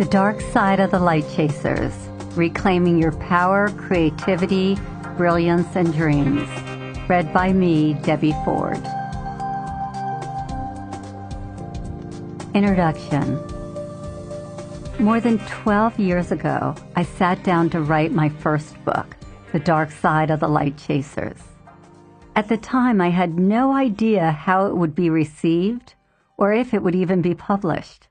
The Dark Side of the Light Chasers, Reclaiming Your Power, Creativity, Brilliance, and Dreams. Read by me, Debbie Ford. Introduction. More than 12 years ago, I sat down to write my first book, The Dark Side of the Light Chasers. At the time, I had no idea how it would be received or if it would even be published.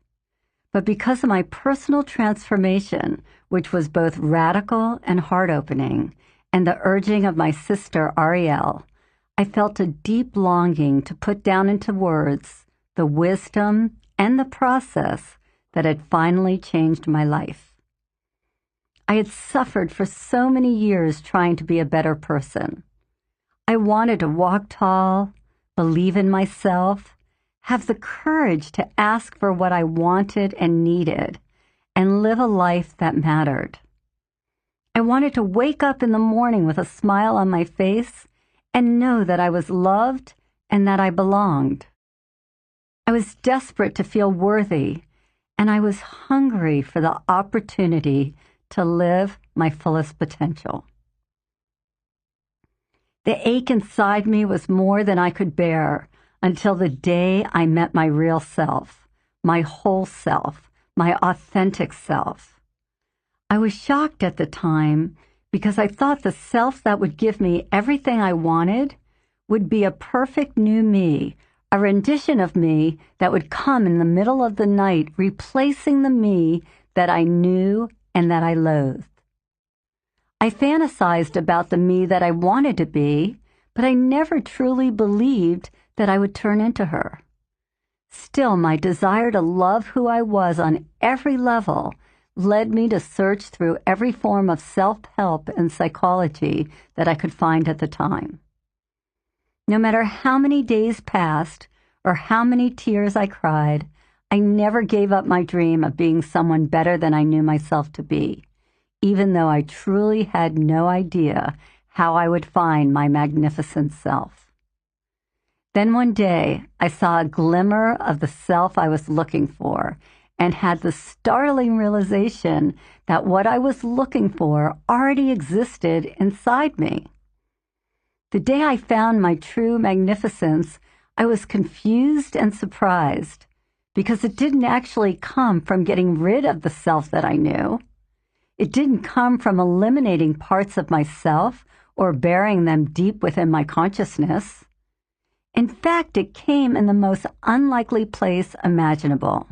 But because of my personal transformation, which was both radical and heart-opening, and the urging of my sister Ariel, I felt a deep longing to put down into words the wisdom and the process that had finally changed my life. I had suffered for so many years trying to be a better person. I wanted to walk tall, believe in myself, have the courage to ask for what I wanted and needed, and live a life that mattered. I wanted to wake up in the morning with a smile on my face and know that I was loved and that I belonged. I was desperate to feel worthy, and I was hungry for the opportunity to live my fullest potential. The ache inside me was more than I could bear until the day I met my real self, my whole self, my authentic self. I was shocked at the time because I thought the self that would give me everything I wanted would be a perfect new me, a rendition of me that would come in the middle of the night, replacing the me that I knew and that I loathed. I fantasized about the me that I wanted to be, but I never truly believed that I would turn into her. Still, my desire to love who I was on every level led me to search through every form of self-help and psychology that I could find at the time. No matter how many days passed or how many tears I cried, I never gave up my dream of being someone better than I knew myself to be, even though I truly had no idea how I would find my magnificent self. Then one day, I saw a glimmer of the self I was looking for and had the startling realization that what I was looking for already existed inside me. The day I found my true magnificence, I was confused and surprised because it didn't actually come from getting rid of the self that I knew. It didn't come from eliminating parts of myself or burying them deep within my consciousness. In fact, it came in the most unlikely place imaginable.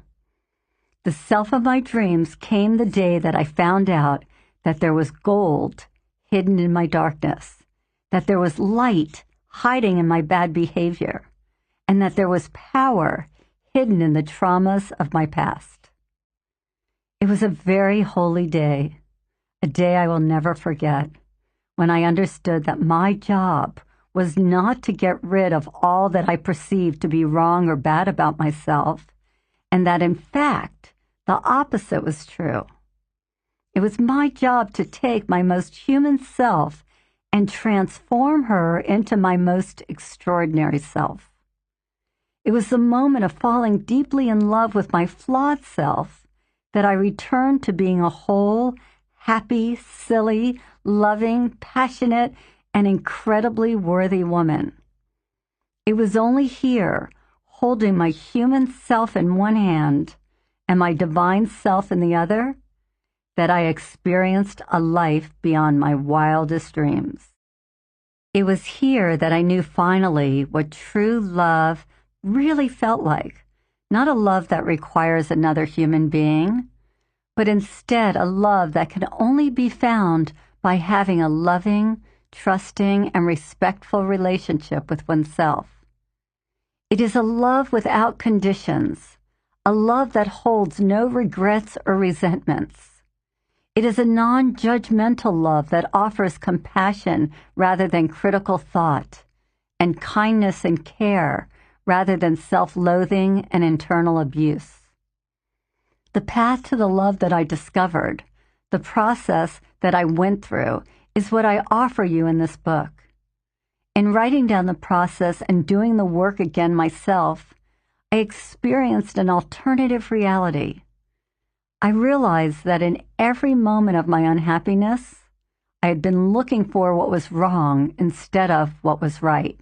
The self of my dreams came the day that I found out that there was gold hidden in my darkness, that there was light hiding in my bad behavior, and that there was power hidden in the traumas of my past. It was a very holy day, a day I will never forget, when I understood that my job was not to get rid of all that I perceived to be wrong or bad about myself, and that in fact, the opposite was true. It was my job to take my most human self and transform her into my most extraordinary self. It was the moment of falling deeply in love with my flawed self that I returned to being a whole, happy, silly, loving, passionate, and incredibly worthy woman. It was only here, holding my human self in one hand and my divine self in the other, that I experienced a life beyond my wildest dreams. It was here that I knew finally what true love really felt like. Not a love that requires another human being, but instead a love that can only be found by having a loving, trusting, and respectful relationship with oneself. It is a love without conditions, a love that holds no regrets or resentments. It is a non-judgmental love that offers compassion rather than critical thought, and kindness and care rather than self-loathing and internal abuse. The path to the love that I discovered, the process that I went through, is what I offer you in this book. In writing down the process and doing the work again myself, I experienced an alternative reality. I realized that in every moment of my unhappiness, I had been looking for what was wrong instead of what was right.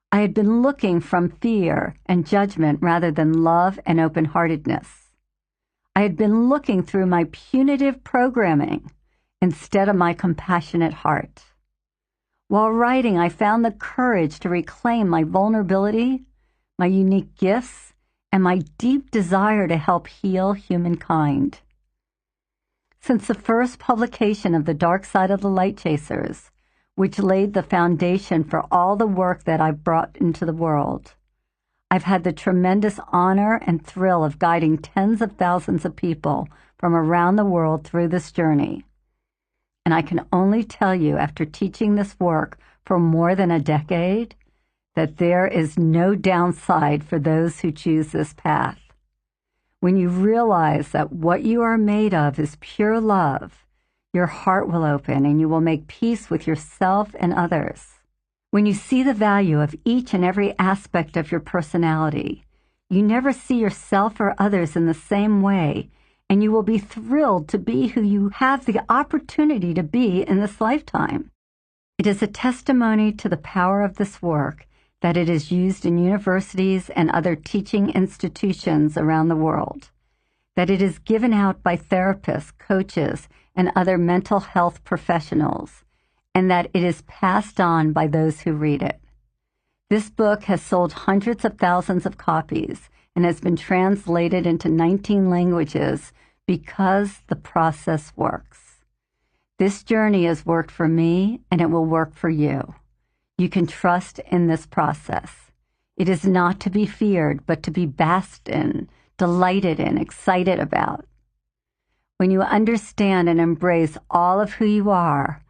I had been looking from fear and judgment rather than love and open-heartedness. I had been looking through my punitive programming instead of my compassionate heart. While writing, I found the courage to reclaim my vulnerability, my unique gifts, and my deep desire to help heal humankind. Since the first publication of The Dark Side of the Light Chasers, which laid the foundation for all the work that I've brought into the world, I've had the tremendous honor and thrill of guiding tens of thousands of people from around the world through this journey. And I can only tell you, after teaching this work for more than a decade, that there is no downside for those who choose this path. When you realize that what you are made of is pure love, your heart will open and you will make peace with yourself and others. When you see the value of each and every aspect of your personality, you never see yourself or others in the same way, and you will be thrilled to be who you have the opportunity to be in this lifetime. It is a testimony to the power of this work that it is used in universities and other teaching institutions around the world, that it is given out by therapists, coaches, and other mental health professionals, and that it is passed on by those who read it. This book has sold hundreds of thousands of copies and has been translated into 19 languages because the process works. This journey has worked for me, and it will work for you. You can trust in this process. It is not to be feared, but to be basked in, delighted in, excited about. When you understand and embrace all of who you are,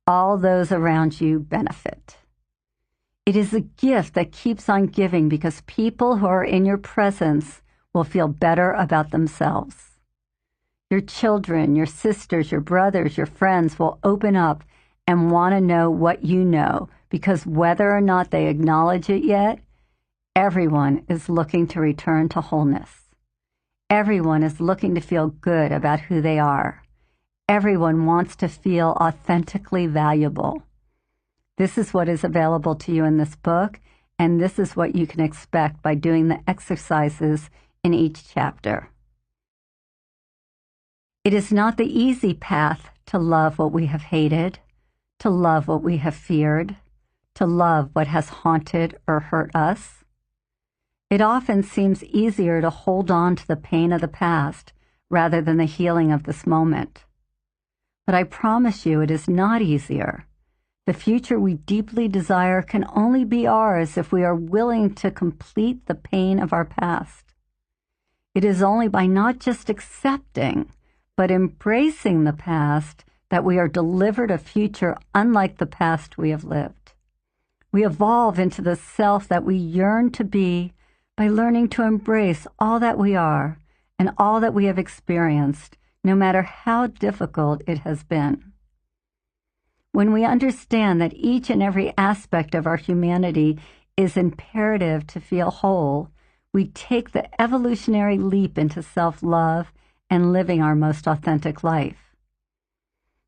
all those around you benefit. It is a gift that keeps on giving because people who are in your presence will feel better about themselves. Your children, your sisters, your brothers, your friends will open up and want to know what you know, because whether or not they acknowledge it yet, everyone is looking to return to wholeness. Everyone is looking to feel good about who they are. Everyone wants to feel authentically valuable. This is what is available to you in this book, and this is what you can expect by doing the exercises in each chapter. It is not the easy path to love what we have hated, to love what we have feared, to love what has haunted or hurt us. It often seems easier to hold on to the pain of the past rather than the healing of this moment. But I promise you it is not easier. The future we deeply desire can only be ours if we are willing to complete the pain of our past. It is only by not just accepting, but embracing the past that we are delivered a future unlike the past we have lived. We evolve into the self that we yearn to be by learning to embrace all that we are and all that we have experienced, no matter how difficult it has been. When we understand that each and every aspect of our humanity is imperative to feel whole, we take the evolutionary leap into self-love and living our most authentic life.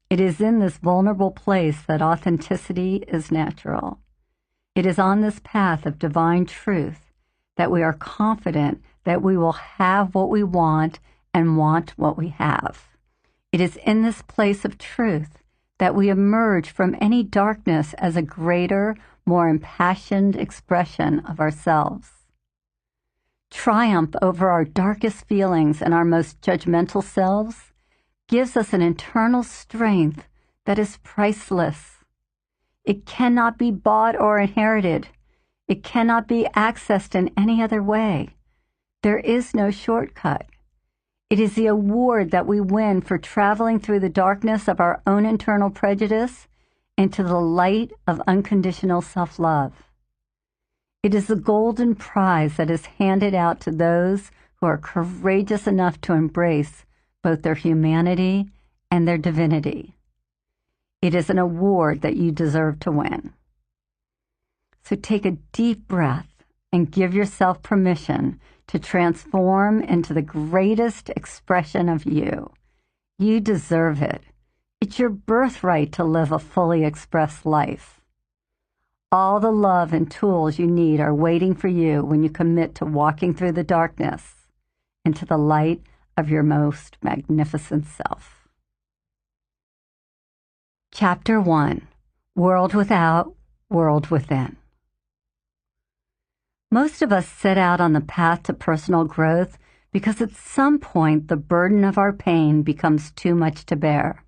It is in this vulnerable place that authenticity is natural. It is on this path of divine truth that we are confident that we will have what we want and want what we have. It is in this place of truth that we emerge from any darkness as a greater, more impassioned expression of ourselves. Triumph over our darkest feelings and our most judgmental selves gives us an internal strength that is priceless. It cannot be bought or inherited. It cannot be accessed in any other way. There is no shortcut. It is the award that we win for traveling through the darkness of our own internal prejudice into the light of unconditional self-love. It is the golden prize that is handed out to those who are courageous enough to embrace both their humanity and their divinity. It is an award that you deserve to win. So take a deep breath and give yourself permission to transform into the greatest expression of you. You deserve it. It's your birthright to live a fully expressed life. All the love and tools you need are waiting for you when you commit to walking through the darkness into the light of your most magnificent self. Chapter 1. World Without, World Within. Most of us set out on the path to personal growth because at some point the burden of our pain becomes too much to bear.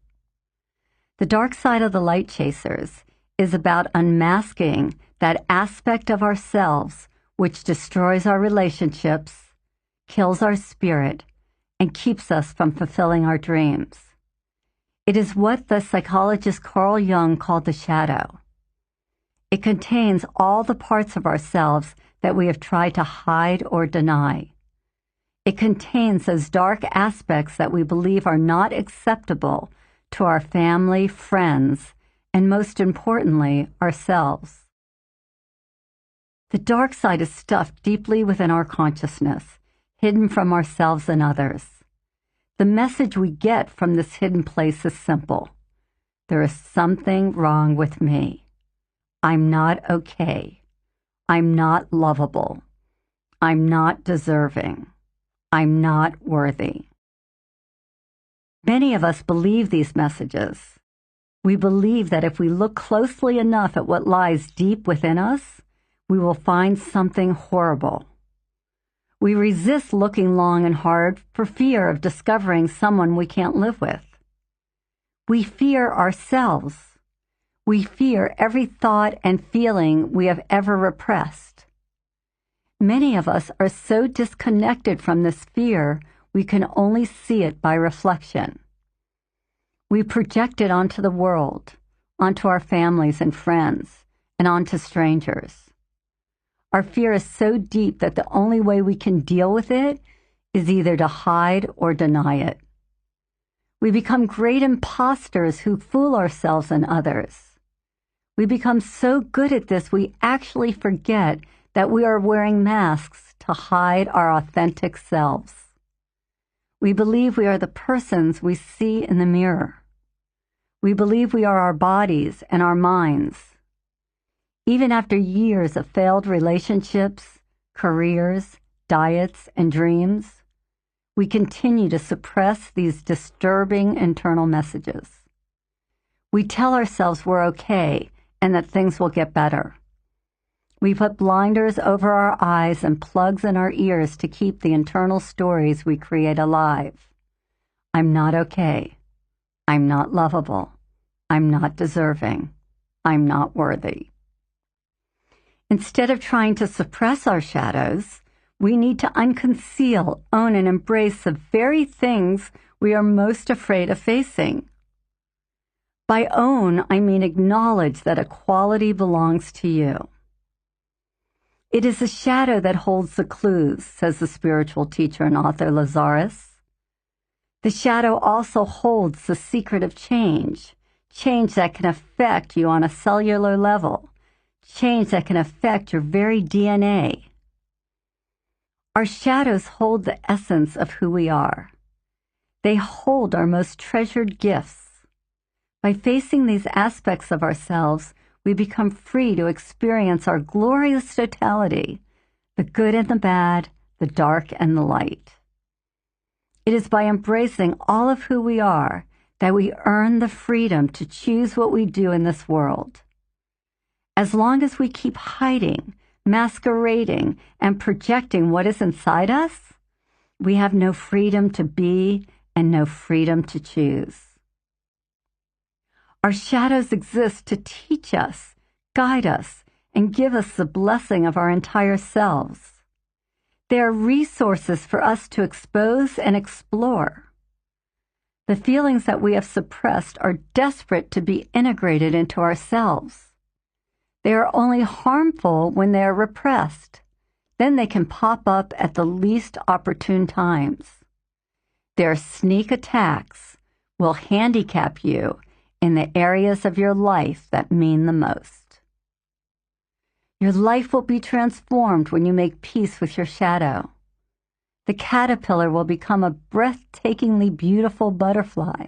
The dark side of the light chasers is about unmasking that aspect of ourselves which destroys our relationships, kills our spirit, and keeps us from fulfilling our dreams. It is what the psychologist Carl Jung called the shadow. It contains all the parts of ourselves that we have tried to hide or deny. It contains those dark aspects that we believe are not acceptable to our family, friends, and most importantly, ourselves. The dark side is stuffed deeply within our consciousness, hidden from ourselves and others. The message we get from this hidden place is simple. There is something wrong with me. I'm not okay. I'm not lovable. I'm not deserving. I'm not worthy. Many of us believe these messages. We believe that if we look closely enough at what lies deep within us, we will find something horrible. We resist looking long and hard for fear of discovering someone we can't live with. We fear ourselves. We fear every thought and feeling we have ever repressed. Many of us are so disconnected from this fear, we can only see it by reflection. We project it onto the world, onto our families and friends, and onto strangers. Our fear is so deep that the only way we can deal with it is either to hide or deny it. We become great imposters who fool ourselves and others. We become so good at this we actually forget that we are wearing masks to hide our authentic selves. We believe we are the persons we see in the mirror. We believe we are our bodies and our minds. Even after years of failed relationships, careers, diets, and dreams, we continue to suppress these disturbing internal messages. We tell ourselves we're okay and that things will get better. We put blinders over our eyes and plugs in our ears to keep the internal stories we create alive. I'm not okay. I'm not lovable. I'm not deserving. I'm not worthy. Instead of trying to suppress our shadows, we need to unconceal, own, and embrace the very things we are most afraid of facing. By own, I mean acknowledge that a quality belongs to you. It is the shadow that holds the clues, says the spiritual teacher and author Lazarus. The shadow also holds the secret of change, change that can affect you on a cellular level, change that can affect your very DNA. Our shadows hold the essence of who we are. They hold our most treasured gifts. By facing these aspects of ourselves, we become free to experience our glorious totality, the good and the bad, the dark and the light. It is by embracing all of who we are that we earn the freedom to choose what we do in this world. As long as we keep hiding, masquerading, and projecting what is inside us, we have no freedom to be and no freedom to choose. Our shadows exist to teach us, guide us, and give us the blessing of our entire selves. They are resources for us to expose and explore. The feelings that we have suppressed are desperate to be integrated into ourselves. They are only harmful when they are repressed. Then they can pop up at the least opportune times. Their sneak attacks will handicap you in the areas of your life that mean the most. Your life will be transformed when you make peace with your shadow. The caterpillar will become a breathtakingly beautiful butterfly.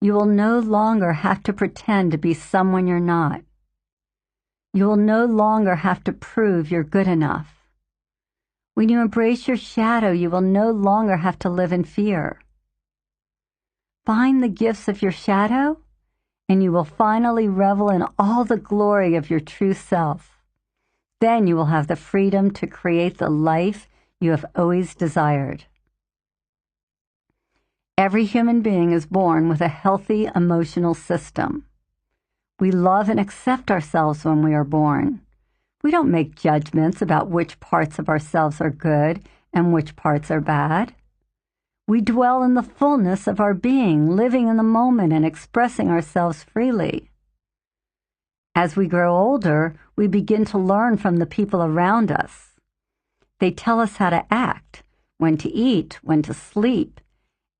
You will no longer have to pretend to be someone you're not. You will no longer have to prove you're good enough. When you embrace your shadow, you will no longer have to live in fear. Find the gifts of your shadow, and you will finally revel in all the glory of your true self. Then you will have the freedom to create the life you have always desired. Every human being is born with a healthy emotional system. We love and accept ourselves when we are born. We don't make judgments about which parts of ourselves are good and which parts are bad. We dwell in the fullness of our being, living in the moment and expressing ourselves freely. As we grow older, we begin to learn from the people around us. They tell us how to act, when to eat, when to sleep,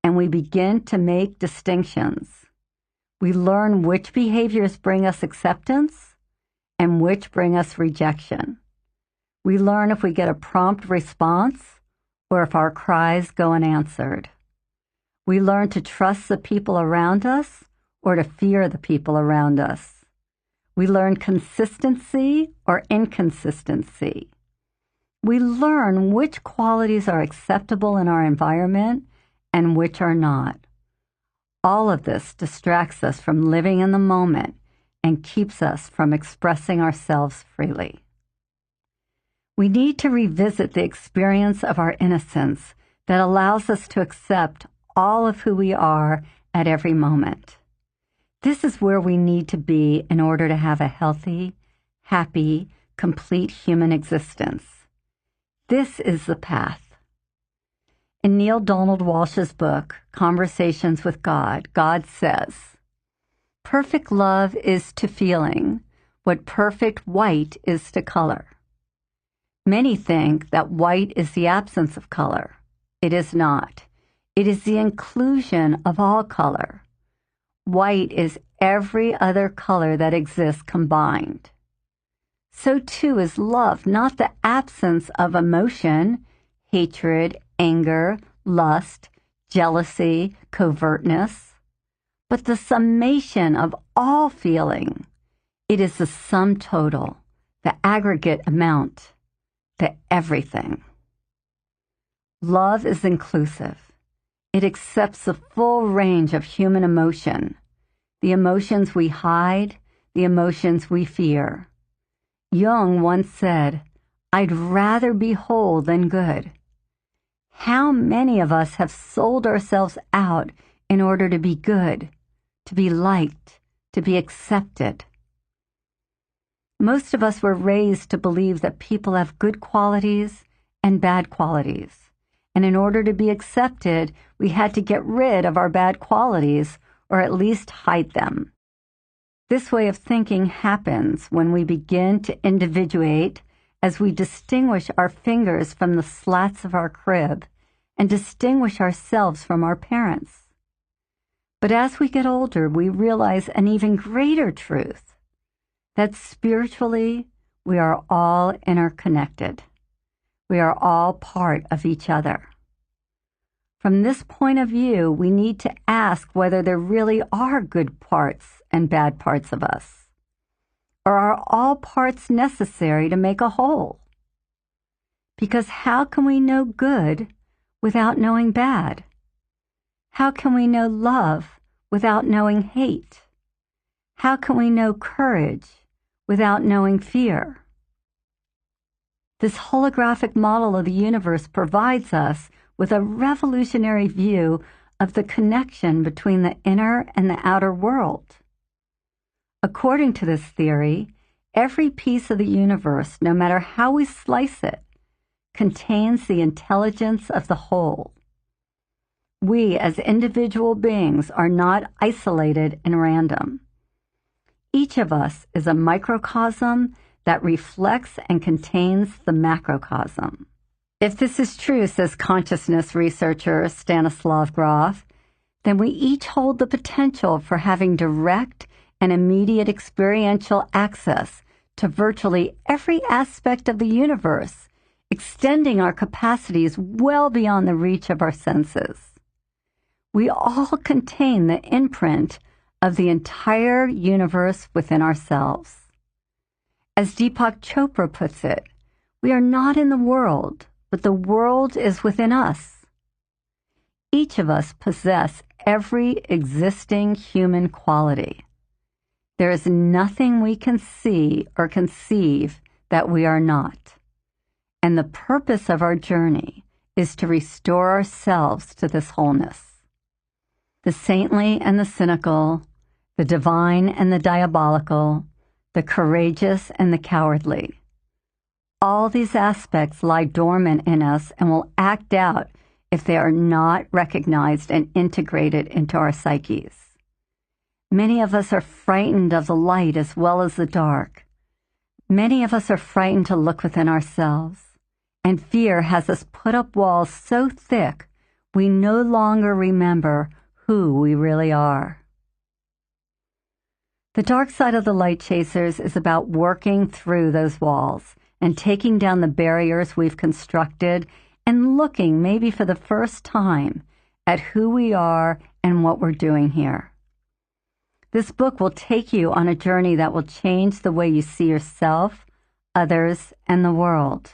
and we begin to make distinctions. We learn which behaviors bring us acceptance and which bring us rejection. We learn if we get a prompt response or if our cries go unanswered. We learn to trust the people around us or to fear the people around us. We learn consistency or inconsistency. We learn which qualities are acceptable in our environment and which are not. All of this distracts us from living in the moment and keeps us from expressing ourselves freely. We need to revisit the experience of our innocence that allows us to accept all of who we are at every moment. This is where we need to be in order to have a healthy, happy, complete human existence. This is the path. In Neale Donald Walsch's book, Conversations with God, God says, "Perfect love is to feeling what perfect white is to color. Many think that white is the absence of color. It is not. It is the inclusion of all color. White is every other color that exists combined. So too is love not the absence of emotion, hatred, anger, lust, jealousy, covertness, but the summation of all feeling. It is the sum total, the aggregate amount, the everything. Love is inclusive. It accepts the full range of human emotion, the emotions we hide, the emotions we fear. Jung once said, "I'd rather be whole than good." How many of us have sold ourselves out in order to be good, to be liked, to be accepted? Most of us were raised to believe that people have good qualities and bad qualities, and in order to be accepted, we had to get rid of our bad qualities or at least hide them. This way of thinking happens when we begin to individuate as we distinguish our fingers from the slats of our crib and distinguish ourselves from our parents. But as we get older, we realize an even greater truth, that spiritually we are all interconnected. We are all part of each other. From this point of view, we need to ask whether there really are good parts and bad parts of us. Or are all parts necessary to make a whole? Because how can we know good without knowing bad? How can we know love without knowing hate? How can we know courage without knowing fear? This holographic model of the universe provides us with a revolutionary view of the connection between the inner and the outer world. According to this theory, every piece of the universe, no matter how we slice it, contains the intelligence of the whole. We, as individual beings, are not isolated and random. Each of us is a microcosm that reflects and contains the macrocosm. If this is true, says consciousness researcher Stanislav Grof, then we each hold the potential for having direct and immediate experiential access to virtually every aspect of the universe, extending our capacities well beyond the reach of our senses. We all contain the imprint of the entire universe within ourselves. As Deepak Chopra puts it, we are not in the world, but the world is within us. Each of us possess every existing human quality. There is nothing we can see or conceive that we are not. And the purpose of our journey is to restore ourselves to this wholeness. The saintly and the cynical, the divine and the diabolical, the courageous and the cowardly. All these aspects lie dormant in us and will act out if they are not recognized and integrated into our psyches. Many of us are frightened of the light as well as the dark. Many of us are frightened to look within ourselves, and fear has us put up walls so thick we no longer remember who we really are. The dark side of the light chasers is about working through those walls and taking down the barriers we've constructed and looking, maybe for the first time, at who we are and what we're doing here. This book will take you on a journey that will change the way you see yourself, others, and the world.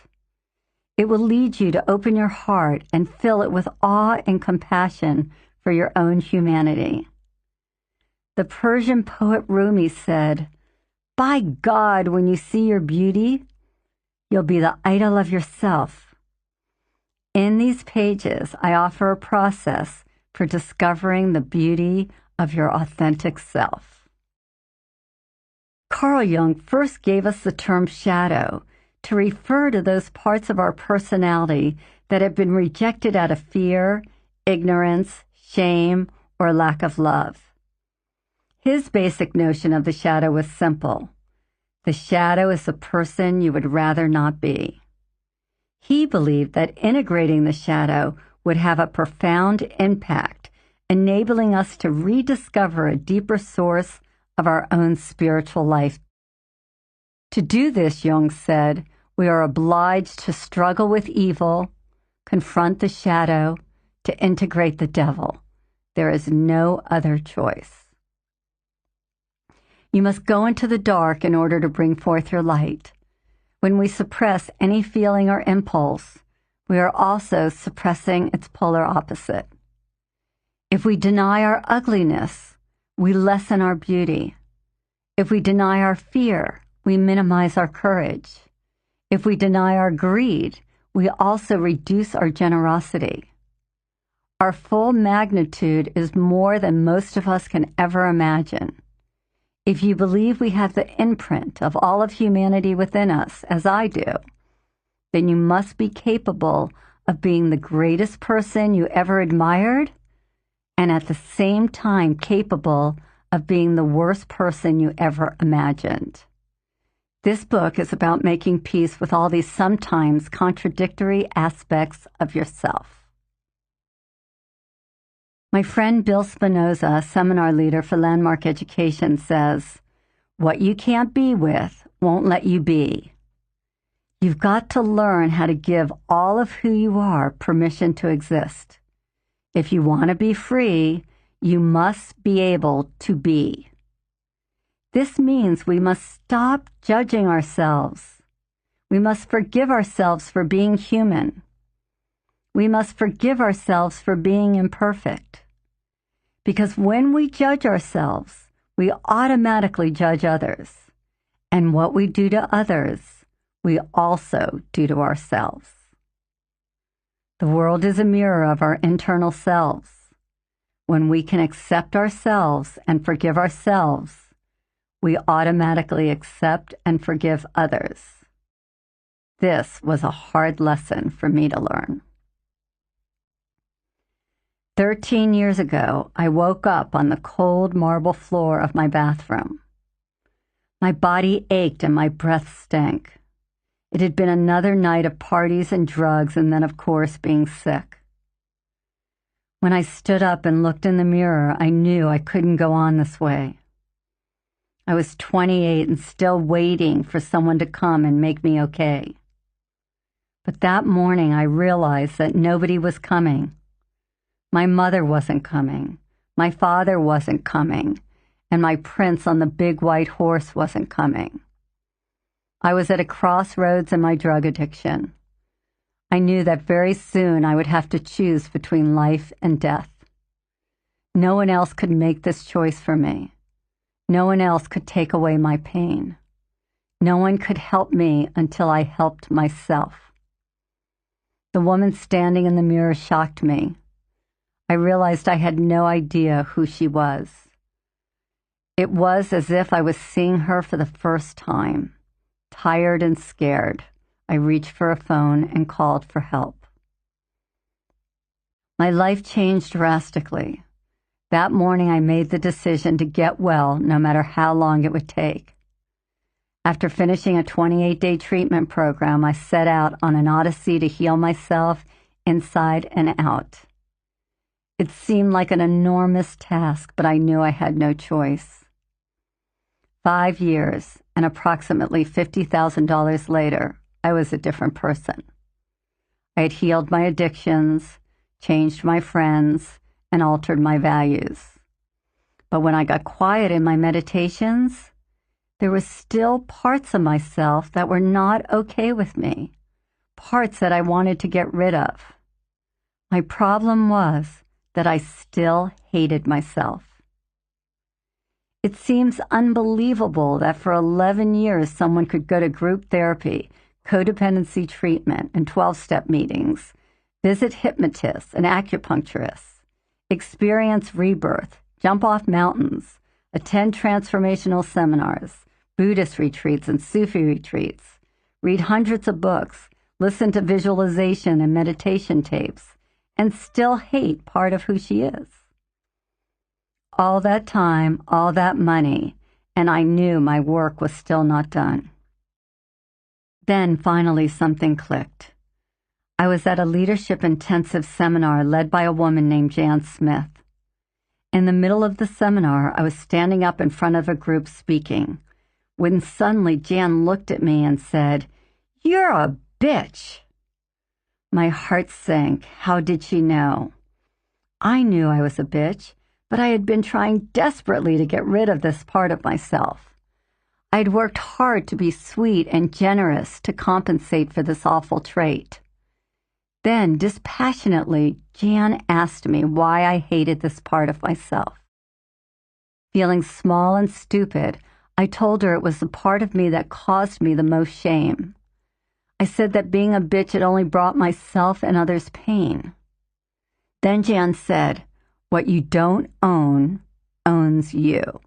It will lead you to open your heart and fill it with awe and compassion for your own humanity. The Persian poet Rumi said, "By God, when you see your beauty, you'll be the idol of yourself." In these pages, I offer a process for discovering the beauty of your authentic self. Carl Jung first gave us the term shadow to refer to those parts of our personality that have been rejected out of fear, ignorance, shame, or lack of love. His basic notion of the shadow was simple. The shadow is the person you would rather not be. He believed that integrating the shadow would have a profound impact, enabling us to rediscover a deeper source of our own spiritual life. To do this, Jung said, we are obliged to struggle with evil, confront the shadow, to integrate the devil. There is no other choice. You must go into the dark in order to bring forth your light. When we suppress any feeling or impulse, we are also suppressing its polar opposite. If we deny our ugliness, we lessen our beauty. If we deny our fear, we minimize our courage. If we deny our greed, we also reduce our generosity. Our full magnitude is more than most of us can ever imagine. If you believe we have the imprint of all of humanity within us, as I do, then you must be capable of being the greatest person you ever admired, and at the same time capable of being the worst person you ever imagined. This book is about making peace with all these sometimes contradictory aspects of yourself. My friend Bill Spinoza, seminar leader for Landmark Education, says, "What you can't be with won't let you be." You've got to learn how to give all of who you are permission to exist. If you want to be free, you must be able to be. This means we must stop judging ourselves. We must forgive ourselves for being human. We must forgive ourselves for being imperfect. Because when we judge ourselves, we automatically judge others. And what we do to others, we also do to ourselves. The world is a mirror of our internal selves. When we can accept ourselves and forgive ourselves, we automatically accept and forgive others. This was a hard lesson for me to learn. 13 years ago, I woke up on the cold marble floor of my bathroom. My body ached and my breath stank. It had been another night of parties and drugs and then, of course, being sick. When I stood up and looked in the mirror, I knew I couldn't go on this way. I was 28 and still waiting for someone to come and make me okay. But that morning I realized that nobody was coming. My mother wasn't coming. My father wasn't coming. And my prince on the big white horse wasn't coming. I was at a crossroads in my drug addiction. I knew that very soon I would have to choose between life and death. No one else could make this choice for me. No one else could take away my pain. No one could help me until I helped myself. The woman standing in the mirror shocked me. I realized I had no idea who she was. It was as if I was seeing her for the first time. Tired and scared, I reached for a phone and called for help. My life changed drastically. That morning I made the decision to get well no matter how long it would take. After finishing a 28-day treatment program, I set out on an odyssey to heal myself inside and out. It seemed like an enormous task, but I knew I had no choice. 5 years and approximately $50,000 later, I was a different person. I had healed my addictions, changed my friends, and altered my values. But when I got quiet in my meditations, there were still parts of myself that were not okay with me, parts that I wanted to get rid of. My problem was that I still hated myself. It seems unbelievable that for 11 years someone could go to group therapy, codependency treatment, and 12-step meetings, visit hypnotists and acupuncturists, experience rebirth, jump off mountains, attend transformational seminars, Buddhist retreats and Sufi retreats, read hundreds of books, listen to visualization and meditation tapes, and still hate part of who she is. All that time, all that money, and I knew my work was still not done. Then finally something clicked. I was at a leadership intensive seminar led by a woman named Jan Smith. In the middle of the seminar, I was standing up in front of a group speaking, when suddenly Jan looked at me and said, "You're a bitch." My heart sank. How did she know? I knew I was a bitch, but I had been trying desperately to get rid of this part of myself. I'd worked hard to be sweet and generous to compensate for this awful trait. Then, dispassionately, Jan asked me why I hated this part of myself. Feeling small and stupid, I told her it was the part of me that caused me the most shame. I said that being a bitch had only brought myself and others pain. Then Jan said, "What you don't own owns you."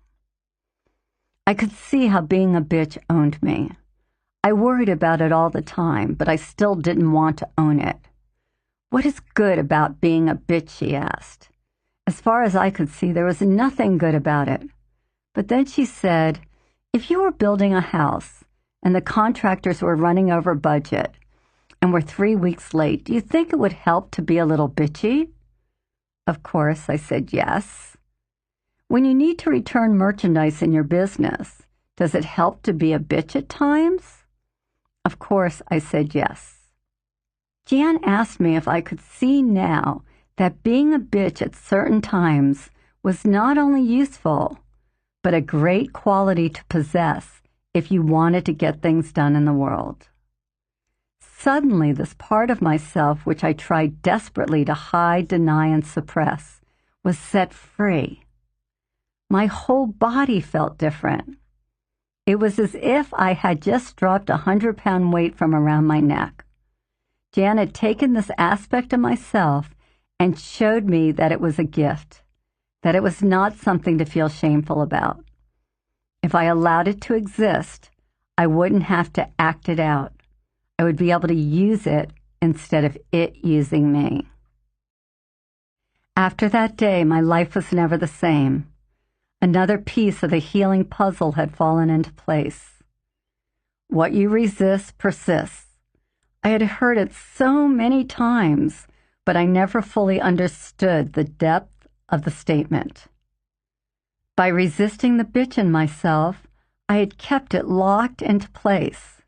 I could see how being a bitch owned me. I worried about it all the time, but I still didn't want to own it. "What is good about being a bitch?" she asked. As far as I could see, there was nothing good about it. But then she said, "If you were building a house and the contractors were running over budget and were 3 weeks late, do you think it would help to be a little bitchy?" Of course, I said yes. "When you need to return merchandise in your business, does it help to be a bitch at times?" Of course, I said yes. Jan asked me if I could see now that being a bitch at certain times was not only useful, but a great quality to possess if you wanted to get things done in the world. Suddenly, this part of myself, which I tried desperately to hide, deny, and suppress, was set free. My whole body felt different. It was as if I had just dropped a 100-pound weight from around my neck. Jan had taken this aspect of myself and showed me that it was a gift, that it was not something to feel shameful about. If I allowed it to exist, I wouldn't have to act it out. I would be able to use it instead of it using me. After that day, my life was never the same. Another piece of the healing puzzle had fallen into place. What you resist persists. I had heard it so many times, but I never fully understood the depth of the statement. By resisting the bitch in myself, I had kept it locked into place.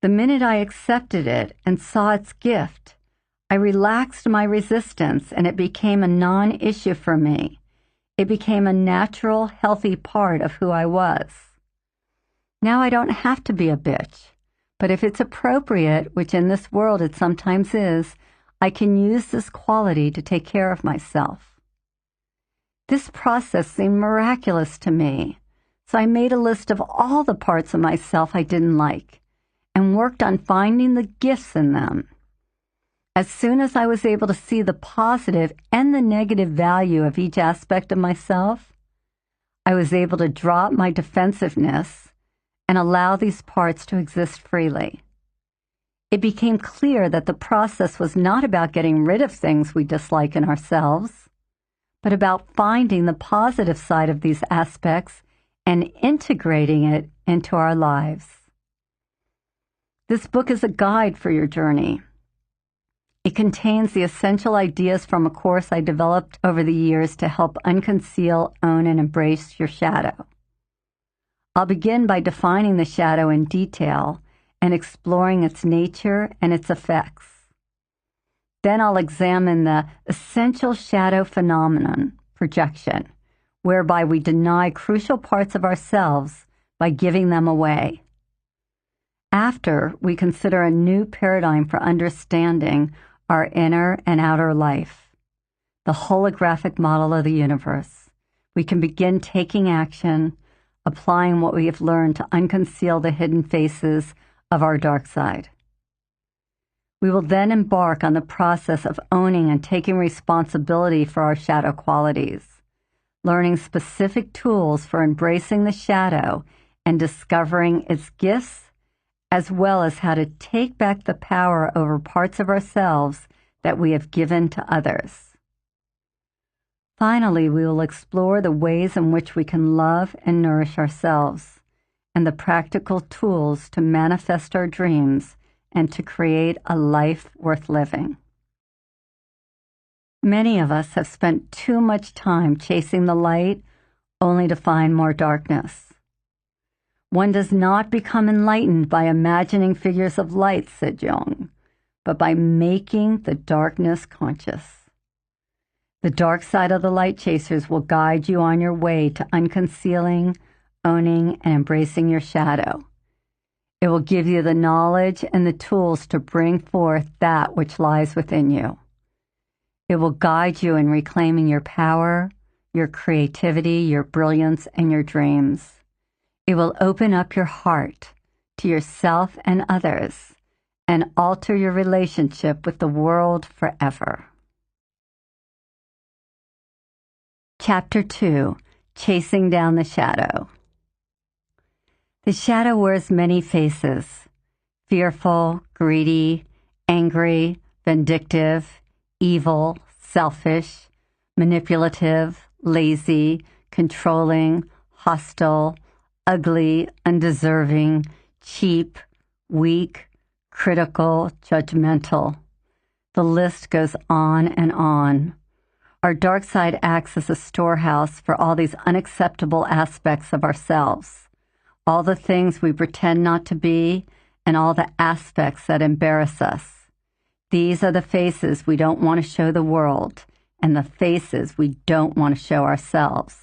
The minute I accepted it and saw its gift, I relaxed my resistance and it became a non-issue for me. It became a natural, healthy part of who I was. Now I don't have to be a bitch, but if it's appropriate, which in this world it sometimes is, I can use this quality to take care of myself. This process seemed miraculous to me, so I made a list of all the parts of myself I didn't like and worked on finding the gifts in them. As soon as I was able to see the positive and the negative value of each aspect of myself, I was able to drop my defensiveness and allow these parts to exist freely. It became clear that the process was not about getting rid of things we dislike in ourselves, but about finding the positive side of these aspects and integrating it into our lives. This book is a guide for your journey. It contains the essential ideas from a course I developed over the years to help unconceal, own, and embrace your shadow. I'll begin by defining the shadow in detail and exploring its nature and its effects. Then I'll examine the essential shadow phenomenon, projection, whereby we deny crucial parts of ourselves by giving them away. After, we consider a new paradigm for understanding our inner and outer life, the holographic model of the universe. We can begin taking action, applying what we have learned to unconceal the hidden faces of our dark side. We will then embark on the process of owning and taking responsibility for our shadow qualities, learning specific tools for embracing the shadow and discovering its gifts, as well as how to take back the power over parts of ourselves that we have given to others. Finally, we will explore the ways in which we can love and nourish ourselves, and the practical tools to manifest our dreams and to create a life worth living. Many of us have spent too much time chasing the light only to find more darkness. One does not become enlightened by imagining figures of light, said Jung, but by making the darkness conscious. The dark side of the light chasers will guide you on your way to unconcealing, owning, and embracing your shadow. It will give you the knowledge and the tools to bring forth that which lies within you. It will guide you in reclaiming your power, your creativity, your brilliance, and your dreams. It will open up your heart to yourself and others and alter your relationship with the world forever. Chapter 2, Chasing Down the Shadow. The shadow wears many faces: fearful, greedy, angry, vindictive, evil, selfish, manipulative, lazy, controlling, hostile, ugly, undeserving, cheap, weak, critical, judgmental. The list goes on and on. Our dark side acts as a storehouse for all these unacceptable aspects of ourselves, all the things we pretend not to be, and all the aspects that embarrass us. These are the faces we don't want to show the world, and the faces we don't want to show ourselves.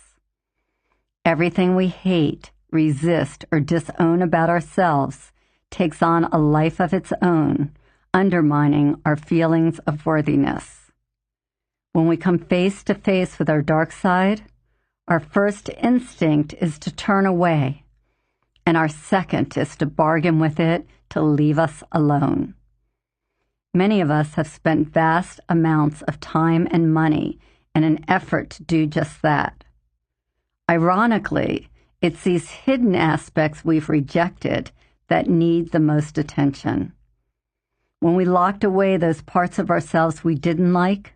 Everything we hate, resist, or disown about ourselves takes on a life of its own, undermining our feelings of worthiness. When we come face to face with our dark side, our first instinct is to turn away, and our second is to bargain with it to leave us alone. Many of us have spent vast amounts of time and money in an effort to do just that. Ironically, it's these hidden aspects we've rejected that need the most attention. When we locked away those parts of ourselves we didn't like,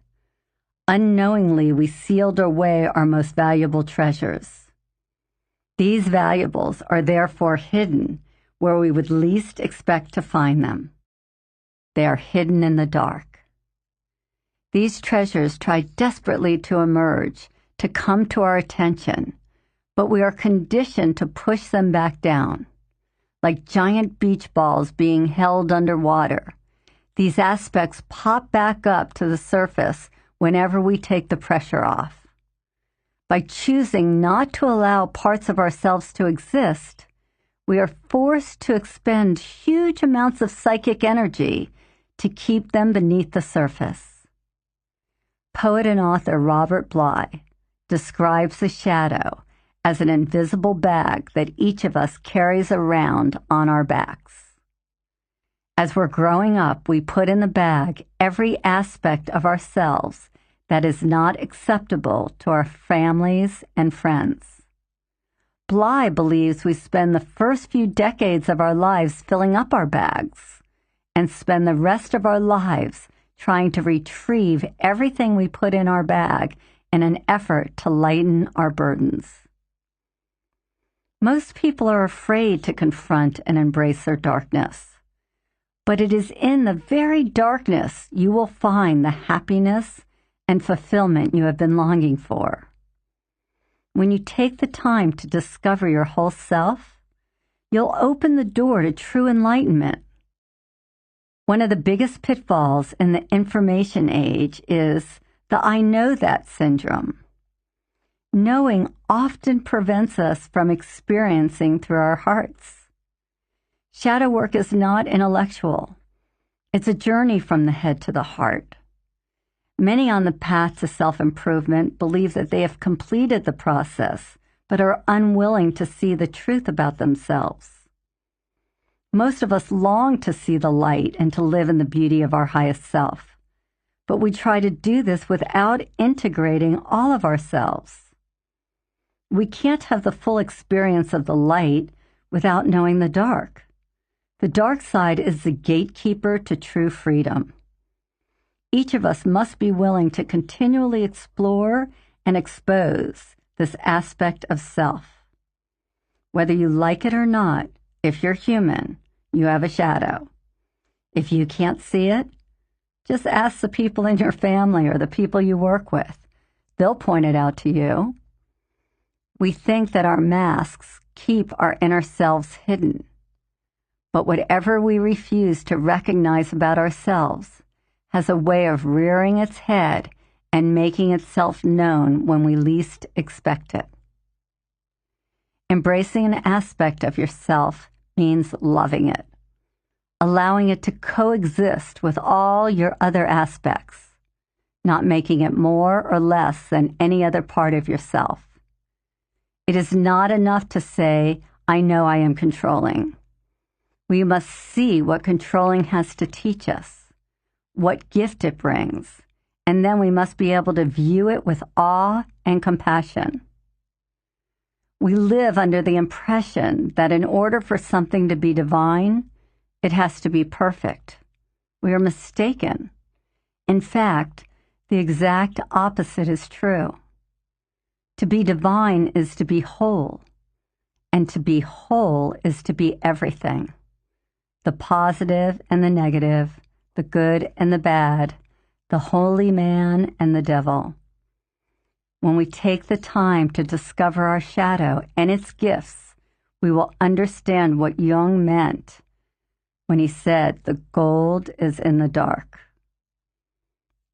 unknowingly we sealed away our most valuable treasures. These valuables are therefore hidden where we would least expect to find them. They are hidden in the dark. These treasures try desperately to emerge, to come to our attention, but we are conditioned to push them back down. Like giant beach balls being held underwater, these aspects pop back up to the surface whenever we take the pressure off. By choosing not to allow parts of ourselves to exist, we are forced to expend huge amounts of psychic energy to keep them beneath the surface. Poet and author Robert Bly describes the shadow as an invisible bag that each of us carries around on our backs. As we're growing up, we put in the bag every aspect of ourselves that is not acceptable to our families and friends. Bly believes we spend the first few decades of our lives filling up our bags and spend the rest of our lives trying to retrieve everything we put in our bag in an effort to lighten our burdens. Most people are afraid to confront and embrace their darkness. But it is in the very darkness you will find the happiness and fulfillment you have been longing for. When you take the time to discover your whole self, you'll open the door to true enlightenment. One of the biggest pitfalls in the information age is the I know that syndrome. Knowing often prevents us from experiencing through our hearts. Shadow work is not intellectual. It's a journey from the head to the heart. Many on the path to self-improvement believe that they have completed the process, but are unwilling to see the truth about themselves. Most of us long to see the light and to live in the beauty of our highest self, but we try to do this without integrating all of ourselves. We can't have the full experience of the light without knowing the dark. The dark side is the gatekeeper to true freedom. Each of us must be willing to continually explore and expose this aspect of self. Whether you like it or not, if you're human, you have a shadow. If you can't see it, just ask the people in your family or the people you work with. They'll point it out to you. We think that our masks keep our inner selves hidden. But whatever we refuse to recognize about ourselves has a way of rearing its head and making itself known when we least expect it. Embracing an aspect of yourself means loving it, allowing it to coexist with all your other aspects, not making it more or less than any other part of yourself. It is not enough to say, I know I am controlling. We must see what controlling has to teach us, what gift it brings, and then we must be able to view it with awe and compassion. We live under the impression that in order for something to be divine, it has to be perfect. We are mistaken. In fact, the exact opposite is true. To be divine is to be whole, and to be whole is to be everything. The positive and the negative, the good and the bad, the holy man and the devil. When we take the time to discover our shadow and its gifts, we will understand what Jung meant when he said, the gold is in the dark.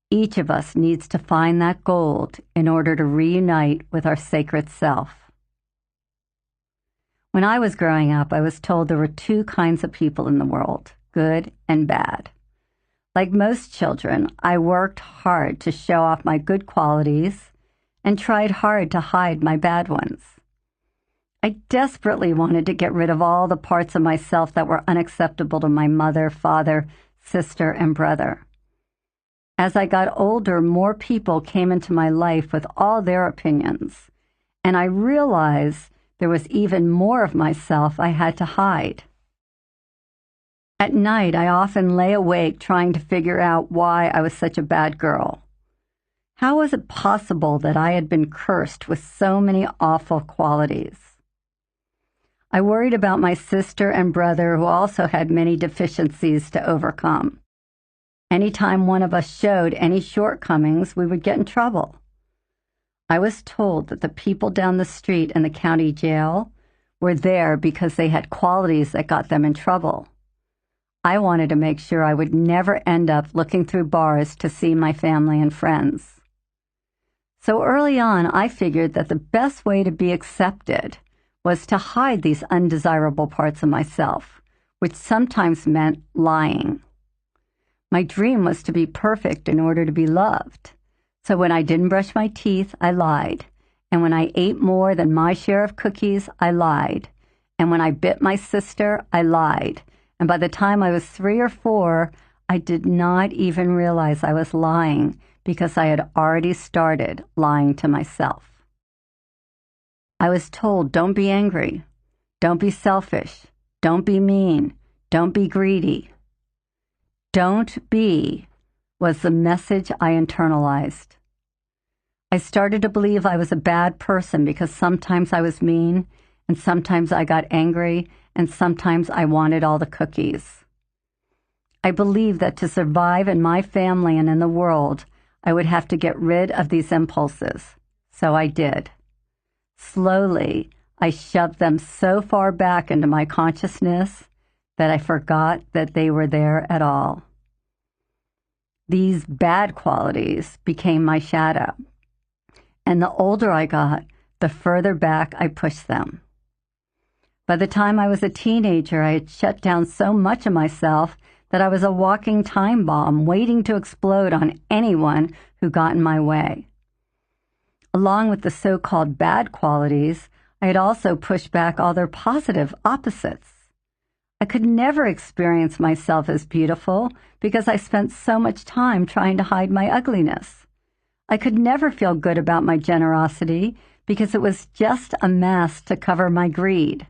Each of us needs to find that gold in order to reunite with our sacred self. When I was growing up, I was told there were two kinds of people in the world, good and bad. Like most children, I worked hard to show off my good qualities and tried hard to hide my bad ones. I desperately wanted to get rid of all the parts of myself that were unacceptable to my mother, father, sister, and brother. As I got older, more people came into my life with all their opinions, and I realized there was even more of myself I had to hide. At night, I often lay awake trying to figure out why I was such a bad girl. How was it possible that I had been cursed with so many awful qualities? I worried about my sister and brother, who also had many deficiencies to overcome. Anytime one of us showed any shortcomings, we would get in trouble. I was told that the people down the street in the county jail were there because they had qualities that got them in trouble. I wanted to make sure I would never end up looking through bars to see my family and friends. So early on, I figured that the best way to be accepted was to hide these undesirable parts of myself, which sometimes meant lying. My dream was to be perfect in order to be loved. So when I didn't brush my teeth, I lied. And when I ate more than my share of cookies, I lied. And when I bit my sister, I lied. And by the time I was 3 or 4, I did not even realize I was lying because I had already started lying to myself. I was told, don't be angry, don't be selfish, don't be mean, don't be greedy. Don't be was the message I internalized. I started to believe I was a bad person because sometimes I was mean, and sometimes I got angry, and sometimes I wanted all the cookies. I believed that to survive in my family and in the world, I would have to get rid of these impulses. So I did. Slowly, I shoved them so far back into my consciousness that I forgot that they were there at all. These bad qualities became my shadow. And the older I got, the further back I pushed them. By the time I was a teenager, I had shut down so much of myself that I was a walking time bomb waiting to explode on anyone who got in my way. Along with the so-called bad qualities, I had also pushed back all their positive opposites. I could never experience myself as beautiful because I spent so much time trying to hide my ugliness. I could never feel good about my generosity because it was just a mask to cover my greed.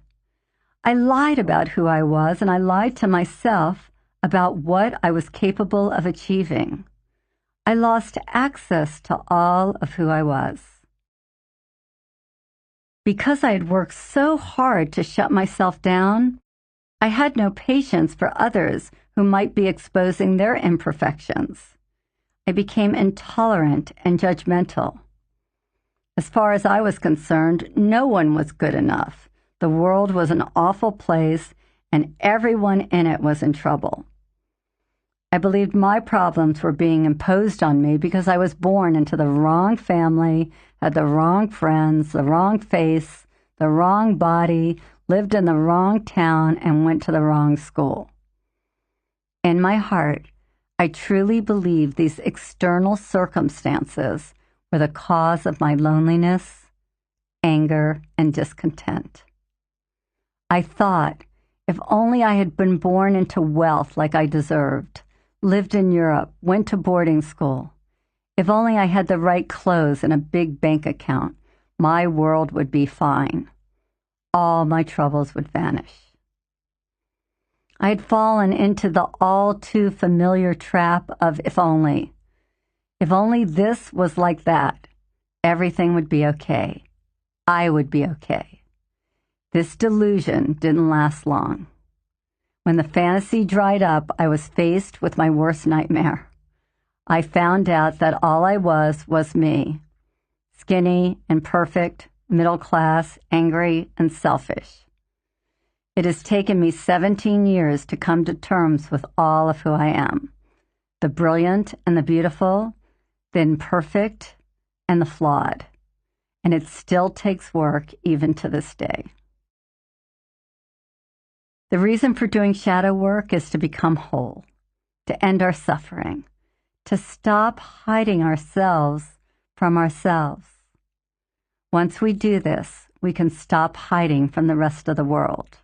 I lied about who I was, and I lied to myself about what I was capable of achieving. I lost access to all of who I was. Because I had worked so hard to shut myself down, I had no patience for others who might be exposing their imperfections. I became intolerant and judgmental. As far as I was concerned, no one was good enough. The world was an awful place, and everyone in it was in trouble. I believed my problems were being imposed on me because I was born into the wrong family, had the wrong friends, the wrong face, the wrong body, lived in the wrong town, and went to the wrong school. In my heart, I truly believed these external circumstances were the cause of my loneliness, anger, and discontent. I thought, if only I had been born into wealth like I deserved, lived in Europe, went to boarding school, if only I had the right clothes and a big bank account, my world would be fine. All my troubles would vanish. I had fallen into the all too familiar trap of if only. If only this was like that, everything would be okay. I would be okay. This delusion didn't last long. When the fantasy dried up, I was faced with my worst nightmare. I found out that all I was me. Skinny, imperfect, middle class, angry, and selfish. It has taken me 17 years to come to terms with all of who I am. The brilliant and the beautiful, the imperfect and the flawed. And it still takes work even to this day. The reason for doing shadow work is to become whole, to end our suffering, to stop hiding ourselves from ourselves. Once we do this, we can stop hiding from the rest of the world.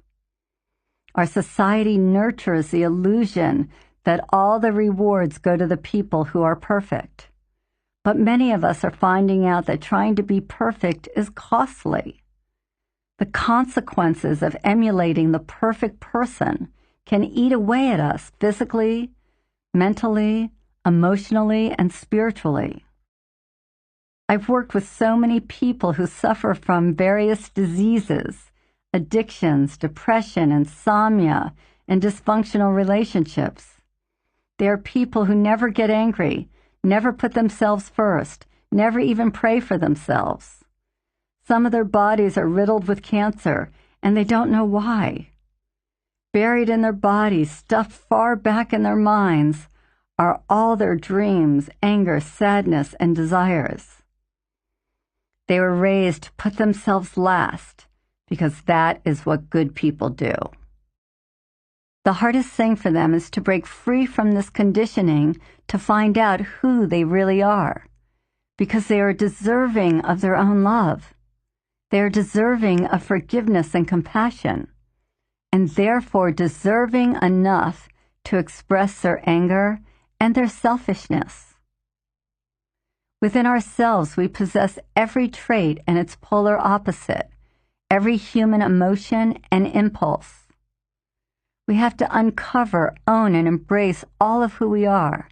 Our society nurtures the illusion that all the rewards go to the people who are perfect. But many of us are finding out that trying to be perfect is costly. The consequences of emulating the perfect person can eat away at us physically, mentally, emotionally, and spiritually. I've worked with so many people who suffer from various diseases, addictions, depression, insomnia, and dysfunctional relationships. They are people who never get angry, never put themselves first, never even pray for themselves. Some of their bodies are riddled with cancer, and they don't know why. Buried in their bodies, stuffed far back in their minds, are all their dreams, anger, sadness, and desires. They were raised to put themselves last, because that is what good people do. The hardest thing for them is to break free from this conditioning to find out who they really are, because they are deserving of their own love. They are deserving of forgiveness and compassion, and therefore deserving enough to express their anger and their selfishness. Within ourselves, we possess every trait and its polar opposite, every human emotion and impulse. We have to uncover, own, and embrace all of who we are,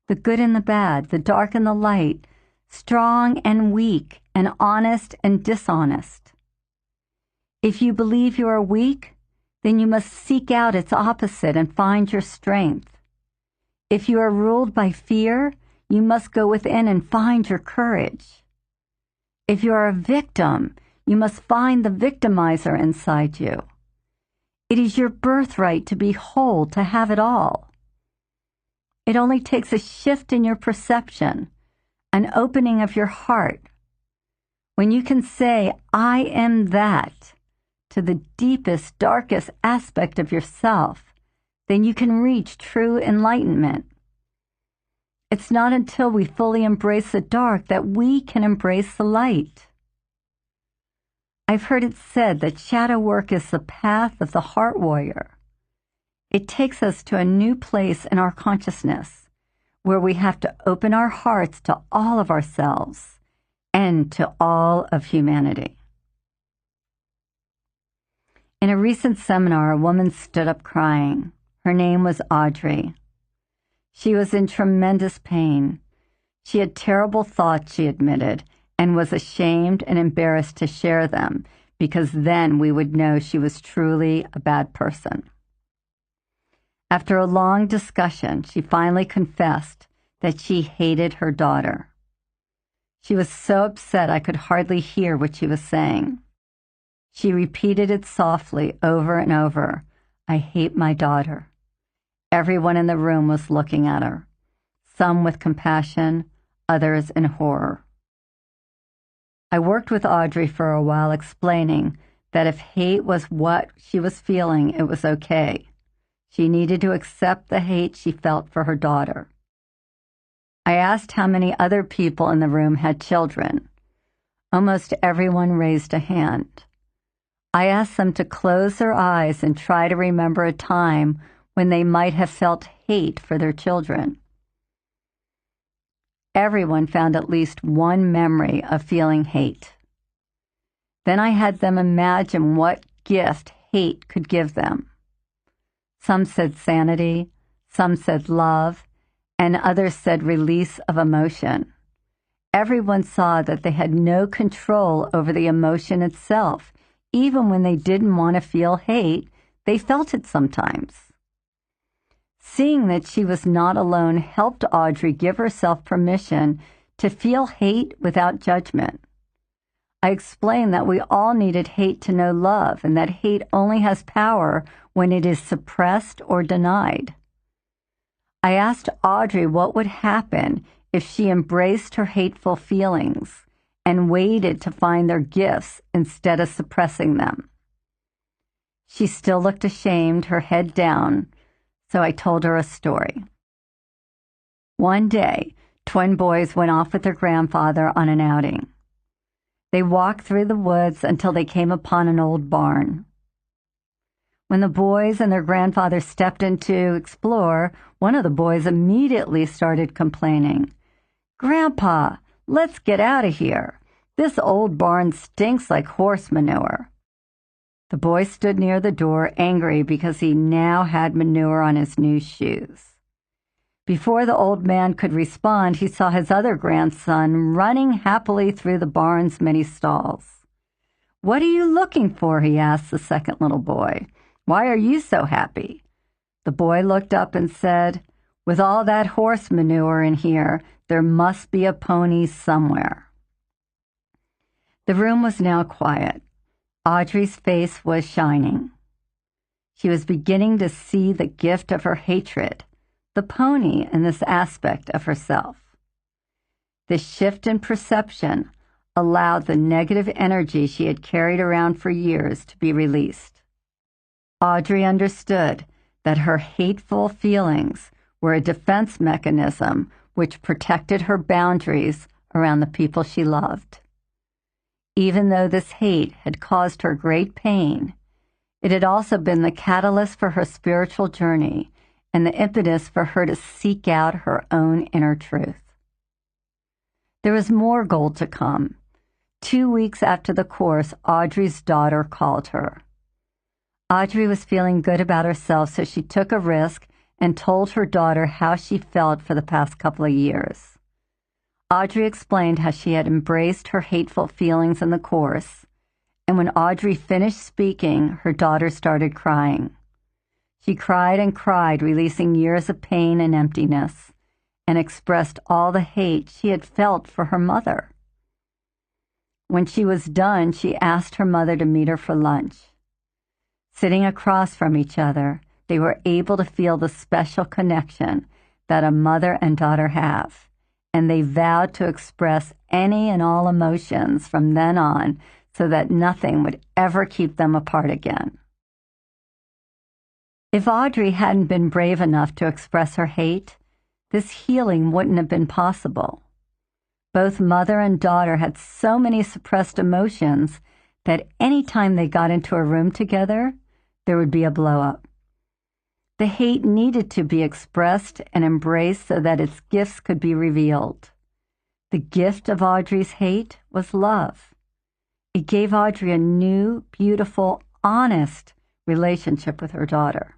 the good and the bad, the dark and the light, strong and weak, and honest and dishonest. If you believe you are weak, then you must seek out its opposite and find your strength. If you are ruled by fear, you must go within and find your courage. If you are a victim, you must find the victimizer inside you. It is your birthright to be whole, to have it all. It only takes a shift in your perception, an opening of your heart. When you can say, I am that, to the deepest, darkest aspect of yourself, then you can reach true enlightenment. It's not until we fully embrace the dark that we can embrace the light. I've heard it said that shadow work is the path of the heart warrior. It takes us to a new place in our consciousness, where we have to open our hearts to all of ourselves and to all of humanity. In a recent seminar, a woman stood up crying. Her name was Audrey. She was in tremendous pain. She had terrible thoughts, she admitted, and was ashamed and embarrassed to share them, because then we would know she was truly a bad person. After a long discussion, she finally confessed that she hated her daughter. She was so upset I could hardly hear what she was saying. She repeated it softly over and over, I hate my daughter. Everyone in the room was looking at her, some with compassion, others in horror. I worked with Audrey for a while, explaining that if hate was what she was feeling, it was okay. She needed to accept the hate she felt for her daughter. I asked how many other people in the room had children. Almost everyone raised a hand. I asked them to close their eyes and try to remember a time when they might have felt hate for their children. Everyone found at least one memory of feeling hate. Then I had them imagine what gift hate could give them. Some said sanity, some said love, and others said release of emotion. Everyone saw that they had no control over the emotion itself. Even when they didn't want to feel hate, they felt it sometimes. Seeing that she was not alone helped Audrey give herself permission to feel hate without judgment. I explained that we all needed hate to know love, and that hate only has power when it is suppressed or denied. I asked Audrey what would happen if she embraced her hateful feelings and waited to find their gifts instead of suppressing them. She still looked ashamed, her head down, so I told her a story. One day, twin boys went off with their grandfather on an outing. They walked through the woods until they came upon an old barn. When the boys and their grandfather stepped in to explore, one of the boys immediately started complaining. "Grandpa, let's get out of here. This old barn stinks like horse manure." The boy stood near the door, angry because he now had manure on his new shoes. Before the old man could respond, he saw his other grandson running happily through the barn's many stalls. "What are you looking for?" he asked the second little boy. "Why are you so happy?" The boy looked up and said, With all that horse manure in here, there must be a pony somewhere. The room was now quiet. Audrey's face was shining. She was beginning to see the gift of her hatred, the pony in this aspect of herself. This shift in perception allowed the negative energy she had carried around for years to be released. Audrey understood that her hateful feelings were a defense mechanism which protected her boundaries around the people she loved. Even though this hate had caused her great pain, it had also been the catalyst for her spiritual journey and the impetus for her to seek out her own inner truth. There was more gold to come. 2 weeks after the course, Audrey's daughter called her. Audrey was feeling good about herself, so she took a risk and told her daughter how she felt for the past couple of years. Audrey explained how she had embraced her hateful feelings in the course, and when Audrey finished speaking, her daughter started crying. She cried and cried, releasing years of pain and emptiness, and expressed all the hate she had felt for her mother. When she was done, she asked her mother to meet her for lunch. Sitting across from each other, they were able to feel the special connection that a mother and daughter have, and they vowed to express any and all emotions from then on so that nothing would ever keep them apart again. If Audrey hadn't been brave enough to express her hate, this healing wouldn't have been possible. Both mother and daughter had so many suppressed emotions that any time they got into a room together, there would be a blow-up. The hate needed to be expressed and embraced so that its gifts could be revealed. The gift of Audrey's hate was love. It gave Audrey a new, beautiful, honest relationship with her daughter.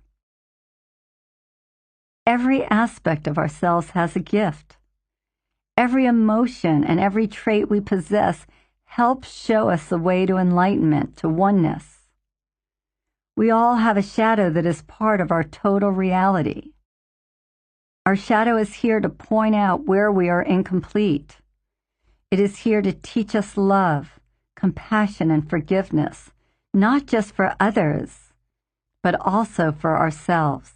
Every aspect of ourselves has a gift. Every emotion and every trait we possess helps show us the way to enlightenment, to oneness. We all have a shadow that is part of our total reality. Our shadow is here to point out where we are incomplete. It is here to teach us love, compassion, and forgiveness, not just for others, but also for ourselves.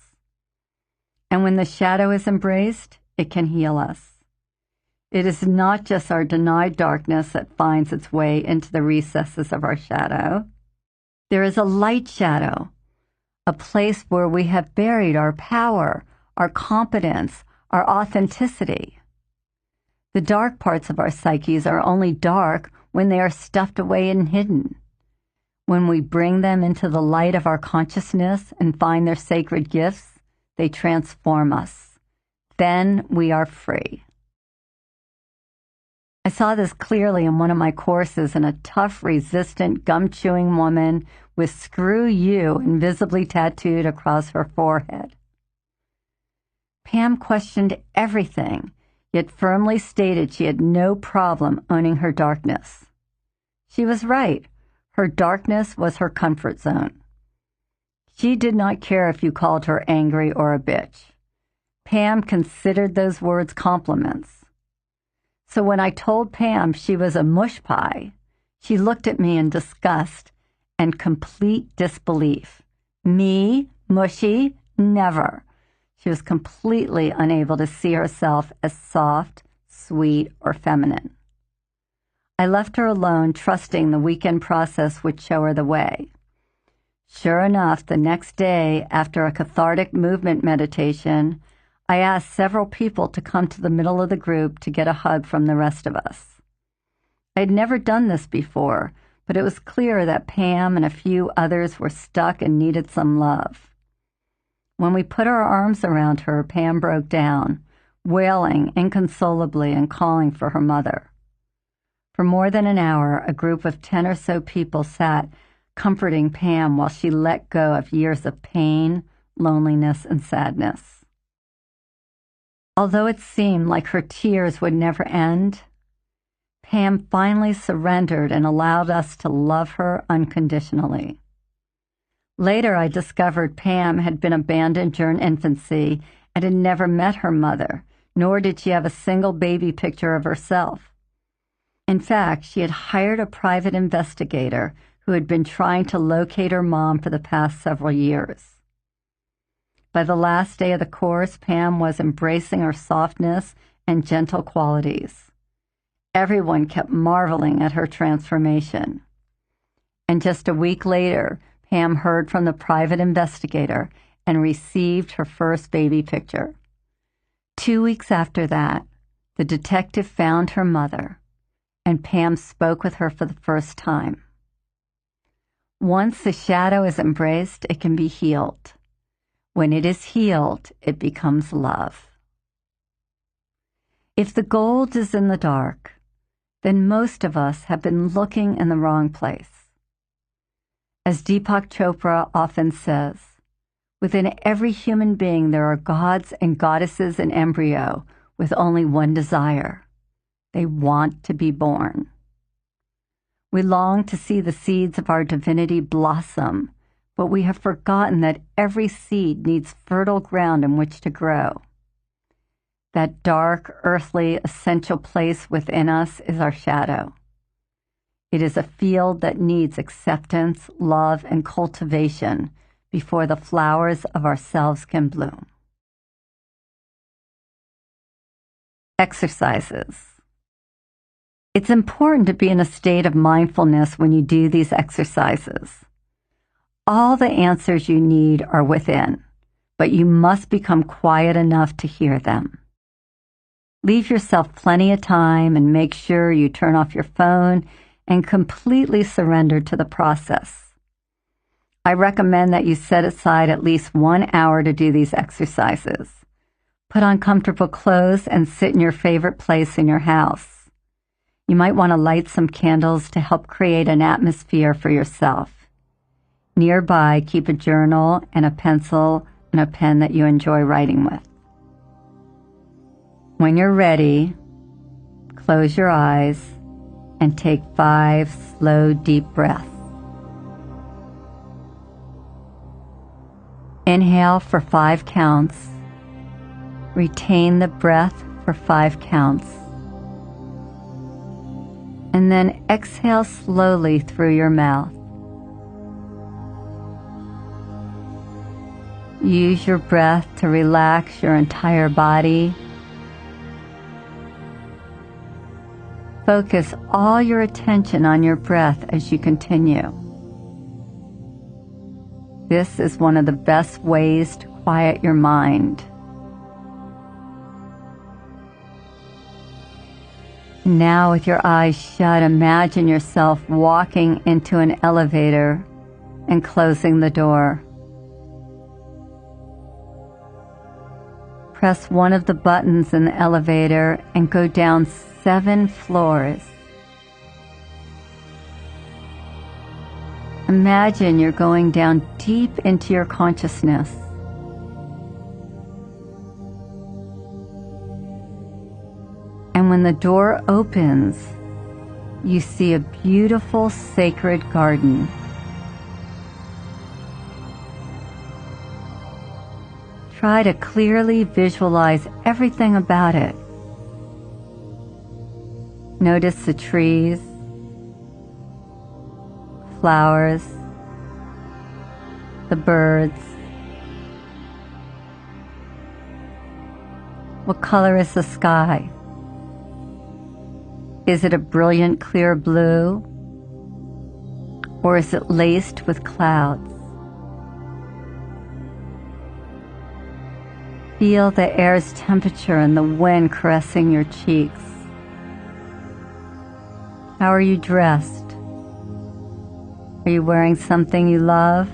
And when the shadow is embraced, it can heal us. It is not just our denied darkness that finds its way into the recesses of our shadow. There is a light shadow, a place where we have buried our power, our competence, our authenticity. The dark parts of our psyches are only dark when they are stuffed away and hidden. When we bring them into the light of our consciousness and find their sacred gifts, they transform us. Then we are free. I saw this clearly in one of my courses in a tough, resistant, gum-chewing woman with "Screw You" invisibly tattooed across her forehead. Pam questioned everything, yet firmly stated she had no problem owning her darkness. She was right. Her darkness was her comfort zone. She did not care if you called her angry or a bitch. Pam considered those words compliments. So when I told Pam she was a mush pie, she looked at me in disgust and complete disbelief. Me? Mushy? Never. She was completely unable to see herself as soft, sweet, or feminine. I left her alone, trusting the weekend process would show her the way. Sure enough, the next day, after a cathartic movement meditation, I asked several people to come to the middle of the group to get a hug from the rest of us. I had never done this before, but it was clear that Pam and a few others were stuck and needed some love. When we put our arms around her, Pam broke down, wailing inconsolably and calling for her mother. For more than an hour, a group of 10 or so people sat comforting Pam while she let go of years of pain, loneliness, and sadness. Although it seemed like her tears would never end, Pam finally surrendered and allowed us to love her unconditionally. Later, I discovered Pam had been abandoned during infancy and had never met her mother, nor did she have a single baby picture of herself. In fact, she had hired a private investigator who had been trying to locate her mom for the past several years. By the last day of the course, Pam was embracing her softness and gentle qualities. Everyone kept marveling at her transformation. And just a week later, Pam heard from the private investigator and received her first baby picture. 2 weeks after that, the detective found her mother, and Pam spoke with her for the first time. Once the shadow is embraced, it can be healed. When it is healed, it becomes love. If the gold is in the dark, then most of us have been looking in the wrong place. As Deepak Chopra often says, within every human being there are gods and goddesses in embryo with only one desire. They want to be born. We long to see the seeds of our divinity blossom, but we have forgotten that every seed needs fertile ground in which to grow. That dark, earthly, essential place within us is our shadow. It is a field that needs acceptance, love, and cultivation before the flowers of ourselves can bloom. Exercises. It's important to be in a state of mindfulness when you do these exercises. All the answers you need are within, but you must become quiet enough to hear them. Leave yourself plenty of time and make sure you turn off your phone and completely surrender to the process. I recommend that you set aside at least 1 hour to do these exercises. Put on comfortable clothes and sit in your favorite place in your house. You might want to light some candles to help create an atmosphere for yourself. Nearby, keep a journal and a pencil and a pen that you enjoy writing with. When you're ready, close your eyes and take 5 slow, deep breaths. Inhale for 5 counts. Retain the breath for 5 counts. And then exhale slowly through your mouth. Use your breath to relax your entire body. Focus all your attention on your breath as you continue. This is one of the best ways to quiet your mind. Now, with your eyes shut, imagine yourself walking into an elevator and closing the door. Press one of the buttons in the elevator and go down 7 floors. Imagine you're going down deep into your consciousness. And when the door opens, you see a beautiful sacred garden. Try to clearly visualize everything about it. Notice the trees, flowers, the birds. What color is the sky? Is it a brilliant clear blue, or is it laced with clouds? Feel the air's temperature and the wind caressing your cheeks. How are you dressed? Are you wearing something you love?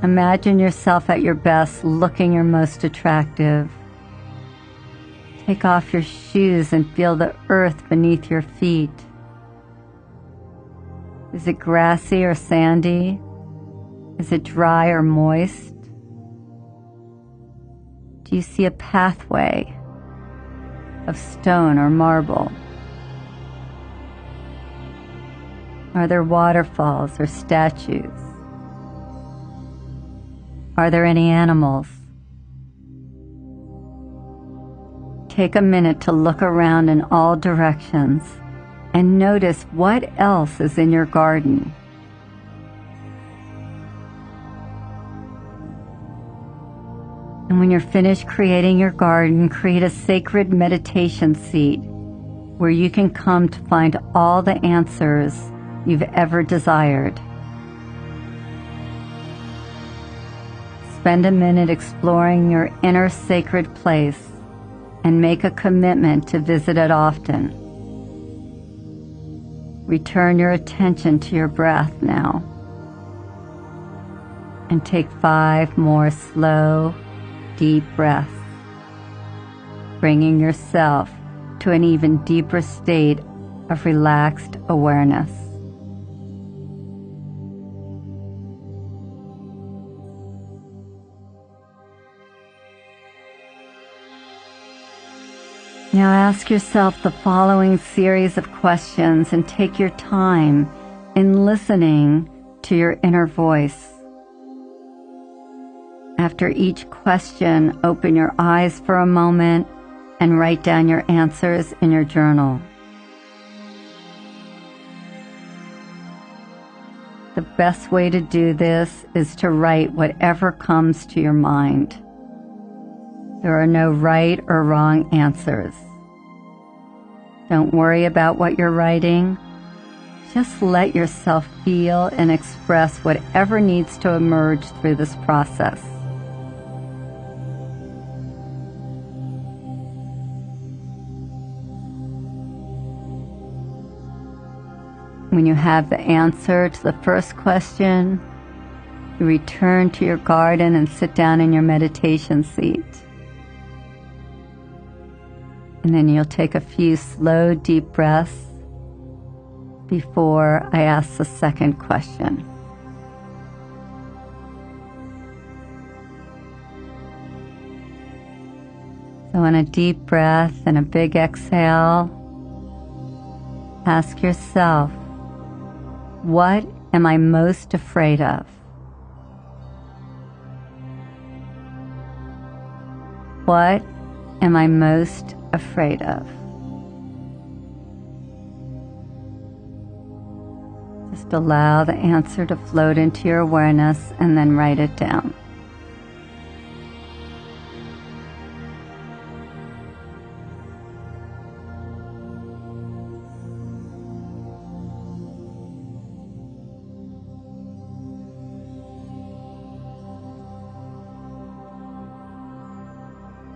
Imagine yourself at your best, looking your most attractive. Take off your shoes and feel the earth beneath your feet. Is it grassy or sandy? Is it dry or moist? Do you see a pathway of stone or marble? Are there waterfalls or statues? Are there any animals? Take a minute to look around in all directions and notice what else is in your garden. And when you're finished creating your garden, create a sacred meditation seat where you can come to find all the answers you've ever desired. Spend a minute exploring your inner sacred place and make a commitment to visit it often. Return your attention to your breath now. And take 5 more slow, deep breaths, bringing yourself to an even deeper state of relaxed awareness. Now ask yourself the following series of questions and take your time in listening to your inner voice. After each question, open your eyes for a moment and write down your answers in your journal. The best way to do this is to write whatever comes to your mind. There are no right or wrong answers. Don't worry about what you're writing. Just let yourself feel and express whatever needs to emerge through this process. When you have the answer to the first question, you return to your garden and sit down in your meditation seat. And then you'll take a few slow, deep breaths before I ask the second question. So on a deep breath and a big exhale, ask yourself, what am I most afraid of? What am I most afraid of? Just allow the answer to float into your awareness and then write it down.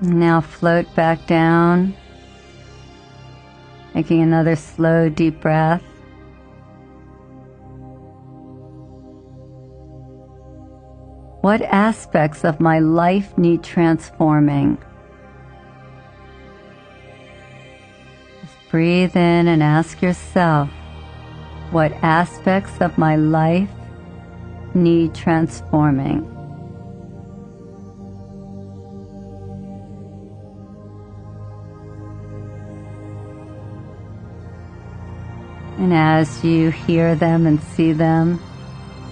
Now float back down, taking another slow, deep breath. What aspects of my life need transforming? Just breathe in and ask yourself, what aspects of my life need transforming? And as you hear them and see them,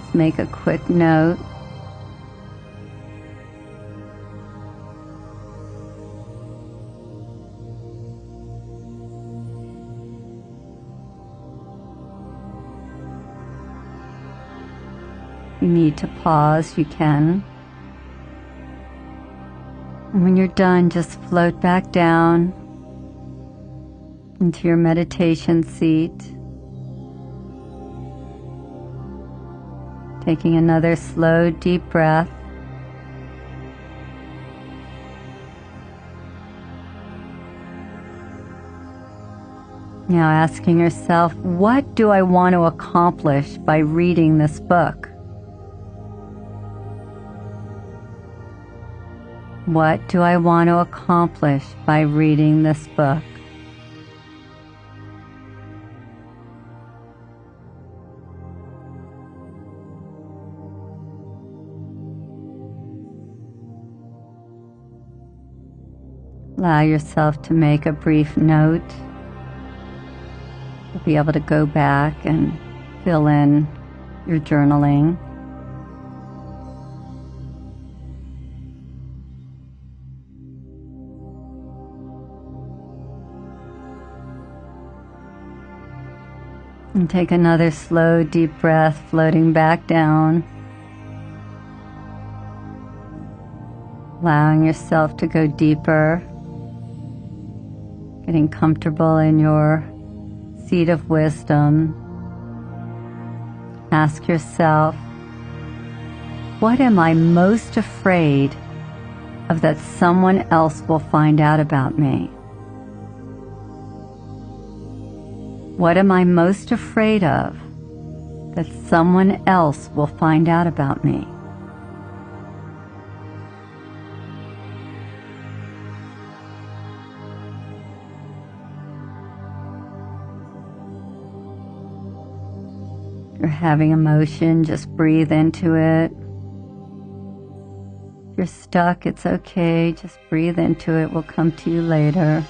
just make a quick note. If you need to pause, you can. And when you're done, just float back down into your meditation seat. Taking another slow, deep breath. Now asking yourself, what do I want to accomplish by reading this book? What do I want to accomplish by reading this book? Allow yourself to make a brief note. You'll be able to go back and fill in your journaling. And take another slow, deep breath, floating back down. Allowing yourself to go deeper. Getting comfortable in your seat of wisdom. Ask yourself, what am I most afraid of that someone else will find out about me? What am I most afraid of that someone else will find out about me? If you're having emotion, just breathe into it. If you're stuck, it's okay. Just breathe into it. We'll come to you later.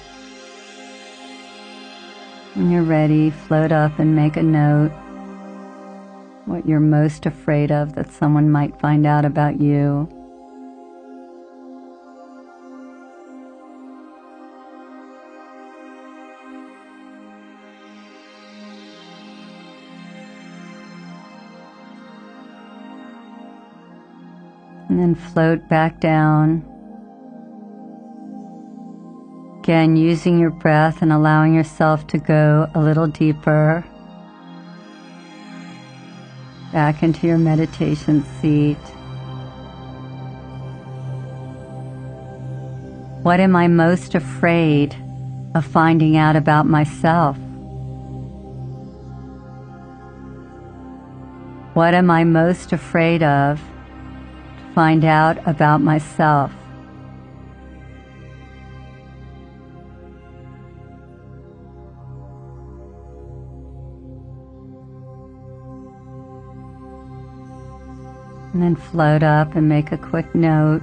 When you're ready, float up and make a note. What you're most afraid of that someone might find out about you. And then float back down. Again, using your breath and allowing yourself to go a little deeper. Back into your meditation seat. What am I most afraid of finding out about myself? What am I most afraid of to find out about myself? And then float up and make a quick note.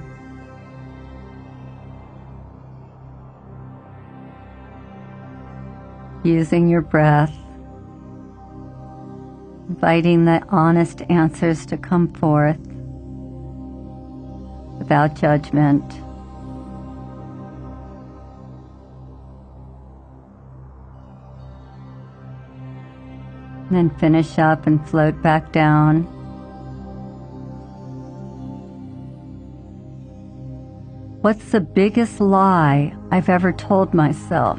Using your breath, inviting the honest answers to come forth without judgment. And then finish up and float back down. What's the biggest lie I've ever told myself?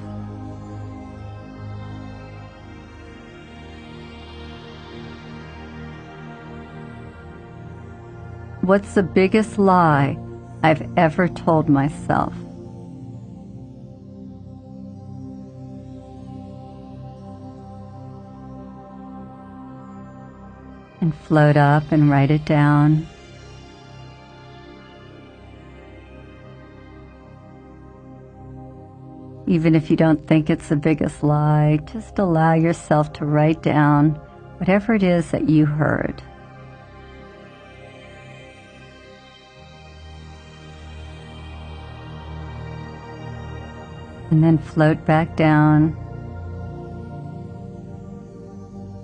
What's the biggest lie I've ever told myself? And float up and write it down. Even if you don't think it's the biggest lie, just allow yourself to write down whatever it is that you heard. And then float back down,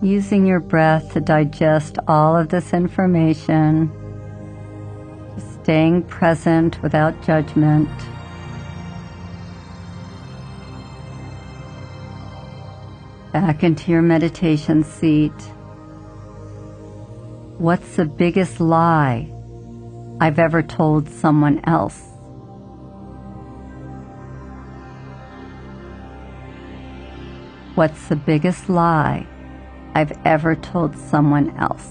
using your breath to digest all of this information, just staying present without judgment. Back into your meditation seat. What's the biggest lie I've ever told someone else? What's the biggest lie I've ever told someone else?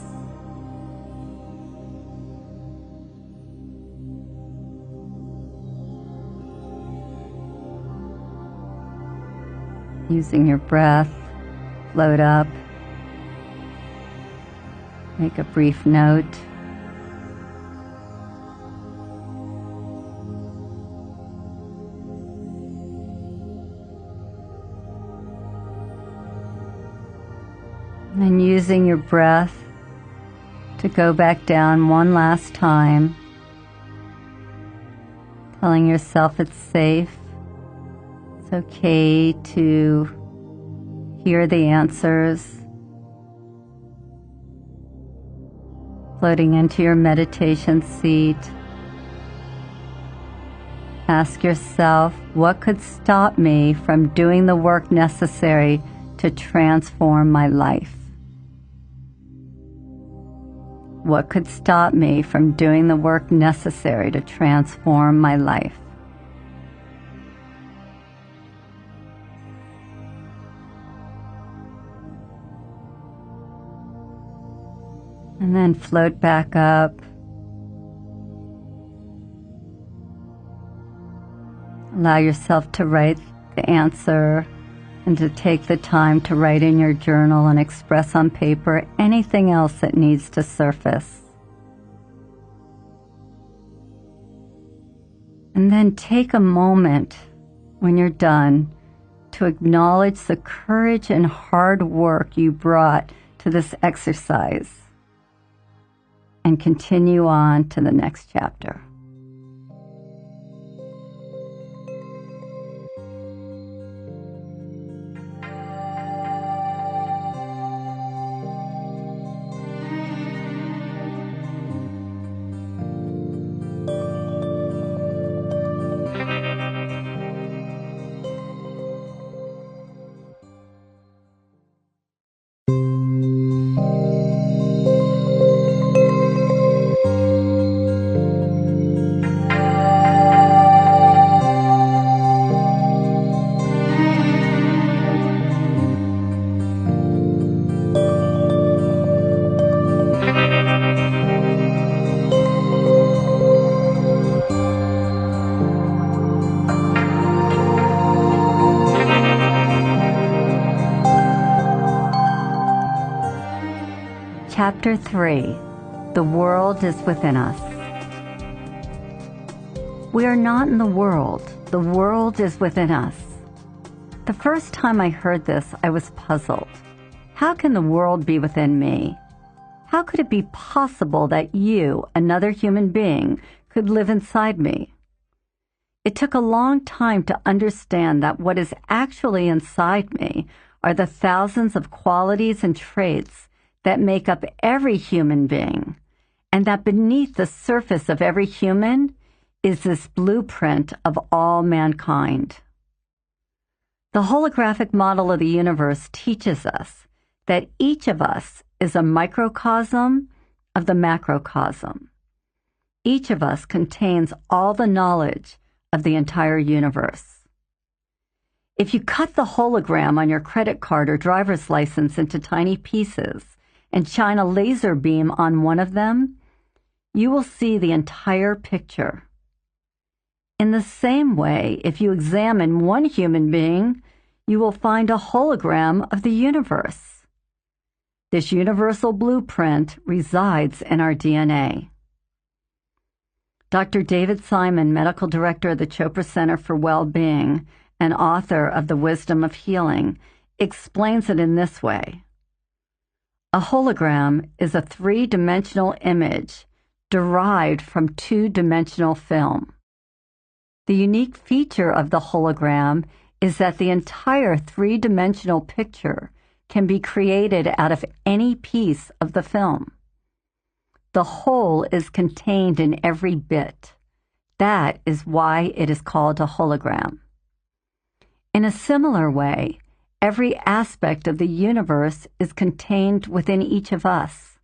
Using your breath, float up, make a brief note. And using your breath to go back down one last time, telling yourself it's safe, it's okay to hear the answers, floating into your meditation seat. Ask yourself, what could stop me from doing the work necessary to transform my life? What could stop me from doing the work necessary to transform my life? And then float back up. Allow yourself to write the answer and to take the time to write in your journal and express on paper anything else that needs to surface. And then take a moment when you're done to acknowledge the courage and hard work you brought to this exercise and continue on to the next chapter. Chapter 3. The world is within us. We are not in the world is within us. The first time I heard this, I was puzzled. How can the world be within me? How could it be possible that you, another human being, could live inside me? It took a long time to understand that what is actually inside me are the thousands of qualities and traits that make up every human being, and that beneath the surface of every human is this blueprint of all mankind. The holographic model of the universe teaches us that each of us is a microcosm of the macrocosm. Each of us contains all the knowledge of the entire universe. If you cut the hologram on your credit card or driver's license into tiny pieces and shine a laser beam on one of them, you will see the entire picture. In the same way, if you examine one human being, you will find a hologram of the universe. This universal blueprint resides in our DNA. Dr. David Simon, medical director of the Chopra Center for Well-Being and author of The Wisdom of Healing, explains it in this way. A hologram is a three-dimensional image derived from two-dimensional film. The unique feature of the hologram is that the entire three-dimensional picture can be created out of any piece of the film. The whole is contained in every bit. That is why it is called a hologram. In a similar way, every aspect of the universe is contained within each of us.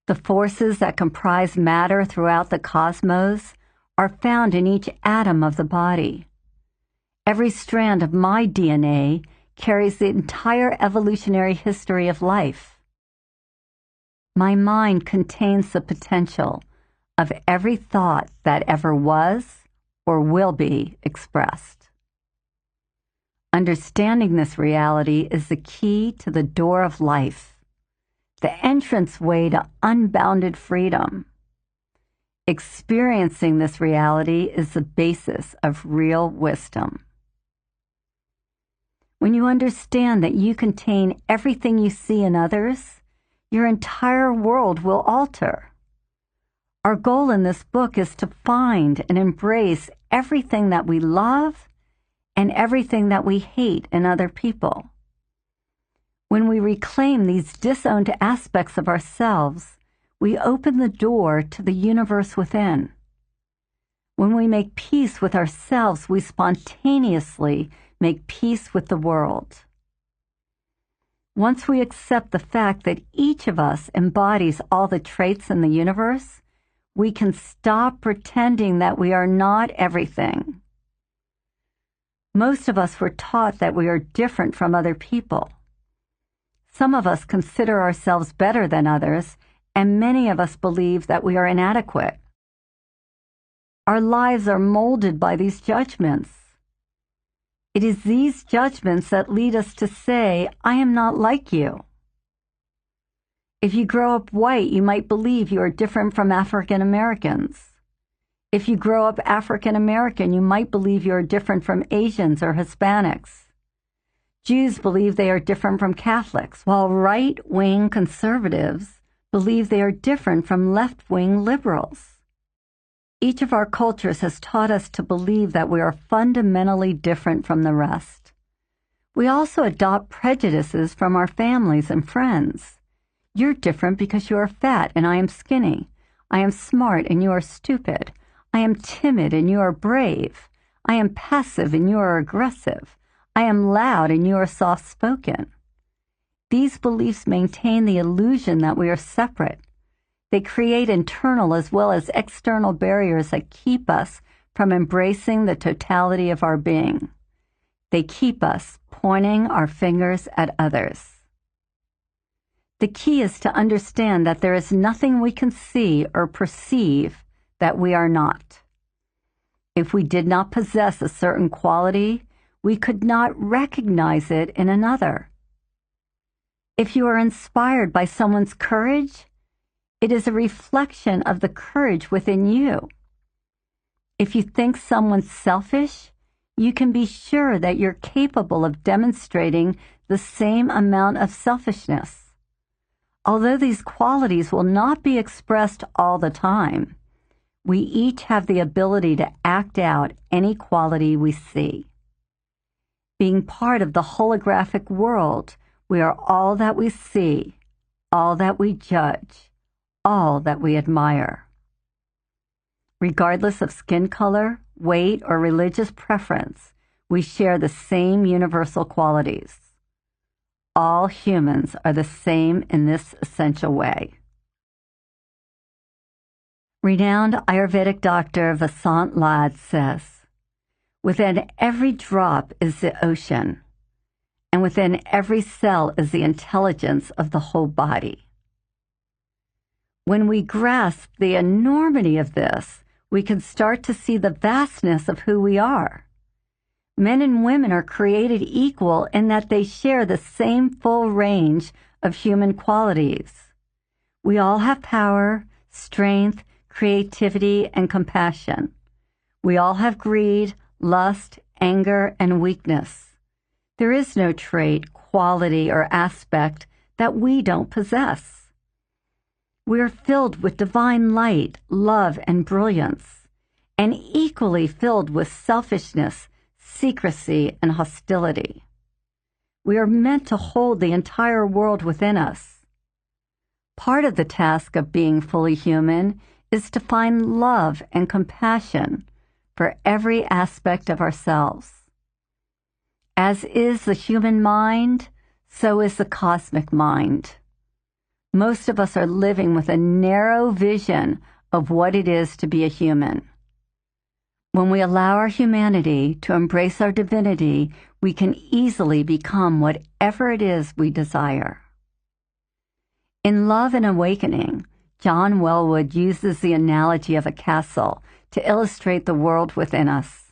The forces that comprise matter throughout the cosmos are found in each atom of the body. Every strand of my DNA carries the entire evolutionary history of life. My mind contains the potential of every thought that ever was or will be expressed. Understanding this reality is the key to the door of life, the entranceway to unbounded freedom. Experiencing this reality is the basis of real wisdom. When you understand that you contain everything you see in others, your entire world will alter. Our goal in this book is to find and embrace everything that we love and everything that we hate in other people. When we reclaim these disowned aspects of ourselves, we open the door to the universe within. When we make peace with ourselves, we spontaneously make peace with the world. Once we accept the fact that each of us embodies all the traits in the universe, we can stop pretending that we are not everything. Most of us were taught that we are different from other people. Some of us consider ourselves better than others, and many of us believe that we are inadequate. Our lives are molded by these judgments. It is these judgments that lead us to say, I am not like you. If you grow up white, you might believe you are different from African Americans. If you grow up African American, you might believe you are different from Asians or Hispanics. Jews believe they are different from Catholics, while right-wing conservatives believe they are different from left-wing liberals. Each of our cultures has taught us to believe that we are fundamentally different from the rest. We also adopt prejudices from our families and friends. You're different because you are fat and I am skinny. I am smart and you are stupid. I am timid and you are brave. I am passive and you are aggressive. I am loud and you are soft-spoken. These beliefs maintain the illusion that we are separate. They create internal as well as external barriers that keep us from embracing the totality of our being. They keep us pointing our fingers at others. The key is to understand that there is nothing we can see or perceive that we are not. If we did not possess a certain quality, we could not recognize it in another. If you are inspired by someone's courage, it is a reflection of the courage within you. If you think someone's selfish, you can be sure that you're capable of demonstrating the same amount of selfishness. Although these qualities will not be expressed all the time, we each have the ability to act out any quality we see. Being part of the holographic world, we are all that we see, all that we judge, all that we admire. Regardless of skin color, weight, or religious preference, we share the same universal qualities. All humans are the same in this essential way. Renowned Ayurvedic doctor Vasant Lad says, within every drop is the ocean, and within every cell is the intelligence of the whole body. When we grasp the enormity of this, we can start to see the vastness of who we are. Men and women are created equal in that they share the same full range of human qualities. We all have power, strength, creativity, and compassion. We all have greed, lust, anger, and weakness. There is no trait, quality, or aspect that we don't possess. We are filled with divine light, love, and brilliance, and equally filled with selfishness, secrecy, and hostility. We are meant to hold the entire world within us. Part of the task of being fully human is to find love and compassion for every aspect of ourselves. As is the human mind, so is the cosmic mind. Most of us are living with a narrow vision of what it is to be a human. When we allow our humanity to embrace our divinity, we can easily become whatever it is we desire. In Love and Awakening, John Welwood uses the analogy of a castle to illustrate the world within us.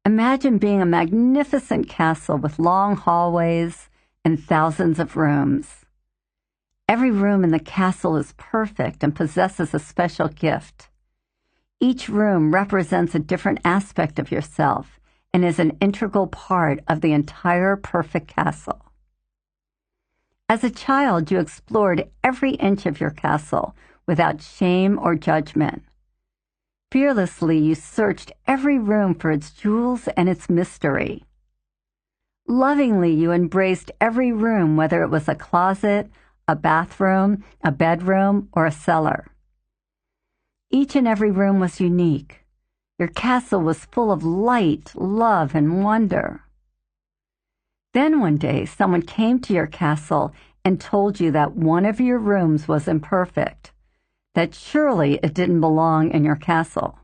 Imagine being a magnificent castle with long hallways and thousands of rooms. Every room in the castle is perfect and possesses a special gift. Each room represents a different aspect of yourself and is an integral part of the entire perfect castle. As a child, you explored every inch of your castle without shame or judgment. Fearlessly, you searched every room for its jewels and its mystery. Lovingly, you embraced every room, whether it was a closet, a bathroom, a bedroom, or a cellar. Each and every room was unique. Your castle was full of light, love, and wonder. Then one day, someone came to your castle and told you that one of your rooms was imperfect, that surely it didn't belong in your castle.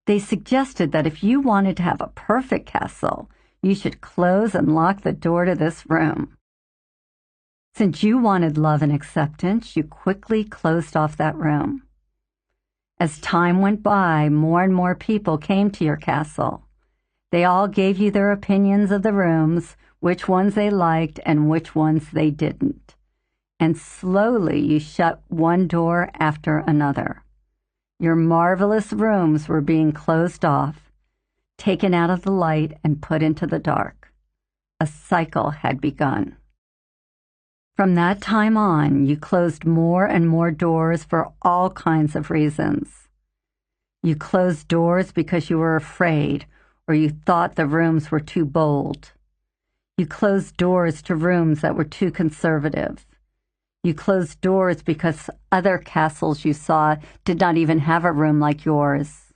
They suggested that if you wanted to have a perfect castle, you should close and lock the door to this room. Since you wanted love and acceptance, you quickly closed off that room. As time went by, more and more people came to your castle. They all gave you their opinions of the rooms, which ones they liked and which ones they didn't. And slowly you shut one door after another. Your marvelous rooms were being closed off, taken out of the light and put into the dark. A cycle had begun. From that time on, you closed more and more doors for all kinds of reasons. You closed doors because you were afraid, or you thought the rooms were too bold. You closed doors to rooms that were too conservative. You closed doors because other castles you saw did not even have a room like yours.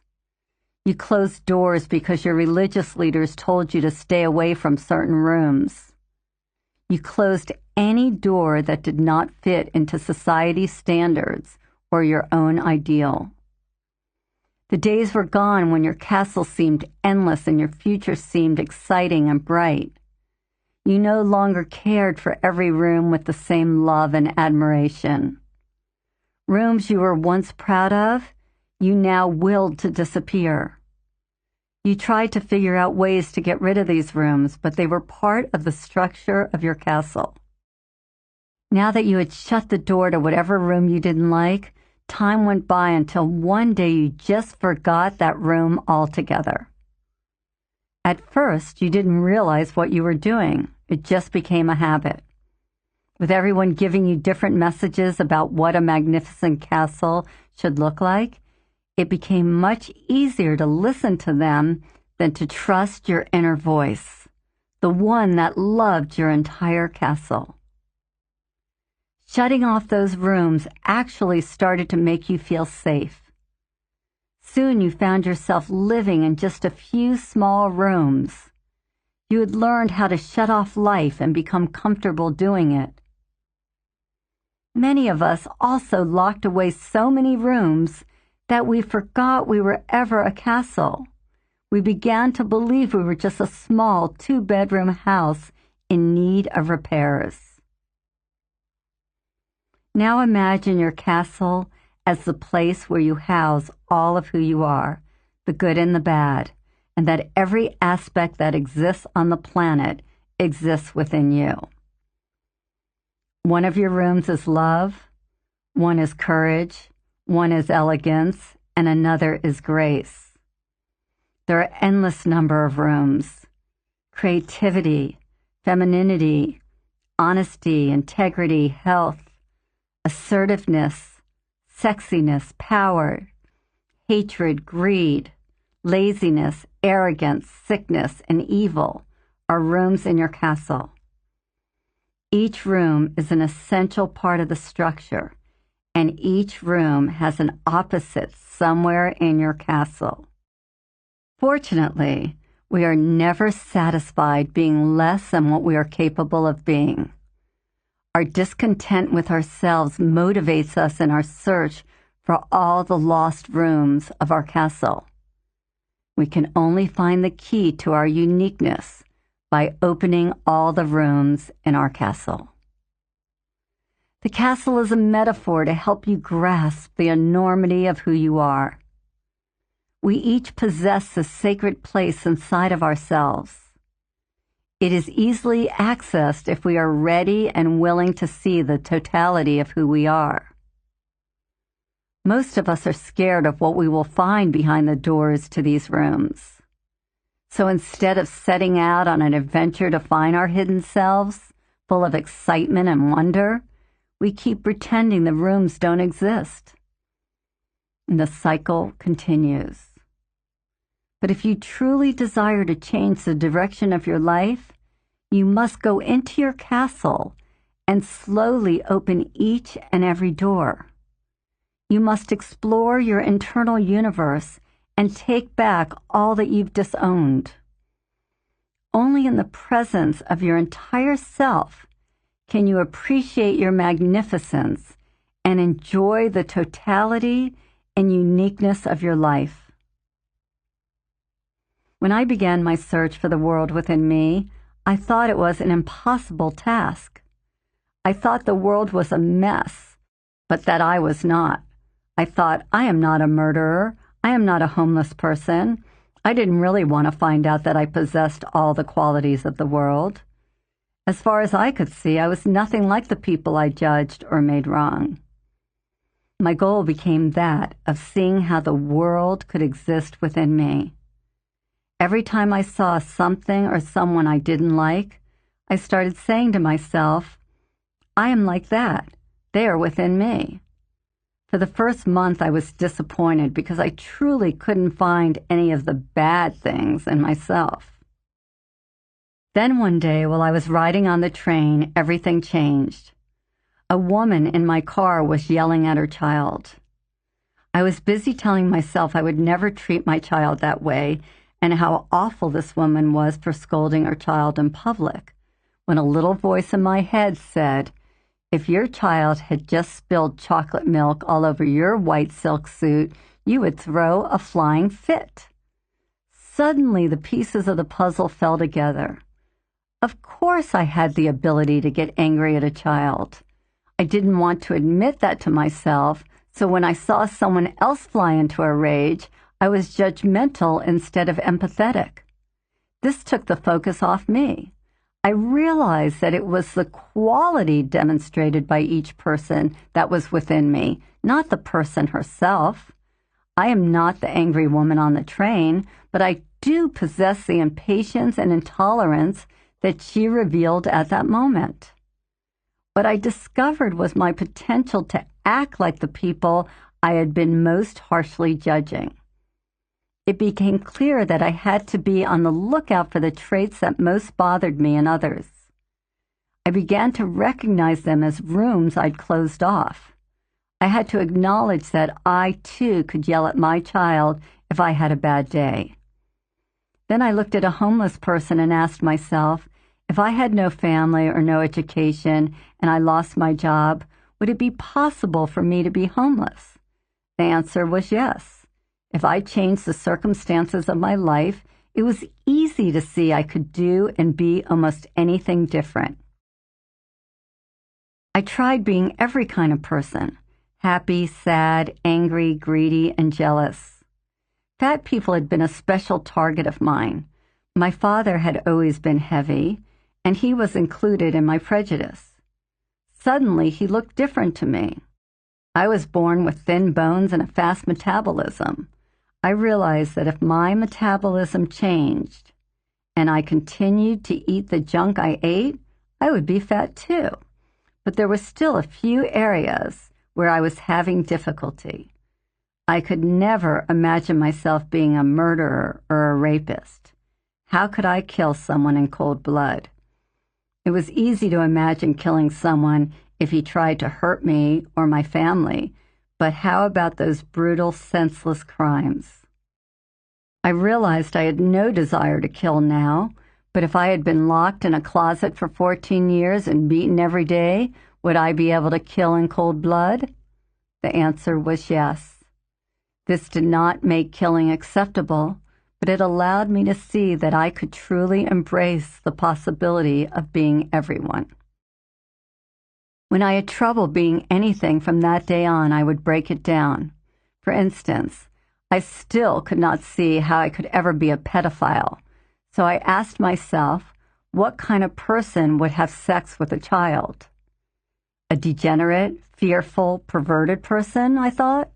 You closed doors because your religious leaders told you to stay away from certain rooms. You closed any door that did not fit into society's standards or your own ideal. The days were gone when your castle seemed endless and your future seemed exciting and bright. You no longer cared for every room with the same love and admiration. Rooms you were once proud of, you now willed to disappear. You tried to figure out ways to get rid of these rooms, but they were part of the structure of your castle. Now that you had shut the door to whatever room you didn't like, time went by until one day you just forgot that room altogether. At first, you didn't realize what you were doing. It just became a habit. With everyone giving you different messages about what a magnificent castle should look like, it became much easier to listen to them than to trust your inner voice, the one that loved your entire castle. Shutting off those rooms actually started to make you feel safe. Soon you found yourself living in just a few small rooms. You had learned how to shut off life and become comfortable doing it. Many of us also locked away so many rooms that we forgot we were ever a castle. We began to believe we were just a small 2-bedroom house in need of repairs. Now imagine your castle as the place where you house all of who you are, the good and the bad, and that every aspect that exists on the planet exists within you. One of your rooms is love, one is courage, one is elegance, and another is grace. There are endless number of rooms: creativity, femininity, honesty, integrity, health, assertiveness, sexiness, power, hatred, greed, laziness, arrogance, sickness, and evil are rooms in your castle. Each room is an essential part of the structure, and each room has an opposite somewhere in your castle. Fortunately, we are never satisfied being less than what we are capable of being. Our discontent with ourselves motivates us in our search for all the lost rooms of our castle. We can only find the key to our uniqueness by opening all the rooms in our castle. The castle is a metaphor to help you grasp the enormity of who you are. We each possess a sacred place inside of ourselves. It is easily accessed if we are ready and willing to see the totality of who we are. Most of us are scared of what we will find behind the doors to these rooms. So instead of setting out on an adventure to find our hidden selves, full of excitement and wonder, we keep pretending the rooms don't exist. And the cycle continues. But if you truly desire to change the direction of your life, you must go into your castle and slowly open each and every door. You must explore your internal universe and take back all that you've disowned. only in the presence of your entire self can you appreciate your magnificence and enjoy the totality and uniqueness of your life. When I began my search for the world within me, I thought it was an impossible task. I thought the world was a mess, but that I was not. I thought, I am not a murderer. I am not a homeless person. I didn't really want to find out that I possessed all the qualities of the world. As far as I could see, I was nothing like the people I judged or made wrong. My goal became that of seeing how the world could exist within me. Every time I saw something or someone I didn't like, I started saying to myself, I am like that. They are within me. For the first month, I was disappointed because I truly couldn't find any of the bad things in myself. Then one day, while I was riding on the train, everything changed. A woman in my car was yelling at her child. I was busy telling myself I would never treat my child that way and how awful this woman was for scolding her child in public, when a little voice in my head said, if your child had just spilled chocolate milk all over your white silk suit, you would throw a flying fit. Suddenly, the pieces of the puzzle fell together. Of course, I had the ability to get angry at a child. I didn't want to admit that to myself, so when I saw someone else fly into a rage, I was judgmental instead of empathetic. This took the focus off me. I realized that it was the quality demonstrated by each person that was within me, not the person herself. I am not the angry woman on the train, but I do possess the impatience and intolerance that she revealed at that moment. What I discovered was my potential to act like the people I had been most harshly judging. It became clear that I had to be on the lookout for the traits that most bothered me in others. I began to recognize them as rooms I'd closed off. I had to acknowledge that I, too, could yell at my child if I had a bad day. Then I looked at a homeless person and asked myself, if I had no family or no education and I lost my job, would it be possible for me to be homeless? The answer was yes. If I changed the circumstances of my life, it was easy to see I could do and be almost anything different. I tried being every kind of person, happy, sad, angry, greedy, and jealous. Fat people had been a special target of mine. My father had always been heavy, and he was included in my prejudice. Suddenly, he looked different to me. I was born with thin bones and a fast metabolism. I realized that if my metabolism changed and I continued to eat the junk I ate, I would be fat too. But there were still a few areas where I was having difficulty. I could never imagine myself being a murderer or a rapist. How could I kill someone in cold blood? It was easy to imagine killing someone if he tried to hurt me or my family, but how about those brutal, senseless crimes? I realized I had no desire to kill now, but if I had been locked in a closet for 14 years and beaten every day, would I be able to kill in cold blood? The answer was yes. This did not make killing acceptable, but it allowed me to see that I could truly embrace the possibility of being everyone. When I had trouble being anything from that day on, I would break it down. For instance, I still could not see how I could ever be a pedophile, so I asked myself, what kind of person would have sex with a child? A degenerate, fearful, perverted person, I thought.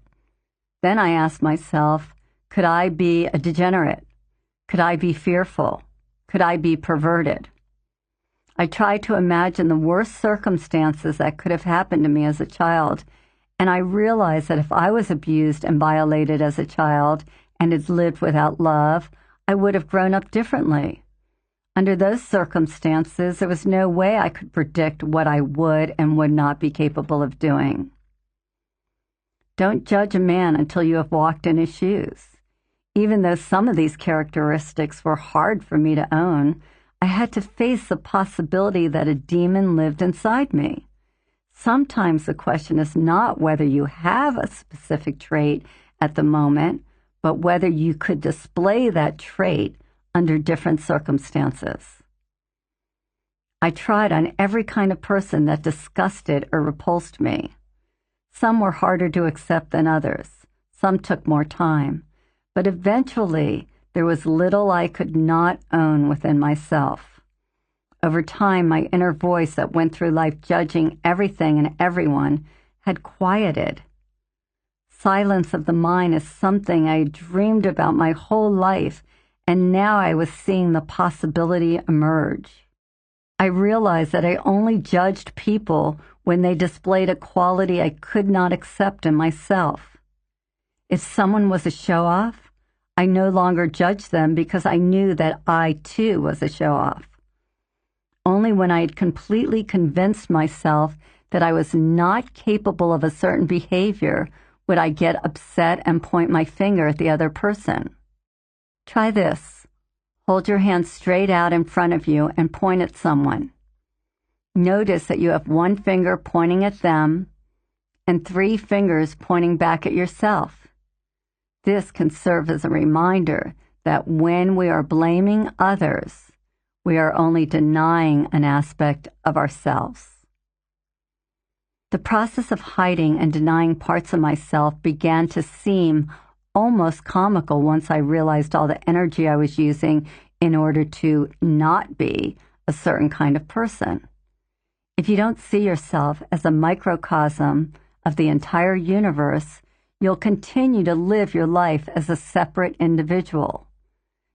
Then I asked myself, could I be a degenerate? Could I be fearful? Could I be perverted? I tried to imagine the worst circumstances that could have happened to me as a child, and I realized that if I was abused and violated as a child and had lived without love, I would have grown up differently. Under those circumstances, there was no way I could predict what I would and would not be capable of doing. Don't judge a man until you have walked in his shoes. Even though some of these characteristics were hard for me to own, I had to face the possibility that a demon lived inside me. Sometimes the question is not whether you have a specific trait at the moment, but whether you could display that trait under different circumstances. I tried on every kind of person that disgusted or repulsed me. Some were harder to accept than others. Some took more time. But eventually, there was little I could not own within myself. Over time, my inner voice that went through life judging everything and everyone had quieted. Silence of the mind is something I had dreamed about my whole life, and now I was seeing the possibility emerge. I realized that I only judged people when they displayed a quality I could not accept in myself. If someone was a show-off, I no longer judged them because I knew that I, too, was a show-off. Only when I had completely convinced myself that I was not capable of a certain behavior would I get upset and point my finger at the other person. Try this. Hold your hand straight out in front of you and point at someone. Notice that you have one finger pointing at them and 3 fingers pointing back at yourself. This can serve as a reminder that when we are blaming others, we are only denying an aspect of ourselves. The process of hiding and denying parts of myself began to seem almost comical once I realized all the energy I was using in order to not be a certain kind of person. If you don't see yourself as a microcosm of the entire universe, you'll continue to live your life as a separate individual.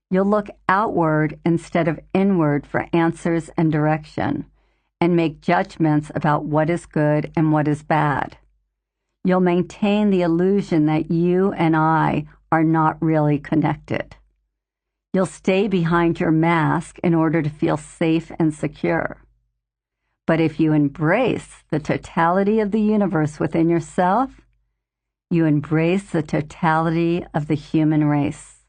You'll look outward instead of inward for answers and direction, and make judgments about what is good and what is bad. You'll maintain the illusion that you and I are not really connected. You'll stay behind your mask in order to feel safe and secure. But if you embrace the totality of the universe within yourself, you embrace the totality of the human race.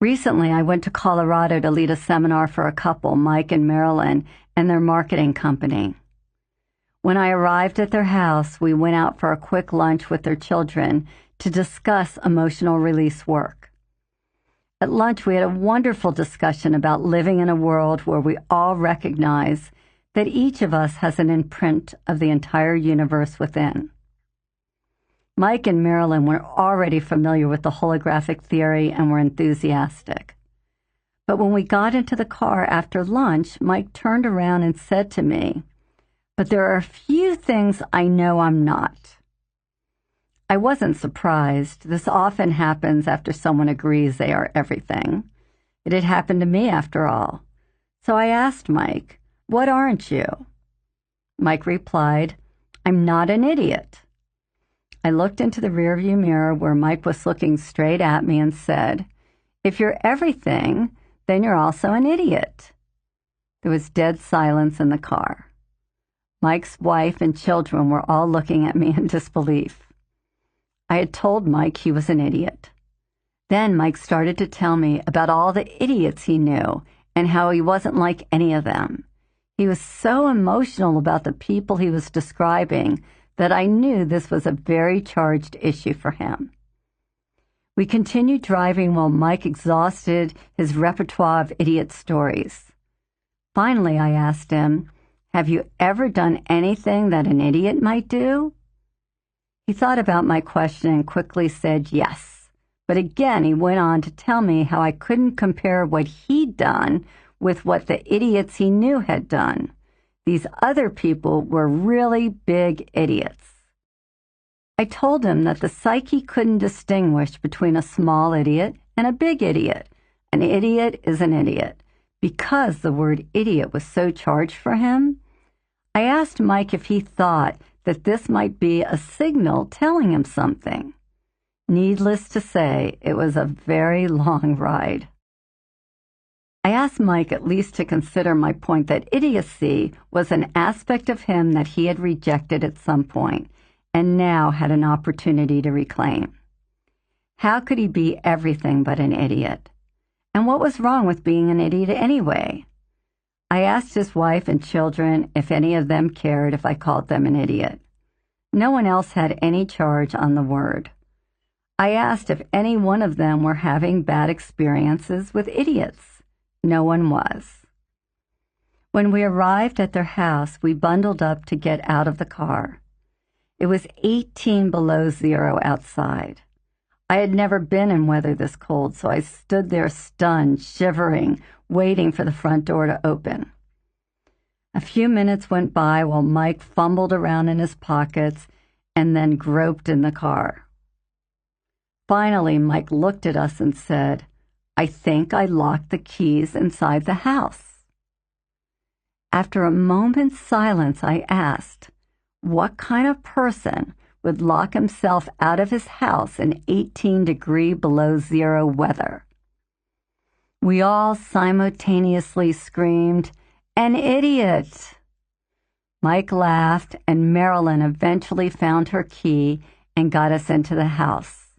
Recently, I went to Colorado to lead a seminar for a couple, Mike and Marilyn, and their marketing company. When I arrived at their house, we went out for a quick lunch with their children to discuss emotional release work. At lunch, we had a wonderful discussion about living in a world where we all recognize that each of us has an imprint of the entire universe within. Mike and Marilyn were already familiar with the holographic theory and were enthusiastic. But when we got into the car after lunch, Mike turned around and said to me, "But there are a few things I know I'm not." I wasn't surprised. This often happens after someone agrees they are everything. It had happened to me, after all. So I asked Mike, "What aren't you?" Mike replied, "I'm not an idiot." I looked into the rearview mirror where Mike was looking straight at me and said, "If you're everything, then you're also an idiot." There was dead silence in the car. Mike's wife and children were all looking at me in disbelief. I had told Mike he was an idiot. Then Mike started to tell me about all the idiots he knew and how he wasn't like any of them. He was so emotional about the people he was describing that I knew this was a very charged issue for him. We continued driving while Mike exhausted his repertoire of idiot stories. Finally, I asked him, "Have you ever done anything that an idiot might do?" He thought about my question and quickly said yes. But again, he went on to tell me how I couldn't compare what he'd done with what the idiots he knew had done. These other people were really big idiots. I told him that the psyche couldn't distinguish between a small idiot and a big idiot. An idiot is an idiot. Because the word idiot was so charged for him, I asked Mike if he thought that this might be a signal telling him something. Needless to say, it was a very long ride. I asked Mike at least to consider my point that idiocy was an aspect of him that he had rejected at some point and now had an opportunity to reclaim. How could he be everything but an idiot? And what was wrong with being an idiot anyway? I asked his wife and children if any of them cared if I called them an idiot. No one else had any charge on the word. I asked if any one of them were having bad experiences with idiots. No one was. When we arrived at their house, we bundled up to get out of the car. It was 18 below zero outside. I had never been in weather this cold, so I stood there stunned, shivering, waiting for the front door to open. A few minutes went by while Mike fumbled around in his pockets and then groped in the car. Finally, Mike looked at us and said, "I think I locked the keys inside the house." After a moment's silence, I asked, what kind of person would lock himself out of his house in 18-degree below zero weather? We all simultaneously screamed, "An idiot!" Mike laughed, and Marilyn eventually found her key and got us into the house.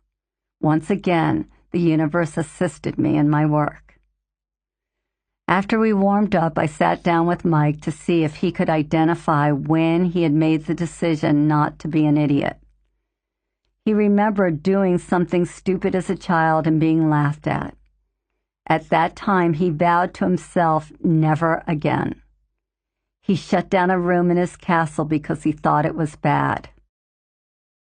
Once again, the universe assisted me in my work. After we warmed up, I sat down with Mike to see if he could identify when he had made the decision not to be an idiot. He remembered doing something stupid as a child and being laughed at. At that time, he vowed to himself never again. He shut down a room in his castle because he thought it was bad.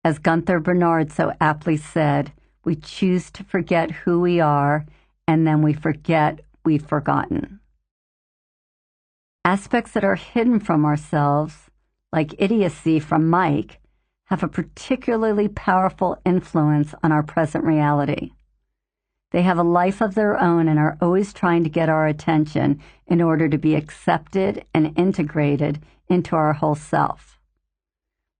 As Gunther Bernard so aptly said, we choose to forget who we are, and then we forget we've forgotten. Aspects that are hidden from ourselves, like idiocy from Mike, have a particularly powerful influence on our present reality. They have a life of their own and are always trying to get our attention in order to be accepted and integrated into our whole self.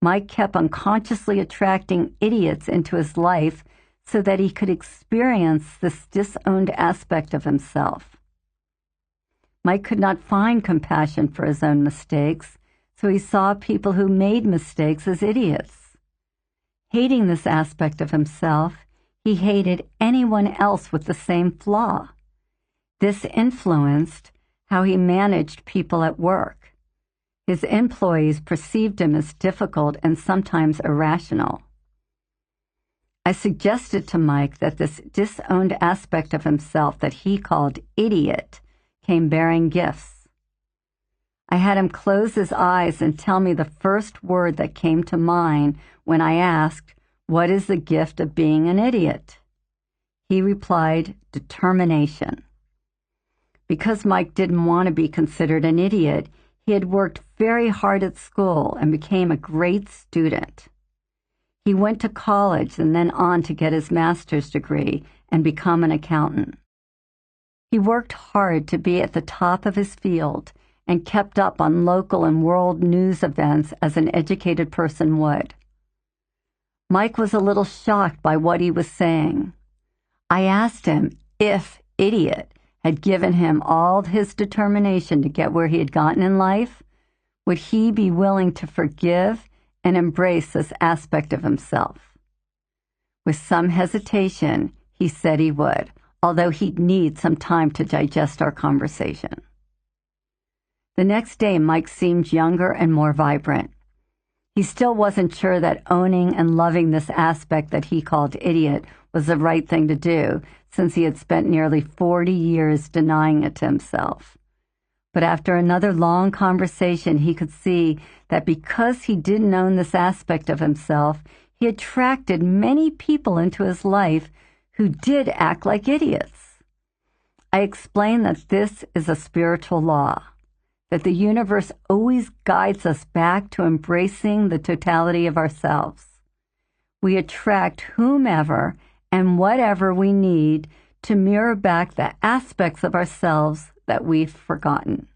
Mike kept unconsciously attracting idiots into his life so that he could experience this disowned aspect of himself. Mike could not find compassion for his own mistakes, so he saw people who made mistakes as idiots. Hating this aspect of himself, he hated anyone else with the same flaw. This influenced how he managed people at work. His employees perceived him as difficult and sometimes irrational. I suggested to Mike that this disowned aspect of himself that he called idiot came bearing gifts. I had him close his eyes and tell me the first word that came to mind when I asked, "What is the gift of being an idiot?" He replied, "Determination." Because Mike didn't want to be considered an idiot, he had worked very hard at school and became a great student. He went to college and then on to get his master's degree and become an accountant. He worked hard to be at the top of his field and kept up on local and world news events as an educated person would. Mike was a little shocked by what he was saying. I asked him if idiot had given him all his determination to get where he had gotten in life, would he be willing to forgive and embrace this aspect of himself? With some hesitation, he said he would, although he'd need some time to digest our conversation. The next day, Mike seemed younger and more vibrant. He still wasn't sure that owning and loving this aspect that he called idiot was the right thing to do, since he had spent nearly 40 years denying it to himself. But after another long conversation, he could see that because he didn't own this aspect of himself, he attracted many people into his life who did act like idiots. I explained that this is a spiritual law, that the universe always guides us back to embracing the totality of ourselves. We attract whomever and whatever we need to mirror back the aspects of ourselves that we've forgotten.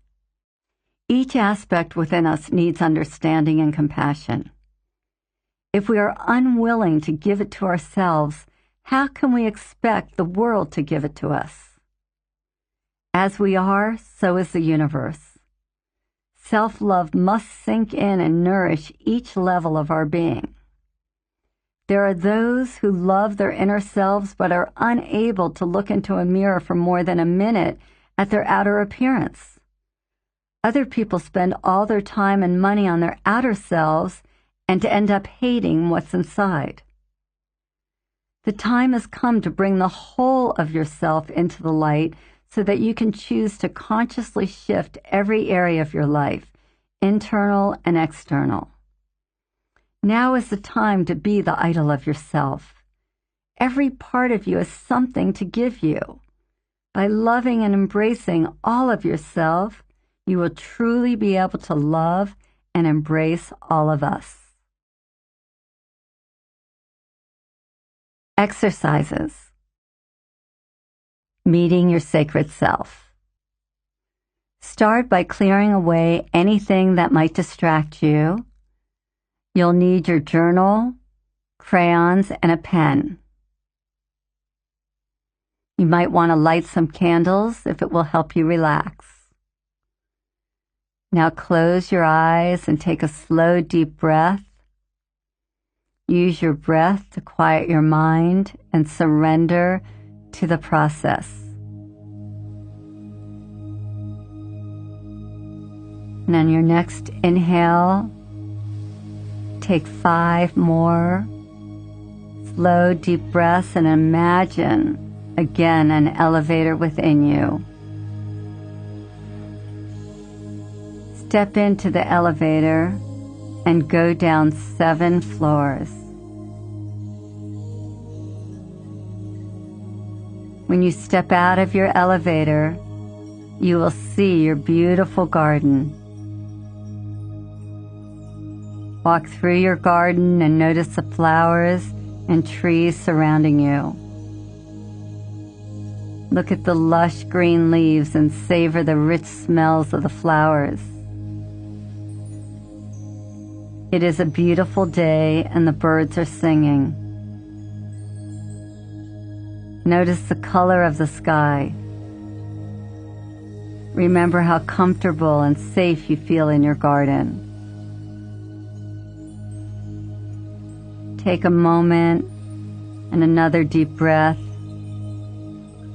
Each aspect within us needs understanding and compassion. If we are unwilling to give it to ourselves, how can we expect the world to give it to us? As we are, so is the universe. Self-love must sink in and nourish each level of our being. There are those who love their inner selves but are unable to look into a mirror for more than a minute at their outer appearance. Other people spend all their time and money on their outer selves and to end up hating what's inside. The time has come to bring the whole of yourself into the light so that you can choose to consciously shift every area of your life, internal and external. Now is the time to be the idol of yourself. Every part of you has something to give you. By loving and embracing all of yourself, you will truly be able to love and embrace all of us. Exercises. Meeting your sacred self. Start by clearing away anything that might distract you. You'll need your journal, crayons, and a pen. You might want to light some candles if it will help you relax. Now close your eyes and take a slow, deep breath. Use your breath to quiet your mind and surrender to the process. And on your next inhale, take 5 more slow, deep breaths and imagine again an elevator within you. Step into the elevator and go down 7 floors. When you step out of your elevator, you will see your beautiful garden. Walk through your garden and notice the flowers and trees surrounding you. Look at the lush green leaves and savor the rich smells of the flowers. It is a beautiful day and the birds are singing. Notice the color of the sky. Remember how comfortable and safe you feel in your garden. Take a moment and another deep breath,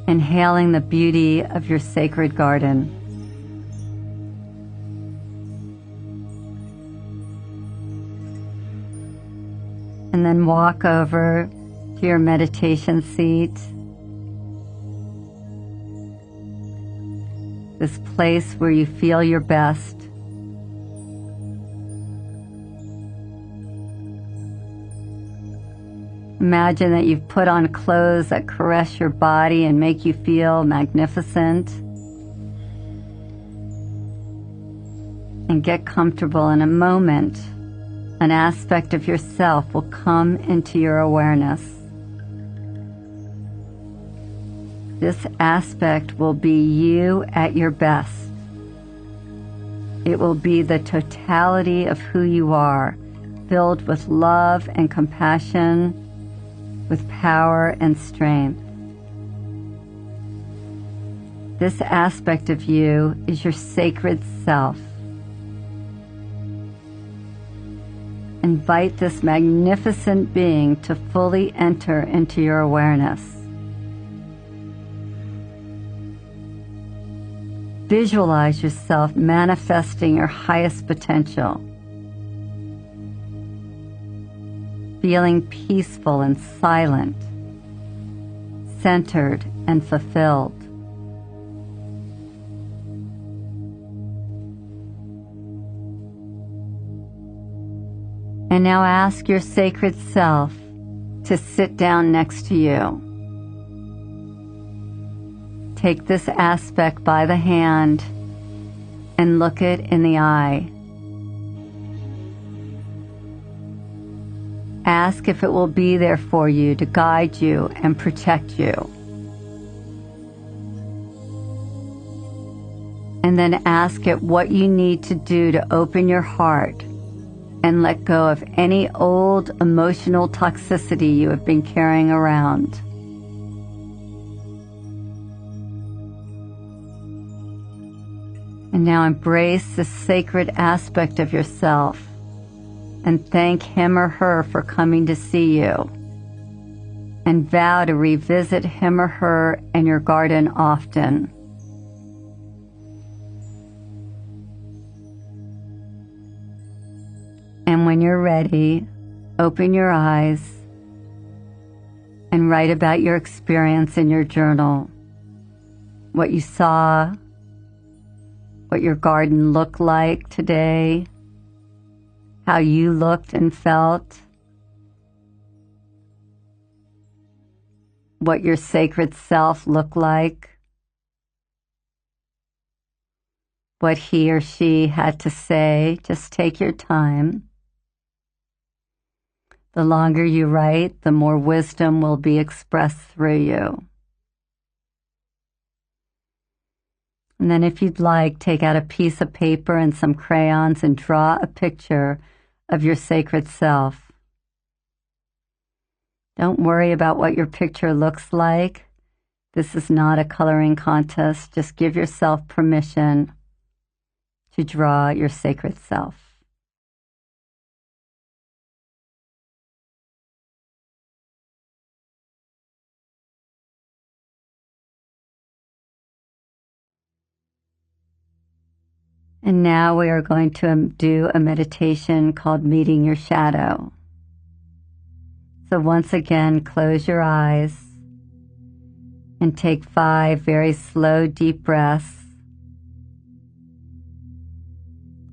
inhaling the beauty of your sacred garden. And then walk over to your meditation seat. This place where you feel your best. Imagine that you've put on clothes that caress your body and make you feel magnificent. And get comfortable. In a moment, an aspect of yourself will come into your awareness. This aspect will be you at your best. It will be the totality of who you are, filled with love and compassion, with power and strength. This aspect of you is your sacred self. Invite this magnificent being to fully enter into your awareness. Visualize yourself manifesting your highest potential, feeling peaceful and silent, centered and fulfilled. And now ask your sacred self to sit down next to you. Take this aspect by the hand and look it in the eye. Ask if it will be there for you to guide you and protect you. And then ask it what you need to do to open your heart and let go of any old emotional toxicity you have been carrying around. And now embrace this sacred aspect of yourself. and thank him or her for coming to see you, and vow to revisit him or her in your garden often. And when you're ready, open your eyes and write about your experience in your journal. What you saw, what your garden looked like today, how you looked and felt, what your sacred self looked like, what he or she had to say. Just take your time. The longer you write, the more wisdom will be expressed through you. And then if you'd like, take out a piece of paper and some crayons and draw a picture of your sacred self. Don't worry about what your picture looks like. This is not a coloring contest. Just give yourself permission to draw your sacred self. And now we are going to do a meditation called Meeting Your Shadow. So once again, close your eyes and take 5 very slow, deep breaths.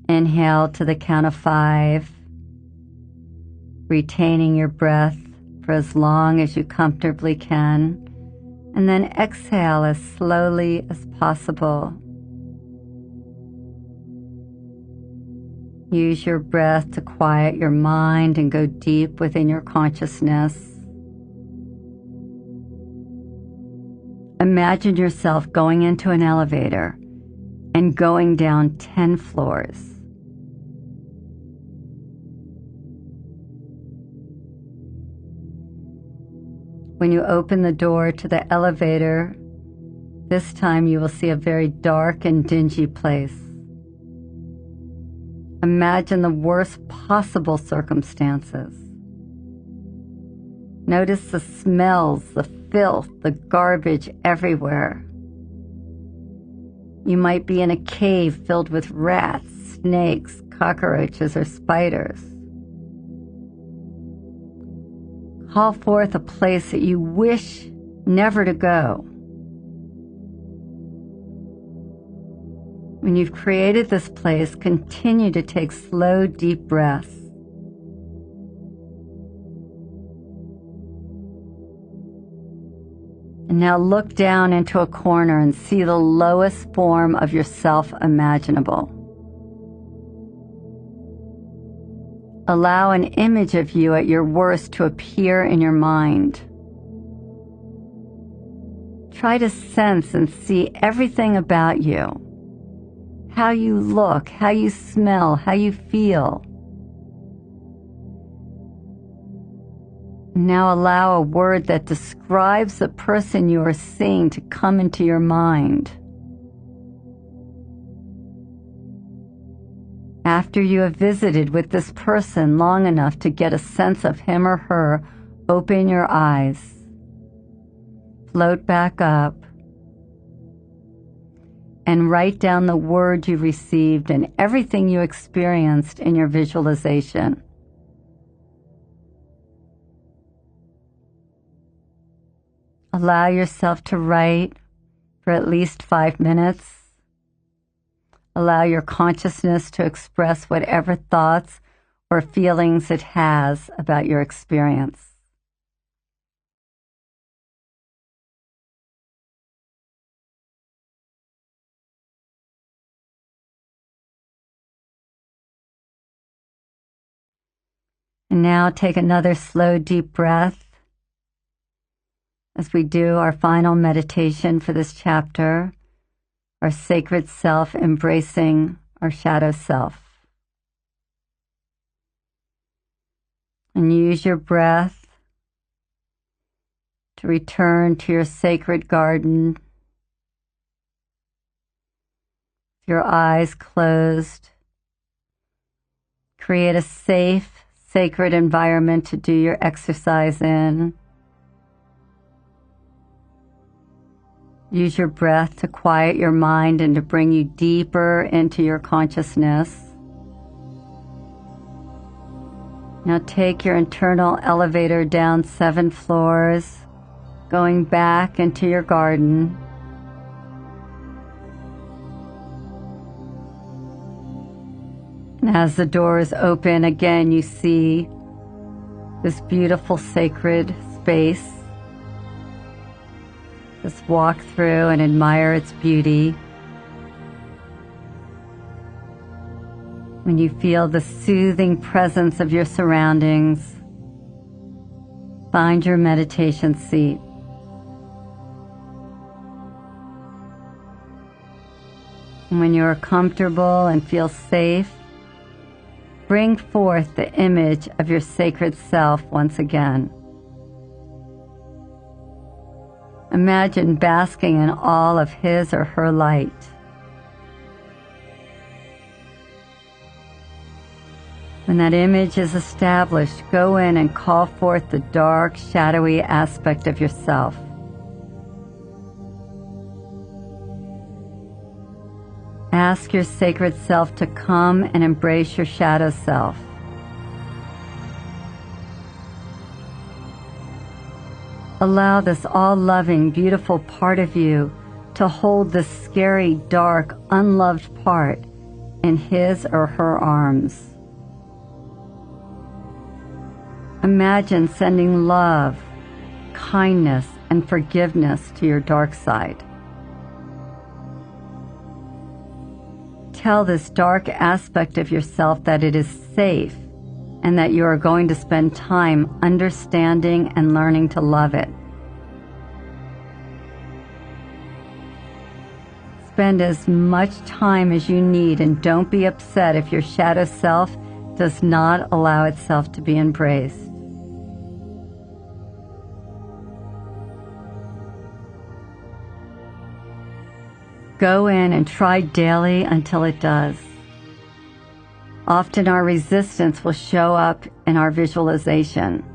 Inhale to the count of 5, retaining your breath for as long as you comfortably can, and then exhale as slowly as possible. Use your breath to quiet your mind and go deep within your consciousness. Imagine yourself going into an elevator and going down 10 floors. When you open the door to the elevator, this time you will see a very dark and dingy place. Imagine the worst possible circumstances. Notice the smells, the filth, the garbage everywhere. You might be in a cave filled with rats, snakes, cockroaches, or spiders. Call forth a place that you wish never to go. When you've created this place, continue to take slow, deep breaths. And now look down into a corner and see the lowest form of yourself imaginable. Allow an image of you at your worst to appear in your mind. Try to sense and see everything about you. How you look, how you smell, how you feel. Now allow a word that describes the person you are seeing to come into your mind. After you have visited with this person long enough to get a sense of him or her, open your eyes. Float back up. And write down the word you received and everything you experienced in your visualization. Allow yourself to write for at least 5 minutes. Allow your consciousness to express whatever thoughts or feelings it has about your experience. And now take another slow, deep breath as we do our final meditation for this chapter, our sacred self embracing our shadow self. And use your breath to return to your sacred garden. Your eyes closed. Create a safe, sacred environment to do your exercise in. Use your breath to quiet your mind and to bring you deeper into your consciousness. Now take your internal elevator down 7 floors, going back into your garden. And as the doors open again, you see this beautiful sacred space. Just walk through and admire its beauty. When you feel the soothing presence of your surroundings, find your meditation seat. And when you are comfortable and feel safe, bring forth the image of your sacred self once again. Imagine basking in all of his or her light. When that image is established, go in and call forth the dark, shadowy aspect of yourself. Ask your sacred self to come and embrace your shadow self. Allow this all-loving, beautiful part of you to hold this scary, dark, unloved part in his or her arms. Imagine sending love, kindness, and forgiveness to your dark side. Tell this dark aspect of yourself that it is safe and that you are going to spend time understanding and learning to love it. Spend as much time as you need and don't be upset if your shadow self does not allow itself to be embraced. Go in and try daily until it does. Often our resistance will show up in our visualization.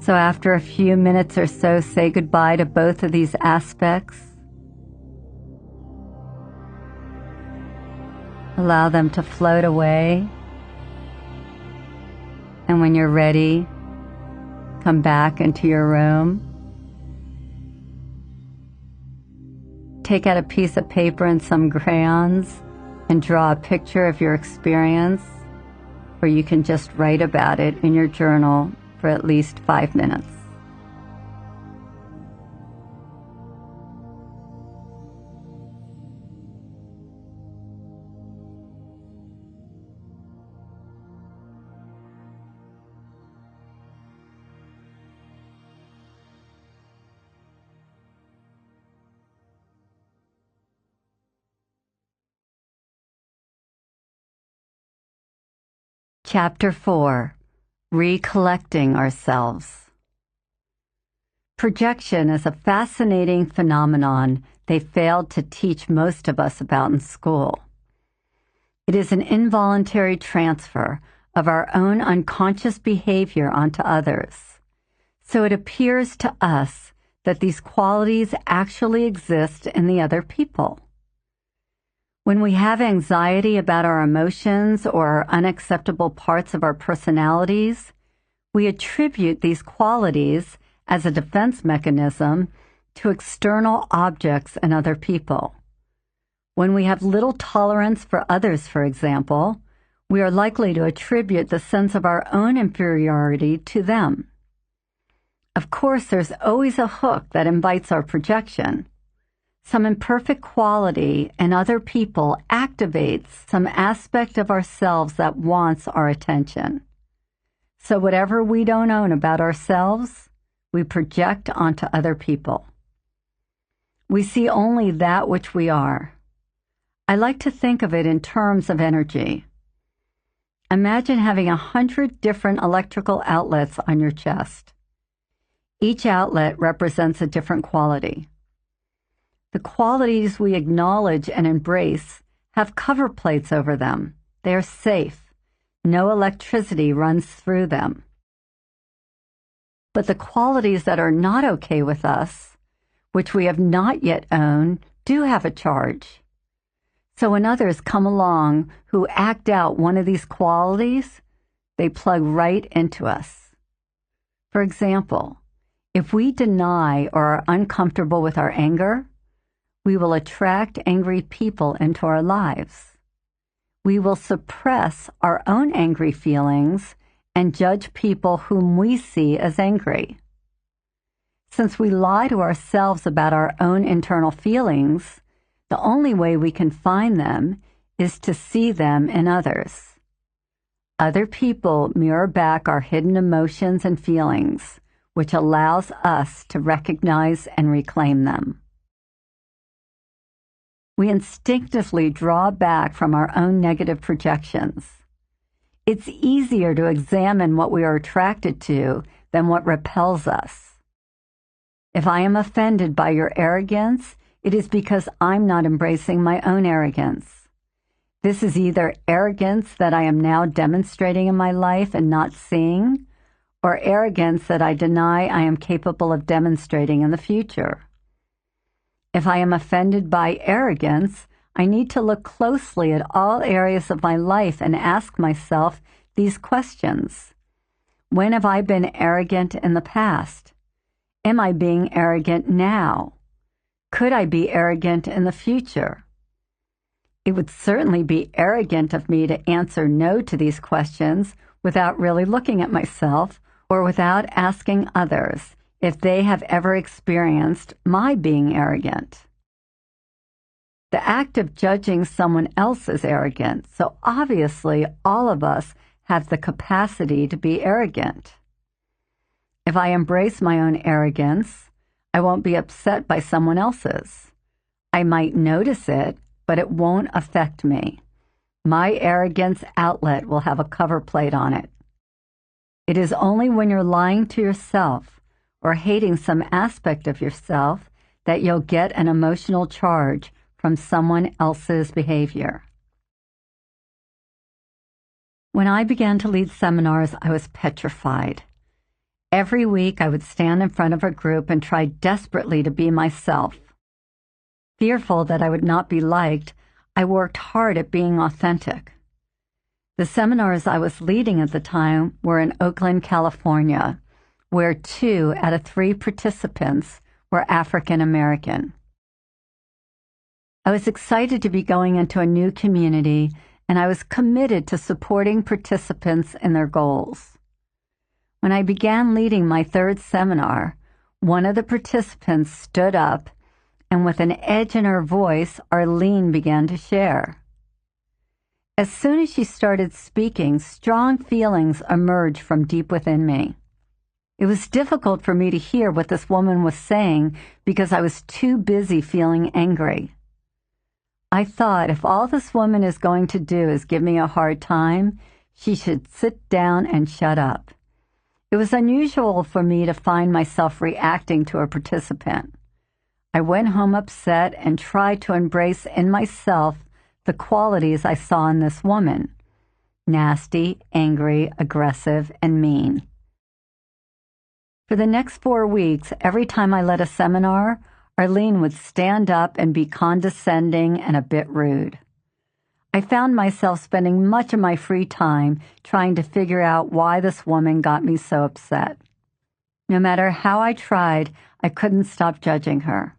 So after a few minutes or so, say goodbye to both of these aspects. Allow them to float away. And when you're ready, come back into your room. Take out a piece of paper and some crayons and draw a picture of your experience, or you can just write about it in your journal for at least 5 minutes. Chapter 4. Recollecting Ourselves. Projection is a fascinating phenomenon they failed to teach most of us about in school. It is an involuntary transfer of our own unconscious behavior onto others. So it appears to us that these qualities actually exist in the other people. When we have anxiety about our emotions or unacceptable parts of our personalities, we attribute these qualities as a defense mechanism to external objects and other people. When we have little tolerance for others, for example, we are likely to attribute the sense of our own inferiority to them. Of course, there's always a hook that invites our projection. Some imperfect quality in other people activates some aspect of ourselves that wants our attention. So whatever we don't own about ourselves, we project onto other people. We see only that which we are. I like to think of it in terms of energy. Imagine having 100 different electrical outlets on your chest. Each outlet represents a different quality. The qualities we acknowledge and embrace have cover plates over them. They are safe. No electricity runs through them. But the qualities that are not okay with us, which we have not yet owned, do have a charge. So when others come along who act out one of these qualities, they plug right into us. For example, if we deny or are uncomfortable with our anger, we will attract angry people into our lives. We will suppress our own angry feelings and judge people whom we see as angry. Since we lie to ourselves about our own internal feelings, the only way we can find them is to see them in others. Other people mirror back our hidden emotions and feelings, which allows us to recognize and reclaim them. We instinctively draw back from our own negative projections. It's easier to examine what we are attracted to than what repels us. If I am offended by your arrogance, it is because I'm not embracing my own arrogance. This is either arrogance that I am now demonstrating in my life and not seeing, or arrogance that I deny I am capable of demonstrating in the future. If I am offended by arrogance, I need to look closely at all areas of my life and ask myself these questions. When have I been arrogant in the past? Am I being arrogant now? Could I be arrogant in the future? It would certainly be arrogant of me to answer no to these questions without really looking at myself or without asking others if they have ever experienced my being arrogant. The act of judging someone else is arrogant, so obviously all of us have the capacity to be arrogant. If I embrace my own arrogance, I won't be upset by someone else's. I might notice it, but it won't affect me. My arrogance outlet will have a cover plate on it. It is only when you're lying to yourself or hating some aspect of yourself that you'll get an emotional charge from someone else's behavior. When I began to lead seminars, I was petrified. Every week, I would stand in front of a group and try desperately to be myself. Fearful that I would not be liked, I worked hard at being authentic. The seminars I was leading at the time were in Oakland, California, where 2 out of 3 participants were African American. I was excited to be going into a new community, and I was committed to supporting participants in their goals. When I began leading my 3rd seminar, one of the participants stood up, and with an edge in her voice, Arlene began to share. As soon as she started speaking, strong feelings emerged from deep within me. It was difficult for me to hear what this woman was saying because I was too busy feeling angry. I thought if all this woman is going to do is give me a hard time, she should sit down and shut up. It was unusual for me to find myself reacting to a participant. I went home upset and tried to embrace in myself the qualities I saw in this woman: nasty, angry, aggressive, and mean. For the next 4 weeks, every time I led a seminar, Arlene would stand up and be condescending and a bit rude. I found myself spending much of my free time trying to figure out why this woman got me so upset. No matter how I tried, I couldn't stop judging her.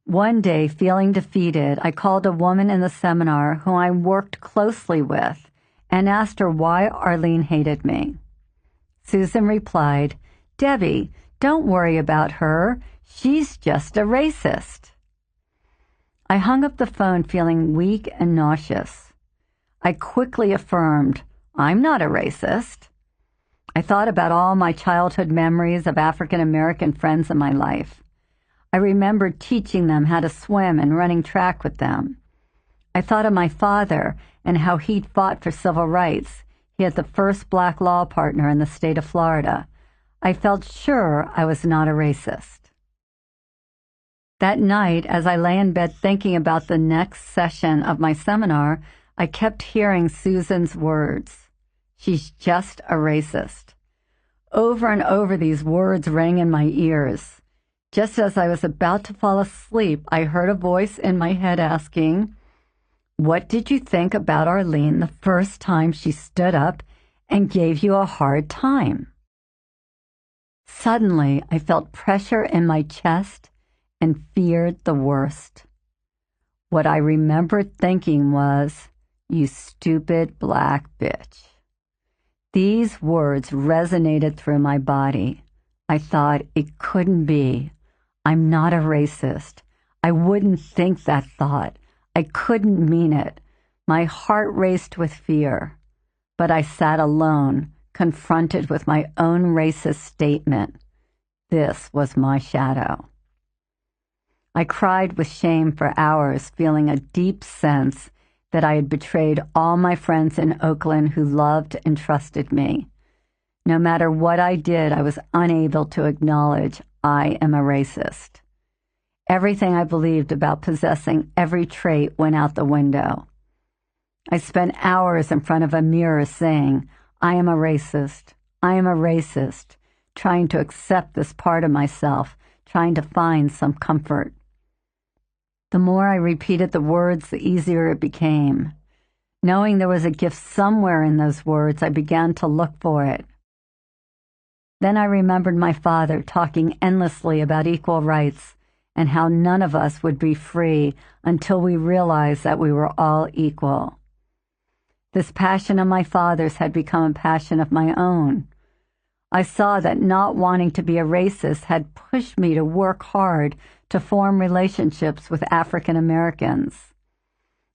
One day, feeling defeated, I called a woman in the seminar who I worked closely with and asked her why Arlene hated me. Susan replied, "Debbie, don't worry about her. She's just a racist." I hung up the phone feeling weak and nauseous. I quickly affirmed, "I'm not a racist." I thought about all my childhood memories of African American friends in my life. I remembered teaching them how to swim and running track with them. I thought of my father and how he'd fought for civil rights. He had the first black law partner in the state of Florida. I felt sure I was not a racist. That night, as I lay in bed thinking about the next session of my seminar, I kept hearing Susan's words. She's just a racist. Over and over these words rang in my ears. Just as I was about to fall asleep, I heard a voice in my head asking, "What did you think about Arlene the first time she stood up and gave you a hard time?" Suddenly, I felt pressure in my chest and feared the worst. What I remembered thinking was, "You stupid black bitch." These words resonated through my body. I thought, it couldn't be. I'm not a racist. I wouldn't think that thought. I couldn't mean it. My heart raced with fear. But I sat alone, confronted with my own racist statement. This was my shadow. I cried with shame for hours, feeling a deep sense that I had betrayed all my friends in Oakland who loved and trusted me. No matter what I did, I was unable to acknowledge I am a racist. Everything I believed about possessing every trait went out the window. I spent hours in front of a mirror saying, "I am a racist. I am a racist," trying to accept this part of myself, trying to find some comfort. The more I repeated the words, the easier it became. Knowing there was a gift somewhere in those words, I began to look for it. Then I remembered my father talking endlessly about equal rights and how none of us would be free until we realized that we were all equal. This passion of my father's had become a passion of my own. I saw that not wanting to be a racist had pushed me to work hard to form relationships with African Americans.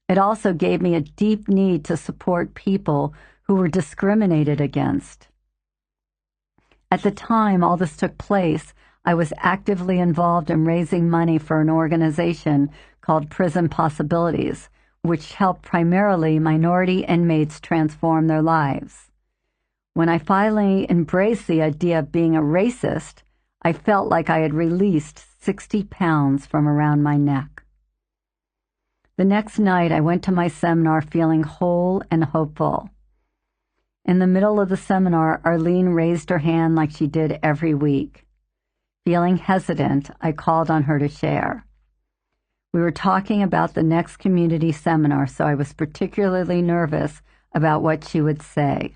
It also gave me a deep need to support people who were discriminated against. At the time all this took place, I was actively involved in raising money for an organization called Prison Possibilities, which helped primarily minority inmates transform their lives. When I finally embraced the idea of being a racist, I felt like I had released 60 pounds from around my neck. The next night, I went to my seminar feeling whole and hopeful. In the middle of the seminar, Arlene raised her hand like she did every week. Feeling hesitant, I called on her to share. We were talking about the next community seminar, so I was particularly nervous about what she would say.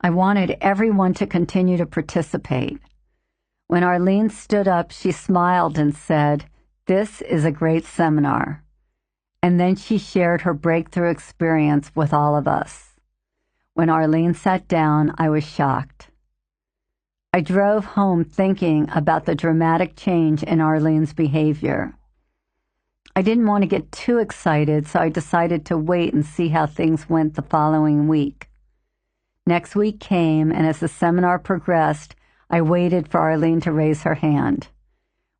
I wanted everyone to continue to participate. When Arlene stood up, she smiled and said, "This is a great seminar." And then she shared her breakthrough experience with all of us. When Arlene sat down, I was shocked. I drove home thinking about the dramatic change in Arlene's behavior. I didn't want to get too excited, so I decided to wait and see how things went the following week. Next week came, and as the seminar progressed, I waited for Arlene to raise her hand.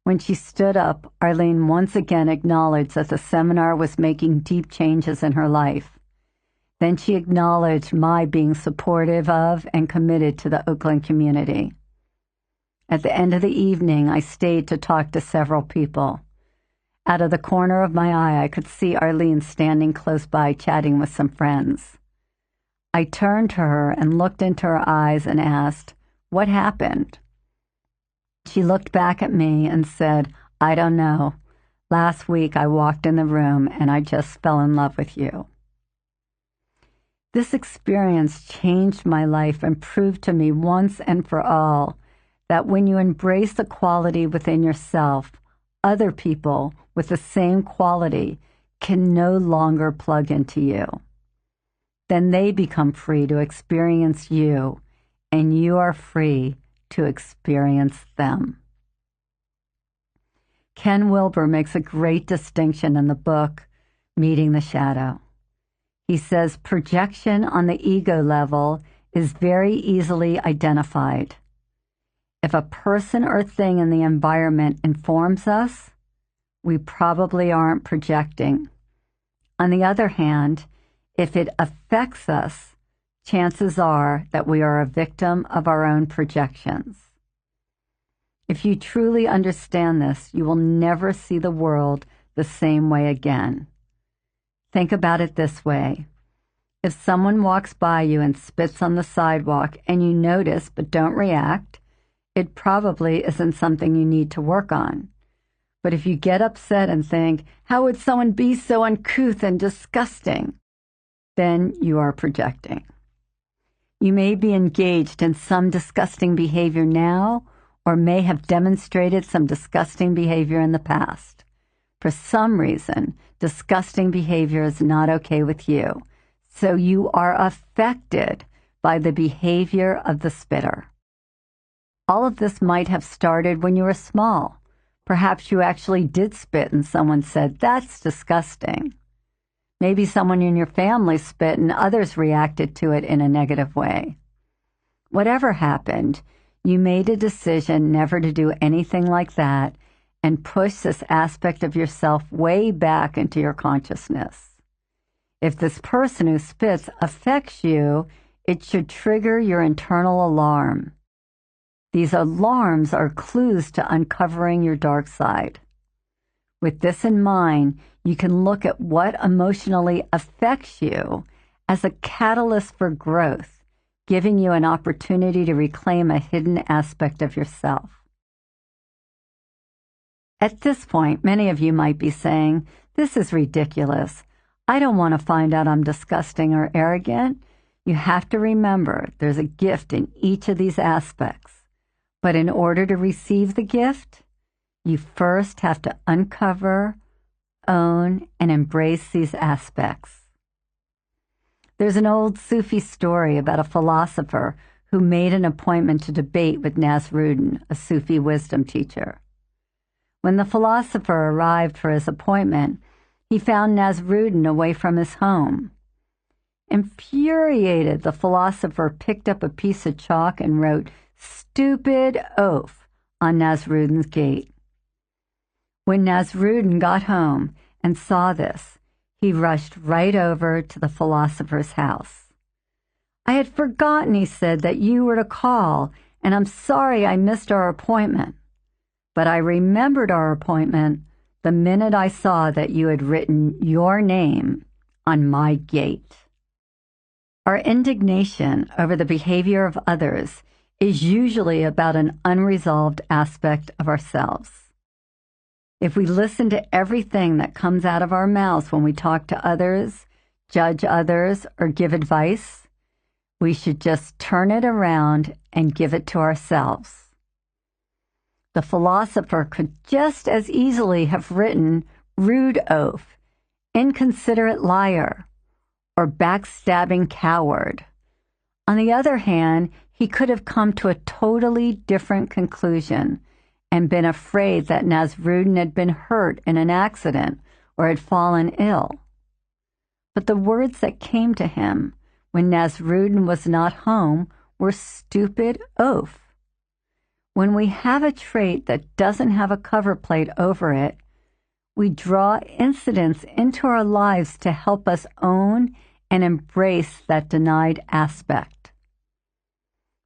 When she stood up, Arlene once again acknowledged that the seminar was making deep changes in her life. Then she acknowledged my being supportive of and committed to the Oakland community. At the end of the evening, I stayed to talk to several people. Out of the corner of my eye, I could see Arlene standing close by chatting with some friends. I turned to her and looked into her eyes and asked, "What happened?" She looked back at me and said, "I don't know. Last week I walked in the room and I just fell in love with you." This experience changed my life and proved to me once and for all that when you embrace the quality within yourself, other people with the same quality can no longer plug into you. Then they become free to experience you, and you are free to experience them. Ken Wilber makes a great distinction in the book, Meeting the Shadow. He says projection on the ego level is very easily identified. If a person or thing in the environment informs us, we probably aren't projecting. On the other hand, if it affects us, chances are that we are a victim of our own projections. If you truly understand this, you will never see the world the same way again. Think about it this way. If someone walks by you and spits on the sidewalk and you notice but don't react, it probably isn't something you need to work on. But if you get upset and think, how would someone be so uncouth and disgusting? Then you are projecting. You may be engaged in some disgusting behavior now, or may have demonstrated some disgusting behavior in the past. For some reason, disgusting behavior is not okay with you, so you are affected by the behavior of the spitter. All of this might have started when you were small. Perhaps you actually did spit and someone said, "That's disgusting." Maybe someone in your family spit and others reacted to it in a negative way. Whatever happened, you made a decision never to do anything like that and push this aspect of yourself way back into your consciousness. If this person who spits affects you, it should trigger your internal alarm. These alarms are clues to uncovering your dark side. With this in mind, you can look at what emotionally affects you as a catalyst for growth, giving you an opportunity to reclaim a hidden aspect of yourself. At this point, many of you might be saying, "This is ridiculous. I don't want to find out I'm disgusting or arrogant." You have to remember there's a gift in each of these aspects. But in order to receive the gift, you first have to uncover, own, and embrace these aspects. There's an old Sufi story about a philosopher who made an appointment to debate with Nasruddin, a Sufi wisdom teacher. When the philosopher arrived for his appointment, he found Nasruddin away from his home. Infuriated, the philosopher picked up a piece of chalk and wrote, "Stupid oaf," on Nasruddin's gate. When Nasruddin got home and saw this, he rushed right over to the philosopher's house. "I had forgotten," he said, "that you were to call, and I'm sorry I missed our appointment. But I remembered our appointment the minute I saw that you had written your name on my gate." Our indignation over the behavior of others is usually about an unresolved aspect of ourselves. If we listen to everything that comes out of our mouths when we talk to others, judge others, or give advice, we should just turn it around and give it to ourselves. The philosopher could just as easily have written rude oaf, inconsiderate liar, or backstabbing coward. On the other hand, he could have come to a totally different conclusion and been afraid that Nasruddin had been hurt in an accident or had fallen ill. But the words that came to him when Nasruddin was not home were stupid oaf. When we have a trait that doesn't have a cover plate over it, we draw incidents into our lives to help us own and embrace that denied aspect.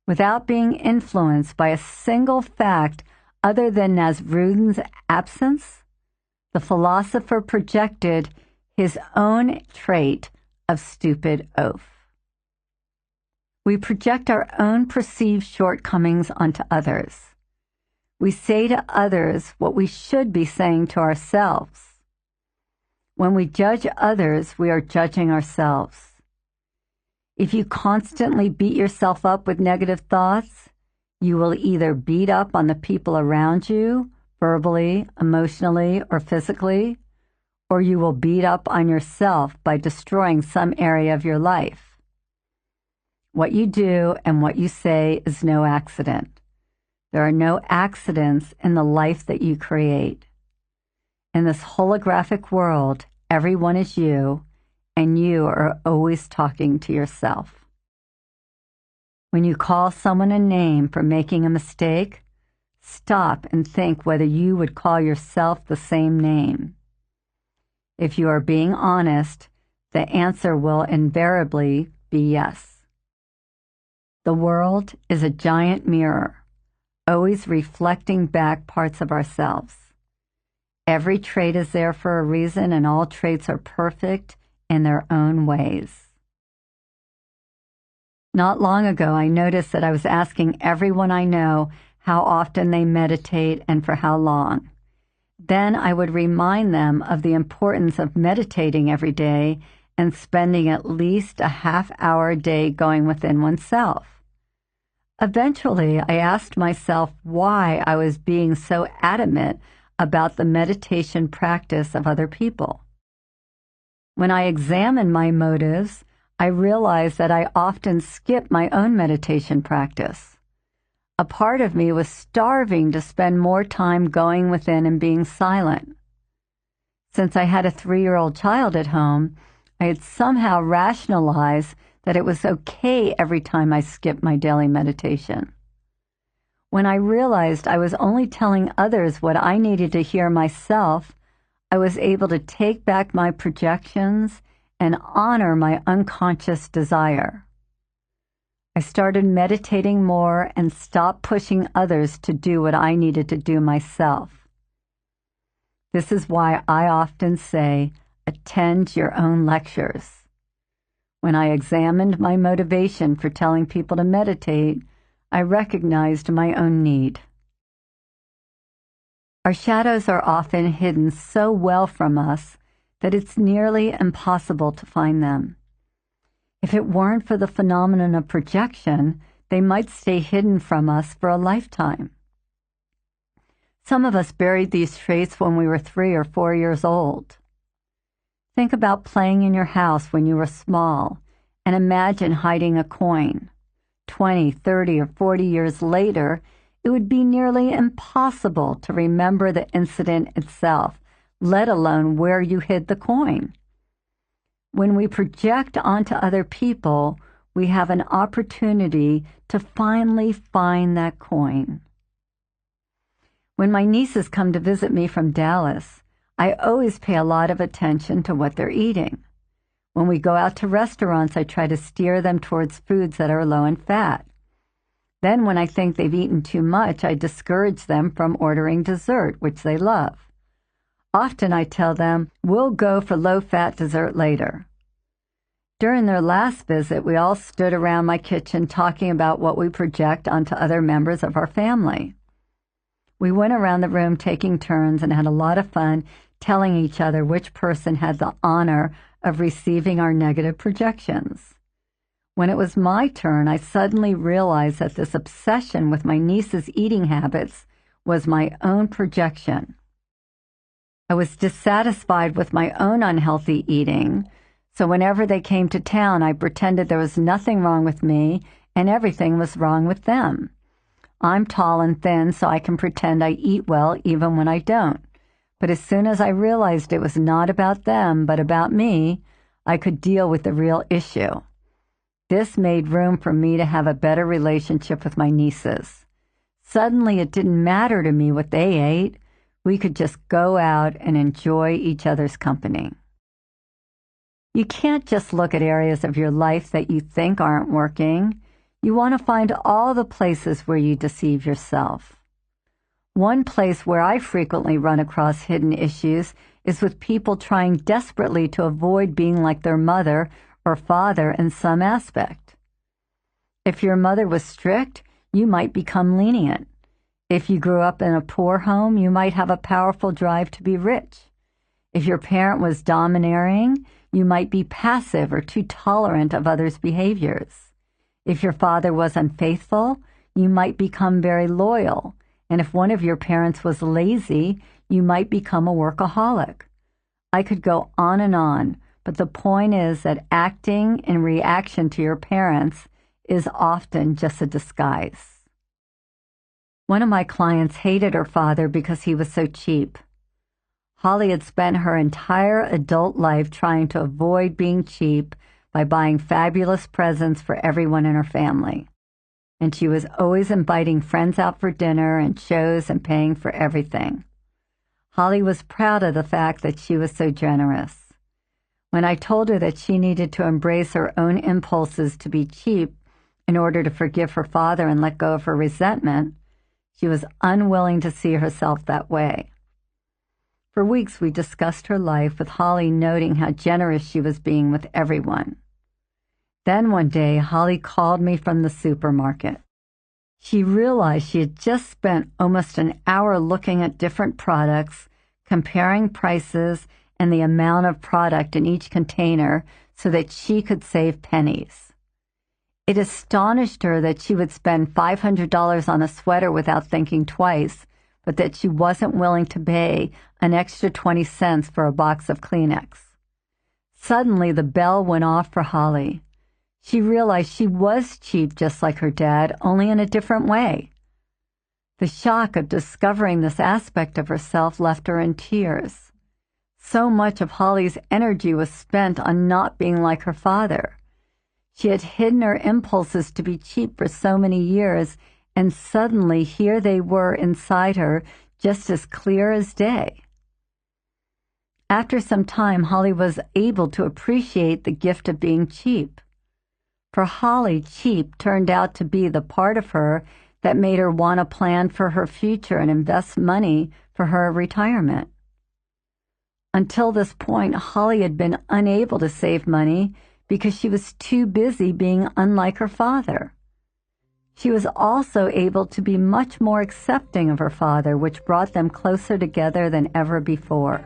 Without being influenced by a single fact other than Nasruddin's absence, the philosopher projected his own trait of stupid oaf. We project our own perceived shortcomings onto others. We say to others what we should be saying to ourselves. When we judge others, we are judging ourselves. If you constantly beat yourself up with negative thoughts, you will either beat up on the people around you, verbally, emotionally, or physically, or you will beat up on yourself by destroying some area of your life. What you do and what you say is no accident. There are no accidents in the life that you create. In this holographic world, everyone is you, and you are always talking to yourself. When you call someone a name for making a mistake, stop and think whether you would call yourself the same name. If you are being honest, the answer will invariably be yes. The world is a giant mirror, always reflecting back parts of ourselves. Every trait is there for a reason, and all traits are perfect in their own ways. Not long ago, I noticed that I was asking everyone I know how often they meditate and for how long. Then I would remind them of the importance of meditating every day and spending at least a half-hour a day going within oneself. Eventually, I asked myself why I was being so adamant about the meditation practice of other people. When I examined my motives, I realized that I often skipped my own meditation practice. A part of me was starving to spend more time going within and being silent. Since I had a 3-year-old child at home, I had somehow rationalized that it was okay every time I skipped my daily meditation. When I realized I was only telling others what I needed to hear myself, I was able to take back my projections and honor my unconscious desire. I started meditating more and stopped pushing others to do what I needed to do myself. This is why I often say, attend your own lectures. When I examined my motivation for telling people to meditate, I recognized my own need. Our shadows are often hidden so well from us that it's nearly impossible to find them. If it weren't for the phenomenon of projection, they might stay hidden from us for a lifetime. Some of us buried these traits when we were 3 or 4 years old. Think about playing in your house when you were small and imagine hiding a coin. 20, 30, or 40 years later, it would be nearly impossible to remember the incident itself, let alone where you hid the coin. When we project onto other people, we have an opportunity to finally find that coin. When my nieces come to visit me from Dallas, I always pay a lot of attention to what they're eating. When we go out to restaurants, I try to steer them towards foods that are low in fat. Then when I think they've eaten too much, I discourage them from ordering dessert, which they love. Often I tell them, we'll go for low-fat dessert later. During their last visit, we all stood around my kitchen talking about what we project onto other members of our family. We went around the room taking turns and had a lot of fun telling each other which person had the honor of receiving our negative projections. When it was my turn, I suddenly realized that this obsession with my niece's eating habits was my own projection. I was dissatisfied with my own unhealthy eating, so whenever they came to town, I pretended there was nothing wrong with me and everything was wrong with them. I'm tall and thin, so I can pretend I eat well even when I don't. But as soon as I realized it was not about them, but about me, I could deal with the real issue. This made room for me to have a better relationship with my nieces. Suddenly, it didn't matter to me what they ate. We could just go out and enjoy each other's company. You can't just look at areas of your life that you think aren't working. You want to find all the places where you deceive yourself. One place where I frequently run across hidden issues is with people trying desperately to avoid being like their mother or father in some aspect. If your mother was strict, you might become lenient. If you grew up in a poor home, you might have a powerful drive to be rich. If your parent was domineering, you might be passive or too tolerant of others' behaviors. If your father was unfaithful, you might become very loyal. And if one of your parents was lazy, you might become a workaholic. I could go on, but the point is that acting in reaction to your parents is often just a disguise. One of my clients hated her father because he was so cheap. Holly had spent her entire adult life trying to avoid being cheap by buying fabulous presents for everyone in her family. And she was always inviting friends out for dinner and shows and paying for everything. Holly was proud of the fact that she was so generous. When I told her that she needed to embrace her own impulses to be cheap in order to forgive her father and let go of her resentment, she was unwilling to see herself that way. For weeks we discussed her life, with Holly noting how generous she was being with everyone. Then one day, Holly called me from the supermarket. She realized she had just spent almost an hour looking at different products, comparing prices and the amount of product in each container so that she could save pennies. It astonished her that she would spend $500 on a sweater without thinking twice, but that she wasn't willing to pay an extra 20 cents for a box of Kleenex. Suddenly, the bell went off for Holly. She realized she was cheap just like her dad, only in a different way. The shock of discovering this aspect of herself left her in tears. So much of Holly's energy was spent on not being like her father. She had hidden her impulses to be cheap for so many years, and suddenly here they were inside her, just as clear as day. After some time, Holly was able to appreciate the gift of being cheap. For Holly, cheap turned out to be the part of her that made her want to plan for her future and invest money for her retirement. Until this point, Holly had been unable to save money because she was too busy being unlike her father. She was also able to be much more accepting of her father, which brought them closer together than ever before.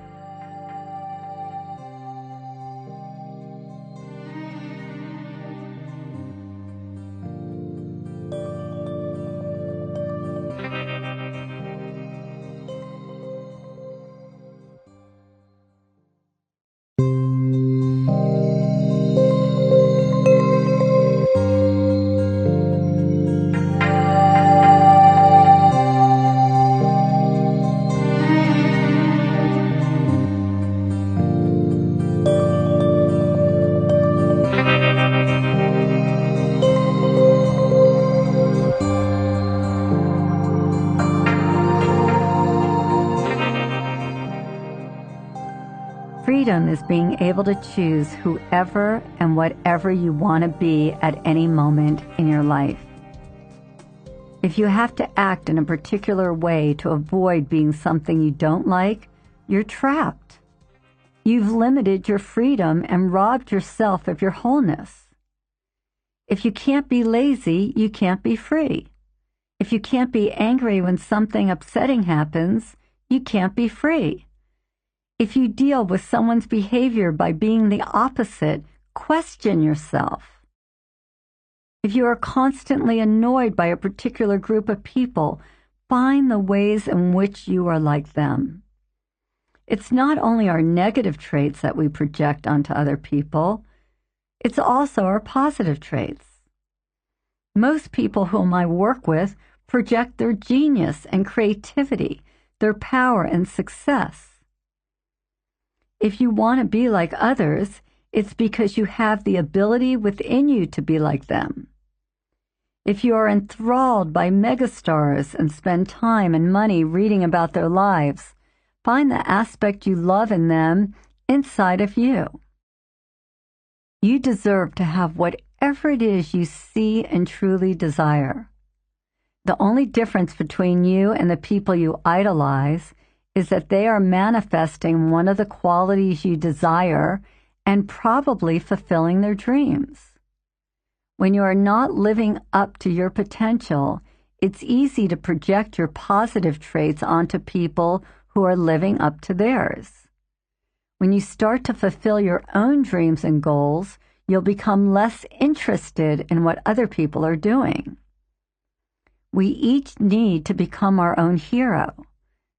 Freedom is being able to choose whoever and whatever you want to be at any moment in your life. If you have to act in a particular way to avoid being something you don't like, you're trapped. You've limited your freedom and robbed yourself of your wholeness. If you can't be lazy, you can't be free. If you can't be angry when something upsetting happens, you can't be free. If you deal with someone's behavior by being the opposite, question yourself. If you are constantly annoyed by a particular group of people, find the ways in which you are like them. It's not only our negative traits that we project onto other people, it's also our positive traits. Most people whom I work with project their genius and creativity, their power and success. If you want to be like others, it's because you have the ability within you to be like them. If you are enthralled by megastars and spend time and money reading about their lives, find the aspect you love in them inside of you. You deserve to have whatever it is you see and truly desire. The only difference between you and the people you idolize is that they are manifesting one of the qualities you desire and probably fulfilling their dreams. When you are not living up to your potential, it's easy to project your positive traits onto people who are living up to theirs. When you start to fulfill your own dreams and goals, you'll become less interested in what other people are doing. We each need to become our own hero.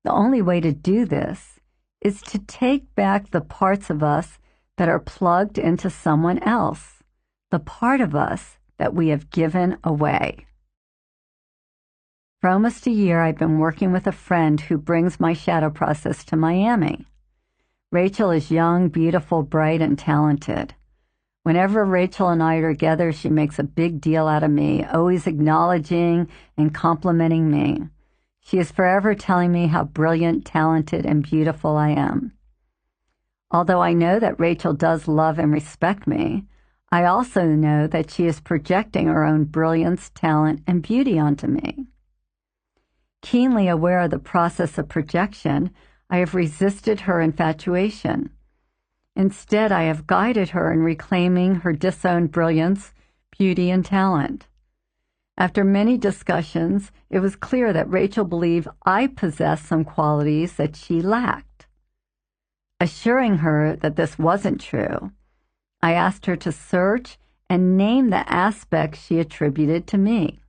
The only way to do this is to take back the parts of us that are plugged into someone else, the part of us that we have given away. For almost a year, I've been working with a friend who brings my shadow process to Miami. Rachel is young, beautiful, bright, and talented. Whenever Rachel and I are together, she makes a big deal out of me, always acknowledging and complimenting me. She is forever telling me how brilliant, talented, and beautiful I am. Although I know that Rachel does love and respect me, I also know that she is projecting her own brilliance, talent, and beauty onto me. Keenly aware of the process of projection, I have resisted her infatuation. Instead, I have guided her in reclaiming her disowned brilliance, beauty, and talent. After many discussions, it was clear that Rachel believed I possessed some qualities that she lacked. Assuring her that this wasn't true, I asked her to search and name the aspects she attributed to me.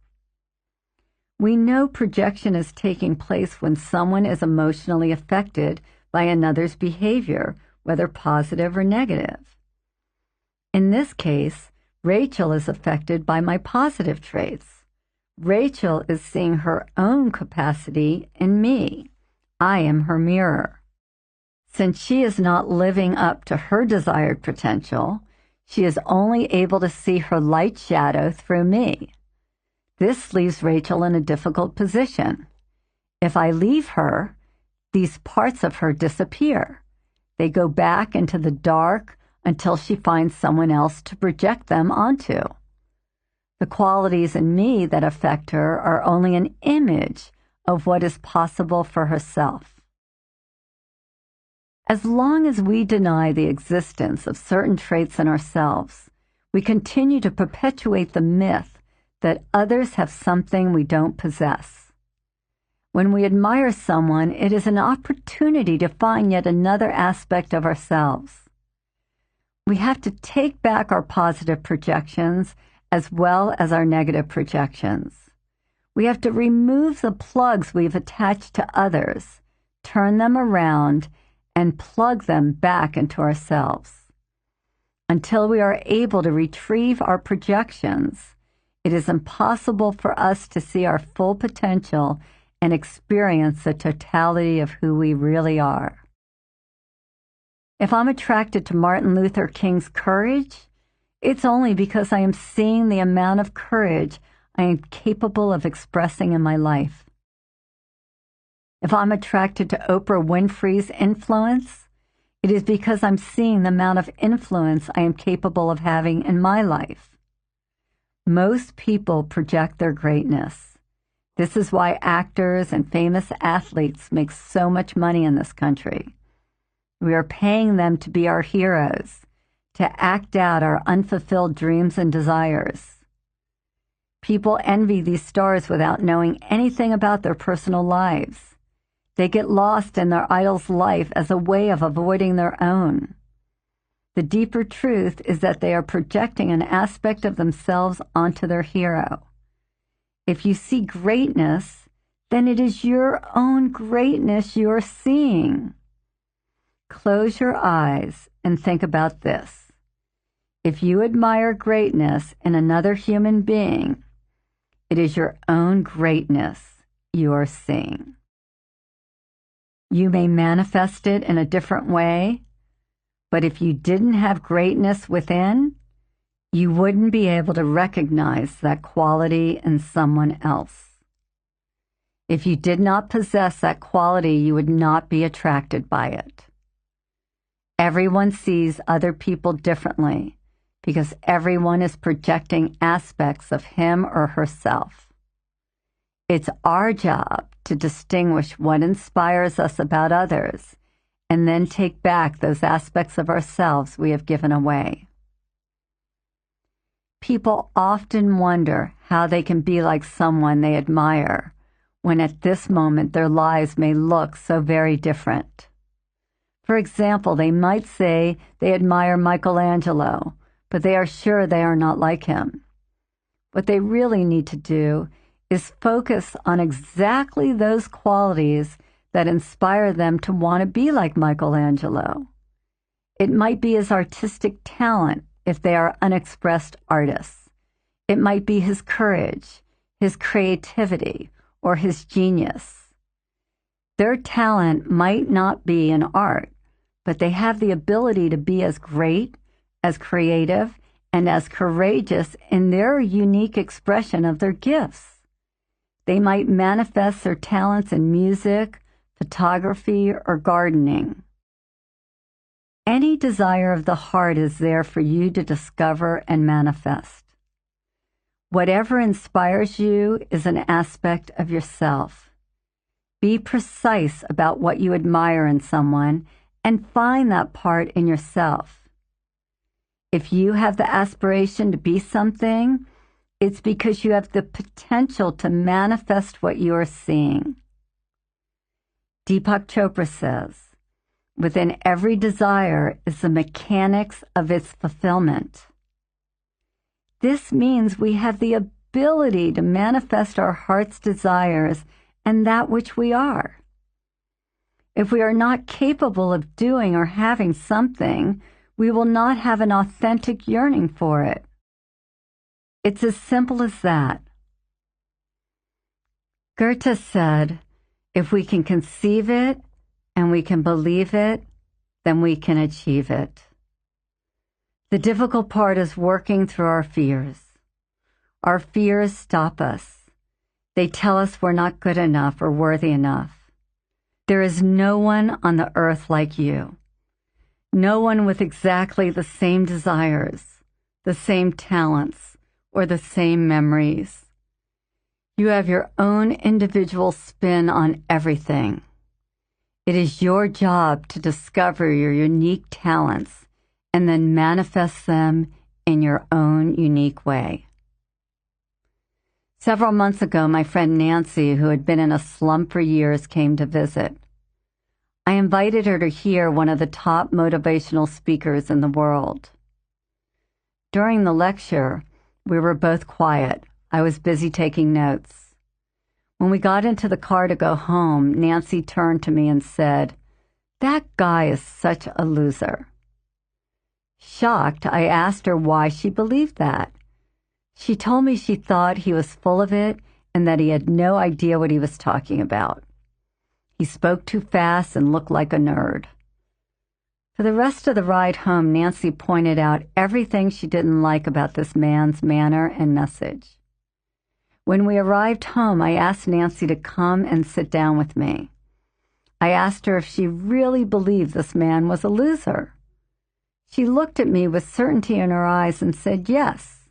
We know projection is taking place when someone is emotionally affected by another's behavior, whether positive or negative. In this case, Rachel is affected by my positive traits. Rachel is seeing her own capacity in me. I am her mirror. Since she is not living up to her desired potential, she is only able to see her light shadow through me. This leaves Rachel in a difficult position. If I leave her, these parts of her disappear. They go back into the dark until she finds someone else to project them onto. The qualities in me that affect her are only an image of what is possible for herself. As long as we deny the existence of certain traits in ourselves, we continue to perpetuate the myth that others have something we don't possess. When we admire someone, it is an opportunity to find yet another aspect of ourselves. We have to take back our positive projections as well as our negative projections. We have to remove the plugs we've attached to others, turn them around, and plug them back into ourselves. Until we are able to retrieve our projections, it is impossible for us to see our full potential and experience the totality of who we really are. If I'm attracted to Martin Luther King's courage, it's only because I am seeing the amount of courage I am capable of expressing in my life. If I'm attracted to Oprah Winfrey's influence, it is because I'm seeing the amount of influence I am capable of having in my life. Most people project their greatness. This is why actors and famous athletes make so much money in this country. We are paying them to be our heroes, to act out our unfulfilled dreams and desires. People envy these stars without knowing anything about their personal lives. They get lost in their idol's life as a way of avoiding their own. The deeper truth is that they are projecting an aspect of themselves onto their hero. If you see greatness, then it is your own greatness you are seeing. Close your eyes and think about this. If you admire greatness in another human being, it is your own greatness you are seeing. You may manifest it in a different way, but if you didn't have greatness within, you wouldn't be able to recognize that quality in someone else. If you did not possess that quality, you would not be attracted by it. Everyone sees other people differently because everyone is projecting aspects of him or herself. It's our job to distinguish what inspires us about others and then take back those aspects of ourselves we have given away. People often wonder how they can be like someone they admire when at this moment their lives may look so very different. For example, they might say they admire Michelangelo, but they are sure they are not like him. What they really need to do is focus on exactly those qualities that inspire them to want to be like Michelangelo. It might be his artistic talent if they are unexpressed artists. It might be his courage, his creativity, or his genius. Their talent might not be in art, but they have the ability to be as great, as creative, and as courageous in their unique expression of their gifts. They might manifest their talents in music, photography, or gardening. Any desire of the heart is there for you to discover and manifest. Whatever inspires you is an aspect of yourself. Be precise about what you admire in someone and find that part in yourself. If you have the aspiration to be something, it's because you have the potential to manifest what you are seeing. Deepak Chopra says, within every desire is the mechanics of its fulfillment. This means we have the ability to manifest our heart's desires and that which we are. If we are not capable of doing or having something, we will not have an authentic yearning for it. It's as simple as that. Goethe said, if we can conceive it and we can believe it, then we can achieve it. The difficult part is working through our fears. Our fears stop us. They tell us we're not good enough or worthy enough. There is no one on the earth like you. No one with exactly the same desires, the same talents, or the same memories. You have your own individual spin on everything. It is your job to discover your unique talents and then manifest them in your own unique way. Several months ago, my friend Nancy, who had been in a slump for years, came to visit. I invited her to hear one of the top motivational speakers in the world. During the lecture, we were both quiet. I was busy taking notes. When we got into the car to go home, Nancy turned to me and said, "That guy is such a loser." Shocked, I asked her why she believed that. She told me she thought he was full of it and that he had no idea what he was talking about. He spoke too fast and looked like a nerd. For the rest of the ride home, Nancy pointed out everything she didn't like about this man's manner and message. When we arrived home, I asked Nancy to come and sit down with me. I asked her if she really believed this man was a loser. She looked at me with certainty in her eyes and said yes.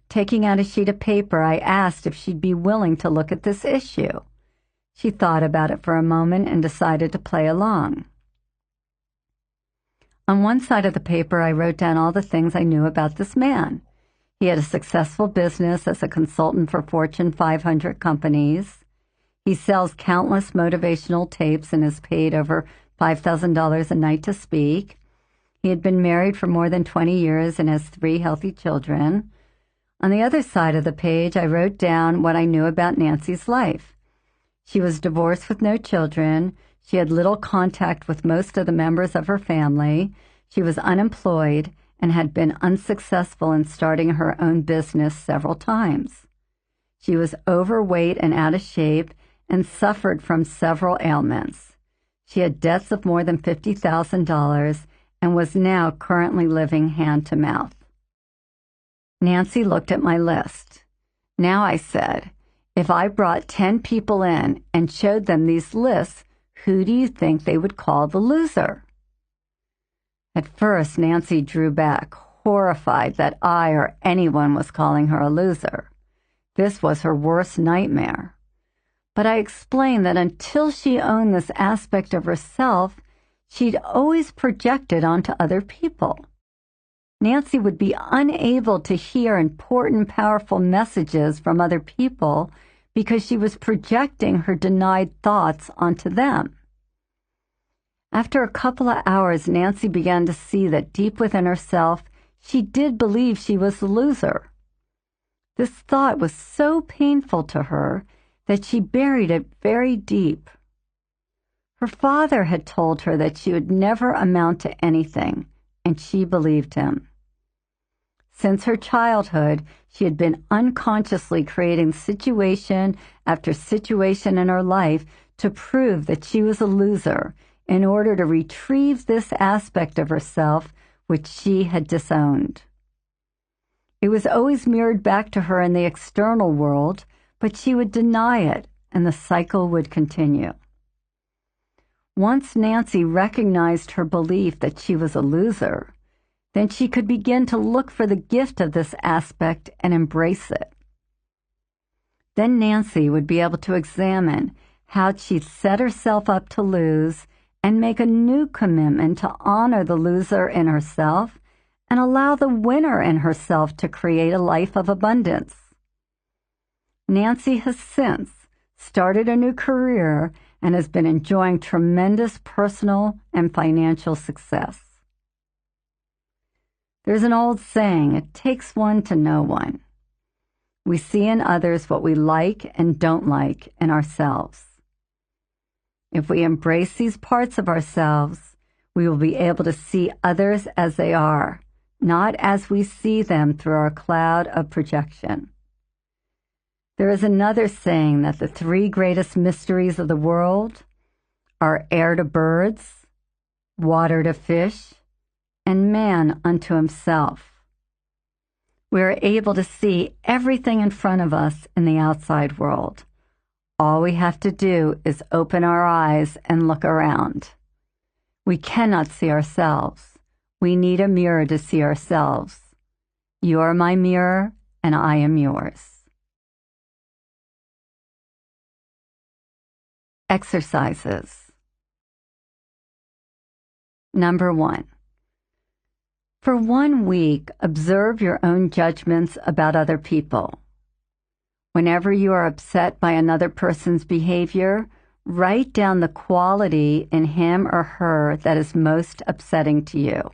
Taking out a sheet of paper, I asked if she'd be willing to look at this issue. She thought about it for a moment and decided to play along. On one side of the paper, I wrote down all the things I knew about this man. He had a successful business as a consultant for Fortune 500 companies. He sells countless motivational tapes and is paid over $5,000 a night to speak. He had been married for more than 20 years and has 3 healthy children. On the other side of the page, I wrote down what I knew about Nancy's life. She was divorced with no children. She had little contact with most of the members of her family. She was unemployed and had been unsuccessful in starting her own business several times. She was overweight and out of shape and suffered from several ailments. She had debts of more than $50,000 and was now currently living hand to mouth. Nancy looked at my list. Now, I said, if I brought 10 people in and showed them these lists, who do you think they would call the loser? At first, Nancy drew back, horrified that I or anyone was calling her a loser. This was her worst nightmare. But I explained that until she owned this aspect of herself, she'd always projected onto other people. Nancy would be unable to hear important, powerful messages from other people because she was projecting her denied thoughts onto them. After a couple of hours, Nancy began to see that deep within herself, she did believe she was the loser. This thought was so painful to her that she buried it very deep. Her father had told her that she would never amount to anything, and she believed him. Since her childhood, she had been unconsciously creating situation after situation in her life to prove that she was a loser in order to retrieve this aspect of herself which she had disowned. It was always mirrored back to her in the external world, but she would deny it, and the cycle would continue. Once Nancy recognized her belief that she was a loser, then she could begin to look for the gift of this aspect and embrace it. Then Nancy would be able to examine how she'd set herself up to lose and make a new commitment to honor the loser in herself and allow the winner in herself to create a life of abundance. Nancy has since started a new career and has been enjoying tremendous personal and financial success. There's an old saying, it takes one to know one. We see in others what we like and don't like in ourselves. If we embrace these parts of ourselves, we will be able to see others as they are, not as we see them through our cloud of projection. There is another saying that the three greatest mysteries of the world are air to birds, water to fish, and man unto himself. We are able to see everything in front of us in the outside world. All we have to do is open our eyes and look around. We cannot see ourselves. We need a mirror to see ourselves. You are my mirror, and I am yours. Exercises. Number 1. For 1 week, observe your own judgments about other people. Whenever you are upset by another person's behavior, write down the quality in him or her that is most upsetting to you.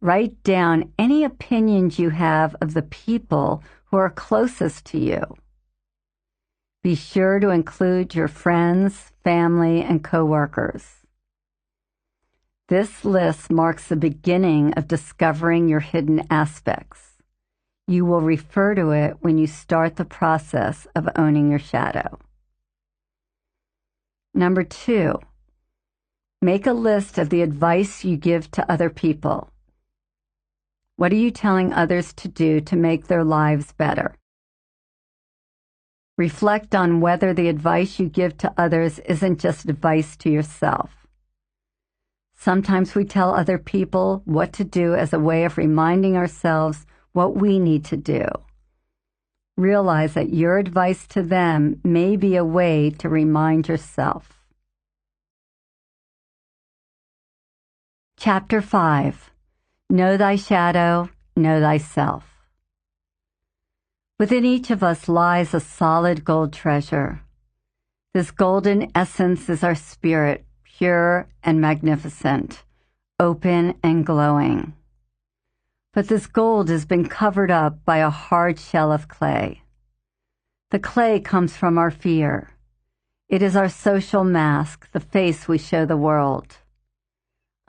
Write down any opinions you have of the people who are closest to you. Be sure to include your friends, family, and coworkers. This list marks the beginning of discovering your hidden aspects. You will refer to it when you start the process of owning your shadow. Number 2, make a list of the advice you give to other people. What are you telling others to do to make their lives better? Reflect on whether the advice you give to others isn't just advice to yourself. Sometimes we tell other people what to do as a way of reminding ourselves what we need to do. Realize that your advice to them may be a way to remind yourself. Chapter 5. Know thy shadow, know thyself. Within each of us lies a solid gold treasure. This golden essence is our spirit, pure and magnificent, open and glowing. But this gold has been covered up by a hard shell of clay. The clay comes from our fear. It is our social mask, the face we show the world.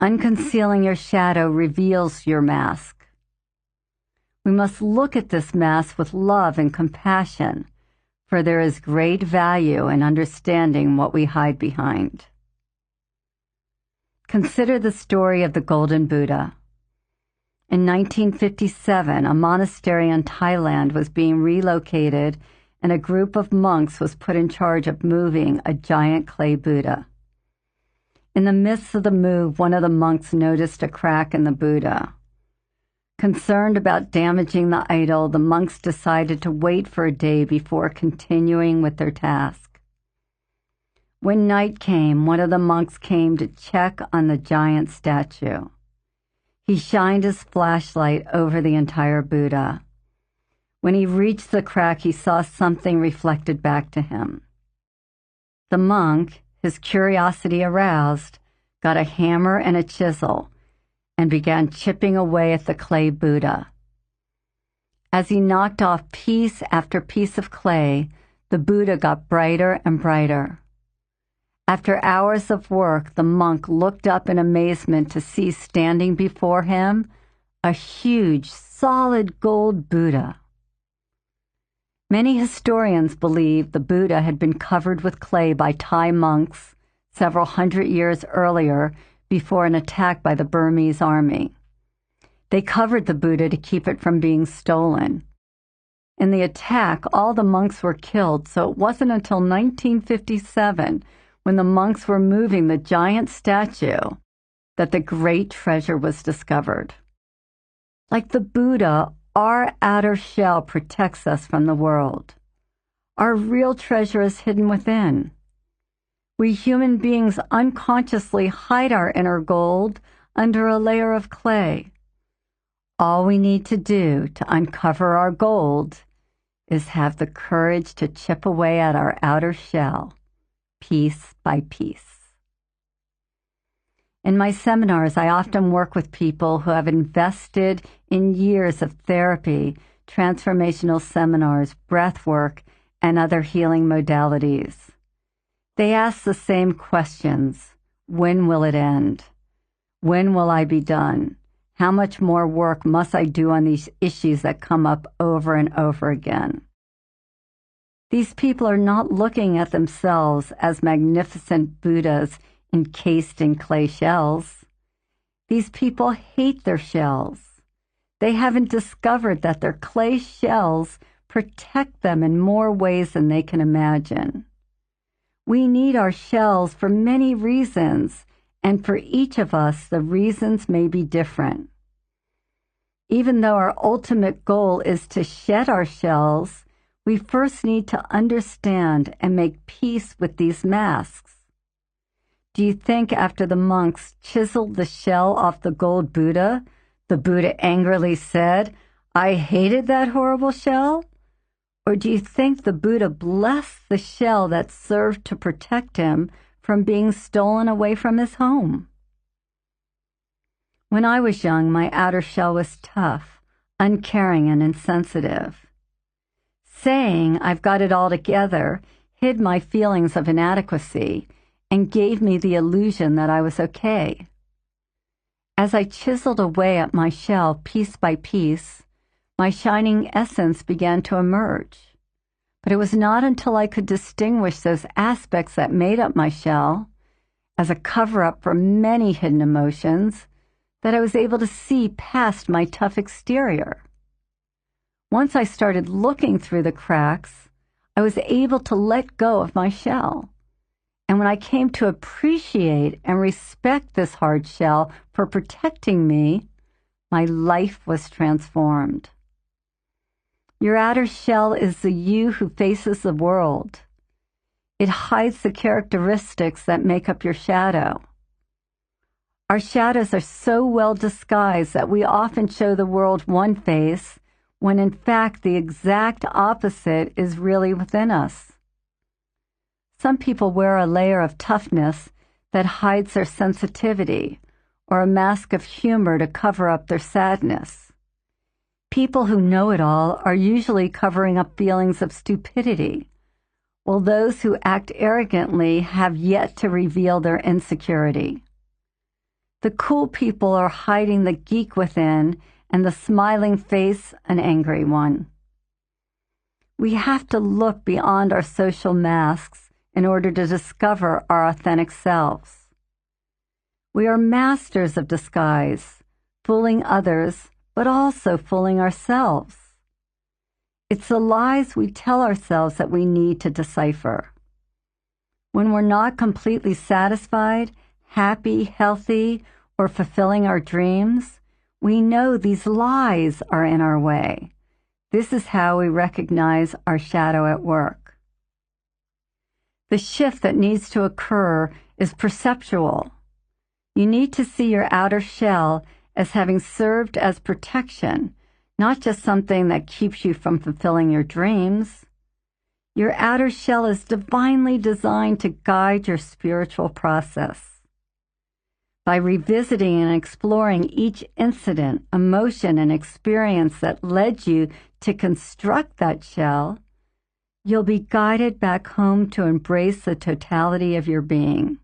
Unconcealing your shadow reveals your mask. We must look at this mask with love and compassion, for there is great value in understanding what we hide behind. Consider the story of the Golden Buddha. In 1957, a monastery in Thailand was being relocated, and a group of monks was put in charge of moving a giant clay Buddha. In the midst of the move, one of the monks noticed a crack in the Buddha. Concerned about damaging the idol, the monks decided to wait for a day before continuing with their task. When night came, one of the monks came to check on the giant statue. He shined his flashlight over the entire Buddha. When he reached the crack, he saw something reflected back to him. The monk, his curiosity aroused, got a hammer and a chisel and began chipping away at the clay Buddha. As he knocked off piece after piece of clay, the Buddha got brighter and brighter. After hours of work, the monk looked up in amazement to see standing before him a huge, solid gold Buddha. Many historians believe the Buddha had been covered with clay by Thai monks several hundred years earlier before an attack by the Burmese army. They covered the Buddha to keep it from being stolen. In the attack, all the monks were killed, so it wasn't until 1957, when the monks were moving the giant statue, that the great treasure was discovered. Like the Buddha, our outer shell protects us from the world. Our real treasure is hidden within. We human beings unconsciously hide our inner gold under a layer of clay. All we need to do to uncover our gold is have the courage to chip away at our outer shell, piece by piece. In my seminars, I often work with people who have invested in years of therapy, transformational seminars, breath work, and other healing modalities. They ask the same questions. When will it end? When will I be done? How much more work must I do on these issues that come up over and over again? These people are not looking at themselves as magnificent Buddhas encased in clay shells. These people hate their shells. They haven't discovered that their clay shells protect them in more ways than they can imagine. We need our shells for many reasons, and for each of us, the reasons may be different. Even though our ultimate goal is to shed our shells, we first need to understand and make peace with these masks. Do you think after the monks chiseled the shell off the gold Buddha, the Buddha angrily said, "I hated that horrible shell"? Or do you think the Buddha blessed the shell that served to protect him from being stolen away from his home? When I was young, my outer shell was tough, uncaring, and insensitive. Saying I've got it all together hid my feelings of inadequacy and gave me the illusion that I was okay. As I chiseled away at my shell piece by piece, my shining essence began to emerge. But it was not until I could distinguish those aspects that made up my shell as a cover-up for many hidden emotions that I was able to see past my tough exterior. Once I started looking through the cracks, I was able to let go of my shell. And when I came to appreciate and respect this hard shell for protecting me, my life was transformed. Your outer shell is the you who faces the world. It hides the characteristics that make up your shadow. Our shadows are so well disguised that we often show the world one face, when in fact the exact opposite is really within us. Some people wear a layer of toughness that hides their sensitivity, or a mask of humor to cover up their sadness. People who know it all are usually covering up feelings of stupidity, while those who act arrogantly have yet to reveal their insecurity. The cool people are hiding the geek within, and the smiling face an angry one. We have to look beyond our social masks in order to discover our authentic selves. We are masters of disguise, fooling others, but also fooling ourselves. It's the lies we tell ourselves that we need to decipher. When we're not completely satisfied, happy, healthy, or fulfilling our dreams, we know these lies are in our way. This is how we recognize our shadow at work. The shift that needs to occur is perceptual. You need to see your outer shell as having served as protection, not just something that keeps you from fulfilling your dreams. Your outer shell is divinely designed to guide your spiritual process. By revisiting and exploring each incident, emotion, and experience that led you to construct that shell, you'll be guided back home to embrace the totality of your being.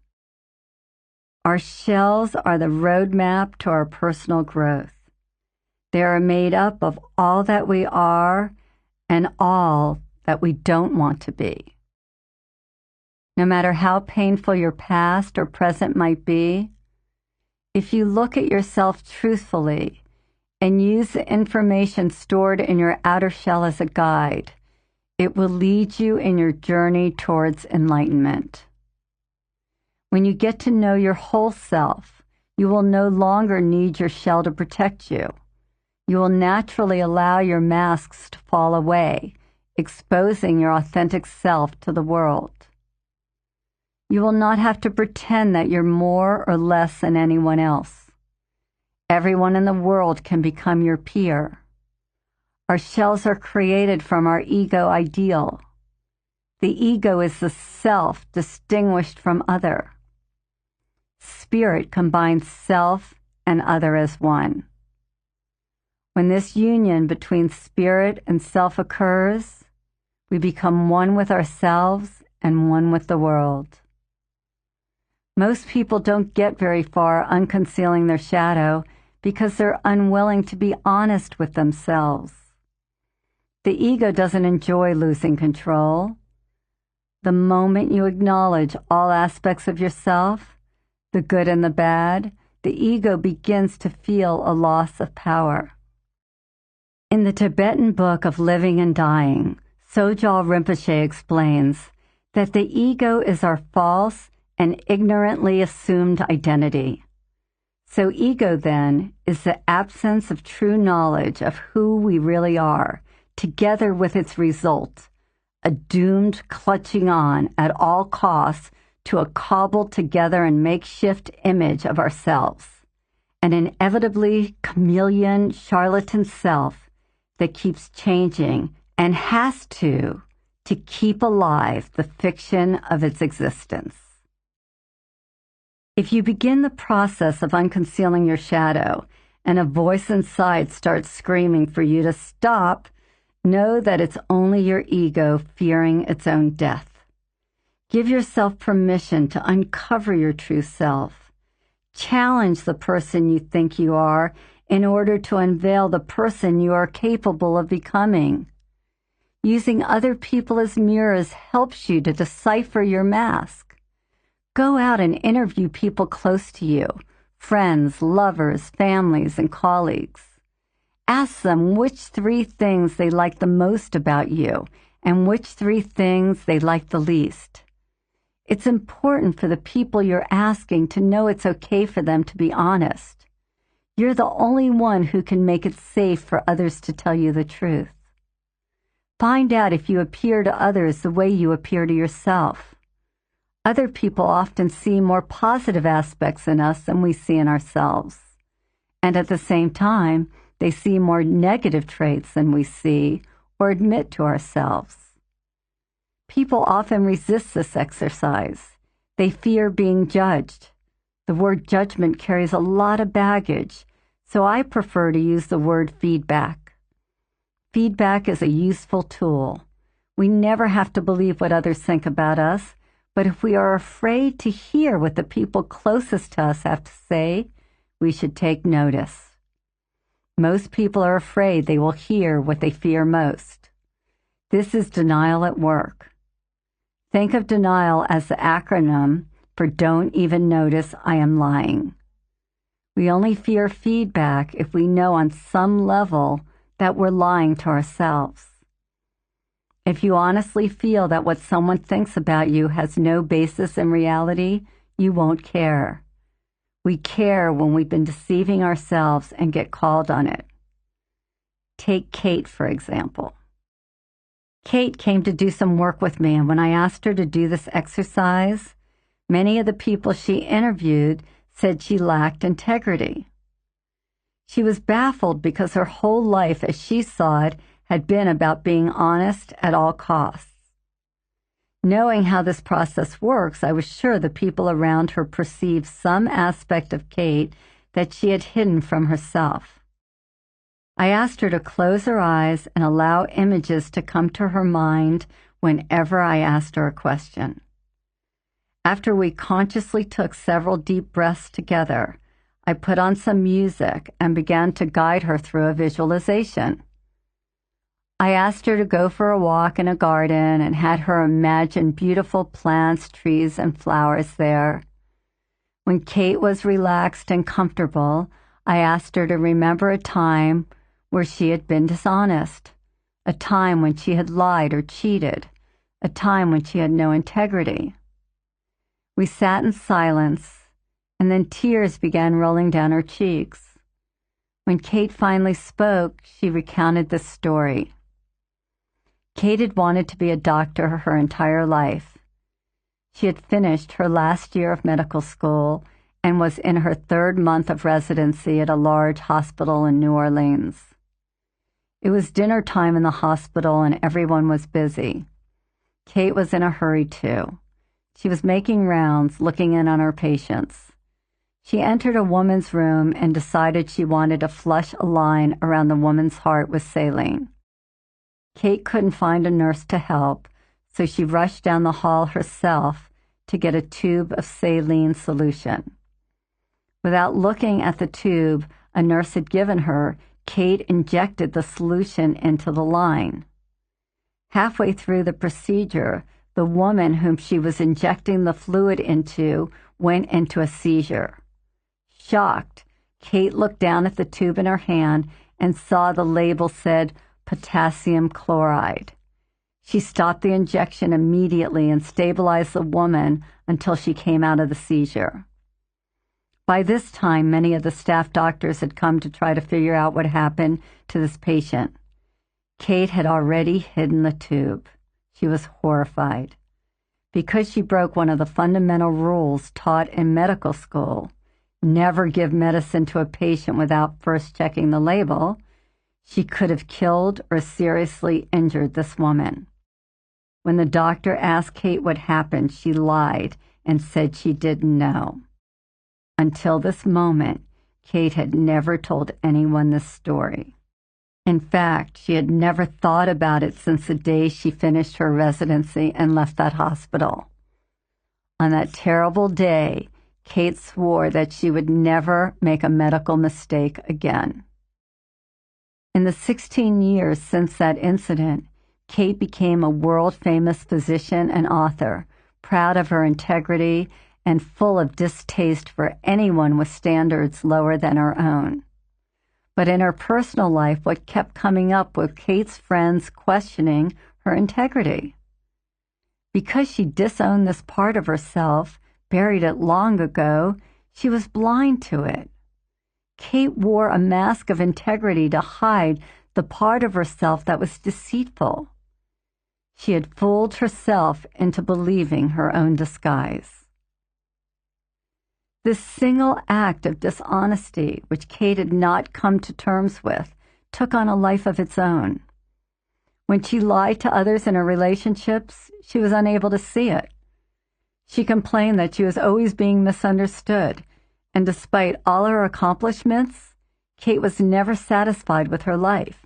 Our shells are the roadmap to our personal growth. They are made up of all that we are and all that we don't want to be. No matter how painful your past or present might be, if you look at yourself truthfully and use the information stored in your outer shell as a guide, it will lead you in your journey towards enlightenment. When you get to know your whole self, you will no longer need your shell to protect you. You will naturally allow your masks to fall away, exposing your authentic self to the world. You will not have to pretend that you're more or less than anyone else. Everyone in the world can become your peer. Our shells are created from our ego ideal. The ego is the self distinguished from other. Spirit combines self and other as one. When this union between spirit and self occurs, we become one with ourselves and one with the world. Most people don't get very far unconcealing their shadow because they're unwilling to be honest with themselves. The ego doesn't enjoy losing control. The moment you acknowledge all aspects of yourself, the good and the bad, the ego begins to feel a loss of power. In the Tibetan book of Living and Dying, Sojal Rinpoche explains that the ego is our false and ignorantly assumed identity. So ego, then, is the absence of true knowledge of who we really are, together with its result, a doomed clutching on at all costs to a cobbled together and makeshift image of ourselves, an inevitably chameleon, charlatan self that keeps changing and has to keep alive the fiction of its existence. If you begin the process of unconcealing your shadow and a voice inside starts screaming for you to stop, know that it's only your ego fearing its own death. Give yourself permission to uncover your true self. Challenge the person you think you are in order to unveil the person you are capable of becoming. Using other people as mirrors helps you to decipher your mask. Go out and interview people close to you, friends, lovers, families, and colleagues. Ask them which 3 things they like the most about you and which 3 things they like the least. It's important for the people you're asking to know it's okay for them to be honest. You're the only one who can make it safe for others to tell you the truth. Find out if you appear to others the way you appear to yourself. Other people often see more positive aspects in us than we see in ourselves. And at the same time, they see more negative traits than we see or admit to ourselves. People often resist this exercise. They fear being judged. The word judgment carries a lot of baggage, so I prefer to use the word feedback. Feedback is a useful tool. We never have to believe what others think about us, but if we are afraid to hear what the people closest to us have to say, we should take notice. Most people are afraid they will hear what they fear most. This is denial at work. Think of denial as the acronym for Don't Even Notice I Am Lying. We only fear feedback if we know on some level that we're lying to ourselves. If you honestly feel that what someone thinks about you has no basis in reality, you won't care. We care when we've been deceiving ourselves and get called on it. Take Kate, for example. Kate came to do some work with me, and when I asked her to do this exercise, many of the people she interviewed said she lacked integrity. She was baffled because her whole life, as she saw it, had been about being honest at all costs. Knowing how this process works, I was sure the people around her perceived some aspect of Kate that she had hidden from herself. I asked her to close her eyes and allow images to come to her mind whenever I asked her a question. After we consciously took several deep breaths together, I put on some music and began to guide her through a visualization. I asked her to go for a walk in a garden and had her imagine beautiful plants, trees, and flowers there. When Kate was relaxed and comfortable, I asked her to remember a time where she had been dishonest, a time when she had lied or cheated, a time when she had no integrity. We sat in silence, and then tears began rolling down her cheeks. When Kate finally spoke, she recounted this story. Kate had wanted to be a doctor her entire life. She had finished her last year of medical school and was in her 3rd month of residency at a large hospital in New Orleans. It was dinner time in the hospital and everyone was busy. Kate was in a hurry too. She was making rounds, looking in on her patients. She entered a woman's room and decided she wanted to flush a line around the woman's heart with saline. Kate couldn't find a nurse to help, so she rushed down the hall herself to get a tube of saline solution. Without looking at the tube a nurse had given her, Kate injected the solution into the line. Halfway through the procedure, the woman whom she was injecting the fluid into went into a seizure. Shocked, Kate looked down at the tube in her hand and saw the label said potassium chloride. She stopped the injection immediately and stabilized the woman until she came out of the seizure. By this time, many of the staff doctors had come to try to figure out what happened to this patient. Kate had already hidden the tube. She was horrified. Because she broke one of the fundamental rules taught in medical school, never give medicine to a patient without first checking the label, she could have killed or seriously injured this woman. When the doctor asked Kate what happened, she lied and said she didn't know. Until this moment, Kate had never told anyone this story. In fact, she had never thought about it since the day she finished her residency and left that hospital. On that terrible day, Kate swore that she would never make a medical mistake again. In the 16 years since that incident, Kate became a world-famous physician and author, proud of her integrity and full of distaste for anyone with standards lower than her own. But in her personal life, what kept coming up was Kate's friends questioning her integrity. Because she disowned this part of herself, buried it long ago, she was blind to it. Kate wore a mask of integrity to hide the part of herself that was deceitful. She had fooled herself into believing her own disguise. This single act of dishonesty, which Kate had not come to terms with, took on a life of its own. When she lied to others in her relationships, she was unable to see it. She complained that she was always being misunderstood, and despite all her accomplishments, Kate was never satisfied with her life.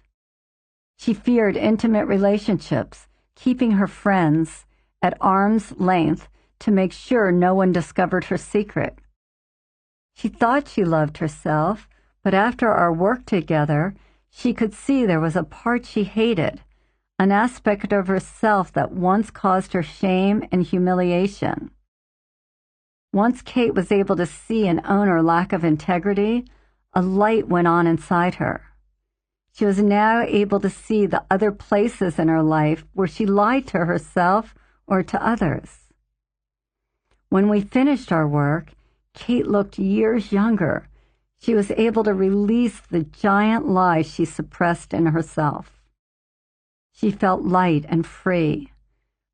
She feared intimate relationships, keeping her friends at arm's length to make sure no one discovered her secret. She thought she loved herself, but after our work together, she could see there was a part she hated, an aspect of herself that once caused her shame and humiliation. Once Kate was able to see and own her lack of integrity, a light went on inside her. She was now able to see the other places in her life where she lied to herself or to others. When we finished our work, Kate looked years younger. She was able to release the giant lies she suppressed in herself. She felt light and free,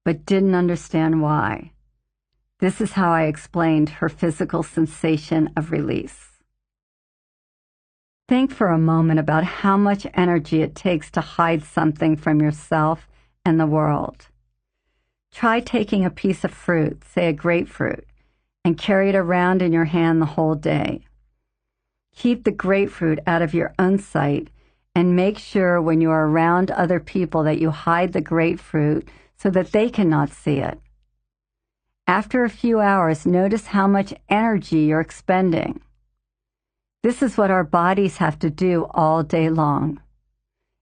but didn't understand why. This is how I explained her physical sensation of release. Think for a moment about how much energy it takes to hide something from yourself and the world. Try taking a piece of fruit, say a grapefruit, and carry it around in your hand the whole day. Keep the grapefruit out of your own sight and make sure when you are around other people that you hide the grapefruit so that they cannot see it. After a few hours, notice how much energy you're expending. This is what our bodies have to do all day long.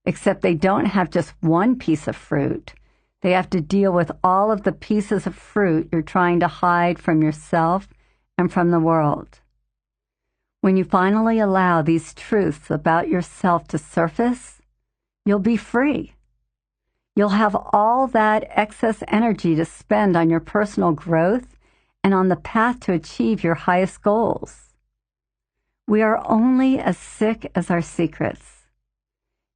Except they don't have just one piece of fruit. They have to deal with all of the pieces of fruit you're trying to hide from yourself and from the world. When you finally allow these truths about yourself to surface, you'll be free. You'll have all that excess energy to spend on your personal growth and on the path to achieve your highest goals. We are only as sick as our secrets.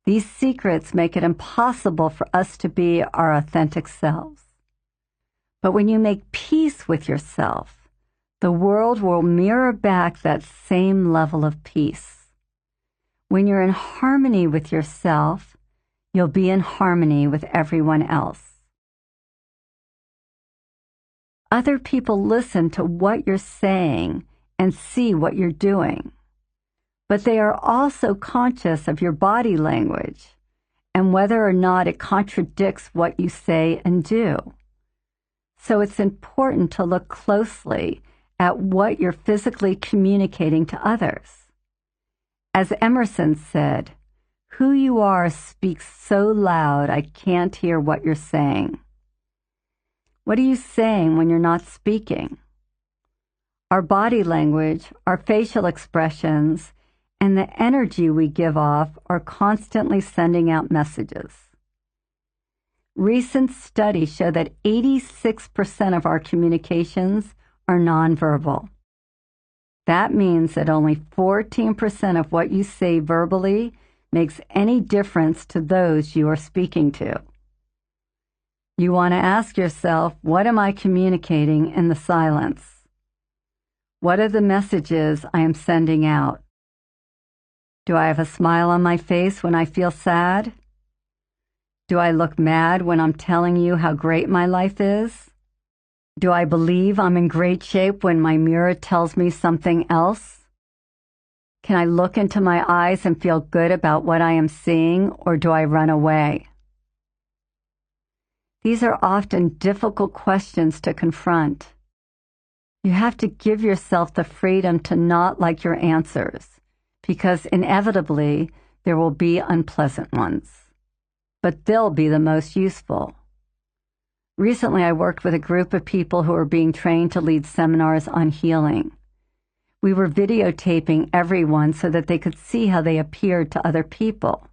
These secrets make it impossible for us to be our authentic selves. But when you make peace with yourself, the world will mirror back that same level of peace. When you're in harmony with yourself, you'll be in harmony with everyone else. Other people listen to what you're saying and see what you're doing, but they are also conscious of your body language and whether or not it contradicts what you say and do. So it's important to look closely at what you're physically communicating to others. As Emerson said, "Who you are speaks so loud I can't hear what you're saying." What are you saying when you're not speaking? Our body language, our facial expressions, and the energy we give off are constantly sending out messages. Recent studies show that 86% of our communications are nonverbal. That means that only 14% of what you say verbally makes any difference to those you are speaking to. You want to ask yourself, what am I communicating in the silence? What are the messages I am sending out? Do I have a smile on my face when I feel sad? Do I look mad when I'm telling you how great my life is? Do I believe I'm in great shape when my mirror tells me something else? Can I look into my eyes and feel good about what I am seeing, or do I run away? These are often difficult questions to confront. You have to give yourself the freedom to not like your answers, because inevitably there will be unpleasant ones. But they'll be the most useful. Recently, I worked with a group of people who were being trained to lead seminars on healing. We were videotaping everyone so that they could see how they appeared to other people.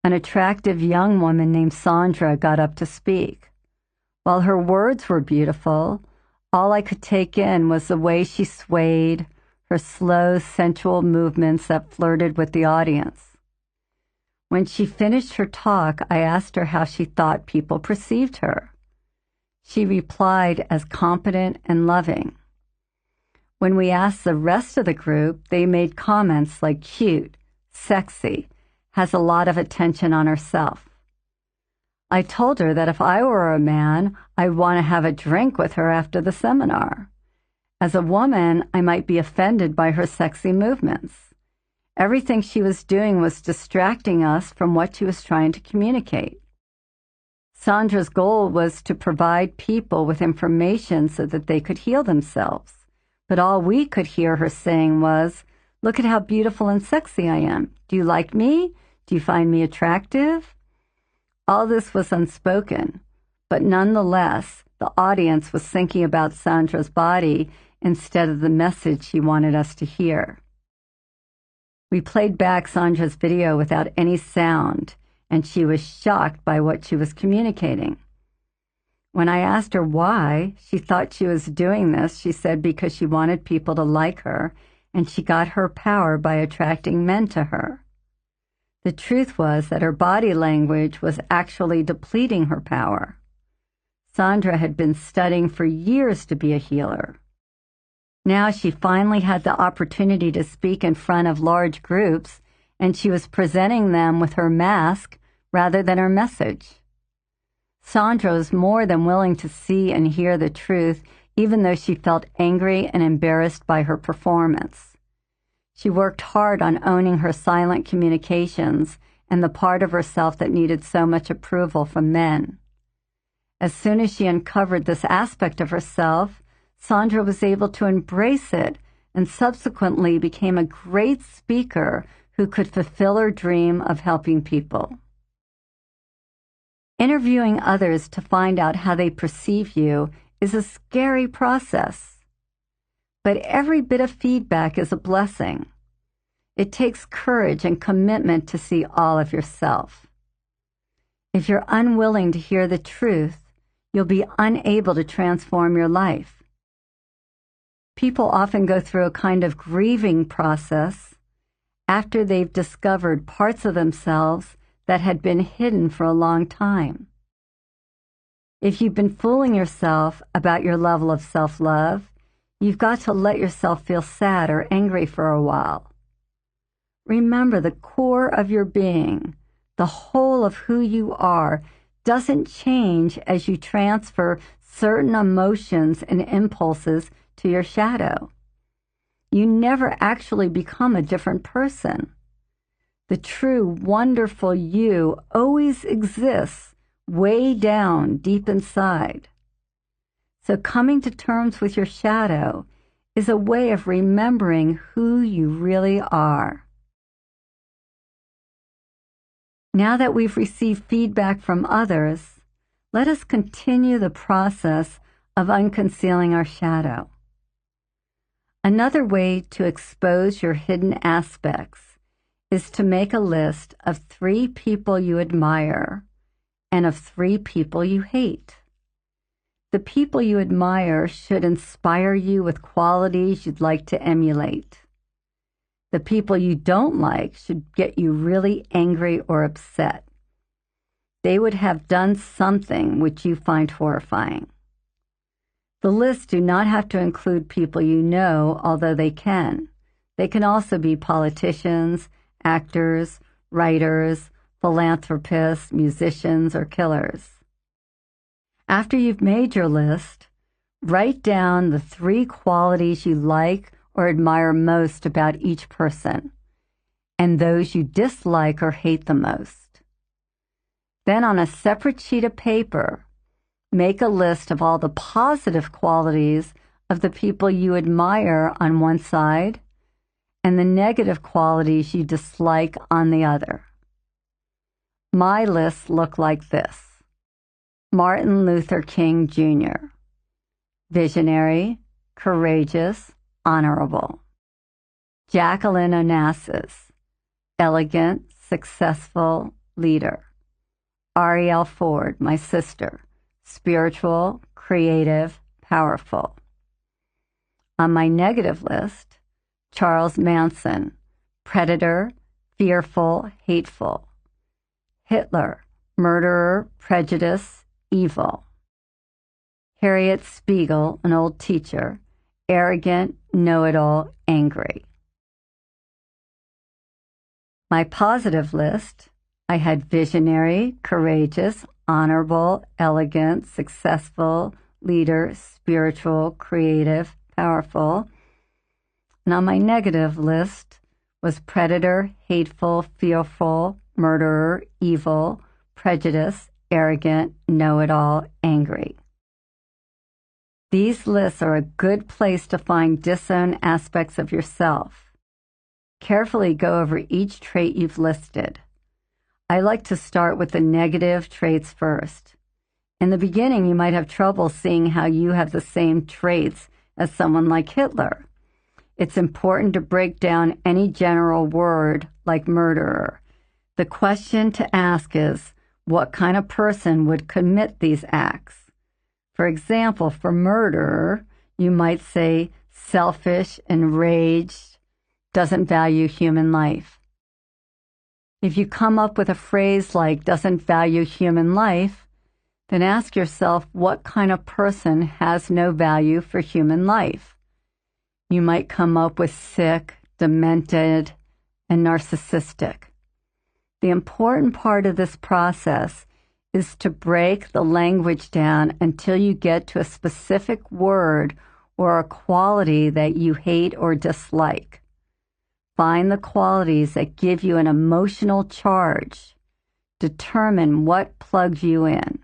An attractive young woman named Sandra got up to speak. While her words were beautiful, all I could take in was the way she swayed, her slow, sensual movements that flirted with the audience. When she finished her talk, I asked her how she thought people perceived her. She replied as competent and loving. When we asked the rest of the group, they made comments like cute, sexy, has a lot of attention on herself. I told her that if I were a man, I'd want to have a drink with her after the seminar. As a woman, I might be offended by her sexy movements. Everything she was doing was distracting us from what she was trying to communicate. Sandra's goal was to provide people with information so that they could heal themselves. But all we could hear her saying was, "Look at how beautiful and sexy I am. Do you like me? Do you find me attractive?" All this was unspoken, but nonetheless, the audience was thinking about Sandra's body instead of the message she wanted us to hear. We played back Sandra's video without any sound, and she was shocked by what she was communicating. When I asked her why she thought she was doing this, she said because she wanted people to like her, and she got her power by attracting men to her. The truth was that her body language was actually depleting her power. Sandra had been studying for years to be a healer. Now she finally had the opportunity to speak in front of large groups, and she was presenting them with her mask rather than her message. Sandra was more than willing to see and hear the truth, even though she felt angry and embarrassed by her performance. She worked hard on owning her silent communications and the part of herself that needed so much approval from men. As soon as she uncovered this aspect of herself, Sandra was able to embrace it and subsequently became a great speaker who could fulfill her dream of helping people. Interviewing others to find out how they perceive you is a scary process. But every bit of feedback is a blessing. It takes courage and commitment to see all of yourself. If you're unwilling to hear the truth, you'll be unable to transform your life. People often go through a kind of grieving process after they've discovered parts of themselves that had been hidden for a long time. If you've been fooling yourself about your level of self-love, you've got to let yourself feel sad or angry for a while. Remember, the core of your being, the whole of who you are, doesn't change as you transfer certain emotions and impulses to your shadow. You never actually become a different person. The true, wonderful you always exists way down deep inside. So coming to terms with your shadow is a way of remembering who you really are. Now that we've received feedback from others, let us continue the process of unconcealing our shadow. Another way to expose your hidden aspects is to make a list of 3 people you admire and of 3 people you hate. The people you admire should inspire you with qualities you'd like to emulate. The people you don't like should get you really angry or upset. They would have done something which you find horrifying. The lists do not have to include people you know, although they can. They can also be politicians, actors, writers, philanthropists, musicians, or killers. After you've made your list, write down the 3 qualities you like or admire most about each person, and those you dislike or hate the most. Then on a separate sheet of paper, make a list of all the positive qualities of the people you admire on one side and the negative qualities you dislike on the other. My lists look like this. Martin Luther King Jr. Visionary, courageous, honorable. Jacqueline Onassis. Elegant, successful leader. Arielle Ford, my sister. Spiritual, creative, powerful. On my negative list, Charles Manson. Predator, fearful, hateful. Hitler, murderer, prejudice, evil. Harriet Spiegel, an old teacher. Arrogant, know-it-all, angry. My positive list, I had visionary, courageous, honorable, elegant, successful, leader, spiritual, creative, powerful. And on my negative list was predator, hateful, fearful, murderer, evil, prejudice, arrogant, know-it-all, angry. These lists are a good place to find disowned aspects of yourself. Carefully go over each trait you've listed. I like to start with the negative traits first. In the beginning, you might have trouble seeing how you have the same traits as someone like Hitler. It's important to break down any general word like murderer. The question to ask is, what kind of person would commit these acts? For example, for murderer, you might say selfish, enraged, doesn't value human life. If you come up with a phrase like doesn't value human life, then ask yourself what kind of person has no value for human life. You might come up with sick, demented, and narcissistic. The important part of this process is to break the language down until you get to a specific word or a quality that you hate or dislike. Find the qualities that give you an emotional charge. Determine what plugs you in.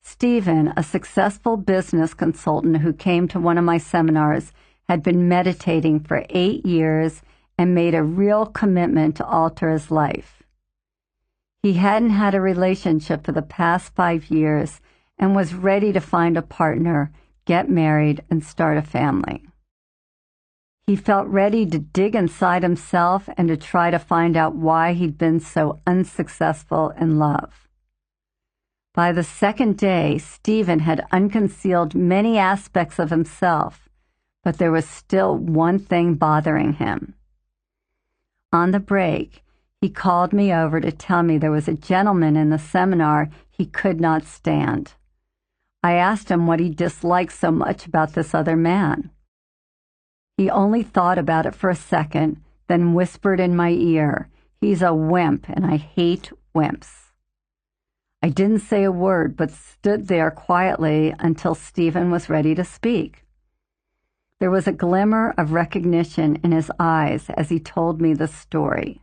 Stephen, a successful business consultant who came to one of my seminars, had been meditating for 8 years and made a real commitment to alter his life. He hadn't had a relationship for the past 5 years and was ready to find a partner, get married, and start a family. He felt ready to dig inside himself and to try to find out why he'd been so unsuccessful in love. By the second day, Stephen had unconcealed many aspects of himself, but there was still one thing bothering him. On the break, he called me over to tell me there was a gentleman in the seminar he could not stand. I asked him what he disliked so much about this other man. He only thought about it for a second, then whispered in my ear, "He's a wimp, and I hate wimps." I didn't say a word, but stood there quietly until Stephen was ready to speak. There was a glimmer of recognition in his eyes as he told me the story.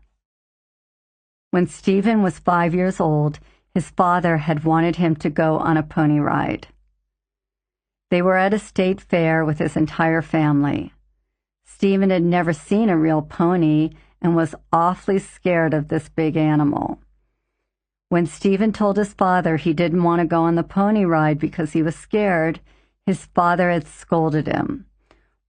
When Stephen was 5 years old, his father had wanted him to go on a pony ride. They were at a state fair with his entire family. Stephen had never seen a real pony and was awfully scared of this big animal. When Stephen told his father he didn't want to go on the pony ride because he was scared, his father had scolded him.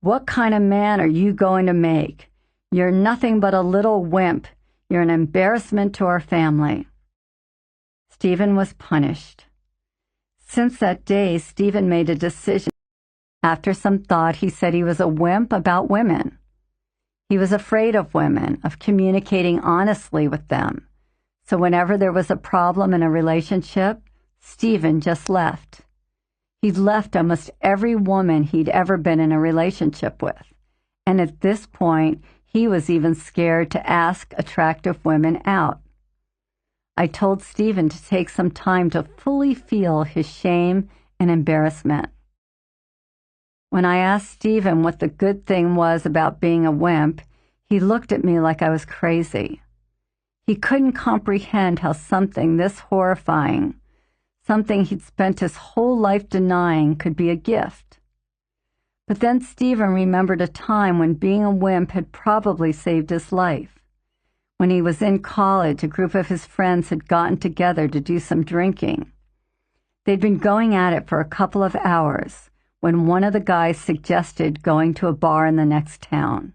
"What kind of man are you going to make? You're nothing but a little wimp. You're an embarrassment to our family." Stephen was punished. Since that day, Stephen made a decision. After some thought, he said he was a wimp about women. He was afraid of women, of communicating honestly with them. So whenever there was a problem in a relationship, Stephen just left. He'd left almost every woman he'd ever been in a relationship with. And at this point, he was even scared to ask attractive women out. I told Stephen to take some time to fully feel his shame and embarrassment. When I asked Stephen what the good thing was about being a wimp, he looked at me like I was crazy. He couldn't comprehend how something this horrifying, something he'd spent his whole life denying, could be a gift. But then Stephen remembered a time when being a wimp had probably saved his life. When he was in college, a group of his friends had gotten together to do some drinking. They'd been going at it for a couple of hours when one of the guys suggested going to a bar in the next town.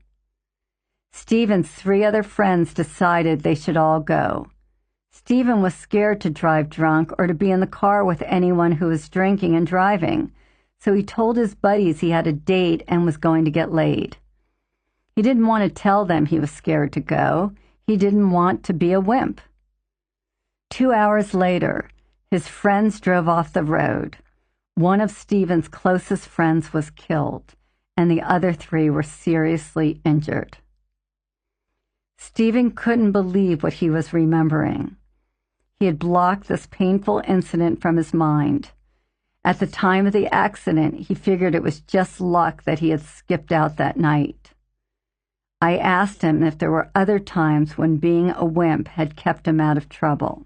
Stephen's 3 other friends decided they should all go. Stephen was scared to drive drunk or to be in the car with anyone who was drinking and driving, so he told his buddies he had a date and was going to get laid. He didn't want to tell them he was scared to go. He didn't want to be a wimp. 2 hours later, his friends drove off the road. One of Stephen's closest friends was killed, and the other 3 were seriously injured. Stephen couldn't believe what he was remembering. He had blocked this painful incident from his mind. At the time of the accident, he figured it was just luck that he had skipped out that night. I asked him if there were other times when being a wimp had kept him out of trouble.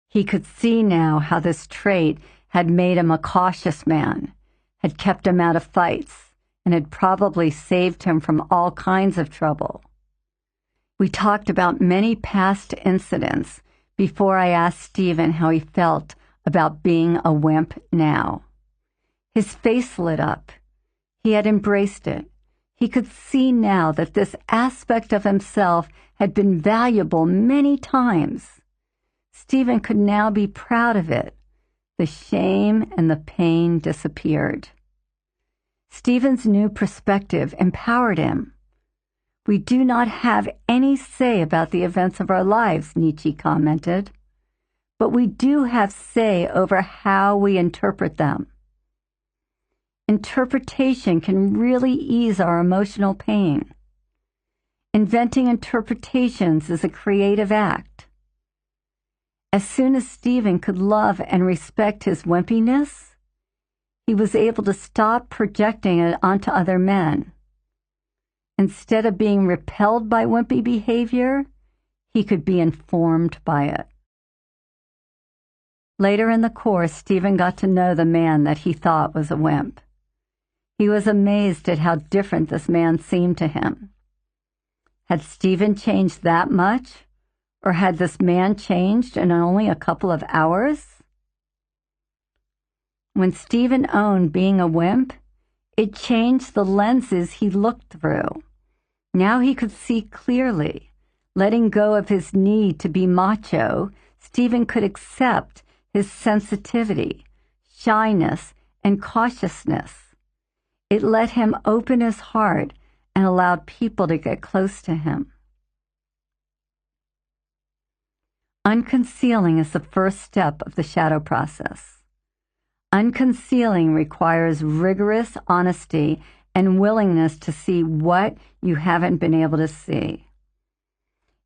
He could see now how this trait had made him a cautious man, had kept him out of fights, and had probably saved him from all kinds of trouble. We talked about many past incidents before I asked Stephen how he felt about being a wimp now. His face lit up. He had embraced it. He could see now that this aspect of himself had been valuable many times. Stephen could now be proud of it. The shame and the pain disappeared. Stephen's new perspective empowered him. "We do not have any say about the events of our lives," Nietzsche commented, "but we do have say over how we interpret them. Interpretation can really ease our emotional pain. Inventing interpretations is a creative act." As soon as Stephen could love and respect his wimpiness, he was able to stop projecting it onto other men. Instead of being repelled by wimpy behavior, he could be informed by it. Later in the course, Stephen got to know the man that he thought was a wimp. He was amazed at how different this man seemed to him. Had Stephen changed that much? Or had this man changed in only a couple of hours? When Stephen owned being a wimp, it changed the lenses he looked through. Now he could see clearly. Letting go of his need to be macho, Stephen could accept his sensitivity, shyness, and cautiousness. It let him open his heart and allowed people to get close to him. Unconcealing is the first step of the shadow process. Unconcealing requires rigorous honesty and willingness to see what you haven't been able to see.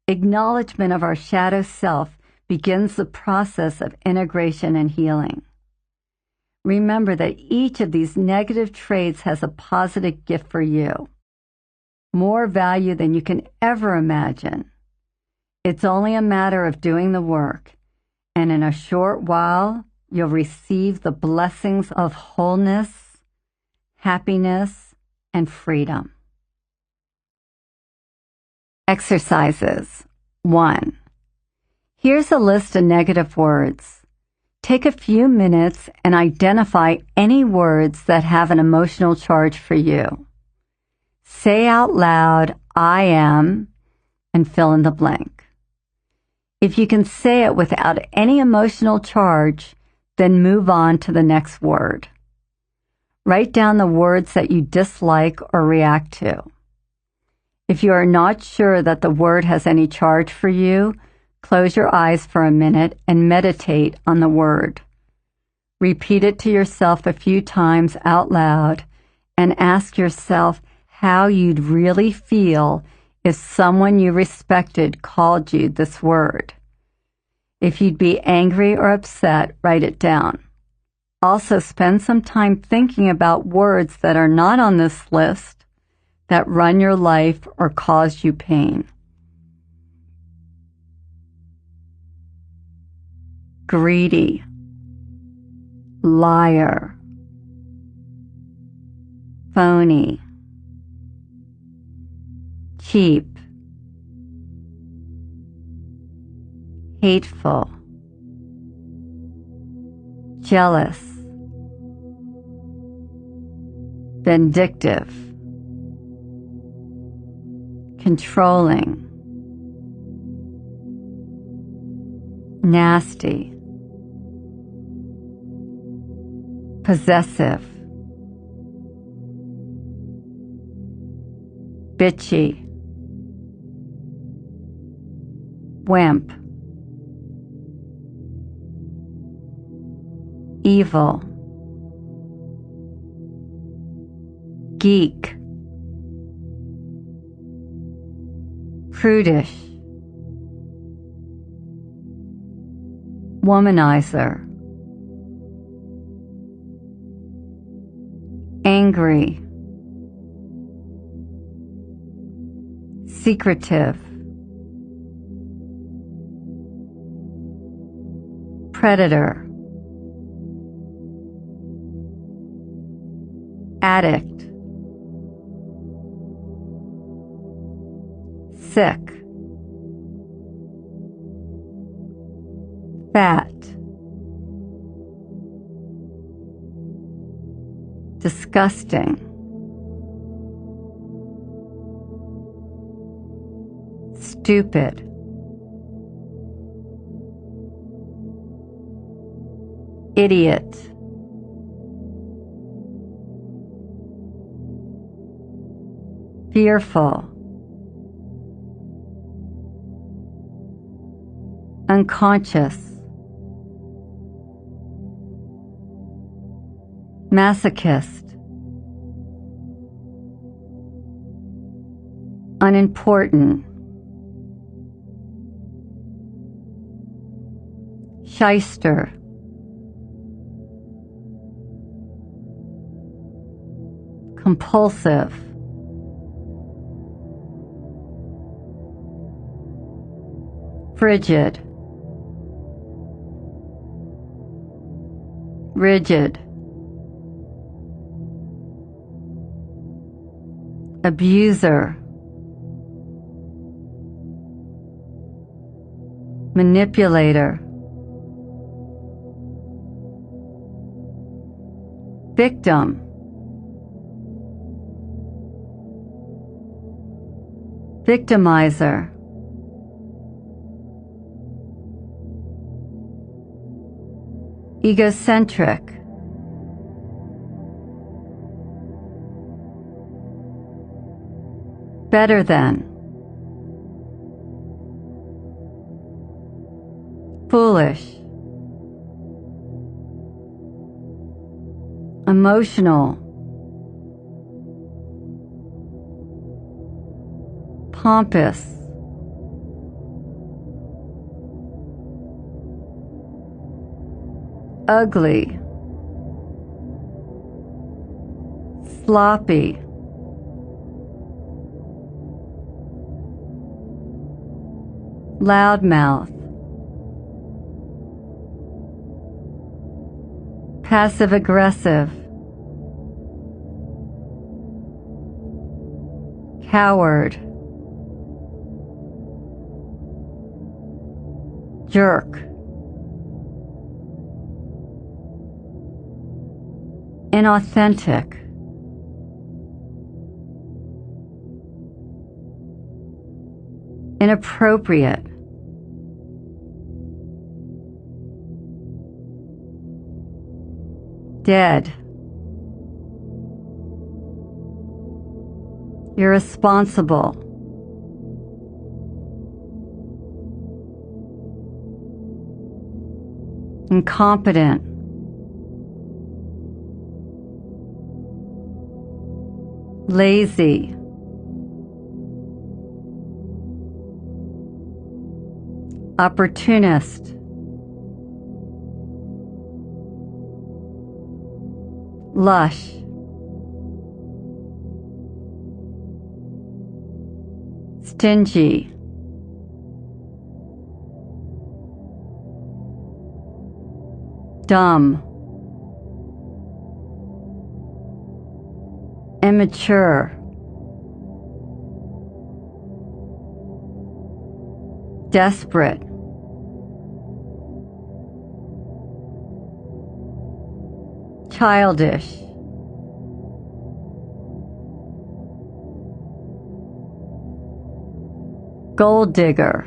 Acknowledgement of our shadow self begins the process of integration and healing. Remember that each of these negative traits has a positive gift for you, more value than you can ever imagine. It's only a matter of doing the work, and in a short while, you'll receive the blessings of wholeness, happiness, and freedom. Exercises. 1. Here's a list of negative words. Take a few minutes and identify any words that have an emotional charge for you. Say out loud, I am, and fill in the blank. If you can say it without any emotional charge, then move on to the next word. Write down the words that you dislike or react to. If you are not sure that the word has any charge for you, close your eyes for a minute and meditate on the word. Repeat it to yourself a few times out loud and ask yourself how you'd really feel if someone you respected called you this word. If you'd be angry or upset, write it down. Also, spend some time thinking about words that are not on this list that run your life or cause you pain. Greedy, liar, phony, cheap, hateful, jealous, vindictive, controlling, nasty, possessive, bitchy, wimp, evil, geek, prudish, womanizer, angry, secretive, predator, addict, sick, fat, disgusting, stupid, idiot, fearful, unconscious, masochist, unimportant, shyster, compulsive, frigid, rigid, abuser, manipulator, victim, victimizer, egocentric, better than, foolish, emotional, pompous, ugly, sloppy, loudmouth, passive-aggressive, coward, jerk, inauthentic, inappropriate, dead, irresponsible, incompetent, lazy, opportunist, lush, stingy, dumb, immature, desperate, childish, gold digger,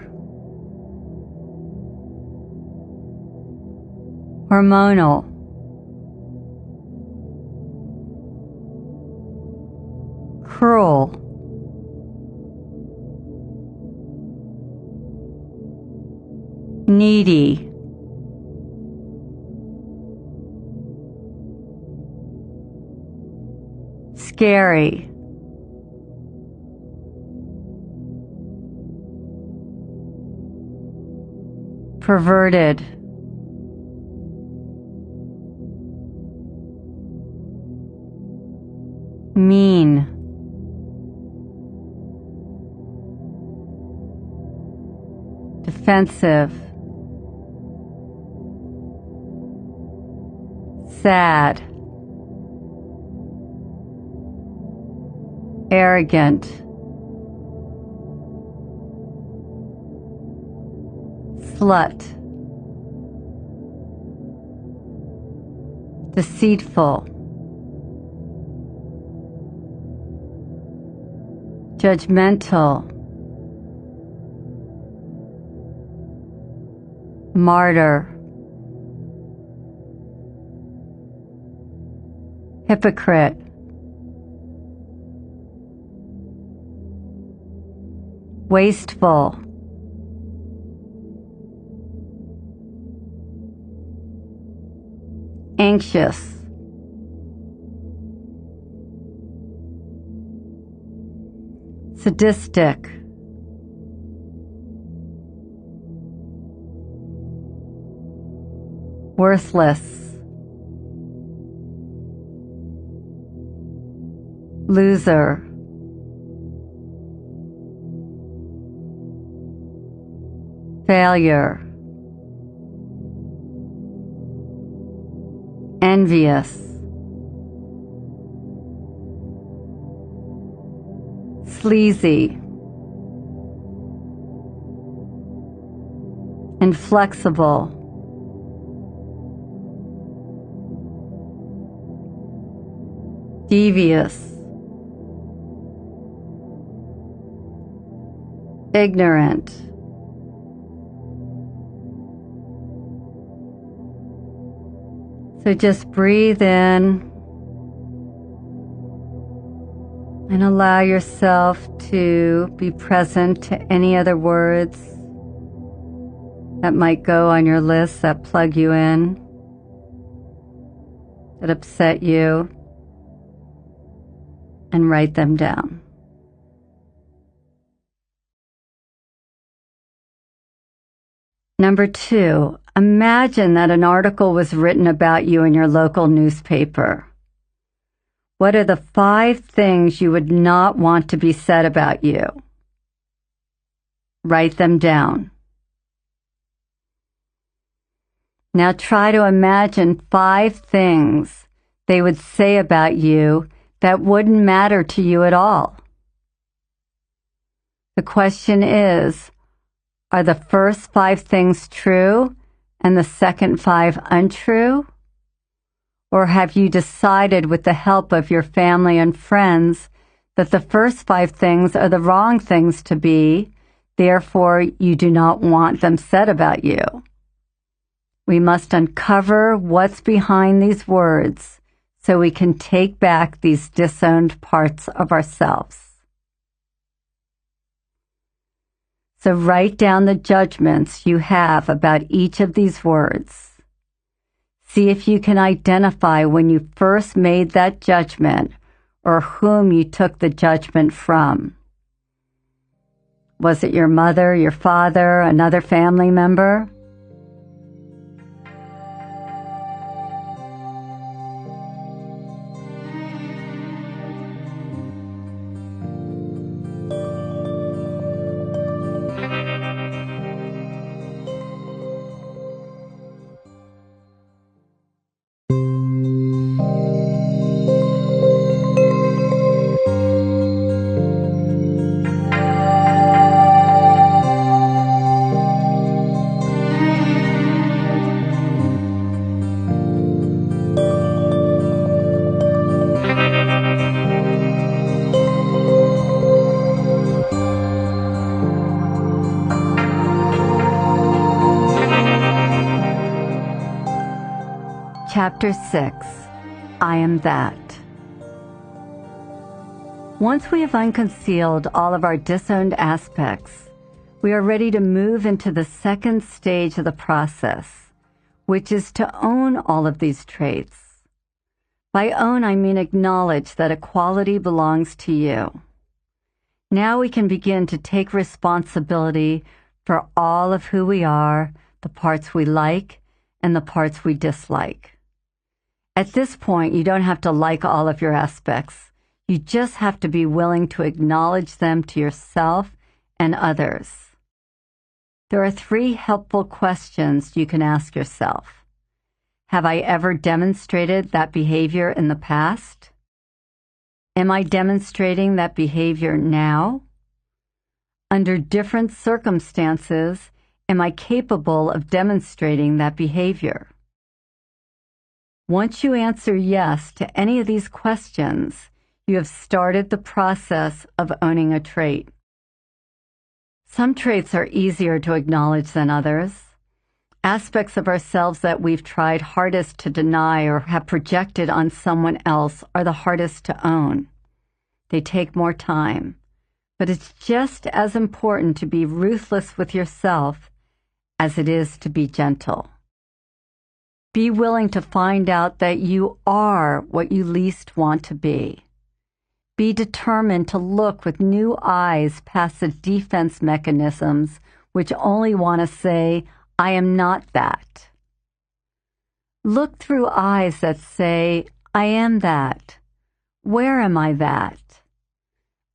hormonal, cruel, needy, scary, perverted, mean, defensive, sad, arrogant, slut, deceitful, judgmental, martyr, hypocrite, wasteful, anxious, sadistic, worthless, loser, failure, envious, sleazy, inflexible, devious, ignorant, so just breathe in and allow yourself to be present to any other words that might go on your list that plug you in, that upset you, and write them down. Number 2, imagine that an article was written about you in your local newspaper. What are the 5 things you would not want to be said about you? Write them down. Now try to imagine 5 things they would say about you that wouldn't matter to you at all. The question is, are the first 5 things true and the second 5 untrue? Or have you decided with the help of your family and friends that the first 5 things are the wrong things to be, therefore you do not want them said about you? We must uncover what's behind these words so we can take back these disowned parts of ourselves. So write down the judgments you have about each of these words. See if you can identify when you first made that judgment or whom you took the judgment from. Was it your mother, your father, another family member? Chapter 6, I Am That. Once we have unconcealed all of our disowned aspects, we are ready to move into the second stage of the process, which is to own all of these traits. By own, I mean acknowledge that a quality belongs to you. Now we can begin to take responsibility for all of who we are, the parts we like, and the parts we dislike. At this point, you don't have to like all of your aspects. You just have to be willing to acknowledge them to yourself and others. There are 3 helpful questions you can ask yourself. Have I ever demonstrated that behavior in the past? Am I demonstrating that behavior now? Under different circumstances, am I capable of demonstrating that behavior? Once you answer yes to any of these questions, you have started the process of owning a trait. Some traits are easier to acknowledge than others. Aspects of ourselves that we've tried hardest to deny or have projected on someone else are the hardest to own. They take more time, but it's just as important to be ruthless with yourself as it is to be gentle. Be willing to find out that you are what you least want to be. Be determined to look with new eyes past the defense mechanisms which only want to say, I am not that. Look through eyes that say, I am that. Where am I that?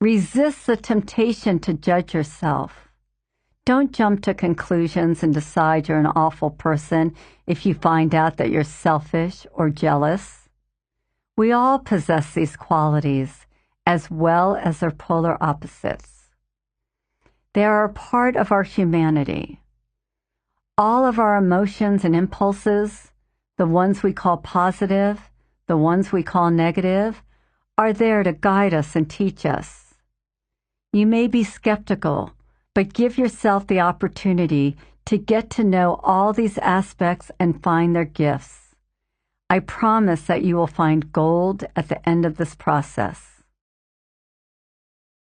Resist the temptation to judge yourself. Don't jump to conclusions and decide you're an awful person if you find out that you're selfish or jealous. We all possess these qualities as well as their polar opposites. They are a part of our humanity. All of our emotions and impulses, the ones we call positive, the ones we call negative, are there to guide us and teach us. You may be skeptical, but give yourself the opportunity to get to know all these aspects and find their gifts. I promise that you will find gold at the end of this process.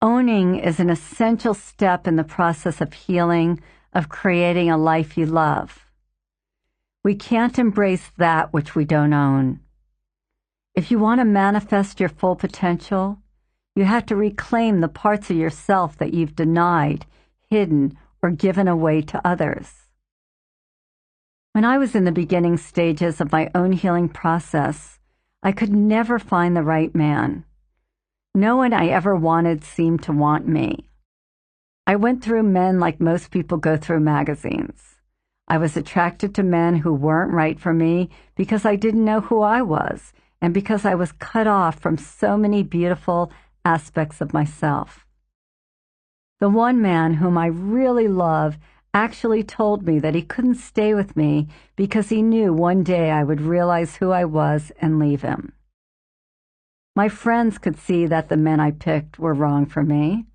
Owning is an essential step in the process of healing, of creating a life you love. We can't embrace that which we don't own. If you want to manifest your full potential, you have to reclaim the parts of yourself that you've denied, hidden, or given away to others. When I was in the beginning stages of my own healing process, I could never find the right man. No one I ever wanted seemed to want me. I went through men like most people go through magazines. I was attracted to men who weren't right for me because I didn't know who I was and because I was cut off from so many beautiful aspects of myself. The one man whom I really love actually told me that he couldn't stay with me because he knew one day I would realize who I was and leave him. My friends could see that the men I picked were wrong for me,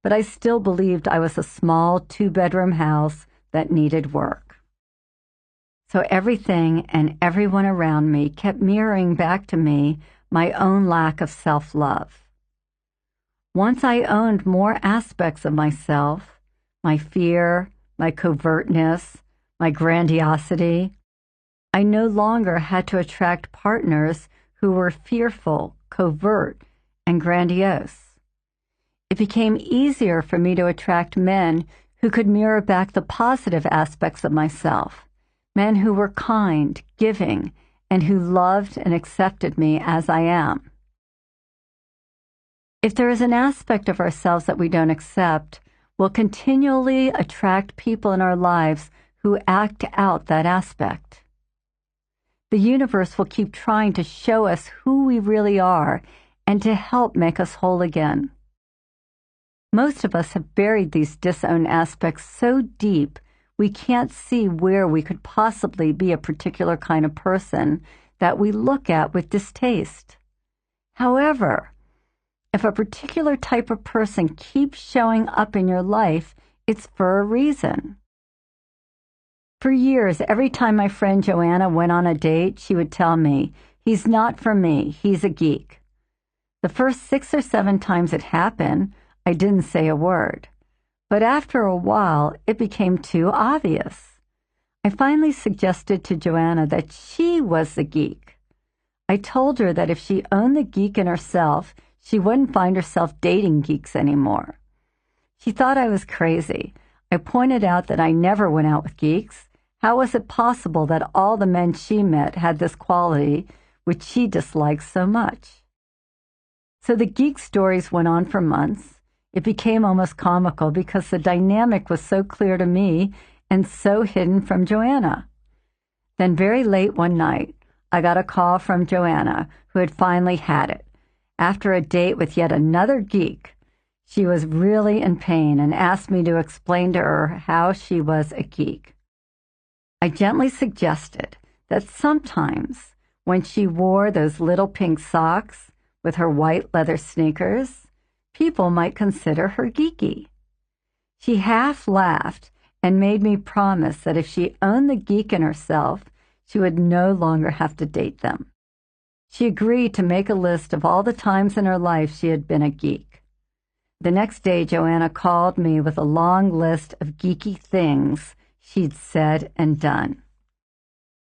but I still believed I was a small 2-bedroom house that needed work. So everything and everyone around me kept mirroring back to me my own lack of self-love. Once I owned more aspects of myself, my fear, my covertness, my grandiosity, I no longer had to attract partners who were fearful, covert, and grandiose. It became easier for me to attract men who could mirror back the positive aspects of myself, men who were kind, giving, and who loved and accepted me as I am. If there is an aspect of ourselves that we don't accept, we'll continually attract people in our lives who act out that aspect. The universe will keep trying to show us who we really are and to help make us whole again. Most of us have buried these disowned aspects so deep we can't see where we could possibly be a particular kind of person that we look at with distaste. However, if a particular type of person keeps showing up in your life, it's for a reason. For years, every time my friend Joanna went on a date, she would tell me, "He's not for me, he's a geek." The first 6 or 7 times it happened, I didn't say a word. But after a while, it became too obvious. I finally suggested to Joanna that she was the geek. I told her that if she owned the geek in herself, she wouldn't find herself dating geeks anymore. She thought I was crazy. I pointed out that I never went out with geeks. How was it possible that all the men she met had this quality, which she disliked so much? So the geek stories went on for months. It became almost comical because the dynamic was so clear to me and so hidden from Joanna. Then very late one night, I got a call from Joanna, who had finally had it. After a date with yet another geek, she was really in pain and asked me to explain to her how she was a geek. I gently suggested that sometimes when she wore those little pink socks with her white leather sneakers, people might consider her geeky. She half laughed and made me promise that if she owned the geek in herself, she would no longer have to date them. She agreed to make a list of all the times in her life she had been a geek. The next day, Joanna called me with a long list of geeky things she'd said and done.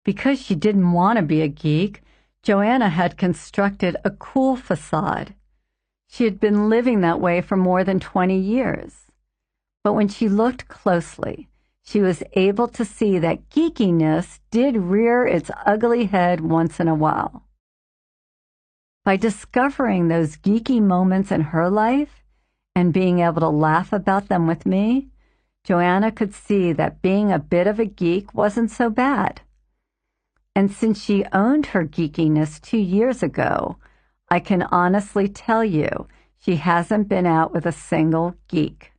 Because she didn't want to be a geek, Joanna had constructed a cool facade. She had been living that way for more than 20 years. But when she looked closely, she was able to see that geekiness did rear its ugly head once in a while. By discovering those geeky moments in her life and being able to laugh about them with me, Joanna could see that being a bit of a geek wasn't so bad. And since she owned her geekiness 2 years ago, I can honestly tell you she hasn't been out with a single geek.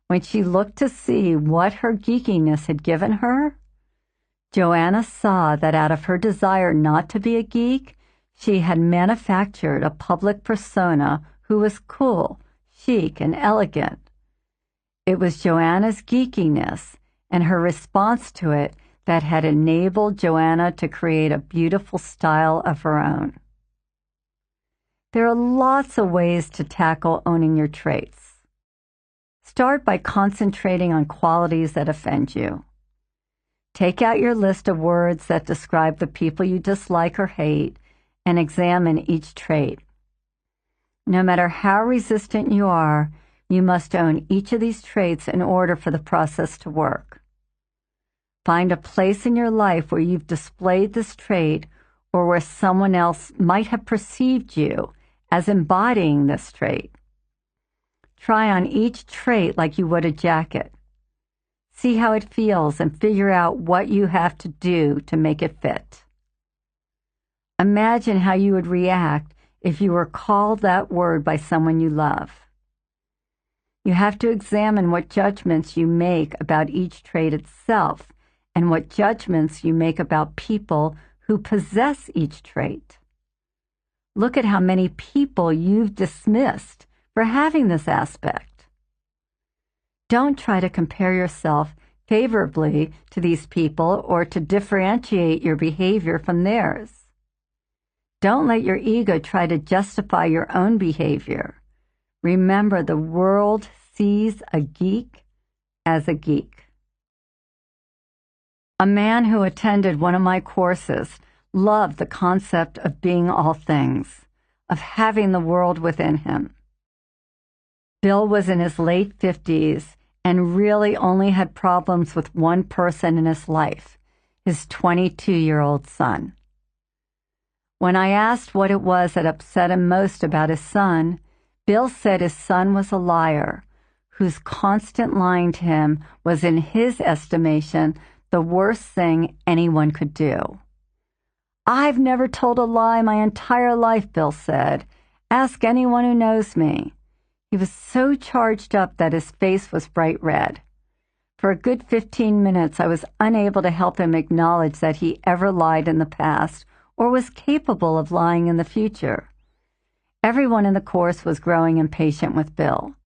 When she looked to see what her geekiness had given her, Joanna saw that out of her desire not to be a geek, she had manufactured a public persona who was cool, chic, and elegant. It was Joanna's geekiness and her response to it that had enabled Joanna to create a beautiful style of her own. There are lots of ways to tackle owning your traits. Start by concentrating on qualities that offend you. Take out your list of words that describe the people you dislike or hate and examine each trait. No matter how resistant you are, you must own each of these traits in order for the process to work. Find a place in your life where you've displayed this trait or where someone else might have perceived you as embodying this trait. Try on each trait like you would a jacket. See how it feels and figure out what you have to do to make it fit. Imagine how you would react if you were called that word by someone you love. You have to examine what judgments you make about each trait itself and what judgments you make about people who possess each trait. Look at how many people you've dismissed for having this aspect. Don't try to compare yourself favorably to these people or to differentiate your behavior from theirs. Don't let your ego try to justify your own behavior. Remember, the world sees a geek as a geek. A man who attended one of my courses loved the concept of being all things, of having the world within him. Bill was in his late 50s and really only had problems with one person in his life, his 22-year-old son. When I asked what it was that upset him most about his son, Bill said his son was a liar, whose constant lying to him was, in his estimation, the worst thing anyone could do. "I've never told a lie my entire life," Bill said. "Ask anyone who knows me." He was so charged up that his face was bright red. For a good 15 minutes, I was unable to help him acknowledge that he ever lied in the past or was capable of lying in the future. Everyone in the course was growing impatient with Bill.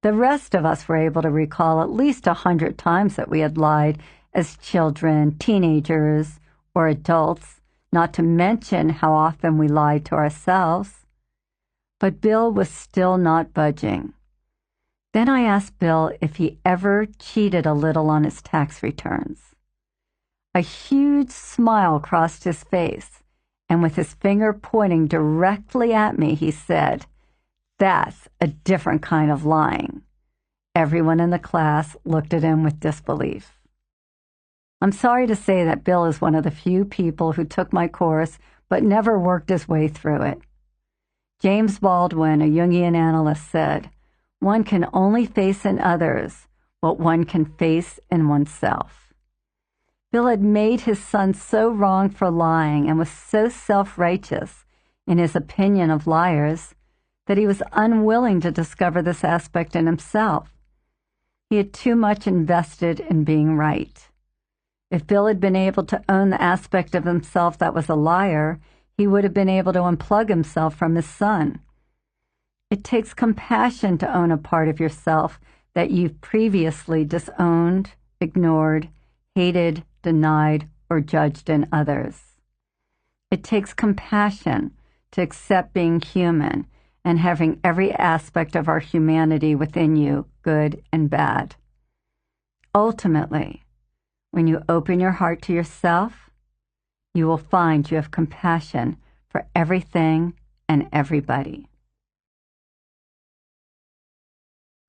The rest of us were able to recall at least 100 times that we had lied as children, teenagers, or adults, not to mention how often we lied to ourselves. But Bill was still not budging. Then I asked Bill if he ever cheated a little on his tax returns. A huge smile crossed his face, and with his finger pointing directly at me, he said, "That's a different kind of lying." Everyone in the class looked at him with disbelief. I'm sorry to say that Bill is one of the few people who took my course but never worked his way through it. James Baldwin, a Jungian analyst, said, "One can only face in others what one can face in oneself." Bill had made his son so wrong for lying and was so self-righteous in his opinion of liars that he was unwilling to discover this aspect in himself. He had too much invested in being right. If Bill had been able to own the aspect of himself that was a liar, he would have been able to unplug himself from his son. It takes compassion to own a part of yourself that you've previously disowned, ignored, hated, denied, or judged in others. It takes compassion to accept being human and having every aspect of our humanity within you, good and bad. Ultimately, when you open your heart to yourself, you will find you have compassion for everything and everybody.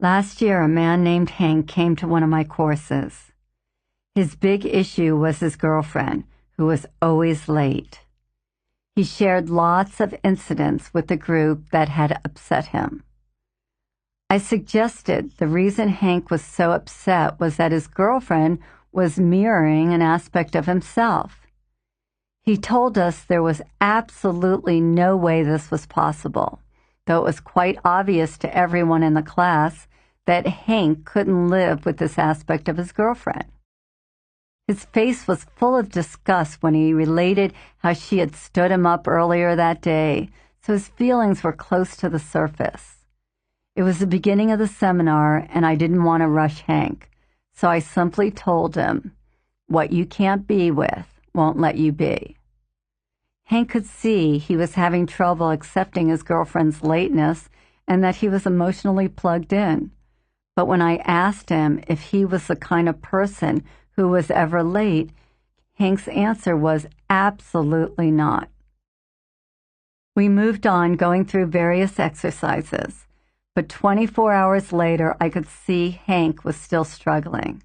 Last year, a man named Hank came to one of my courses. His big issue was his girlfriend, who was always late. He shared lots of incidents with the group that had upset him. I suggested the reason Hank was so upset was that his girlfriend was mirroring an aspect of himself. He told us there was absolutely no way this was possible, though it was quite obvious to everyone in the class that Hank couldn't live with this aspect of his girlfriend. His face was full of disgust when he related how she had stood him up earlier that day, so his feelings were close to the surface. It was the beginning of the seminar, and I didn't want to rush Hank, so I simply told him, "What you can't be with won't let you be." Hank could see he was having trouble accepting his girlfriend's lateness and that he was emotionally plugged in. But when I asked him if he was the kind of person who was ever late, Hank's answer was absolutely not. We moved on, going through various exercises, but 24 hours later, I could see Hank was still struggling.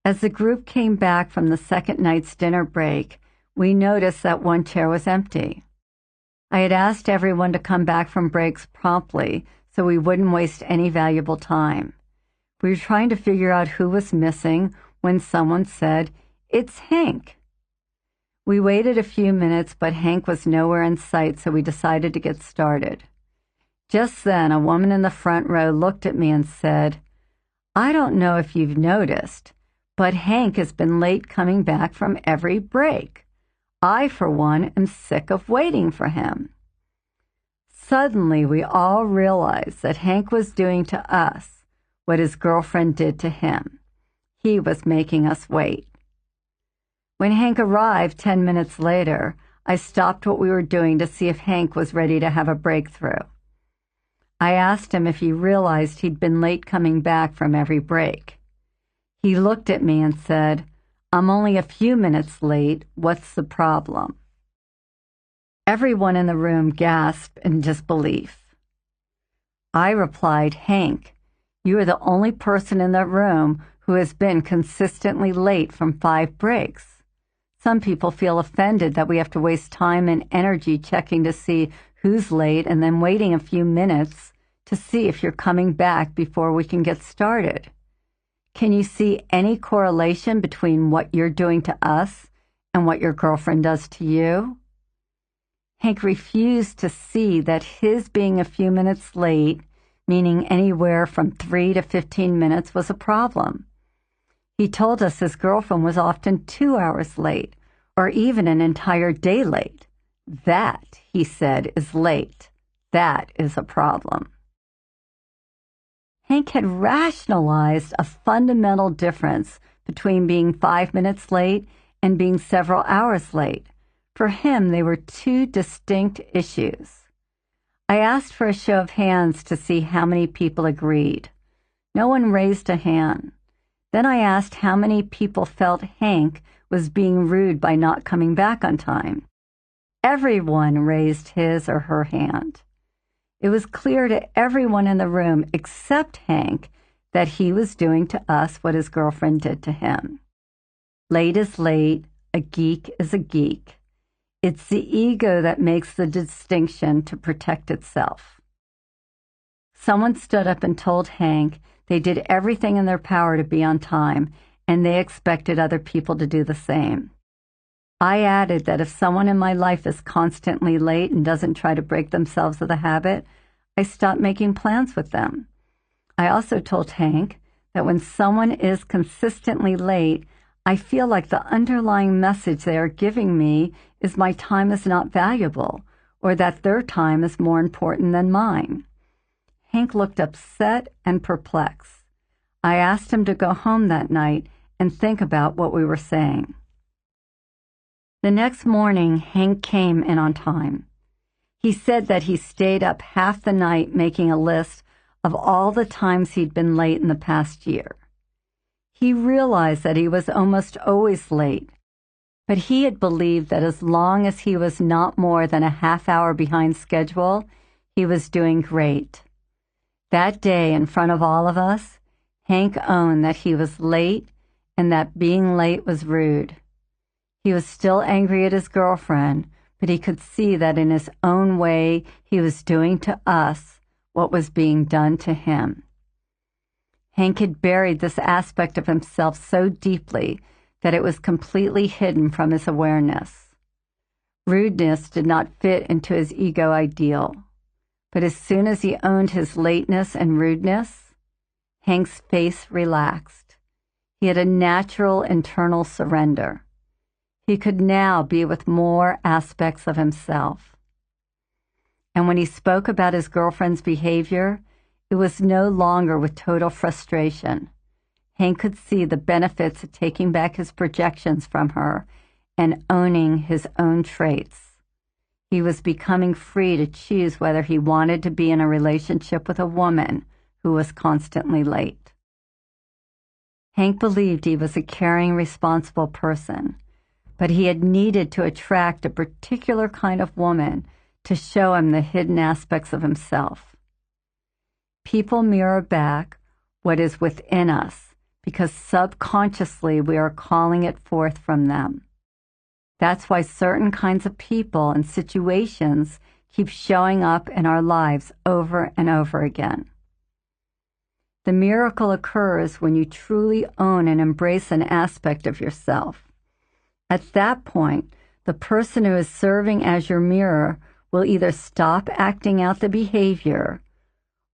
As the group came back from the second night's dinner break, we noticed that one chair was empty. I had asked everyone to come back from breaks promptly so we wouldn't waste any valuable time. We were trying to figure out who was missing when someone said, "It's Hank." We waited a few minutes, but Hank was nowhere in sight, so we decided to get started. Just then, a woman in the front row looked at me and said, "I don't know if you've noticed, but Hank has been late coming back from every break. I, for one, am sick of waiting for him." Suddenly, we all realized that Hank was doing to us what his girlfriend did to him. He was making us wait. When Hank arrived 10 minutes later, I stopped what we were doing to see if Hank was ready to have a breakthrough. I asked him if he realized he'd been late coming back from every break. He looked at me and said, "I'm only a few minutes late. What's the problem?" Everyone in the room gasped in disbelief. I replied, "Hank, you are the only person in the room who has been consistently late from 5 breaks. Some people feel offended that we have to waste time and energy checking to see who's late and then waiting a few minutes to see if you're coming back before we can get started. Can you see any correlation between what you're doing to us and what your girlfriend does to you?" Hank refused to see that his being a few minutes late, meaning anywhere from 3 to 15 minutes, was a problem. He told us his girlfriend was often 2 hours late, or even an entire day late. That, he said, is late. That is a problem. Hank had rationalized a fundamental difference between being 5 minutes late and being several hours late. For him, they were two distinct issues. I asked for a show of hands to see how many people agreed. No one raised a hand. Then I asked how many people felt Hank was being rude by not coming back on time. Everyone raised his or her hand. It was clear to everyone in the room except Hank that he was doing to us what his girlfriend did to him. Late is late, a geek is a geek. It's the ego that makes the distinction to protect itself. Someone stood up and told Hank they did everything in their power to be on time, and they expected other people to do the same. I added that if someone in my life is constantly late and doesn't try to break themselves of the habit, I stop making plans with them. I also told Hank that when someone is consistently late, I feel like the underlying message they are giving me is my time is not valuable, or that their time is more important than mine. Hank looked upset and perplexed. I asked him to go home that night and think about what we were saying. The next morning, Hank came in on time. He said that he stayed up half the night making a list of all the times he'd been late in the past year. He realized that he was almost always late, but he had believed that as long as he was not more than a half hour behind schedule, he was doing great. That day, in front of all of us, Hank owned that he was late and that being late was rude. He was still angry at his girlfriend, but he could see that in his own way he was doing to us what was being done to him. Hank had buried this aspect of himself so deeply that it was completely hidden from his awareness. Rudeness did not fit into his ego ideal, but as soon as he owned his lateness and rudeness, Hank's face relaxed. He had a natural internal surrender. He could now be with more aspects of himself. And when he spoke about his girlfriend's behavior, it was no longer with total frustration. Hank could see the benefits of taking back his projections from her and owning his own traits. He was becoming free to choose whether he wanted to be in a relationship with a woman who was constantly late. Hank believed he was a caring, responsible person, but he had needed to attract a particular kind of woman to show him the hidden aspects of himself. People mirror back what is within us because subconsciously we are calling it forth from them. That's why certain kinds of people and situations keep showing up in our lives over and over again. The miracle occurs when you truly own and embrace an aspect of yourself. At that point, the person who is serving as your mirror will either stop acting out the behavior,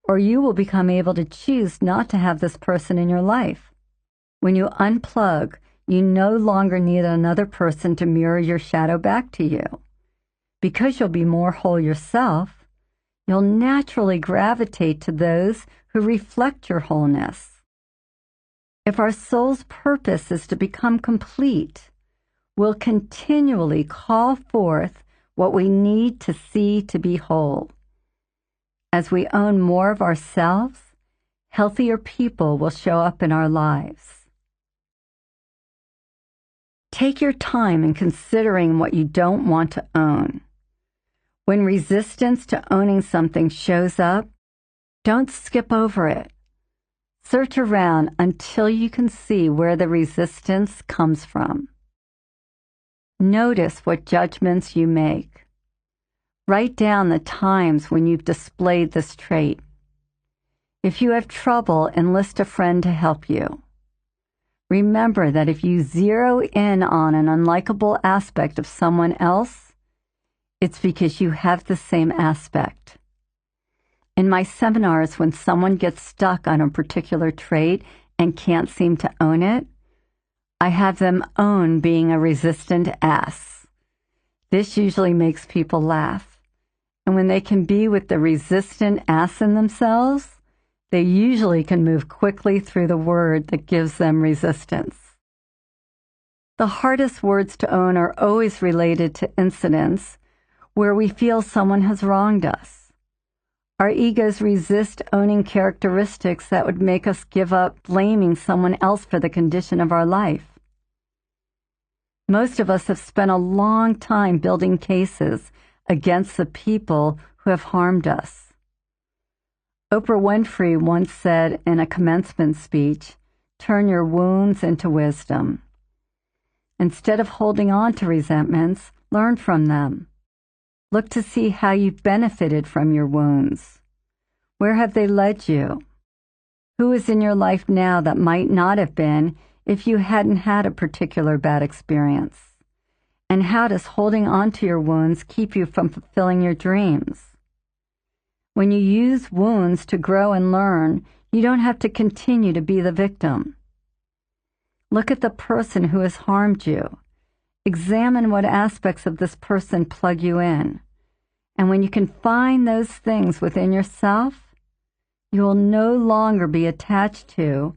or you will become able to choose not to have this person in your life. When you unplug, you no longer need another person to mirror your shadow back to you. Because you'll be more whole yourself, you'll naturally gravitate to those who reflect your wholeness. If our soul's purpose is to become complete, we'll continually call forth what we need to see to be whole. As we own more of ourselves, healthier people will show up in our lives. Take your time in considering what you don't want to own. When resistance to owning something shows up, don't skip over it. Search around until you can see where the resistance comes from. Notice what judgments you make. Write down the times when you've displayed this trait. If you have trouble, enlist a friend to help you. Remember that if you zero in on an unlikable aspect of someone else, it's because you have the same aspect. In my seminars, when someone gets stuck on a particular trait and can't seem to own it, I have them own being a resistant ass. This usually makes people laugh. And when they can be with the resistant ass in themselves, they usually can move quickly through the word that gives them resistance. The hardest words to own are always related to incidents where we feel someone has wronged us. Our egos resist owning characteristics that would make us give up blaming someone else for the condition of our life. Most of us have spent a long time building cases against the people who have harmed us. Oprah Winfrey once said in a commencement speech, "Turn your wounds into wisdom." Instead of holding on to resentments, learn from them. Look to see how you've benefited from your wounds. Where have they led you? Who is in your life now that might not have been if you hadn't had a particular bad experience? And how does holding on to your wounds keep you from fulfilling your dreams? When you use wounds to grow and learn, you don't have to continue to be the victim. Look at the person who has harmed you. Examine what aspects of this person plug you in. And when you can find those things within yourself, you will no longer be attached to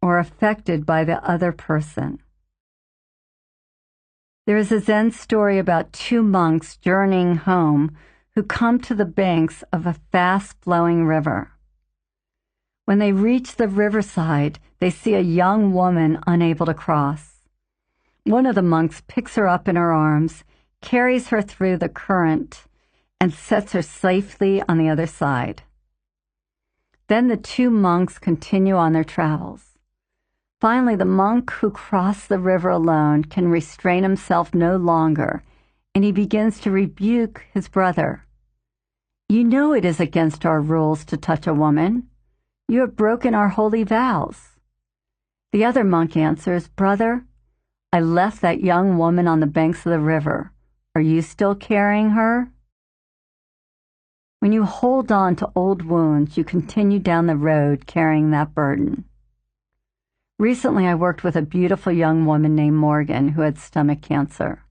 or affected by the other person. There is a Zen story about two monks journeying home who come to the banks of a fast-flowing river. When they reach the riverside, they see a young woman unable to cross. One of the monks picks her up in her arms, carries her through the current, and sets her safely on the other side. Then the two monks continue on their travels. Finally, the monk who crossed the river alone can restrain himself no longer, and he begins to rebuke his brother. "You know it is against our rules to touch a woman. You have broken our holy vows." The other monk answers, "Brother, I left that young woman on the banks of the river. Are you still carrying her?" When you hold on to old wounds, you continue down the road carrying that burden. Recently, I worked with a beautiful young woman named Morgan who had stomach cancer.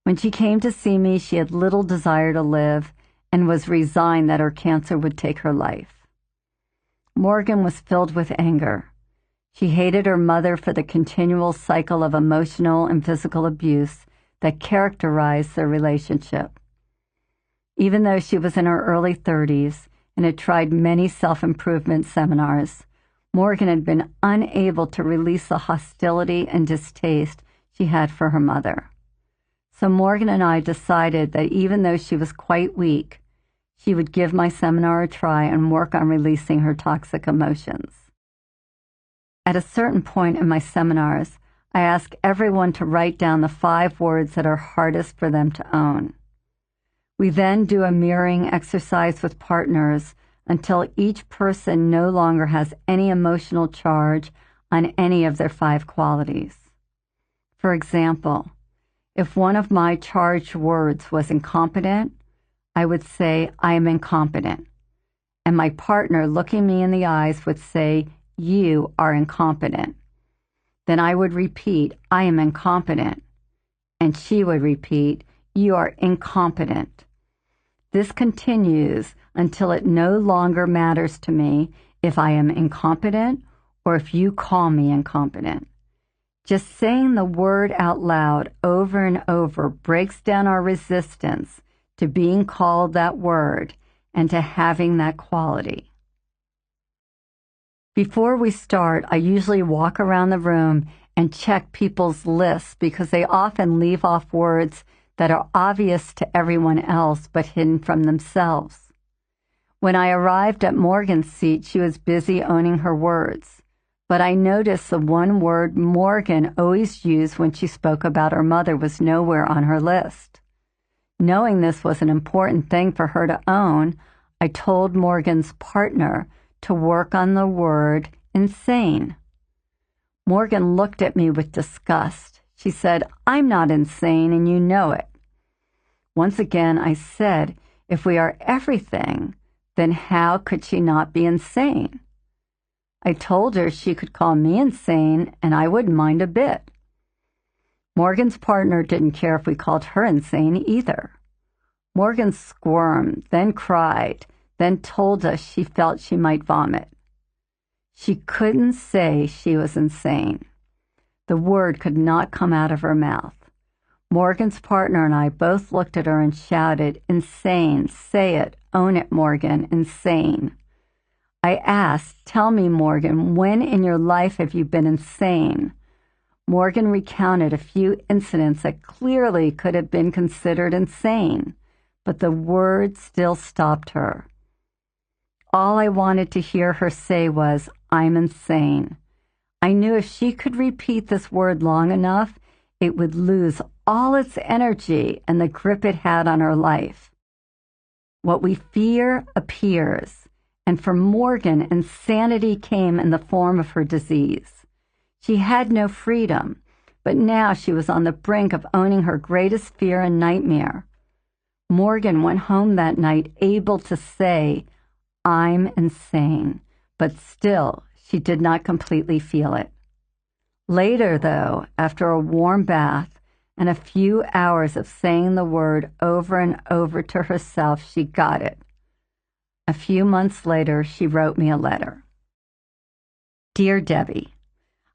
When she came to see me, she had little desire to live and was resigned that her cancer would take her life. Morgan was filled with anger. She hated her mother for the continual cycle of emotional and physical abuse that characterized their relationship. Even though she was in her early 30s and had tried many self-improvement seminars, Morgan had been unable to release the hostility and distaste she had for her mother. So Morgan and I decided that even though she was quite weak, she would give my seminar a try and work on releasing her toxic emotions. At a certain point in my seminars, I ask everyone to write down the 5 words that are hardest for them to own. We then do a mirroring exercise with partners until each person no longer has any emotional charge on any of their 5 qualities. For example, if one of my charged words was incompetent, I would say, I am incompetent. And my partner, looking me in the eyes, would say, you are incompetent. Then I would repeat, I am incompetent. And she would repeat, you are incompetent. This continues until it no longer matters to me if I am incompetent or if you call me incompetent. Just saying the word out loud over and over breaks down our resistance to being called that word and to having that quality. Before we start, I usually walk around the room and check people's lists because they often leave off words that are obvious to everyone else but hidden from themselves. When I arrived at Morgan's seat, she was busy owning her words, but I noticed the one word Morgan always used when she spoke about her mother was nowhere on her list. Knowing this was an important thing for her to own, I told Morgan's partner to work on the word insane. Morgan looked at me with disgust. She said, I'm not insane and you know it. Once again, I said, if we are everything, then how could she not be insane? I told her she could call me insane and I wouldn't mind a bit. Morgan's partner didn't care if we called her insane either. Morgan squirmed, then cried, then told us she felt she might vomit. She couldn't say she was insane. The word could not come out of her mouth. Morgan's partner and I both looked at her and shouted, insane, say it, own it, Morgan, insane. I asked, tell me, Morgan, when in your life have you been insane? Morgan recounted a few incidents that clearly could have been considered insane, but the word still stopped her. All I wanted to hear her say was, I'm insane. I knew if she could repeat this word long enough, it would lose all its energy and the grip it had on her life. What we fear appears, and for Morgan, insanity came in the form of her disease. She had no freedom, but now she was on the brink of owning her greatest fear and nightmare. Morgan went home that night able to say, I'm insane, but still she did not completely feel it. Later, though, after a warm bath and a few hours of saying the word over and over to herself, she got it. A few months later, she wrote me a letter. Dear Debbie,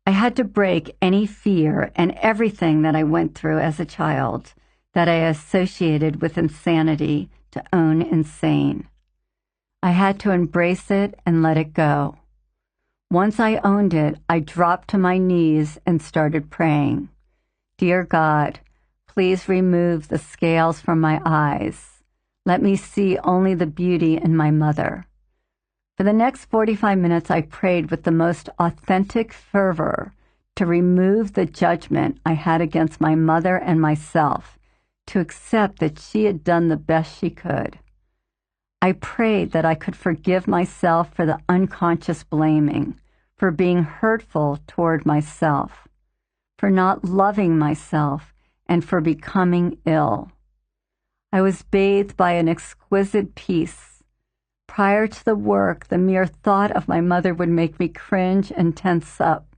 I had to break any fear and everything that I went through as a child that I associated with insanity to own insane. I had to embrace it and let it go. Once I owned it, I dropped to my knees and started praying. Dear God, please remove the scales from my eyes. Let me see only the beauty in my mother. For the next 45 minutes, I prayed with the most authentic fervor to remove the judgment I had against my mother and myself, to accept that she had done the best she could. I prayed that I could forgive myself for the unconscious blaming, for being hurtful toward myself, for not loving myself, and for becoming ill. I was bathed by an exquisite peace. Prior to the work, the mere thought of my mother would make me cringe and tense up.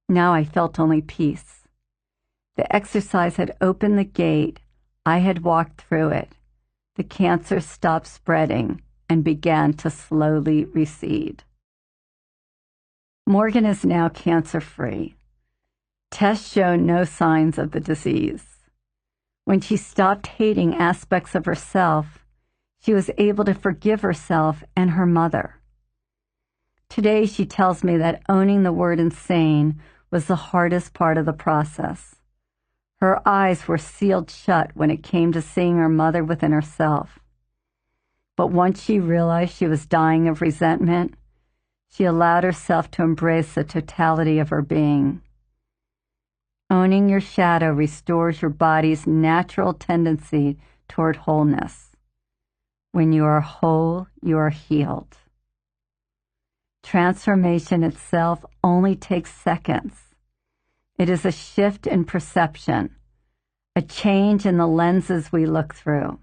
Now I felt only peace. The exercise had opened the gate. I had walked through it. The cancer stopped spreading and began to slowly recede. Morgan is now cancer-free. Tests show no signs of the disease. When she stopped hating aspects of herself, She was able to forgive herself and her mother. Today, she tells me that owning the word insane was the hardest part of the process. Her eyes were sealed shut when it came to seeing her mother within herself. But once she realized she was dying of resentment, she allowed herself to embrace the totality of her being. Owning your shadow restores your body's natural tendency toward wholeness. When you are whole, you are healed. Transformation itself only takes seconds. It is a shift in perception, a change in the lenses we look through.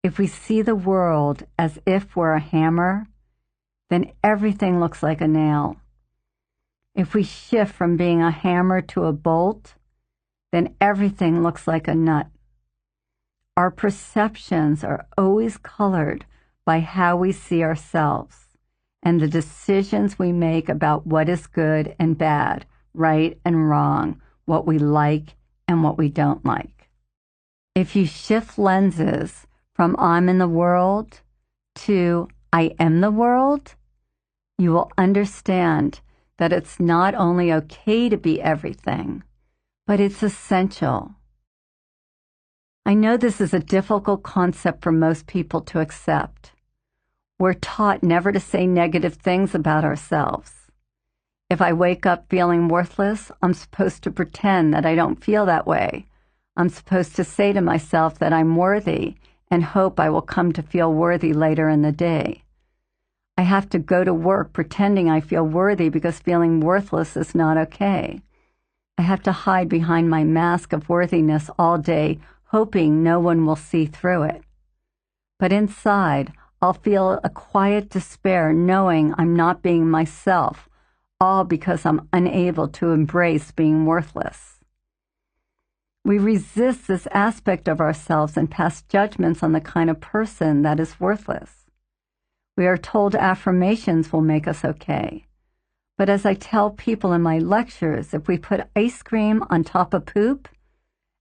If we see the world as if we're a hammer, then everything looks like a nail. If we shift from being a hammer to a bolt, then everything looks like a nut. Our perceptions are always colored by how we see ourselves and the decisions we make about what is good and bad, right and wrong, what we like and what we don't like. If you shift lenses from I'm in the world to I am the world, you will understand that it's not only okay to be everything, but it's essential. I know this is a difficult concept for most people to accept. We're taught never to say negative things about ourselves. If I wake up feeling worthless, I'm supposed to pretend that I don't feel that way. I'm supposed to say to myself that I'm worthy and hope I will come to feel worthy later in the day. I have to go to work pretending I feel worthy because feeling worthless is not okay. I have to hide behind my mask of worthiness all day, hoping no one will see through it. But inside, I'll feel a quiet despair knowing I'm not being myself, all because I'm unable to embrace being worthless. We resist this aspect of ourselves and pass judgments on the kind of person that is worthless. We are told affirmations will make us okay. But as I tell people in my lectures, if we put ice cream on top of poop,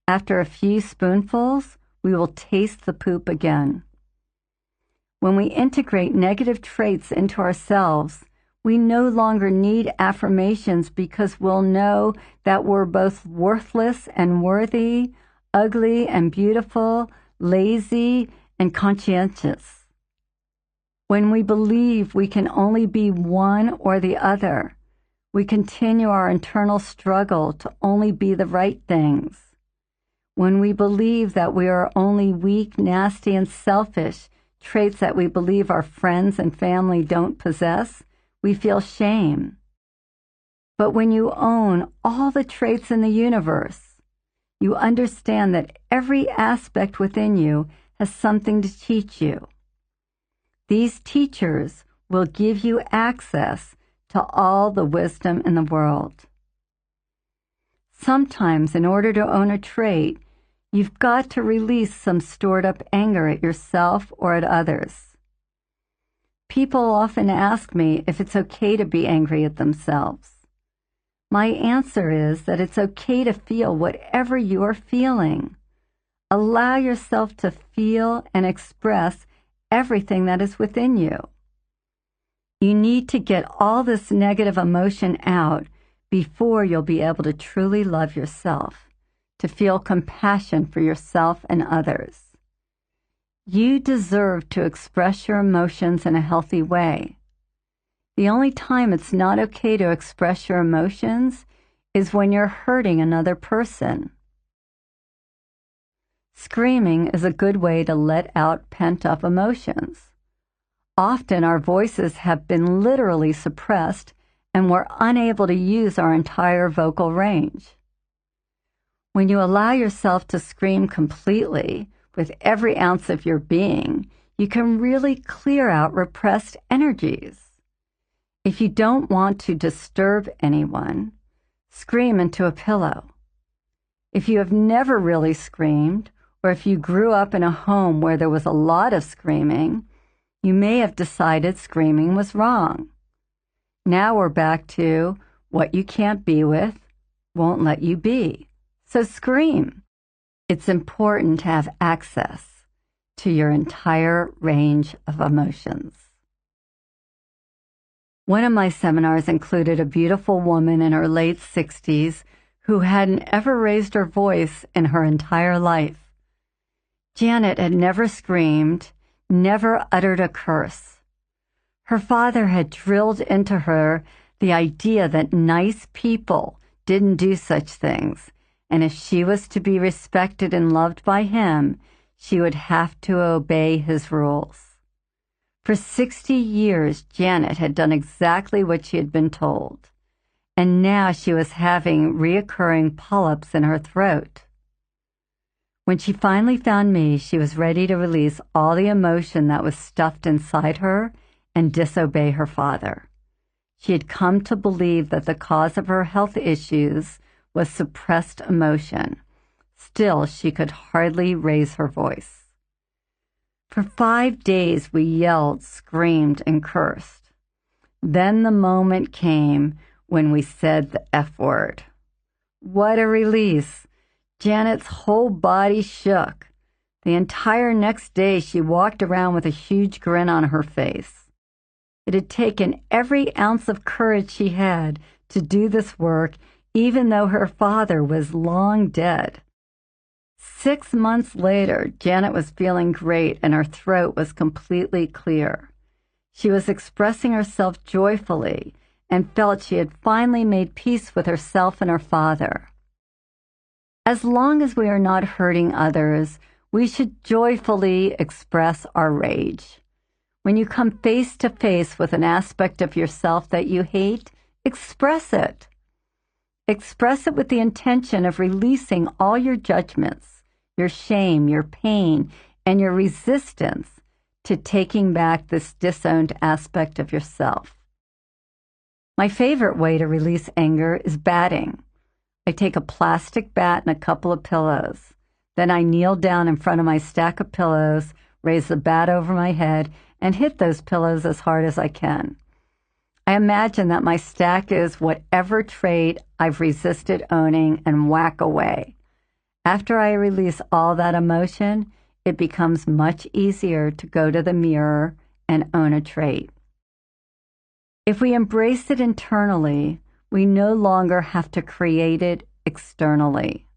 after a few spoonfuls, we will taste the poop again. When we integrate negative traits into ourselves, we no longer need affirmations because we'll know that we're both worthless and worthy, ugly and beautiful, lazy and conscientious. When we believe we can only be one or the other, we continue our internal struggle to only be the right things. When we believe that we are only weak, nasty, and selfish, traits that we believe our friends and family don't possess, we feel shame. But when you own all the traits in the universe, you understand that every aspect within you has something to teach you. These teachers will give you access to all the wisdom in the world. Sometimes, in order to own a trait, you've got to release some stored-up anger at yourself or at others. People often ask me if it's okay to be angry at themselves. My answer is that it's okay to feel whatever you are feeling. Allow yourself to feel and express everything that is within you. You need to get all this negative emotion out before you'll be able to truly love yourself, to feel compassion for yourself and others. You deserve to express your emotions in a healthy way. The only time it's not okay to express your emotions is when you're hurting another person. Screaming is a good way to let out pent-up emotions. Often our voices have been literally suppressed and we're unable to use our entire vocal range. When you allow yourself to scream completely with every ounce of your being, you can really clear out repressed energies. If you don't want to disturb anyone, scream into a pillow. If you have never really screamed, or if you grew up in a home where there was a lot of screaming, you may have decided screaming was wrong. Now we're back to what you can't be with won't let you be. So scream. It's important to have access to your entire range of emotions. One of my seminars included a beautiful woman in her late 60s who hadn't ever raised her voice in her entire life. Janet had never screamed, never uttered a curse. Her father had drilled into her the idea that nice people didn't do such things, and if she was to be respected and loved by him, she would have to obey his rules. For 60 years, Janet had done exactly what she had been told, and now she was having reoccurring polyps in her throat. When she finally found me, she was ready to release all the emotion that was stuffed inside her and disobey her father. She had come to believe that the cause of her health issues was suppressed emotion. Still, she could hardly raise her voice. For 5 days, we yelled, screamed, and cursed. Then the moment came when we said the F word. What a release! Janet's whole body shook. The entire next day, she walked around with a huge grin on her face. It had taken every ounce of courage she had to do this work, even though her father was long dead. 6 months later, Janet was feeling great and her throat was completely clear. She was expressing herself joyfully and felt she had finally made peace with herself and her father. As long as we are not hurting others, we should joyfully express our rage. When you come face to face with an aspect of yourself that you hate, express it. Express it with the intention of releasing all your judgments, your shame, your pain, and your resistance to taking back this disowned aspect of yourself. My favorite way to release anger is batting. I take a plastic bat and a couple of pillows. Then I kneel down in front of my stack of pillows, raise the bat over my head, and hit those pillows as hard as I can. I imagine that my stack is whatever trait I've resisted owning and whack away. After I release all that emotion, it becomes much easier to go to the mirror and own a trait. If we embrace it internally, we no longer have to create it externally.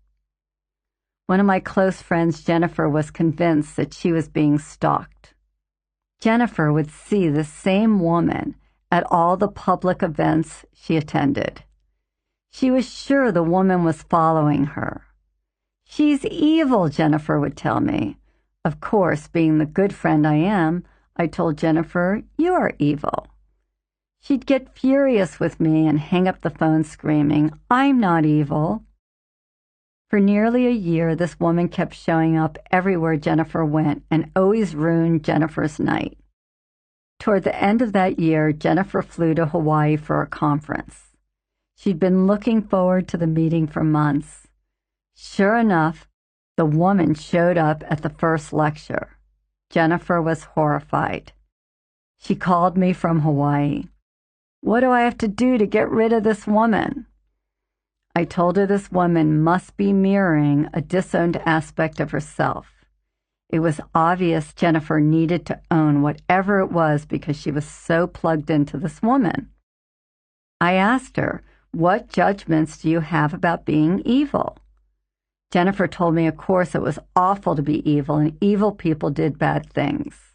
One of my close friends, Jennifer, was convinced that she was being stalked. Jennifer would see the same woman at all the public events she attended. She was sure the woman was following her. "She's evil," Jennifer would tell me. Of course, being the good friend I am, I told Jennifer, "You are evil." She'd get furious with me and hang up the phone screaming, "I'm not evil." For nearly a year, this woman kept showing up everywhere Jennifer went and always ruined Jennifer's night. Toward the end of that year, Jennifer flew to Hawaii for a conference. She'd been looking forward to the meeting for months. Sure enough, the woman showed up at the first lecture. Jennifer was horrified. She called me from Hawaii. "What do I have to do to get rid of this woman?" I told her this woman must be mirroring a disowned aspect of herself. It was obvious Jennifer needed to own whatever it was because she was so plugged into this woman. I asked her, "What judgments do you have about being evil?" Jennifer told me, of course, it was awful to be evil and evil people did bad things.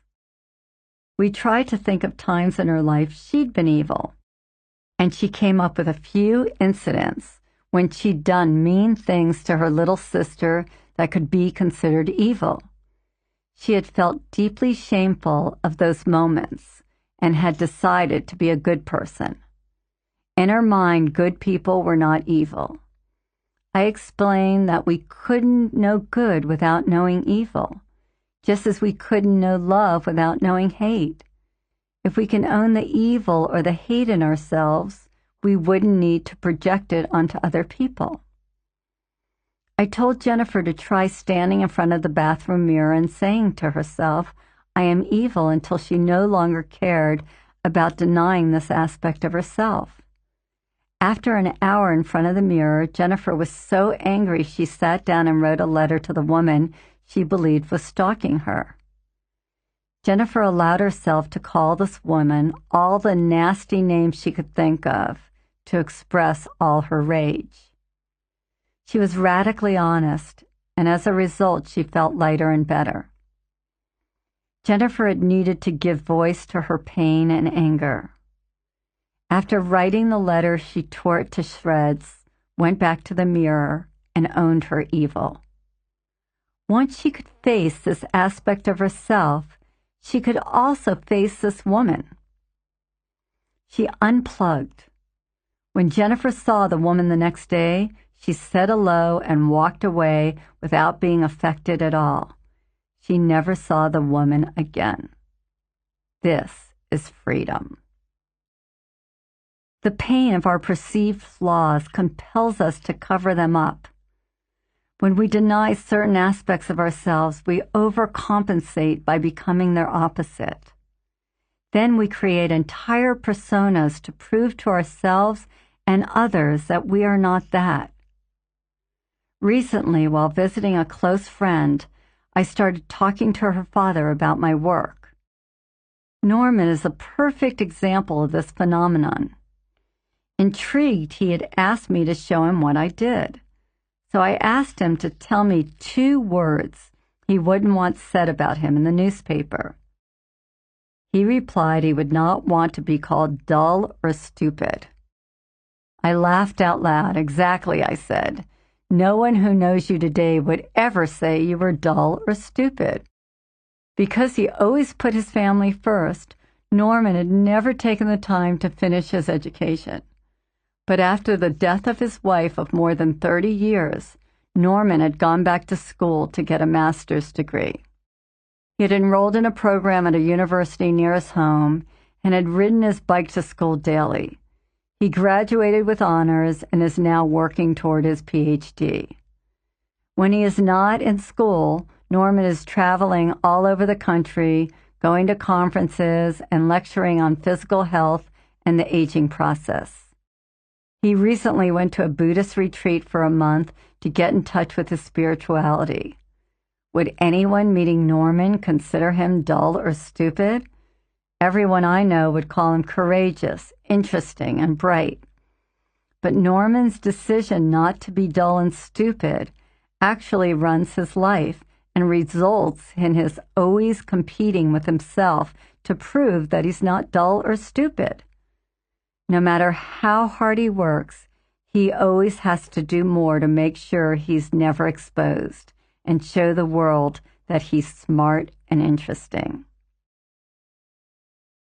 We tried to think of times in her life she'd been evil, and she came up with a few incidents when she'd done mean things to her little sister that could be considered evil. She had felt deeply shameful of those moments and had decided to be a good person. In her mind, good people were not evil. I explained that we couldn't know good without knowing evil, just as we couldn't know love without knowing hate. If we can own the evil or the hate in ourselves, we wouldn't need to project it onto other people. I told Jennifer to try standing in front of the bathroom mirror and saying to herself, "I am evil," until she no longer cared about denying this aspect of herself. After an hour in front of the mirror, Jennifer was so angry she sat down and wrote a letter to the woman she believed was stalking her. Jennifer allowed herself to call this woman all the nasty names she could think of to express all her rage. She was radically honest, and as a result, she felt lighter and better. Jennifer had needed to give voice to her pain and anger. After writing the letter, she tore it to shreds, went back to the mirror, and owned her evil. Once she could face this aspect of herself, she could also face this woman. She unplugged. When Jennifer saw the woman the next day, she said hello and walked away without being affected at all. She never saw the woman again. This is freedom. The pain of our perceived flaws compels us to cover them up. When we deny certain aspects of ourselves, we overcompensate by becoming their opposite. Then we create entire personas to prove to ourselves and others that we are not that. Recently, while visiting a close friend, I started talking to her father about my work. Norman is a perfect example of this phenomenon. Intrigued, he had asked me to show him what I did. So I asked him to tell me 2 words he wouldn't want said about him in the newspaper. He replied he would not want to be called dull or stupid. I laughed out loud. Exactly, I said. No one who knows you today would ever say you were dull or stupid. Because he always put his family first, Norman had never taken the time to finish his education. But after the death of his wife of more than 30 years, Norman had gone back to school to get a master's degree. He had enrolled in a program at a university near his home and had ridden his bike to school daily. He graduated with honors and is now working toward his PhD. When he is not in school, Norman is traveling all over the country, going to conferences and lecturing on physical health and the aging process. He recently went to a Buddhist retreat for a month to get in touch with his spirituality. Would anyone meeting Norman consider him dull or stupid? Everyone I know would call him courageous, interesting, and bright. But Norman's decision not to be dull and stupid actually runs his life and results in his always competing with himself to prove that he's not dull or stupid. No matter how hard he works, he always has to do more to make sure he's never exposed and show the world that he's smart and interesting.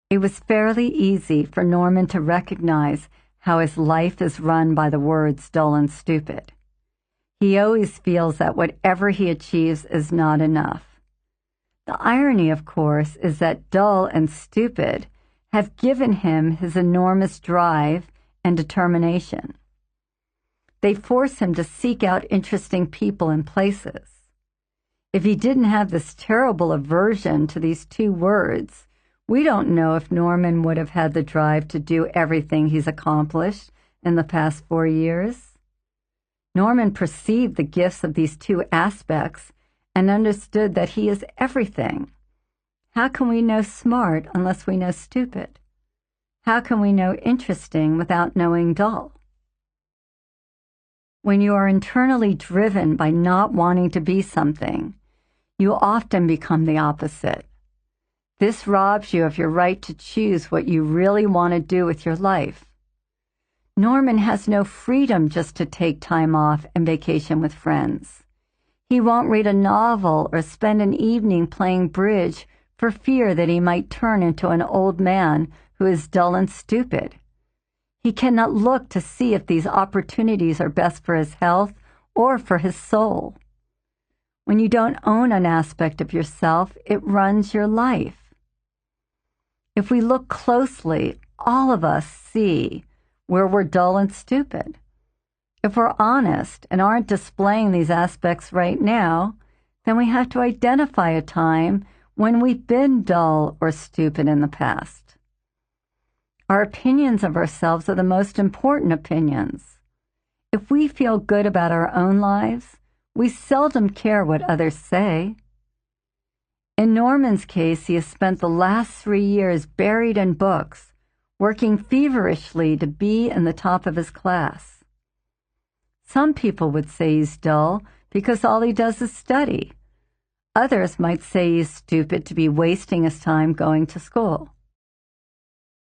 It was fairly easy for Norman to recognize how his life is run by the words dull and stupid. He always feels that whatever he achieves is not enough. The irony, of course, is that dull and stupid have given him his enormous drive and determination. They force him to seek out interesting people and places. If he didn't have this terrible aversion to these 2 words, we don't know if Norman would have had the drive to do everything he's accomplished in the past 4 years. Norman perceived the gifts of these 2 aspects and understood that he is everything. How can we know smart unless we know stupid? How can we know interesting without knowing dull? When you are internally driven by not wanting to be something, you often become the opposite. This robs you of your right to choose what you really want to do with your life. Norman has no freedom just to take time off and vacation with friends. He won't read a novel or spend an evening playing bridge for fear that he might turn into an old man who is dull and stupid. He cannot look to see if these opportunities are best for his health or for his soul. When you don't own an aspect of yourself, it runs your life. If we look closely, all of us see where we're dull and stupid. If we're honest and aren't displaying these aspects right now, then we have to identify a time when we've been dull or stupid in the past. Our opinions of ourselves are the most important opinions. If we feel good about our own lives, we seldom care what others say. In Norman's case, he has spent the last 3 years buried in books, working feverishly to be in the top of his class. Some people would say he's dull because all he does is study. Others might say he's stupid to be wasting his time going to school.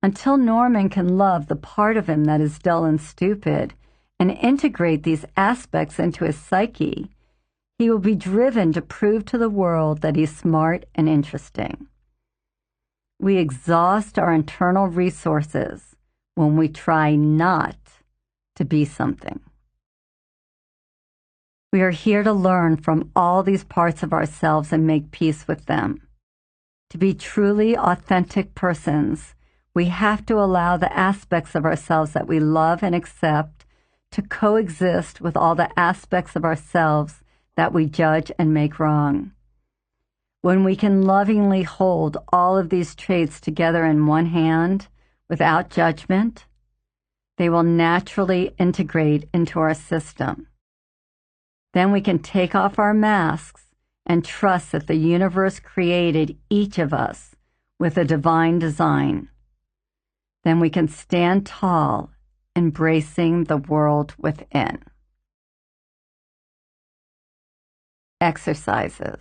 Until Norman can love the part of him that is dull and stupid and integrate these aspects into his psyche, he will be driven to prove to the world that he's smart and interesting. We exhaust our internal resources when we try not to be something. We are here to learn from all these parts of ourselves and make peace with them. To be truly authentic persons, we have to allow the aspects of ourselves that we love and accept to coexist with all the aspects of ourselves that we judge and make wrong. When we can lovingly hold all of these traits together in one hand without judgment, they will naturally integrate into our system. Then we can take off our masks and trust that the universe created each of us with a divine design. Then we can stand tall, embracing the world within. Exercises.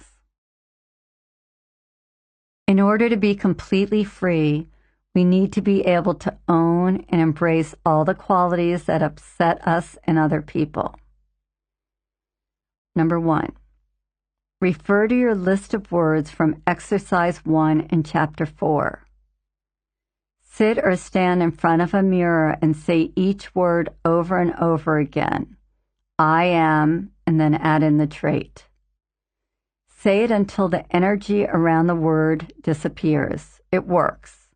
In order to be completely free, we need to be able to own and embrace all the qualities that upset us and other people. Number 1, refer to your list of words from Exercise 1 in Chapter 4. Sit or stand in front of a mirror and say each word over and over again. I am, and then add in the trait. Say it until the energy around the word disappears. It works.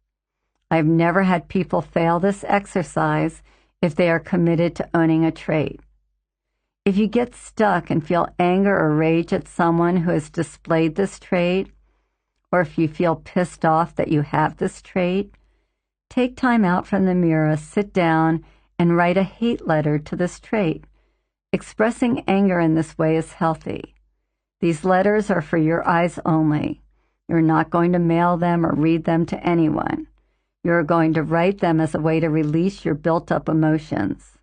I've never had people fail this exercise if they are committed to owning a trait. If you get stuck and feel anger or rage at someone who has displayed this trait, or if you feel pissed off that you have this trait, take time out from the mirror, sit down, and write a hate letter to this trait. Expressing anger in this way is healthy. These letters are for your eyes only. You're not going to mail them or read them to anyone. You're going to write them as a way to release your built-up emotions.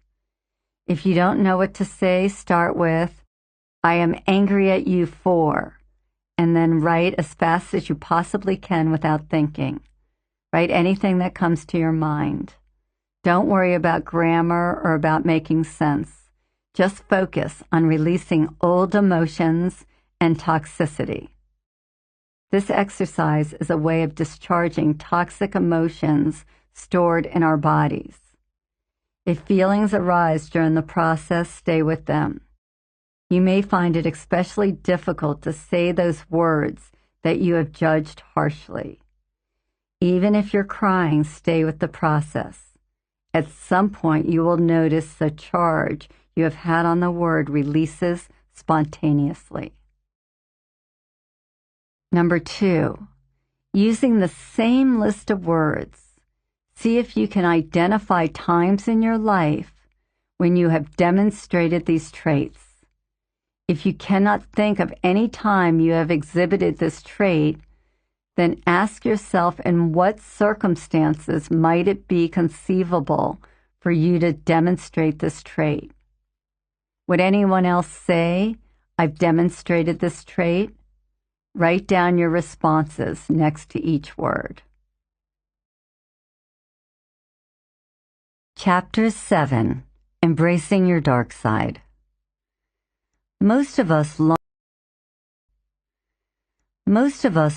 If you don't know what to say, start with, I am angry at you for, and then write as fast as you possibly can without thinking. Write anything that comes to your mind. Don't worry about grammar or about making sense. Just focus on releasing old emotions and toxicity. This exercise is a way of discharging toxic emotions stored in our bodies. If feelings arise during the process, stay with them. You may find it especially difficult to say those words that you have judged harshly. Even if you're crying, stay with the process. At some point, you will notice the charge you have had on the word releases spontaneously. Number 2, using the same list of words, see if you can identify times in your life when you have demonstrated these traits. If you cannot think of any time you have exhibited this trait, then ask yourself in what circumstances might it be conceivable for you to demonstrate this trait. Would anyone else say, I've demonstrated this trait? Write down your responses next to each word. Chapter 7, Embracing Your Dark Side. Most of us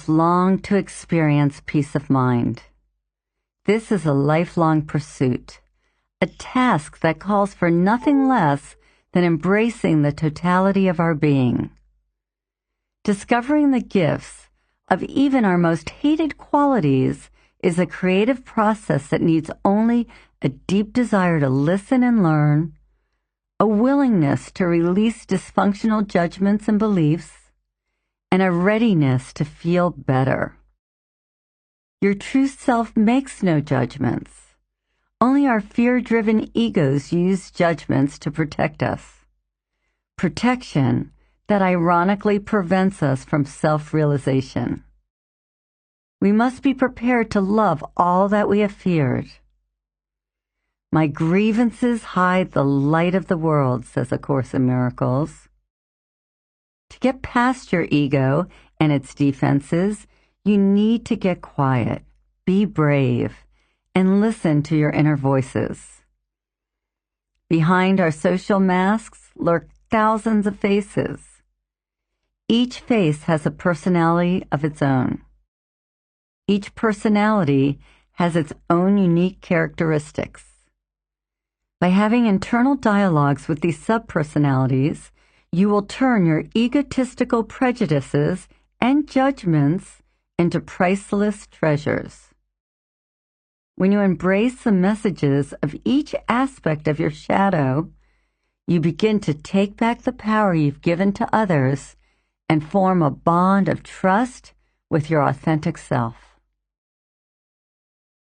long to experience peace of mind. This is a lifelong pursuit, a task that calls for nothing less than embracing the totality of our being. Discovering the gifts of even our most hated qualities is a creative process that needs only a deep desire to listen and learn, a willingness to release dysfunctional judgments and beliefs, and a readiness to feel better. Your true self makes no judgments. Only our fear-driven egos use judgments to protect us. Protection that ironically prevents us from self-realization. We must be prepared to love all that we have feared. My grievances hide the light of the world, says A Course in Miracles. To get past your ego and its defenses, you need to get quiet, be brave, and listen to your inner voices. Behind our social masks lurk thousands of faces. Each face has a personality of its own. Each personality has its own unique characteristics. By having internal dialogues with these subpersonalities, you will turn your egotistical prejudices and judgments into priceless treasures. When you embrace the messages of each aspect of your shadow, you begin to take back the power you've given to others and form a bond of trust with your authentic self.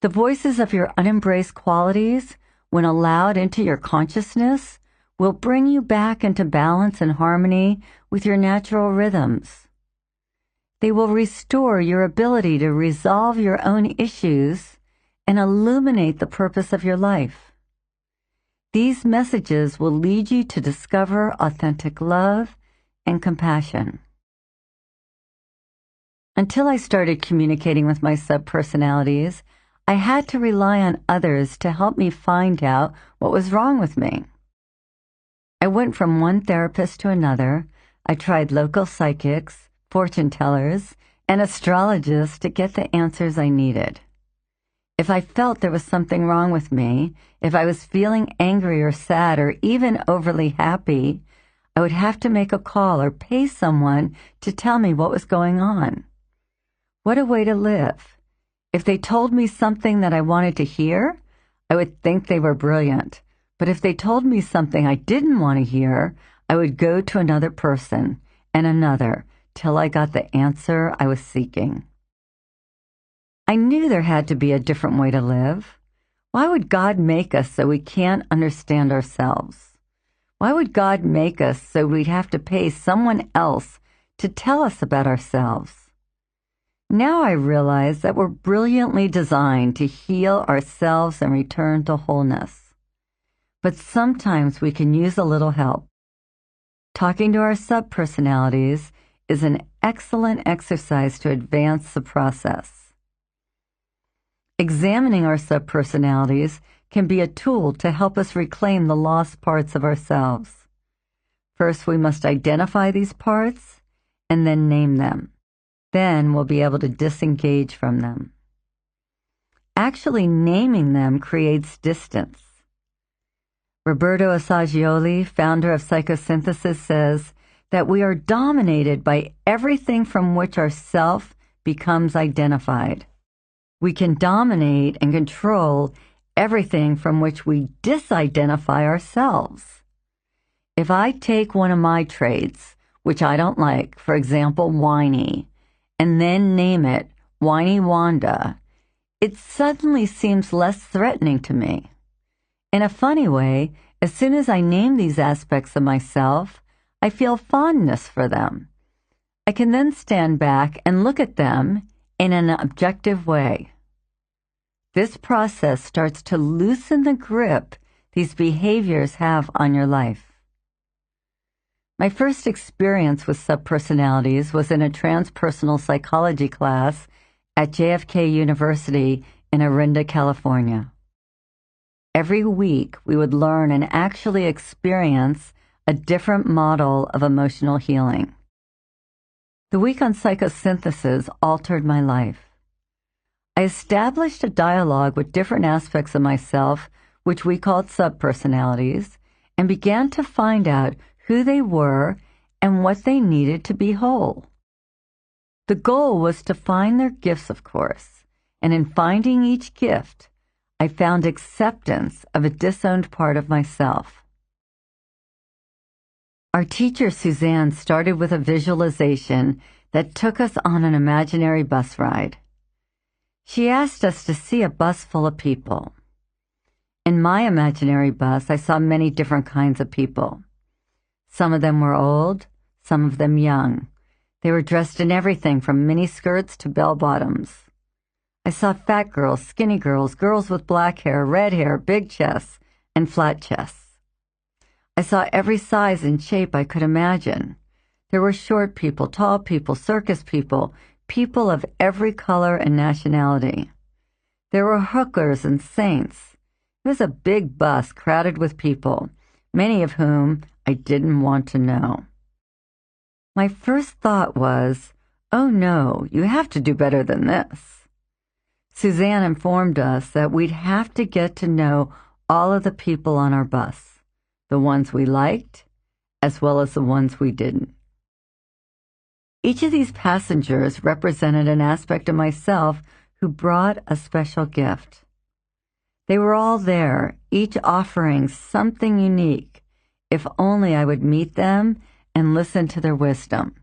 The voices of your unembraced qualities, when allowed into your consciousness, will bring you back into balance and harmony with your natural rhythms. They will restore your ability to resolve your own issues and illuminate the purpose of your life. These messages will lead you to discover authentic love and compassion. Until I started communicating with my subpersonalities, I had to rely on others to help me find out what was wrong with me. I went from one therapist to another. I tried local psychics, fortune tellers, and astrologists to get the answers I needed. If I felt there was something wrong with me, if I was feeling angry or sad or even overly happy, I would have to make a call or pay someone to tell me what was going on. What a way to live. If they told me something that I wanted to hear, I would think they were brilliant. But if they told me something I didn't want to hear, I would go to another person and another till I got the answer I was seeking. I knew there had to be a different way to live. Why would God make us so we can't understand ourselves? Why would God make us so we'd have to pay someone else to tell us about ourselves? Now I realize that we're brilliantly designed to heal ourselves and return to wholeness. But sometimes we can use a little help. Talking to our subpersonalities is an excellent exercise to advance the process. Examining our subpersonalities can be a tool to help us reclaim the lost parts of ourselves. First, we must identify these parts and then name them. Then we'll be able to disengage from them. Actually naming them creates distance. Roberto Assagioli, founder of psychosynthesis, says that we are dominated by everything from which our self becomes identified. We can dominate and control everything from which we disidentify ourselves. If I take one of my traits, which I don't like, for example, whiny, and then name it Whiny Wanda, it suddenly seems less threatening to me. In a funny way, as soon as I name these aspects of myself, I feel fondness for them. I can then stand back and look at them in an objective way. This process starts to loosen the grip these behaviors have on your life. My first experience with subpersonalities was in a transpersonal psychology class at JFK University in Orinda, California. Every week, we would learn and actually experience a different model of emotional healing. The week on psychosynthesis altered my life. I established a dialogue with different aspects of myself, which we called subpersonalities, and began to find out who they were and what they needed to be whole. The goal was to find their gifts, of course, and in finding each gift, I found acceptance of a disowned part of myself. Our teacher, Suzanne, started with a visualization that took us on an imaginary bus ride. She asked us to see a bus full of people. In my imaginary bus, I saw many different kinds of people. Some of them were old, some of them young. They were dressed in everything from miniskirts to bell-bottoms. I saw fat girls, skinny girls, girls with black hair, big chests, and flat chests. I saw every size and shape I could imagine. There were short people, tall people, circus people, people of every color and nationality. There were hookers and saints. It was a big bus crowded with people, many of whom I didn't want to know. My first thought was, oh no, you have to do better than this. Suzanne informed us that we'd have to get to know all of the people on our bus, the ones we liked, as well as the ones we didn't. Each of these passengers represented an aspect of myself who brought a special gift. They were all there, each offering something unique, if only I would meet them and listen to their wisdom.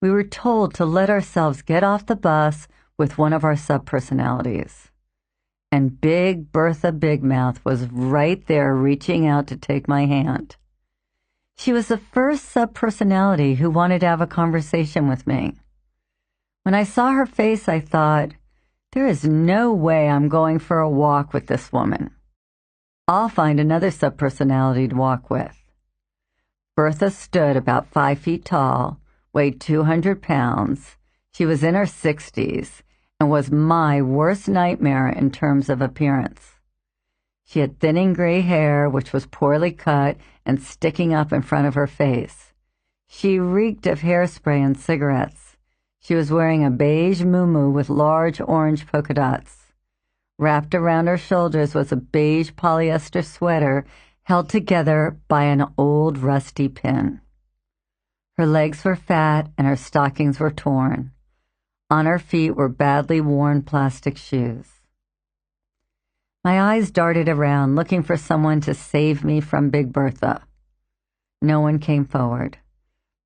We were told to let ourselves get off the bus with one of our subpersonalities. And Big Bertha Big Mouth was right there reaching out to take my hand. She was the first subpersonality who wanted to have a conversation with me. When I saw her face, I thought, there is no way I'm going for a walk with this woman. I'll find another subpersonality to walk with. Bertha stood about 5 feet tall, weighed 200 pounds. She was in her 60s and was my worst nightmare in terms of appearance. She had thinning gray hair, which was poorly cut and sticking up in front of her face. She reeked of hairspray and cigarettes. She was wearing a beige muumuu with large orange polka dots. Wrapped around her shoulders was a beige polyester sweater held together by an old rusty pin. Her legs were fat and her stockings were torn. On her feet were badly worn plastic shoes. My eyes darted around, looking for someone to save me from Big Bertha. No one came forward.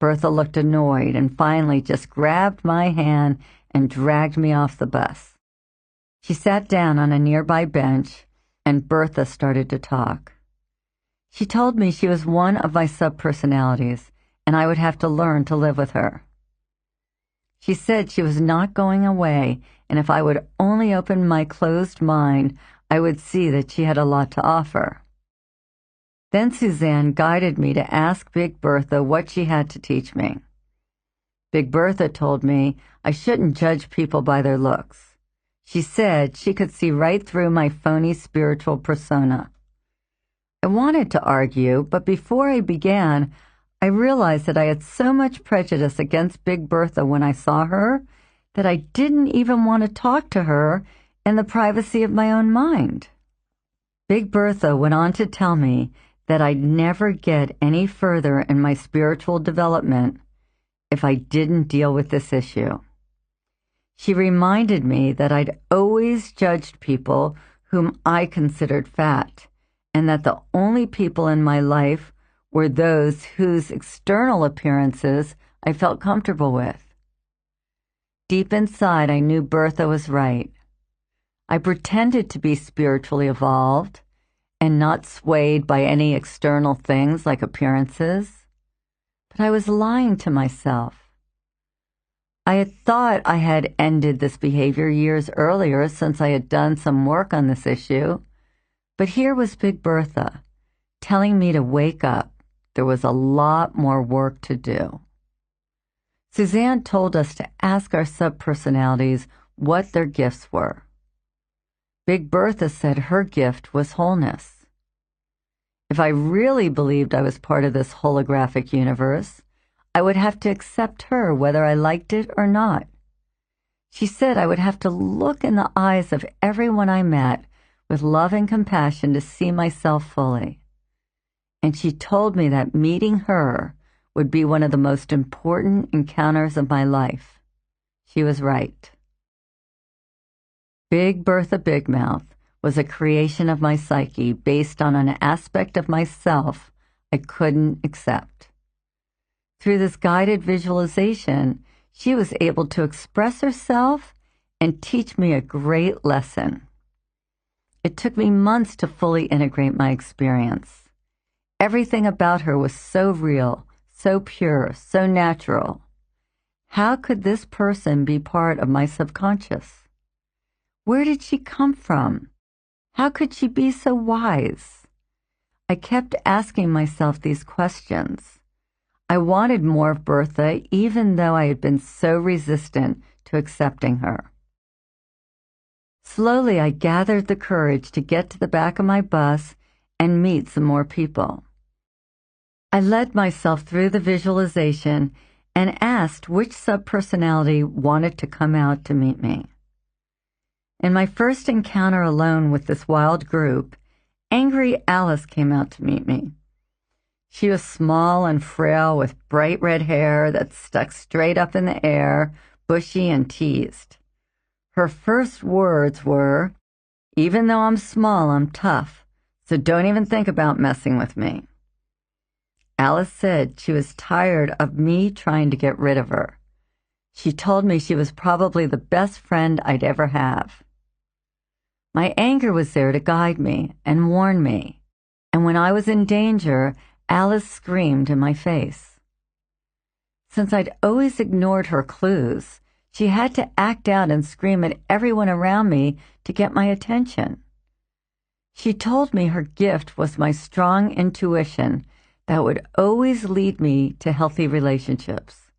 Bertha looked annoyed and finally just grabbed my hand and dragged me off the bus. She sat down on a nearby bench, and Bertha started to talk. She told me she was one of my subpersonalities, and I would have to learn to live with her. She said she was not going away, and if I would only open my closed mind, I would see that she had a lot to offer. Then Suzanne guided me to ask Big Bertha what she had to teach me. Big Bertha told me I shouldn't judge people by their looks. She said she could see right through my phony spiritual persona. I wanted to argue, but before I began, I realized that I had so much prejudice against Big Bertha when I saw her that I didn't even want to talk to her in the privacy of my own mind. Big Bertha went on to tell me that I'd never get any further in my spiritual development if I didn't deal with this issue. She reminded me that I'd always judged people whom I considered fat, and that the only people in my life were those whose external appearances I felt comfortable with. Deep inside, I knew Bertha was right. I pretended to be spiritually evolved and not swayed by any external things like appearances, but I was lying to myself. I had thought I had ended this behavior years earlier since I had done some work on this issue, but here was Big Bertha telling me to wake up. There was a lot more work to do. Suzanne told us to ask our subpersonalities what their gifts were. Big Bertha said her gift was wholeness. If I really believed I was part of this holographic universe, I would have to accept her whether I liked it or not. She said I would have to look in the eyes of everyone I met with love and compassion to see myself fully. And she told me that meeting her would be one of the most important encounters of my life. She was right. Big Bertha Big Mouth was a creation of my psyche based on an aspect of myself I couldn't accept. Through this guided visualization, she was able to express herself and teach me a great lesson. It took me months to fully integrate my experience. Everything about her was so real, so pure, so natural. How could this person be part of my subconscious? Where did she come from? How could she be so wise? I kept asking myself these questions. I wanted more of Bertha, even though I had been so resistant to accepting her. Slowly, I gathered the courage to get to the back of my bus and meet some more people. I led myself through the visualization and asked which subpersonality wanted to come out to meet me. In my first encounter alone with this wild group, Angry Alice came out to meet me. She was small and frail with bright red hair that stuck straight up in the air, bushy and teased. Her first words were, "Even though I'm small, I'm tough, so don't even think about messing with me." Alice said she was tired of me trying to get rid of her. She told me she was probably the best friend I'd ever have. My anger was there to guide me and warn me, and when I was in danger, Alice screamed in my face. Since I'd always ignored her clues, she had to act out and scream at everyone around me to get my attention. She told me her gift was my strong intuition that would always lead me to healthy relationships.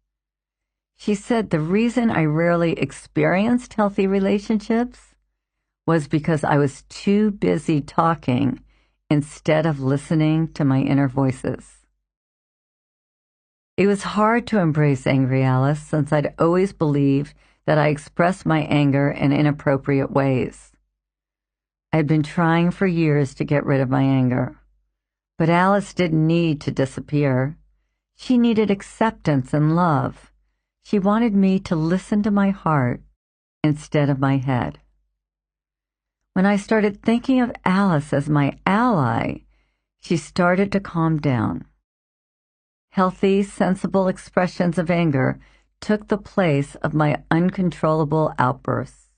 She said the reason I rarely experienced healthy relationships was because I was too busy talking instead of listening to my inner voices. It was hard to embrace Angry Alice since I'd always believed that I expressed my anger in inappropriate ways. I'd been trying for years to get rid of my anger. But Alice didn't need to disappear. She needed acceptance and love. She wanted me to listen to my heart instead of my head. When I started thinking of Alice as my ally, she started to calm down. Healthy, sensible expressions of anger took the place of my uncontrollable outbursts.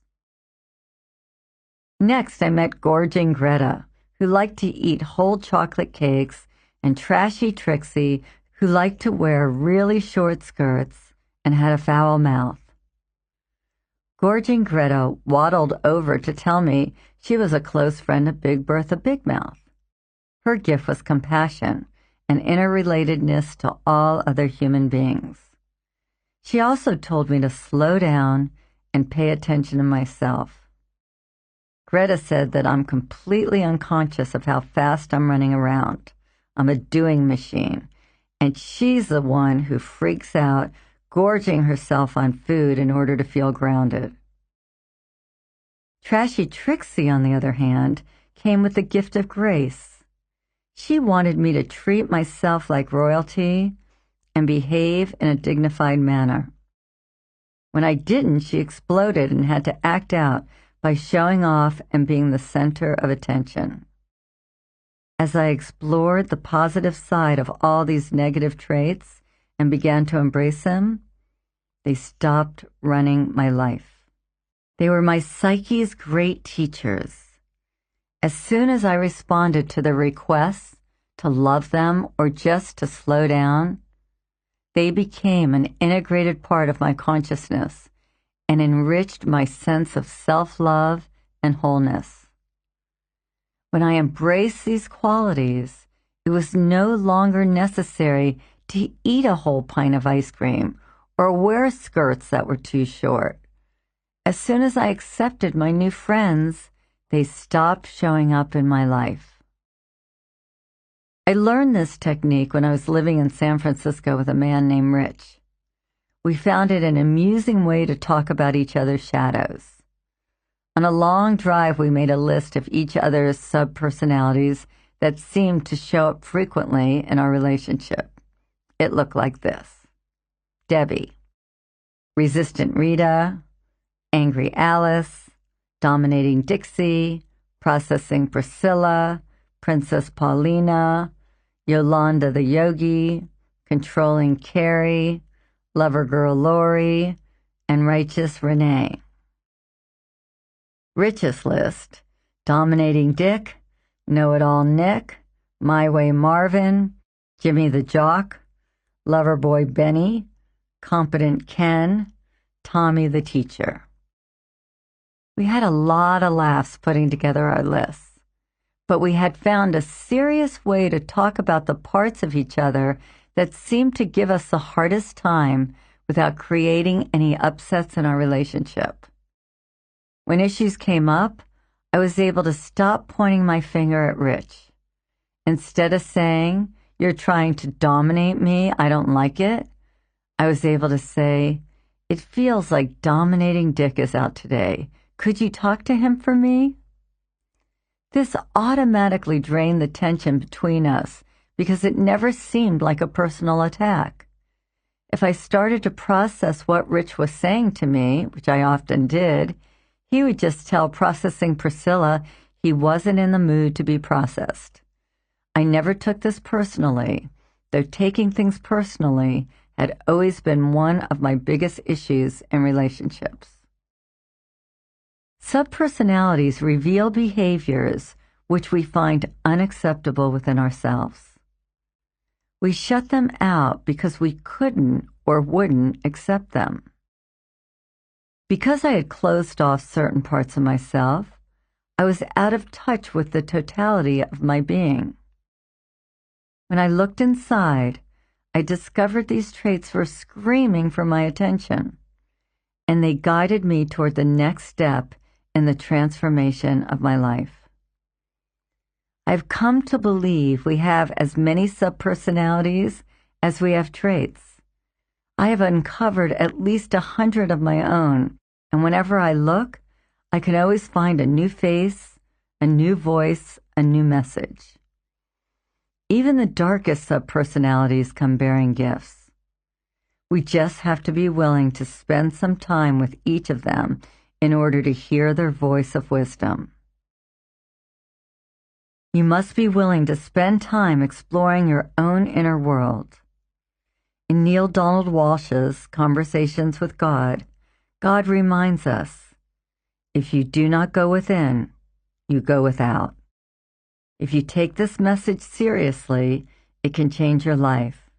Next, I met gorging Greta, who liked to eat whole chocolate cakes, and trashy Trixie, who liked to wear really short skirts and had a foul mouth. Gorging Greta waddled over to tell me she was a close friend of Big Bertha Big Mouth. Her gift was compassion and interrelatedness to all other human beings. She also told me to slow down and pay attention to myself. Greta said that I'm completely unconscious of how fast I'm running around. I'm a doing machine, and she's the one who freaks out, gorging herself on food in order to feel grounded. Trashy Trixie, on the other hand, came with the gift of grace. She wanted me to treat myself like royalty and behave in a dignified manner. When I didn't, she exploded and had to act out by showing off and being the center of attention. As I explored the positive side of all these negative traits and began to embrace them, they stopped running my life. They were my psyche's great teachers. As soon as I responded to their requests to love them or just to slow down, they became an integrated part of my consciousness and enriched my sense of self-love and wholeness. When I embraced these qualities, it was no longer necessary to eat a whole pint of ice cream or wear skirts that were too short. As soon as I accepted my new friends, they stopped showing up in my life. I learned this technique when I was living in San Francisco with a man named Rich. We found it an amusing way to talk about each other's shadows. On a long drive, we made a list of each other's sub-personalities that seemed to show up frequently in our relationship. It looked like this: Debbie, resistant Rita, angry Alice, dominating Dixie, processing Priscilla, Princess Paulina, Yolanda the Yogi, controlling Carrie, lover girl Lori, and righteous Renee. Rich's list: dominating Dick, know-it-all Nick, my way Marvin, Jimmy the Jock, lover boy Benny, competent Ken, Tommy the teacher. We had a lot of laughs putting together our lists, but we had found a serious way to talk about the parts of each other that seemed to give us the hardest time without creating any upsets in our relationship. When issues came up, I was able to stop pointing my finger at Rich. Instead of saying, "You're trying to dominate me, I don't like it," I was able to say, "It feels like dominating Dick is out today. Could you talk to him for me?" This automatically drained the tension between us because it never seemed like a personal attack. If I started to process what Rich was saying to me, which I often did, he would just tell processing Priscilla he wasn't in the mood to be processed. I never took this personally, though taking things personally had always been one of my biggest issues in relationships. Subpersonalities reveal behaviors which we find unacceptable within ourselves. We shut them out because we couldn't or wouldn't accept them. Because I had closed off certain parts of myself, I was out of touch with the totality of my being. When I looked inside, I discovered these traits were screaming for my attention, and they guided me toward the next step in the transformation of my life. I've come to believe we have as many subpersonalities as we have traits. I have uncovered at least 100 of my own, and whenever I look, I can always find a new face, a new voice, a new message. Even the darkest subpersonalities come bearing gifts. We just have to be willing to spend some time with each of them in order to hear their voice of wisdom. You must be willing to spend time exploring your own inner world. In Neil Donald Walsh's Conversations with God, God reminds us, "If you do not go within, you go without." If you take this message seriously, it can change your life.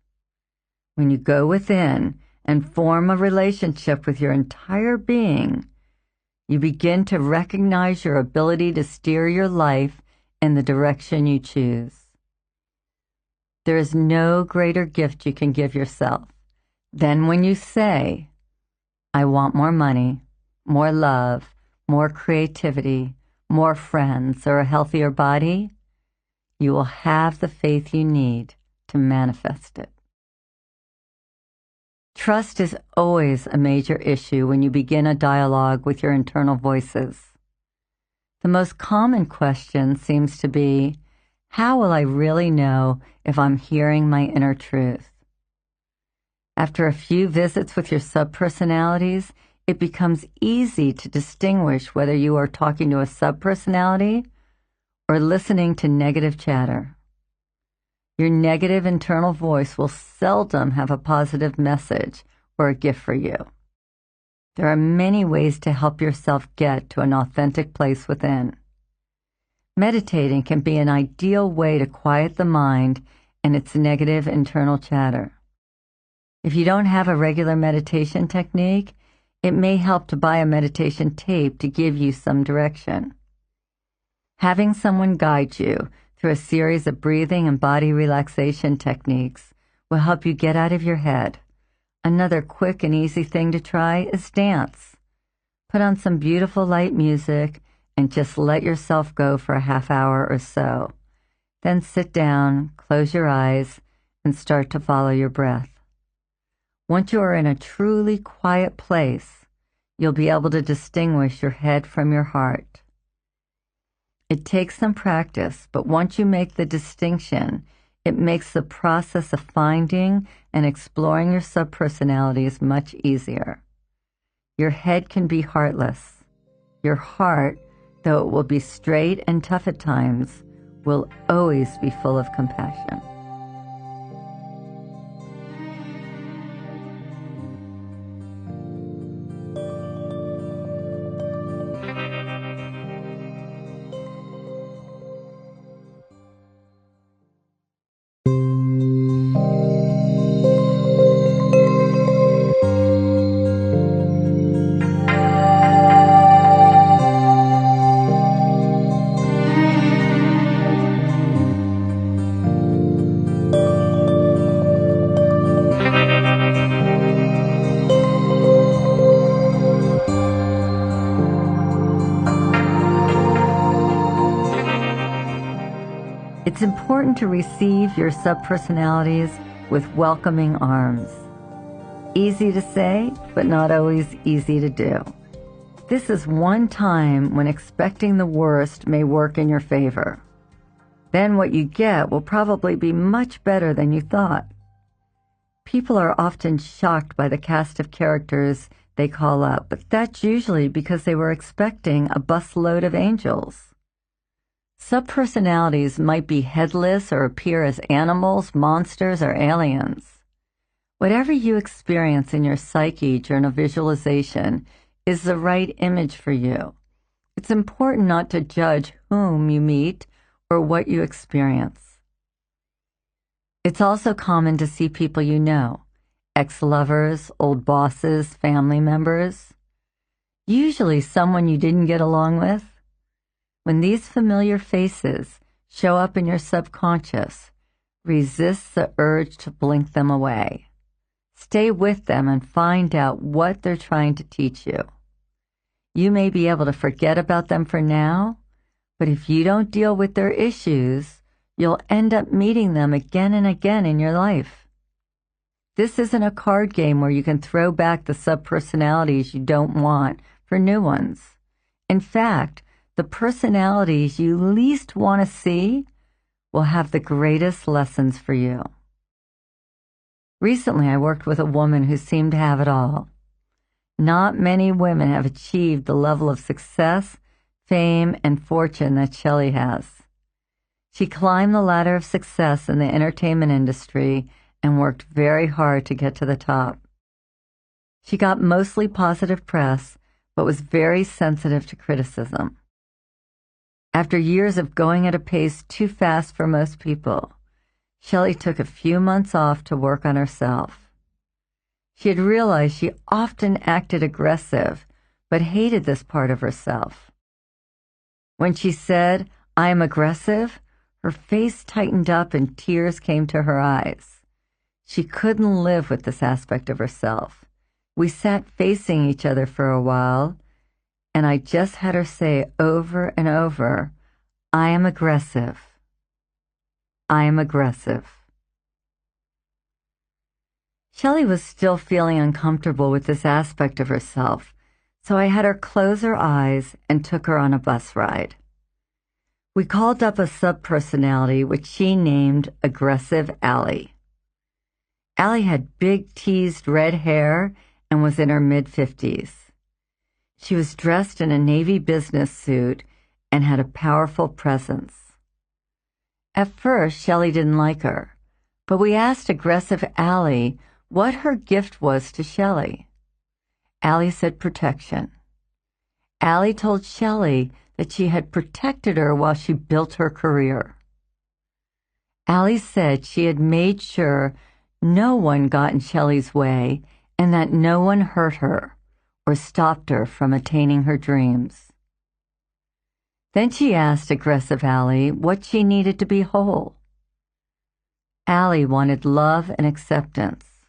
When you go within and form a relationship with your entire being, you begin to recognize your ability to steer your life in the direction you choose. There is no greater gift you can give yourself than when you say, "I want more money, more love, more creativity, more friends, or a healthier body." You will have the faith you need to manifest it. Trust is always a major issue when you begin a dialogue with your internal voices. The most common question seems to be, how will I really know if I'm hearing my inner truth? After a few visits with your subpersonalities, it becomes easy to distinguish whether you are talking to a subpersonality or listening to negative chatter. Your negative internal voice will seldom have a positive message or a gift for you. There are many ways to help yourself get to an authentic place within. Meditating can be an ideal way to quiet the mind and its negative internal chatter. If you don't have a regular meditation technique, it may help to buy a meditation tape to give you some direction. Having someone guide you through a series of breathing and body relaxation techniques will help you get out of your head. Another quick and easy thing to try is dance. Put on some beautiful light music and just let yourself go for a half hour or so. Then sit down, close your eyes, and start to follow your breath. Once you are in a truly quiet place, you'll be able to distinguish your head from your heart. It takes some practice, but once you make the distinction, it makes the process of finding and exploring your subpersonalities much easier. Your head can be heartless. Your heart, though it will be straight and tough at times, will always be full of compassion. It's important to receive your subpersonalities with welcoming arms. Easy to say, but not always easy to do. This is one time when expecting the worst may work in your favor. Then what you get will probably be much better than you thought. People are often shocked by the cast of characters they call up, but that's usually because they were expecting a busload of angels. Subpersonalities might be headless or appear as animals, monsters, or aliens. Whatever you experience in your psyche during a visualization is the right image for you. It's important not to judge whom you meet or what you experience. It's also common to see people you know, ex-lovers, old bosses, family members, usually someone you didn't get along with. When these familiar faces show up in your subconscious, resist the urge to blink them away. Stay with them and find out what they're trying to teach you. You may be able to forget about them for now, but if you don't deal with their issues, you'll end up meeting them again and again in your life. This isn't a card game where you can throw back the subpersonalities you don't want for new ones. In fact, the personalities you least want to see will have the greatest lessons for you. Recently, I worked with a woman who seemed to have it all. Not many women have achieved the level of success, fame, and fortune that Shelley has. She climbed the ladder of success in the entertainment industry and worked very hard to get to the top. She got mostly positive press, but was very sensitive to criticism. After years of going at a pace too fast for most people, Shelley took a few months off to work on herself. She had realized she often acted aggressive, but hated this part of herself. When she said, "I am aggressive," her face tightened up and tears came to her eyes. She couldn't live with this aspect of herself. We sat facing each other for a while, and I just had her say over and over, "I am aggressive. I am aggressive." Shelley was still feeling uncomfortable with this aspect of herself, so I had her close her eyes and took her on a bus ride. We called up a subpersonality which she named Aggressive Allie. Allie had big teased red hair and was in her mid-50s. She was dressed in a navy business suit and had a powerful presence. At first, Shelley didn't like her, but we asked Aggressive Allie what her gift was to Shelley. Allie said protection. Allie told Shelley that she had protected her while she built her career. Allie said she had made sure no one got in Shelley's way and that no one hurt her or stopped her from attaining her dreams. Then she asked Aggressive Allie what she needed to be whole. Allie wanted love and acceptance.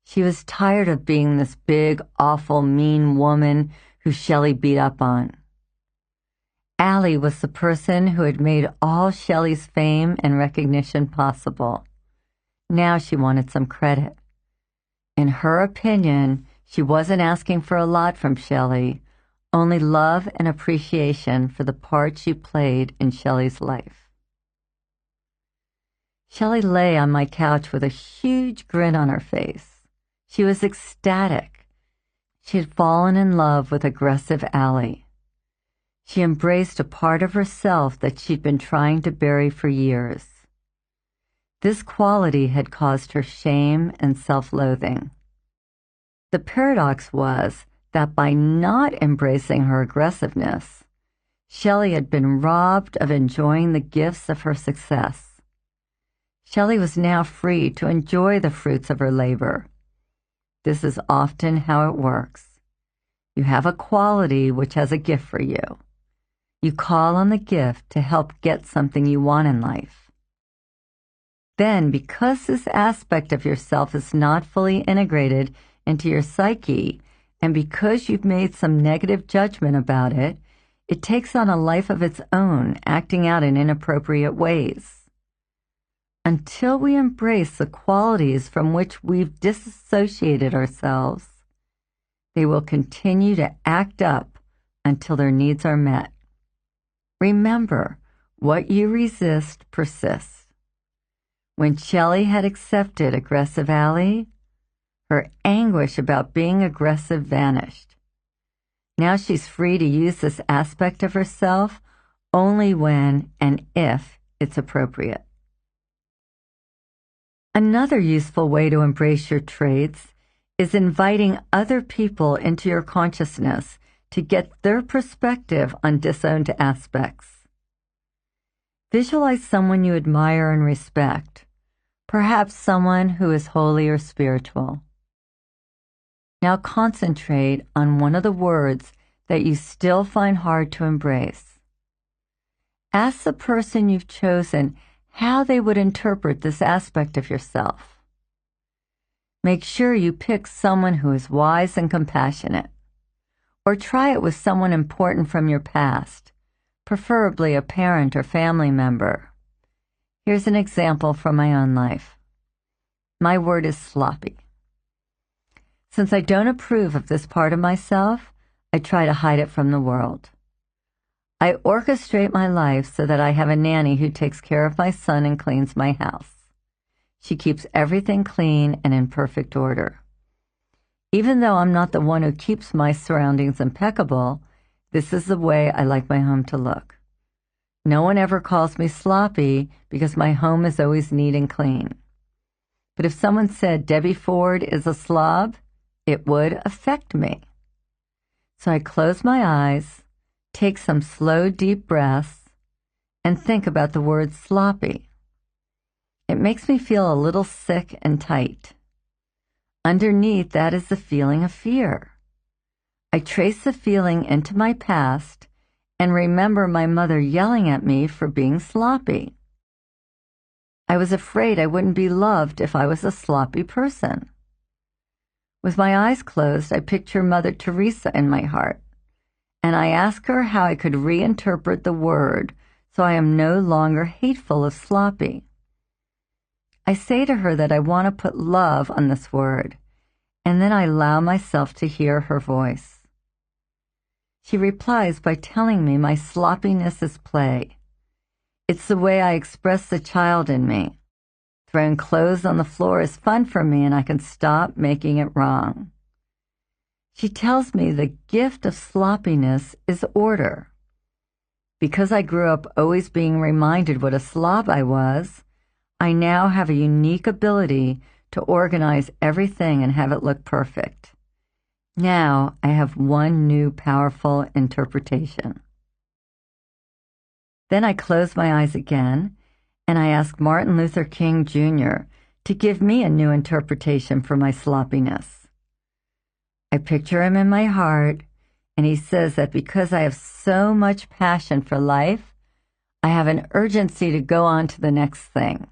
She was tired of being this big, awful, mean woman who Shelley beat up on. Allie was the person who had made all Shelley's fame and recognition possible. Now she wanted some credit. In her opinion, she wasn't asking for a lot from Shelley, only love and appreciation for the part she played in Shelley's life. Shelley lay on my couch with a huge grin on her face. She was ecstatic. She had fallen in love with Aggressive Allie. She embraced a part of herself that she'd been trying to bury for years. This quality had caused her shame and self-loathing. The paradox was that by not embracing her aggressiveness, Shelley had been robbed of enjoying the gifts of her success. Shelley was now free to enjoy the fruits of her labor. This is often how it works. You have a quality which has a gift for you. You call on the gift to help get something you want in life. Then, because this aspect of yourself is not fully integrated into your psyche, and because you've made some negative judgment about it, it takes on a life of its own, acting out in inappropriate ways. Until we embrace the qualities from which we've disassociated ourselves, they will continue to act up until their needs are met. Remember, what you resist persists. When Shelley had accepted aggressive Allie, her anguish about being aggressive vanished. Now she's free to use this aspect of herself only when and if it's appropriate. Another useful way to embrace your traits is inviting other people into your consciousness to get their perspective on disowned aspects. Visualize someone you admire and respect, perhaps someone who is holy or spiritual. Now concentrate on one of the words that you still find hard to embrace. Ask the person you've chosen how they would interpret this aspect of yourself. Make sure you pick someone who is wise and compassionate, or try it with someone important from your past, preferably a parent or family member. Here's an example from my own life. My word is sloppy. Since I don't approve of this part of myself, I try to hide it from the world. I orchestrate my life so that I have a nanny who takes care of my son and cleans my house. She keeps everything clean and in perfect order. Even though I'm not the one who keeps my surroundings impeccable, this is the way I like my home to look. No one ever calls me sloppy because my home is always neat and clean. But if someone said Debbie Ford is a slob, it would affect me. So I close my eyes, take some slow, deep breaths, and think about the word sloppy. It makes me feel a little sick and tight. Underneath that is the feeling of fear. I trace the feeling into my past and remember my mother yelling at me for being sloppy. I was afraid I wouldn't be loved if I was a sloppy person. With my eyes closed, I picture Mother Teresa in my heart, and I ask her how I could reinterpret the word so I am no longer hateful of sloppy. I say to her that I want to put love on this word, and then I allow myself to hear her voice. She replies by telling me my sloppiness is play. It's the way I express the child in me. Throwing clothes on the floor is fun for me, and I can stop making it wrong. She tells me the gift of sloppiness is order. Because I grew up always being reminded what a slob I was, I now have a unique ability to organize everything and have it look perfect. Now I have one new powerful interpretation. Then I close my eyes again, and I ask Martin Luther King Jr. to give me a new interpretation for my sloppiness. I picture him in my heart, and he says that because I have so much passion for life, I have an urgency to go on to the next thing.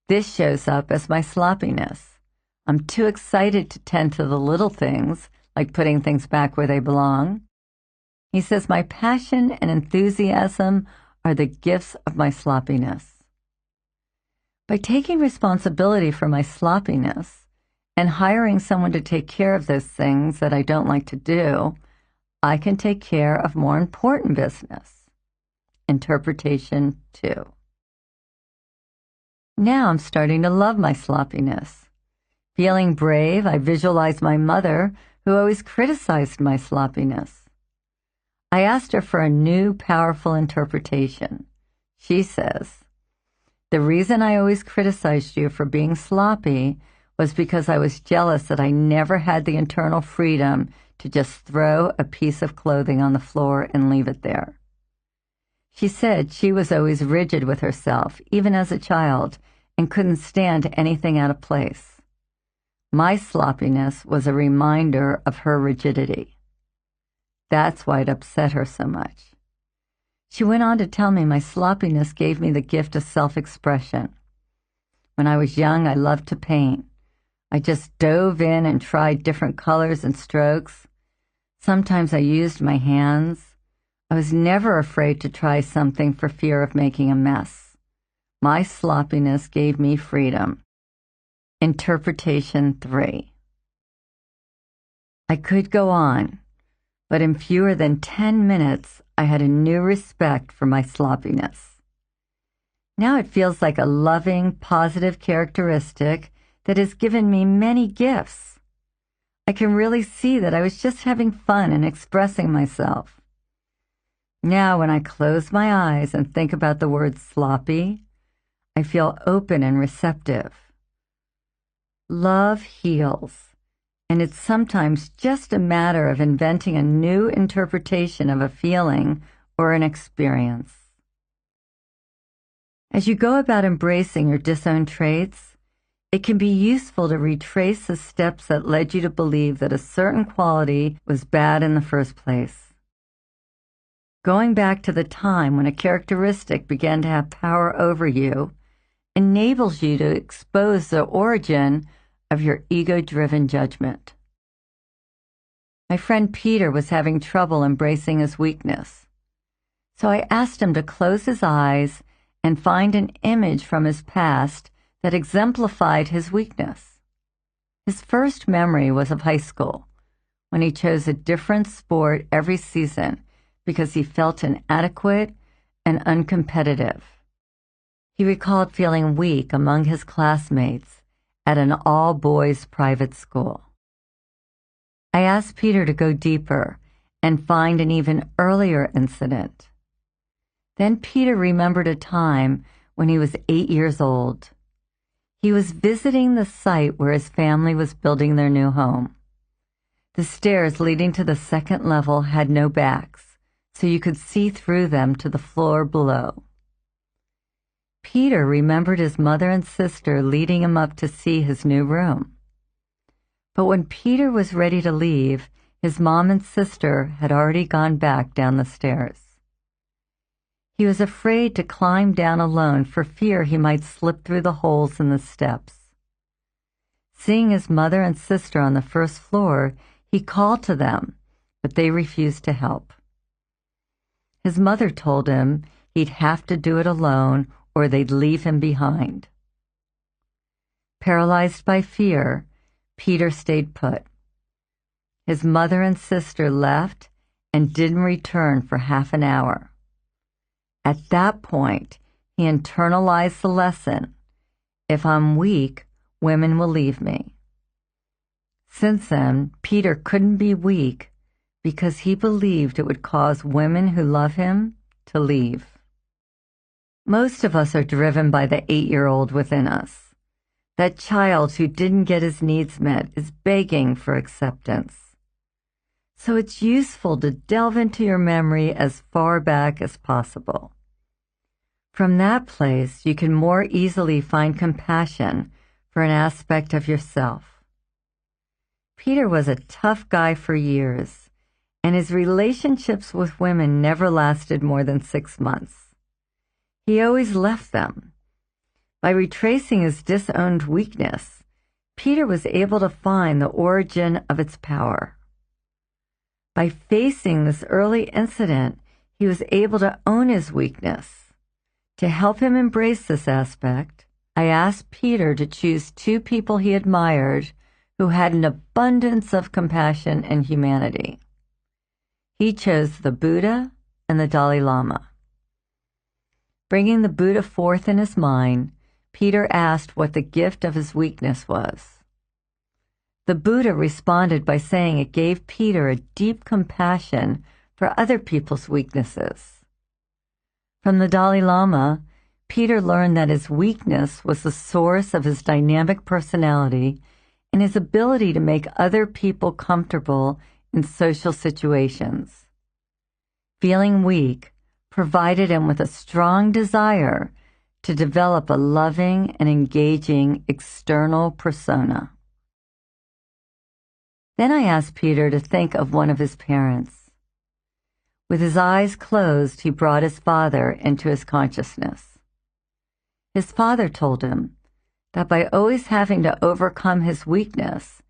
This shows up as my sloppiness. I'm too excited to tend to the little things, like putting things back where they belong. He says my passion and enthusiasm are the gifts of my sloppiness. By taking responsibility for my sloppiness and hiring someone to take care of those things that I don't like to do, I can take care of more important business. Interpretation 2. Now I'm starting to love my sloppiness. Feeling brave, I visualize my mother, who always criticized my sloppiness. I asked her for a new, powerful interpretation. She says, "The reason I always criticized you for being sloppy was because I was jealous that I never had the internal freedom to just throw a piece of clothing on the floor and leave it there." She said she was always rigid with herself, even as a child, and couldn't stand anything out of place. My sloppiness was a reminder of her rigidity. That's why it upset her so much. She went on to tell me my sloppiness gave me the gift of self-expression. When I was young, I loved to paint. I just dove in and tried different colors and strokes. Sometimes I used my hands. I was never afraid to try something for fear of making a mess. My sloppiness gave me freedom. Interpretation 3. I could go on, but in fewer than 10 minutes, I had a new respect for my sloppiness. Now it feels like a loving, positive characteristic that has given me many gifts. I can really see that I was just having fun and expressing myself. Now, when I close my eyes and think about the word sloppy, I feel open and receptive. Love heals, and it's sometimes just a matter of inventing a new interpretation of a feeling or an experience. As you go about embracing your disowned traits, it can be useful to retrace the steps that led you to believe that a certain quality was bad in the first place. Going back to the time when a characteristic began to have power over you enables you to expose the origin of your ego-driven judgment. My friend Peter was having trouble embracing his weakness, so I asked him to close his eyes and find an image from his past that exemplified his weakness. His first memory was of high school, when he chose a different sport every season because he felt inadequate and uncompetitive. He recalled feeling weak among his classmates at an all-boys private school. I asked Peter to go deeper and find an even earlier incident. Then Peter remembered a time when he was 8 years old. He was visiting the site where his family was building their new home. The stairs leading to the second level had no backs, so you could see through them to the floor below. Peter remembered his mother and sister leading him up to see his new room. But when Peter was ready to leave, his mom and sister had already gone back down the stairs. He was afraid to climb down alone for fear he might slip through the holes in the steps. Seeing his mother and sister on the first floor, he called to them, but they refused to help. His mother told him he'd have to do it alone or they'd leave him behind. Paralyzed by fear, Peter stayed put. His mother and sister left and didn't return for half an hour. At that point, he internalized the lesson: if I'm weak, women will leave me. Since then, Peter couldn't be weak because he believed it would cause women who love him to leave. Most of us are driven by the 8-year-old within us. That child who didn't get his needs met is begging for acceptance. So it's useful to delve into your memory as far back as possible. From that place, you can more easily find compassion for an aspect of yourself. Peter was a tough guy for years, and his relationships with women never lasted more than 6 months. He always left them. By retracing his disowned weakness, Peter was able to find the origin of its power. By facing this early incident, he was able to own his weakness. To help him embrace this aspect, I asked Peter to choose 2 people he admired who had an abundance of compassion and humanity. He chose the Buddha and the Dalai Lama. Bringing the Buddha forth in his mind, Peter asked what the gift of his weakness was. The Buddha responded by saying it gave Peter a deep compassion for other people's weaknesses. From the Dalai Lama, Peter learned that his weakness was the source of his dynamic personality and his ability to make other people comfortable in social situations. Feeling weak provided him with a strong desire to develop a loving and engaging external persona. Then I asked Peter to think of one of his parents. With his eyes closed, he brought his father into his consciousness. His father told him that by always having to overcome his weakness,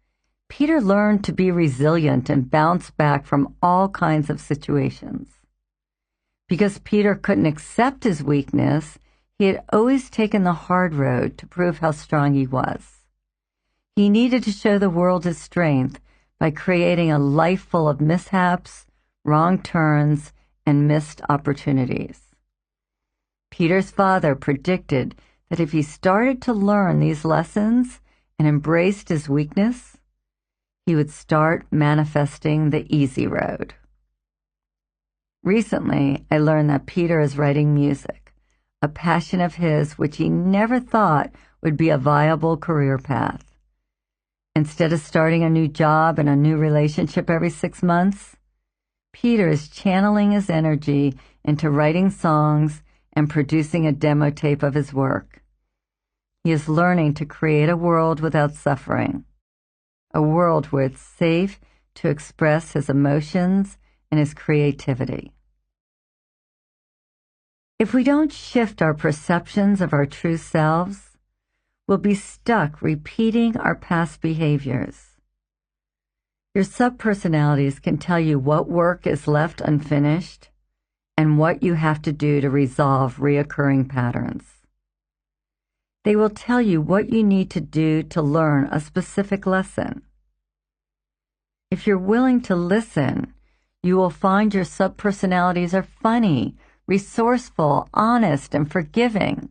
Peter learned to be resilient and bounce back from all kinds of situations. Because Peter couldn't accept his weakness, he had always taken the hard road to prove how strong he was. He needed to show the world his strength by creating a life full of mishaps, wrong turns, and missed opportunities. Peter's father predicted that if he started to learn these lessons and embraced his weakness, he would start manifesting the easy road. Recently, I learned that Peter is writing music, a passion of his which he never thought would be a viable career path. Instead of starting a new job and a new relationship every 6 months, Peter is channeling his energy into writing songs and producing a demo tape of his work. He is learning to create a world without suffering, a world where it's safe to express his emotions and his creativity. If we don't shift our perceptions of our true selves, we'll be stuck repeating our past behaviors. Your subpersonalities can tell you what work is left unfinished and what you have to do to resolve reoccurring patterns. They will tell you what you need to do to learn a specific lesson. If you're willing to listen, you will find your subpersonalities are funny, resourceful, honest, and forgiving.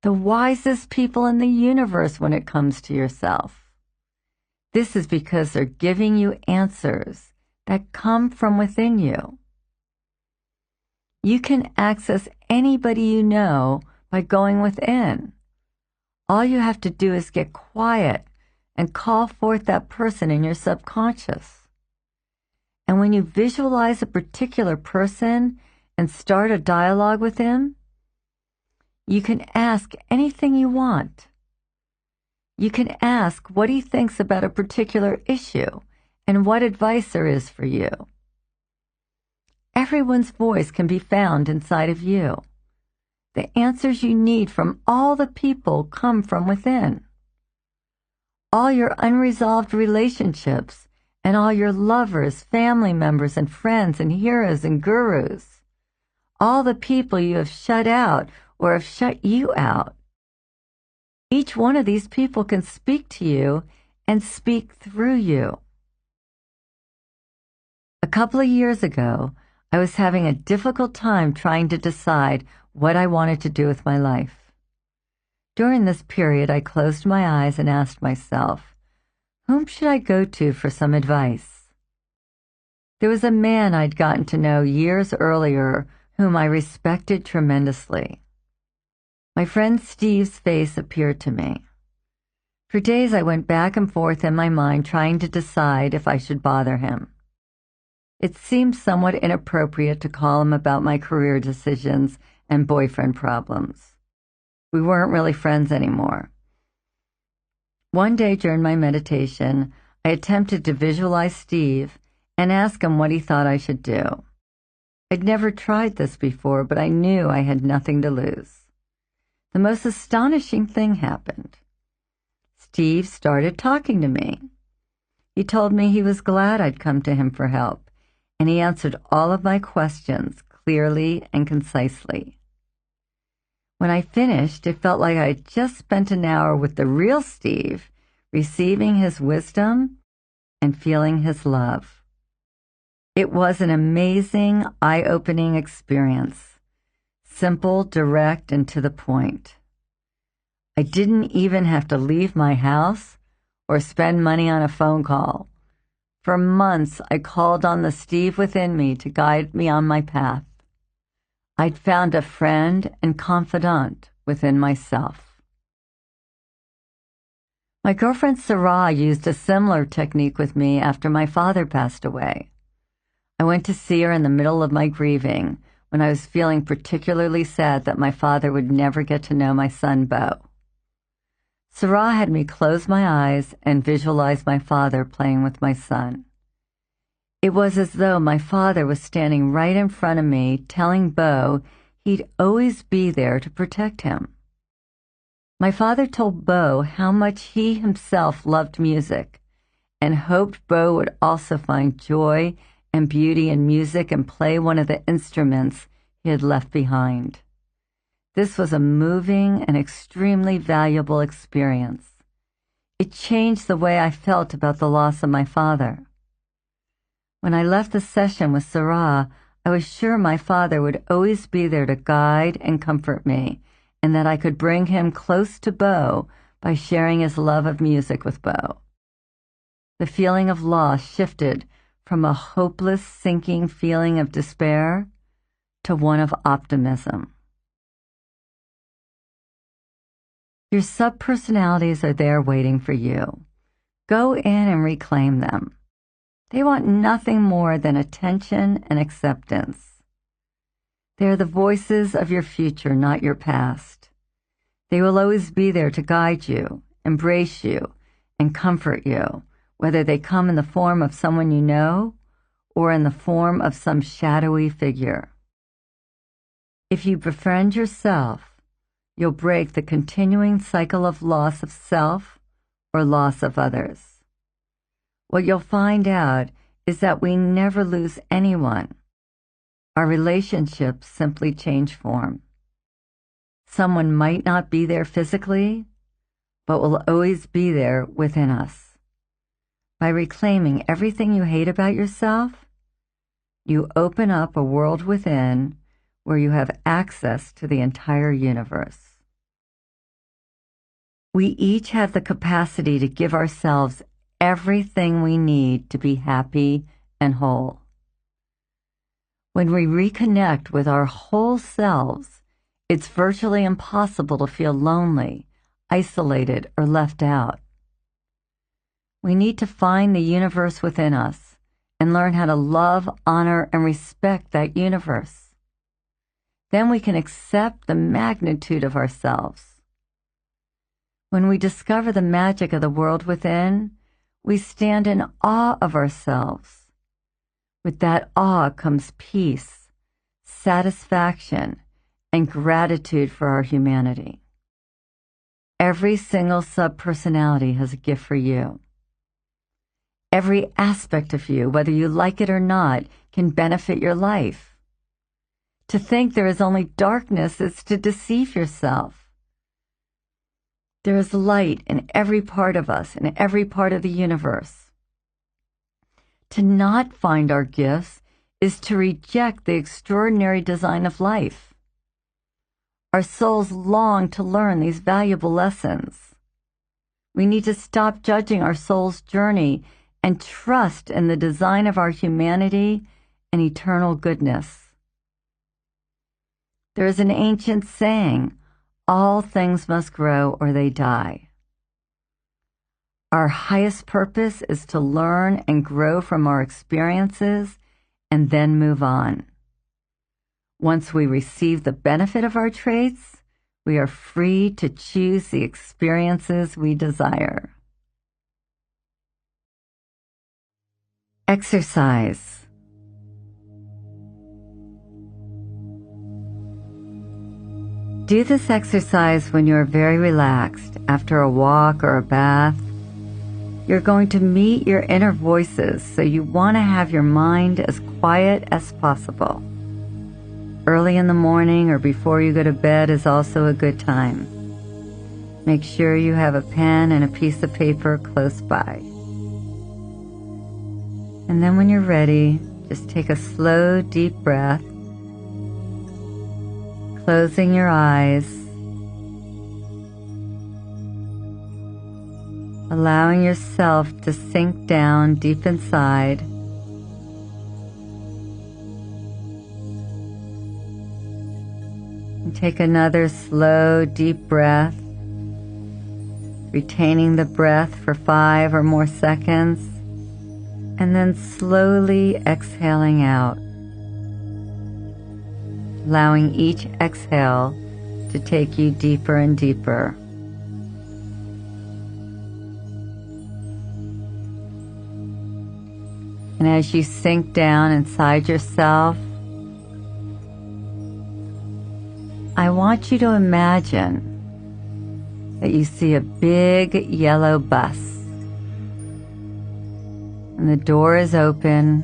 The wisest people in the universe when it comes to yourself. This is because they're giving you answers that come from within you. You can access anybody you know by going within. All you have to do is get quiet and call forth that person in your subconscious. And when you visualize a particular person and start a dialogue with him, you can ask anything you want. You can ask what he thinks about a particular issue and what advice there is for you. Everyone's voice can be found inside of you. The answers you need from all the people come from within. All your unresolved relationships and all your lovers, family members, and friends and heroes and gurus. All the people you have shut out or have shut you out. Each one of these people can speak to you and speak through you. A couple of years ago, I was having a difficult time trying to decide what I wanted to do with my life. During this period, I closed my eyes and asked myself, whom should I go to for some advice? There was a man I'd gotten to know years earlier whom I respected tremendously. My friend Steve's face appeared to me. For days I went back and forth in my mind trying to decide if I should bother him. It seemed somewhat inappropriate to call him about my career decisions and boyfriend problems. We weren't really friends anymore. One day during my meditation, I attempted to visualize Steve and ask him what he thought I should do. I'd never tried this before, but I knew I had nothing to lose. The most astonishing thing happened. Steve started talking to me. He told me he was glad I'd come to him for help, and he answered all of my questions clearly and concisely. When I finished, it felt like I had just spent an hour with the real Steve, receiving his wisdom and feeling his love. It was an amazing, eye-opening experience, simple, direct, and to the point. I didn't even have to leave my house or spend money on a phone call. For months, I called on the Steve within me to guide me on my path. I'd found a friend and confidant within myself. My girlfriend Sarah used a similar technique with me after my father passed away. I went to see her in the middle of my grieving when I was feeling particularly sad that my father would never get to know my son, Beau. Sarah had me close my eyes and visualize my father playing with my son. It was as though my father was standing right in front of me, telling Beau he'd always be there to protect him. My father told Beau how much he himself loved music and hoped Beau would also find joy and beauty in music and play one of the instruments he had left behind. This was a moving and extremely valuable experience. It changed the way I felt about the loss of my father. When I left the session with Sarah, I was sure my father would always be there to guide and comfort me, and that I could bring him close to Bo by sharing his love of music with Bo. The feeling of loss shifted from a hopeless, sinking feeling of despair to one of optimism. Your subpersonalities are there waiting for you. Go in and reclaim them. They want nothing more than attention and acceptance. They are the voices of your future, not your past. They will always be there to guide you, embrace you, and comfort you, whether they come in the form of someone you know or in the form of some shadowy figure. If you befriend yourself, you'll break the continuing cycle of loss of self or loss of others. What you'll find out is that we never lose anyone. Our relationships simply change form. Someone might not be there physically, but will always be there within us. By reclaiming everything you hate about yourself, you open up a world within where you have access to the entire universe. We each have the capacity to give ourselves everything we need to be happy and whole. When we reconnect with our whole selves, it's virtually impossible to feel lonely, isolated, or left out. We need to find the universe within us and learn how to love, honor, and respect that universe. Then we can accept the magnitude of ourselves. When we discover the magic of the world within, we stand in awe of ourselves. With that awe comes peace, satisfaction, and gratitude for our humanity. Every single subpersonality has a gift for you. Every aspect of you, whether you like it or not, can benefit your life. To think there is only darkness is to deceive yourself. There is light in every part of us, in every part of the universe. To not find our gifts is to reject the extraordinary design of life. Our souls long to learn these valuable lessons. We need to stop judging our soul's journey and trust in the design of our humanity and eternal goodness. There is an ancient saying, all things must grow or they die. Our highest purpose is to learn and grow from our experiences and then move on. Once we receive the benefit of our traits, we are free to choose the experiences we desire. Exercise. Do this exercise when you are very relaxed, after a walk or a bath. You're going to meet your inner voices, so you want to have your mind as quiet as possible. Early in the morning or before you go to bed is also a good time. Make sure you have a pen and a piece of paper close by. And then when you're ready, just take a slow, deep breath, closing your eyes, allowing yourself to sink down deep inside. And take another slow, deep breath, retaining the breath for 5 or more seconds, and then slowly exhaling out, allowing each exhale to take you deeper and deeper. And as you sink down inside yourself, I want you to imagine that you see a big yellow bus. And the door is open,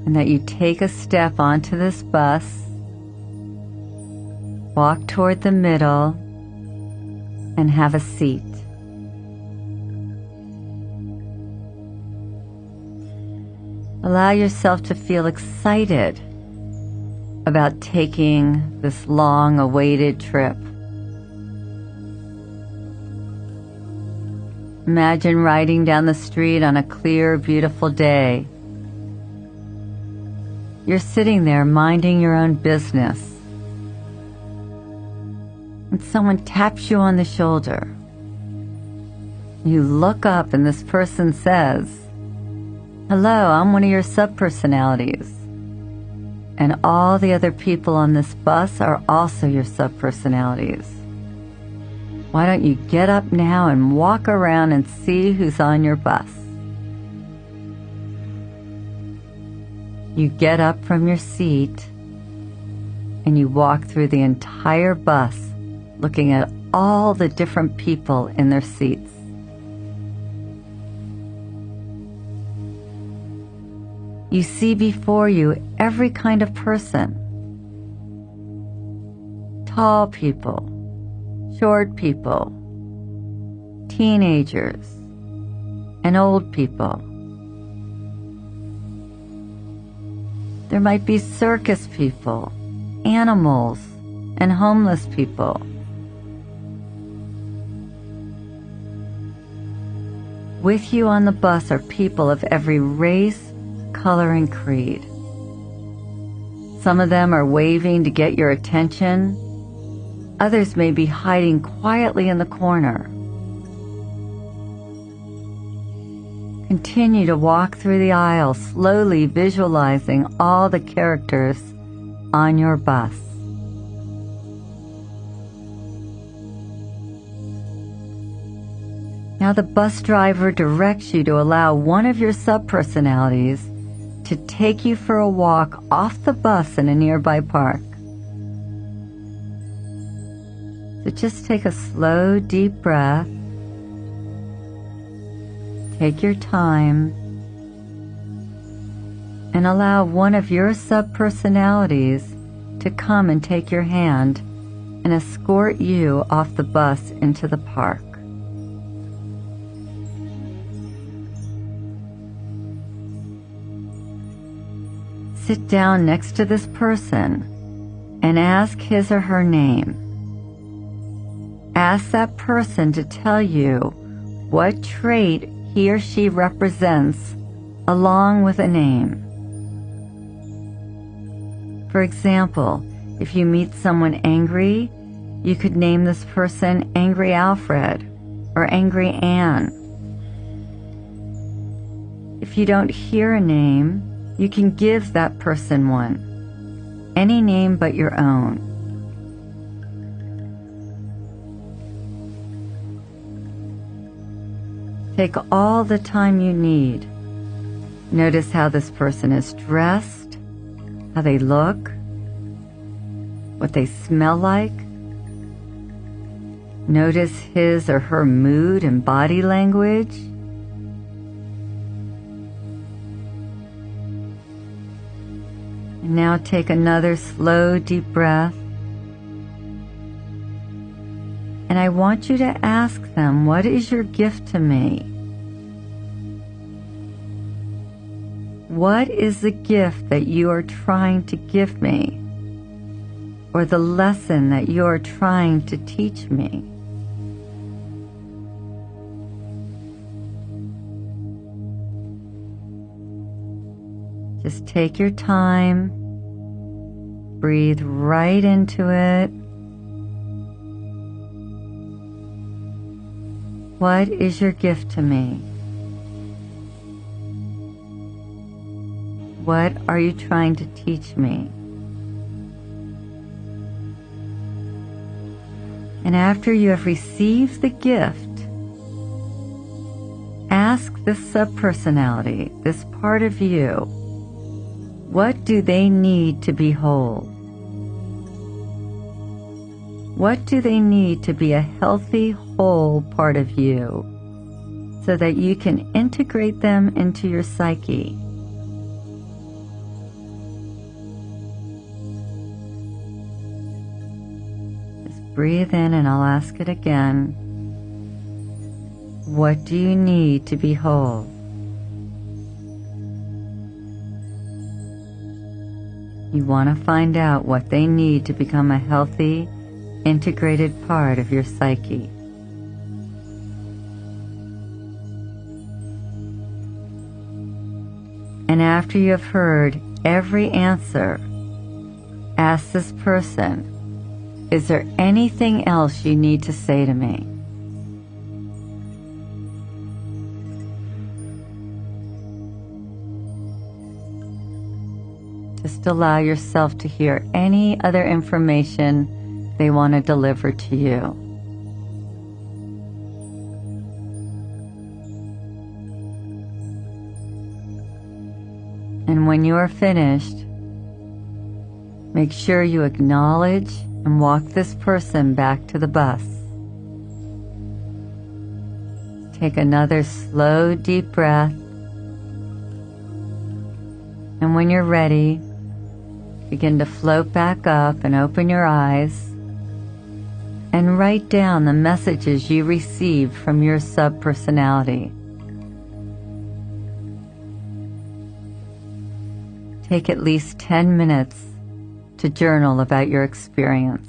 and that you take a step onto this bus, walk toward the middle, and have a seat. Allow yourself to feel excited about taking this long-awaited trip. Imagine riding down the street on a clear, beautiful day. You're sitting there minding your own business, and someone taps you on the shoulder. You look up and this person says, "Hello, I'm one of your subpersonalities." And all the other people on this bus are also your subpersonalities. Why don't you get up now and walk around and see who's on your bus? You get up from your seat and you walk through the entire bus looking at all the different people in their seats. You see before you every kind of person. Tall people, short people, teenagers, and old people. There might be circus people, animals, and homeless people. With you on the bus are people of every race, color, and creed. Some of them are waving to get your attention. Others may be hiding quietly in the corner. Continue to walk through the aisle, slowly visualizing all the characters on your bus. Now the bus driver directs you to allow one of your subpersonalities to take you for a walk off the bus in a nearby park. So just take a slow, deep breath. Take your time and allow one of your subpersonalities to come and take your hand and escort you off the bus into the park. Sit down next to this person and ask his or her name. Ask that person to tell you what trait he or she represents along with a name. For example, if you meet someone angry, you could name this person Angry Alfred or Angry Anne. If you don't hear a name, you can give that person one, any name but your own. Take all the time you need. Notice how this person is dressed, how they look, what they smell like. Notice his or her mood and body language. And now take another slow, deep breath. And I want you to ask them, what is your gift to me? What is the gift that you are trying to give me? Or the lesson that you are trying to teach me? Just take your time, breathe right into it. What is your gift to me? What are you trying to teach me? And after you have received the gift, ask this subpersonality, this part of you, what do they need to be whole? What do they need to be a healthy, whole part of you so that you can integrate them into your psyche? Breathe in and I'll ask it again. What do you need to be whole? You want to find out what they need to become a healthy, integrated part of your psyche. And after you have heard every answer, ask this person, is there anything else you need to say to me? Just allow yourself to hear any other information they want to deliver to you. And when you are finished, make sure you acknowledge and walk this person back to the bus. Take another slow, deep breath. And when you're ready, begin to float back up and open your eyes and write down the messages you received from your subpersonality. Take at least 10 minutes to journal about your experience.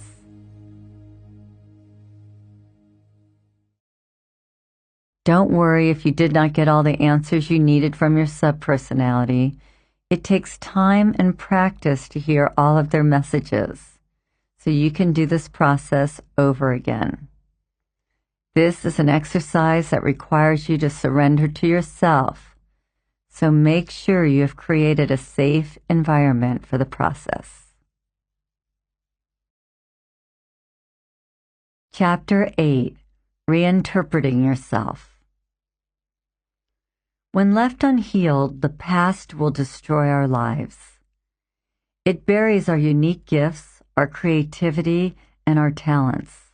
Don't worry if you did not get all the answers you needed from your subpersonality. It takes time and practice to hear all of their messages, so you can do this process over again. This is an exercise that requires you to surrender to yourself, so make sure you have created a safe environment for the process. Chapter 8, Reinterpreting Yourself. When left unhealed, the past will destroy our lives. It buries our unique gifts, our creativity, and our talents.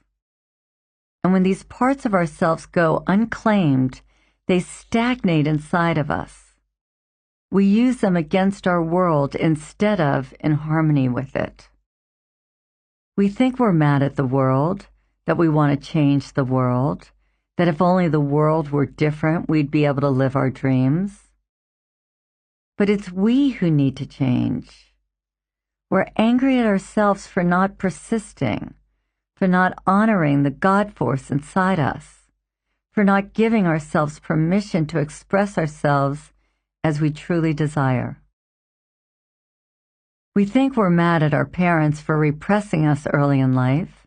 And when these parts of ourselves go unclaimed, they stagnate inside of us. We use them against our world instead of in harmony with it. We think we're mad at the world, that we want to change the world, that if only the world were different, we'd be able to live our dreams. But it's we who need to change. We're angry at ourselves for not persisting, for not honoring the God force inside us, for not giving ourselves permission to express ourselves as we truly desire. We think we're mad at our parents for repressing us early in life.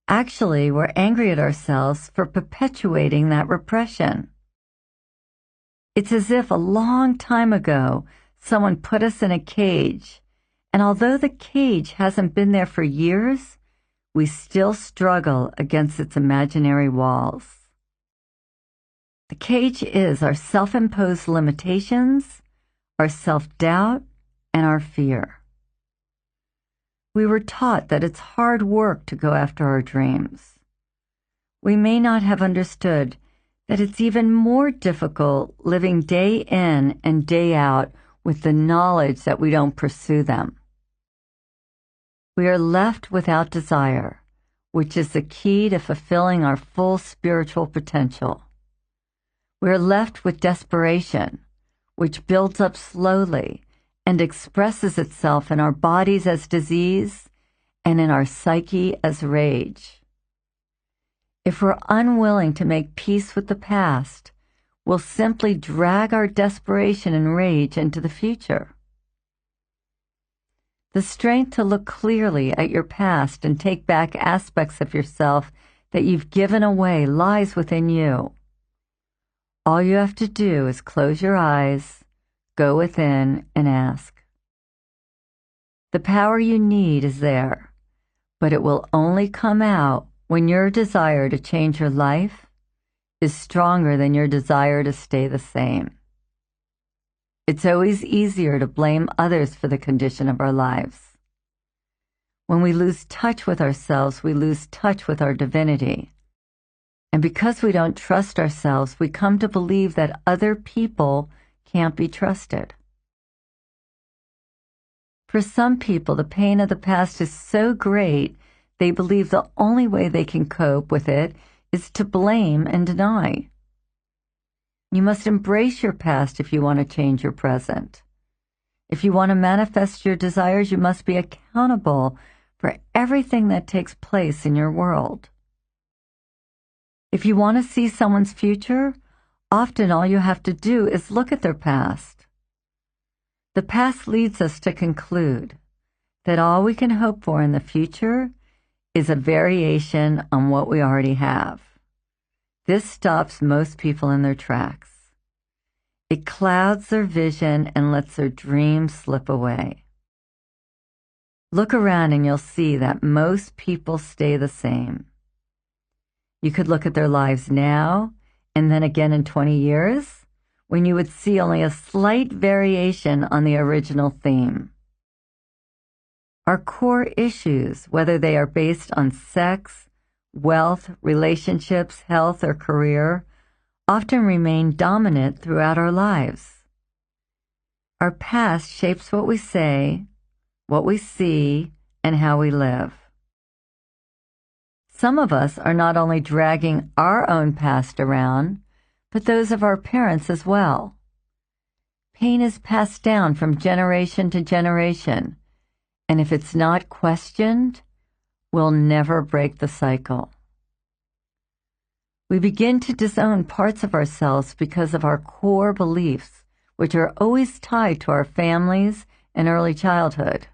Actually, we're angry at ourselves for perpetuating that repression. It's as if a long time ago, someone put us in a cage, and although the cage hasn't been there for years, we still struggle against its imaginary walls. The cage is our self-imposed limitations, our self-doubt, and our fear. We were taught that it's hard work to go after our dreams. We may not have understood that it's even more difficult living day in and day out with the knowledge that we don't pursue them. We are left without desire, which is the key to fulfilling our full spiritual potential. We are left with desperation, which builds up slowly and expresses itself in our bodies as disease and in our psyche as rage. If we're unwilling to make peace with the past, we'll simply drag our desperation and rage into the future. The strength to look clearly at your past and take back aspects of yourself that you've given away lies within you. All you have to do is close your eyes, go within, and ask. The power you need is there, but it will only come out when your desire to change your life is stronger than your desire to stay the same. It's always easier to blame others for the condition of our lives. When we lose touch with ourselves, we lose touch with our divinity. And because we don't trust ourselves, we come to believe that other people can't be trusted. For some people, the pain of the past is so great, they believe the only way they can cope with it is to blame and deny. You must embrace your past if you want to change your present. If you want to manifest your desires, you must be accountable for everything that takes place in your world. If you want to see someone's future, often all you have to do is look at their past. The past leads us to conclude that all we can hope for in the future is a variation on what we already have. This stops most people in their tracks. It clouds their vision and lets their dreams slip away. Look around and you'll see that most people stay the same. You could look at their lives now and then again in 20 years, when you would see only a slight variation on the original theme. Our core issues, whether they are based on sex, wealth, relationships, health, or career, often remain dominant throughout our lives. Our past shapes what we say, what we see, and how we live. Some of us are not only dragging our own past around, but those of our parents as well. Pain is passed down from generation to generation, and if it's not questioned, we'll never break the cycle. We begin to disown parts of ourselves because of our core beliefs, which are always tied to our families and early childhood.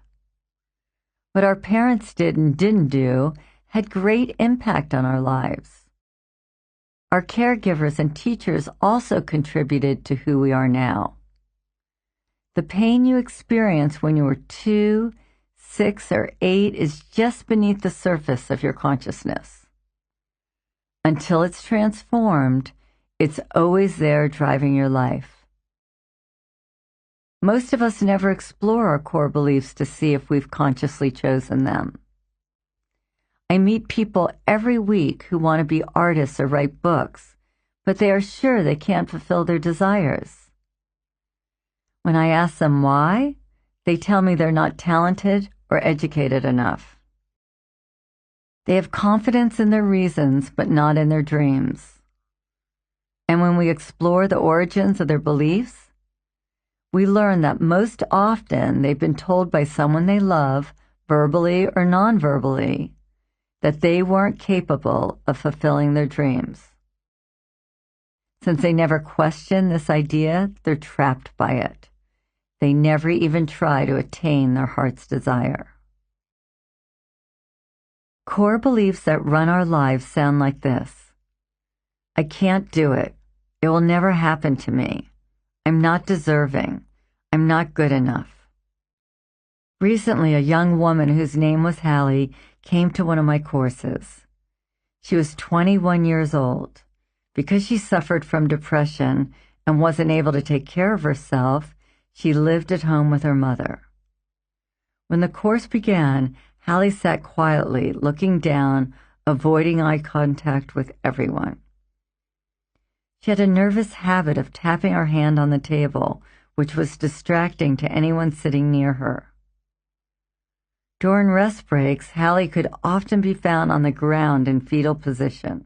What our parents did and didn't do had great impact on our lives. Our caregivers and teachers also contributed to who we are now. The pain you experienced when you were 2, 6, or 8 is just beneath the surface of your consciousness. Until it's transformed, it's always there driving your life. Most of us never explore our core beliefs to see if we've consciously chosen them. I meet people every week who want to be artists or write books, but they are sure they can't fulfill their desires. When I ask them why, they tell me they're not talented or educated enough. They have confidence in their reasons, but not in their dreams. And when we explore the origins of their beliefs, we learn that most often they've been told by someone they love, verbally or non-verbally, that they weren't capable of fulfilling their dreams. Since they never question this idea, they're trapped by it. They never even try to attain their heart's desire. Core beliefs that run our lives sound like this: I can't do it. It will never happen to me. I'm not deserving. I'm not good enough. Recently, a young woman whose name was Hallie came to one of my courses. She was 21 years old. Because she suffered from depression and wasn't able to take care of herself, she lived at home with her mother. When the course began, Hallie sat quietly, looking down, avoiding eye contact with everyone. She had a nervous habit of tapping her hand on the table, which was distracting to anyone sitting near her. During rest breaks, Hallie could often be found on the ground in fetal position.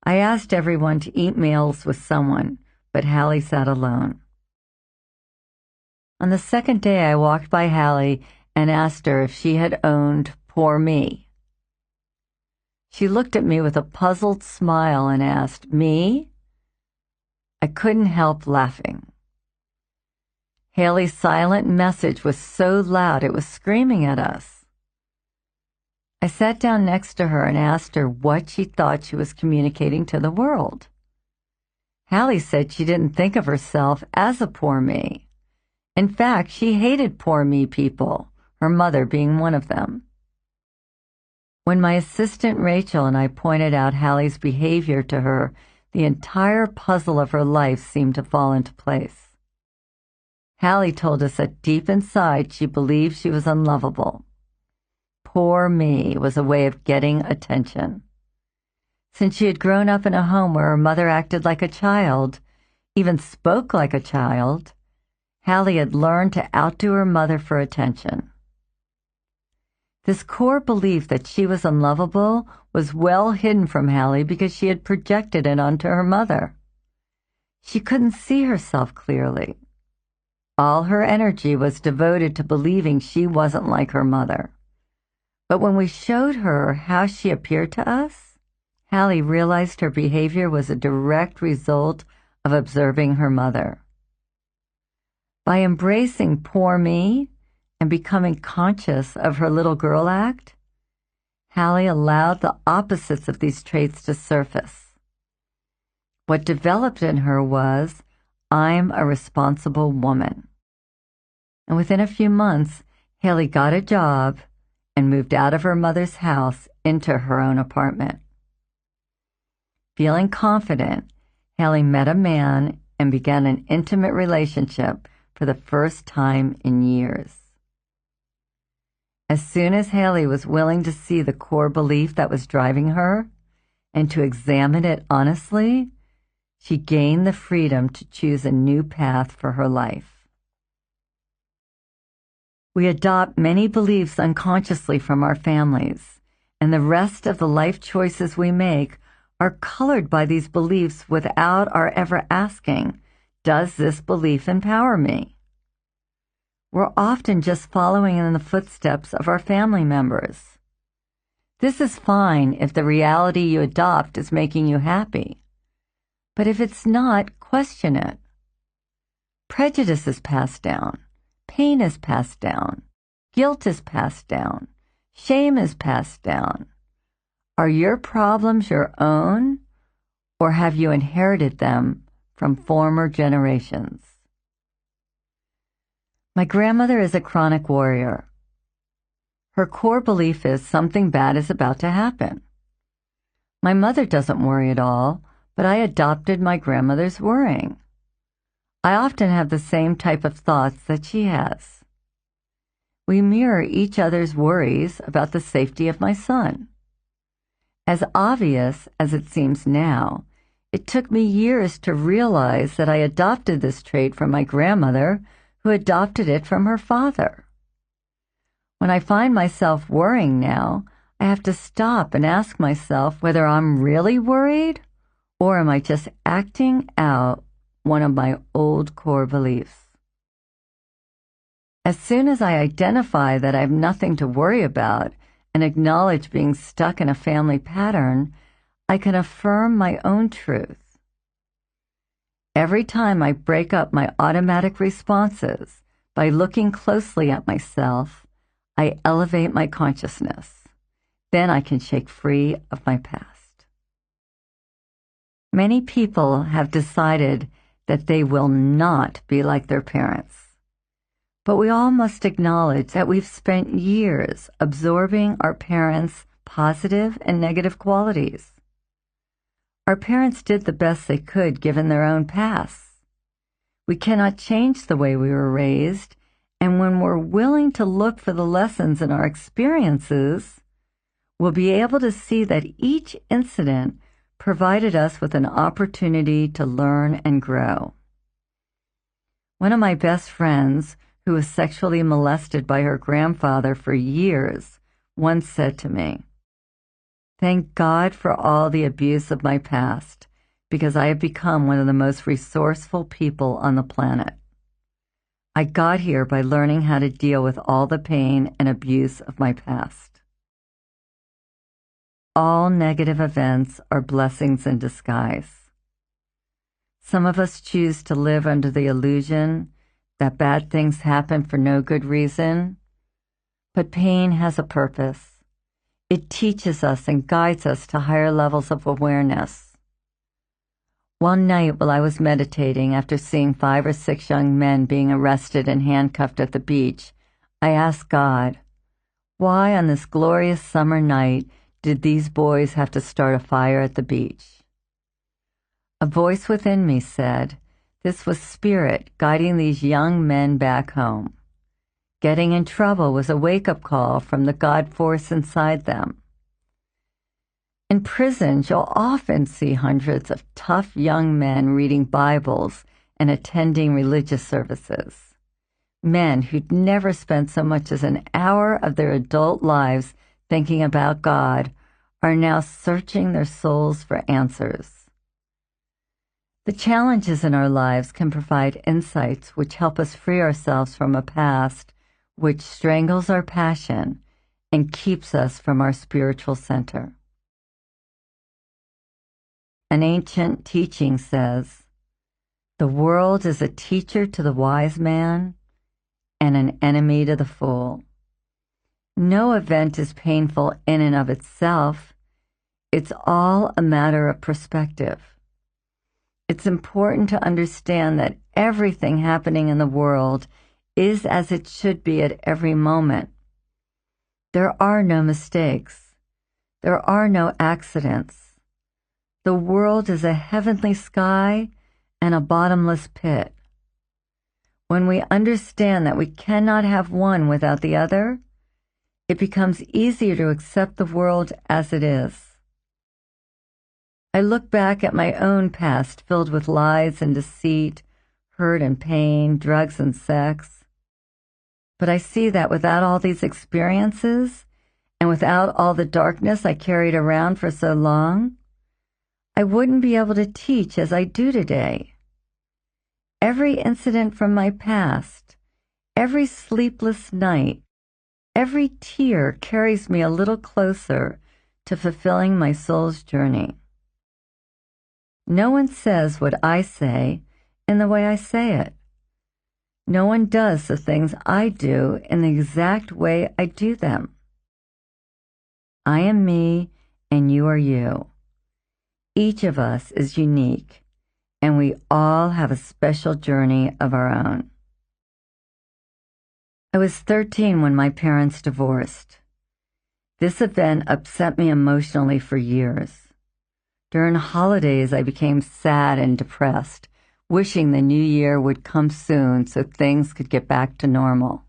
I asked everyone to eat meals with someone, but Hallie sat alone. On the second day, I walked by Hallie and asked her if she had owned Poor Me. She looked at me with a puzzled smile and asked, "Me?" I couldn't help laughing. Hallie's silent message was so loud it was screaming at us. I sat down next to her and asked her what she thought she was communicating to the world. Hallie said she didn't think of herself as a poor me. In fact, she hated poor me people, her mother being one of them. When my assistant Rachel and I pointed out Hallie's behavior to her, the entire puzzle of her life seemed to fall into place. Hallie told us that deep inside she believed she was unlovable. Poor me was a way of getting attention. Since she had grown up in a home where her mother acted like a child, even spoke like a child, Hallie had learned to outdo her mother for attention. This core belief that she was unlovable was well hidden from Hallie because she had projected it onto her mother. She couldn't see herself clearly. All her energy was devoted to believing she wasn't like her mother. But when we showed her how she appeared to us, Hallie realized her behavior was a direct result of observing her mother. By embracing poor me and becoming conscious of her little girl act, Hallie allowed the opposites of these traits to surface. What developed in her was, I'm a responsible woman. And within a few months, Hallie got a job and moved out of her mother's house into her own apartment. Feeling confident, Hallie met a man and began an intimate relationship for the first time in years. As soon as Hallie was willing to see the core belief that was driving her and to examine it honestly, she gained the freedom to choose a new path for her life. We adopt many beliefs unconsciously from our families, and the rest of the life choices we make are colored by these beliefs without our ever asking, does this belief empower me? We're often just following in the footsteps of our family members. This is fine if the reality you adopt is making you happy. But if it's not, question it. Prejudice is passed down. Pain is passed down. Guilt is passed down. Shame is passed down. Are your problems your own, or have you inherited them from former generations? My grandmother is a chronic worrier. Her core belief is something bad is about to happen. My mother doesn't worry at all, but I adopted my grandmother's worrying. I often have the same type of thoughts that she has. We mirror each other's worries about the safety of my son. As obvious as it seems now, it took me years to realize that I adopted this trait from my grandmother, who adopted it from her father. When I find myself worrying now, I have to stop and ask myself whether I'm really worried, or am I just acting out one of my old core beliefs? As soon as I identify that I have nothing to worry about and acknowledge being stuck in a family pattern, I can affirm my own truth. Every time I break up my automatic responses by looking closely at myself, I elevate my consciousness. Then I can shake free of my past. Many people have decided that they will not be like their parents. But we all must acknowledge that we've spent years absorbing our parents' positive and negative qualities. Our parents did the best they could given their own pasts. We cannot change the way we were raised, and when we're willing to look for the lessons in our experiences, we'll be able to see that each incident provided us with an opportunity to learn and grow. One of my best friends, who was sexually molested by her grandfather for years, once said to me, "Thank God for all the abuse of my past, because I have become one of the most resourceful people on the planet. I got here by learning how to deal with all the pain and abuse of my past." All negative events are blessings in disguise. Some of us choose to live under the illusion that bad things happen for no good reason, but pain has a purpose. It teaches us and guides us to higher levels of awareness. One night while I was meditating after seeing 5 or 6 young men being arrested and handcuffed at the beach, I asked God, why on this glorious summer night did these boys have to start a fire at the beach? A voice within me said, this was spirit guiding these young men back home. Getting in trouble was a wake-up call from the God force inside them. In prisons, you'll often see hundreds of tough young men reading Bibles and attending religious services. Men who'd never spent so much as an hour of their adult lives thinking about God are now searching their souls for answers. The challenges in our lives can provide insights which help us free ourselves from a past which strangles our passion and keeps us from our spiritual center. An ancient teaching says, "The world is a teacher to the wise man and an enemy to the fool." No event is painful in and of itself. It's all a matter of perspective. It's important to understand that everything happening in the world is as it should be at every moment. There are no mistakes. There are no accidents. The world is a heavenly sky and a bottomless pit. When we understand that we cannot have one without the other, it becomes easier to accept the world as it is. I look back at my own past filled with lies and deceit, hurt and pain, drugs and sex. But I see that without all these experiences and without all the darkness I carried around for so long, I wouldn't be able to teach as I do today. Every incident from my past, every sleepless night, every tear carries me a little closer to fulfilling my soul's journey. No one says what I say in the way I say it. No one does the things I do in the exact way I do them. I am me and you are you. Each of us is unique, and we all have a special journey of our own. I was 13 when my parents divorced. This event upset me emotionally for years. During holidays, I became sad and depressed, wishing the new year would come soon so things could get back to normal.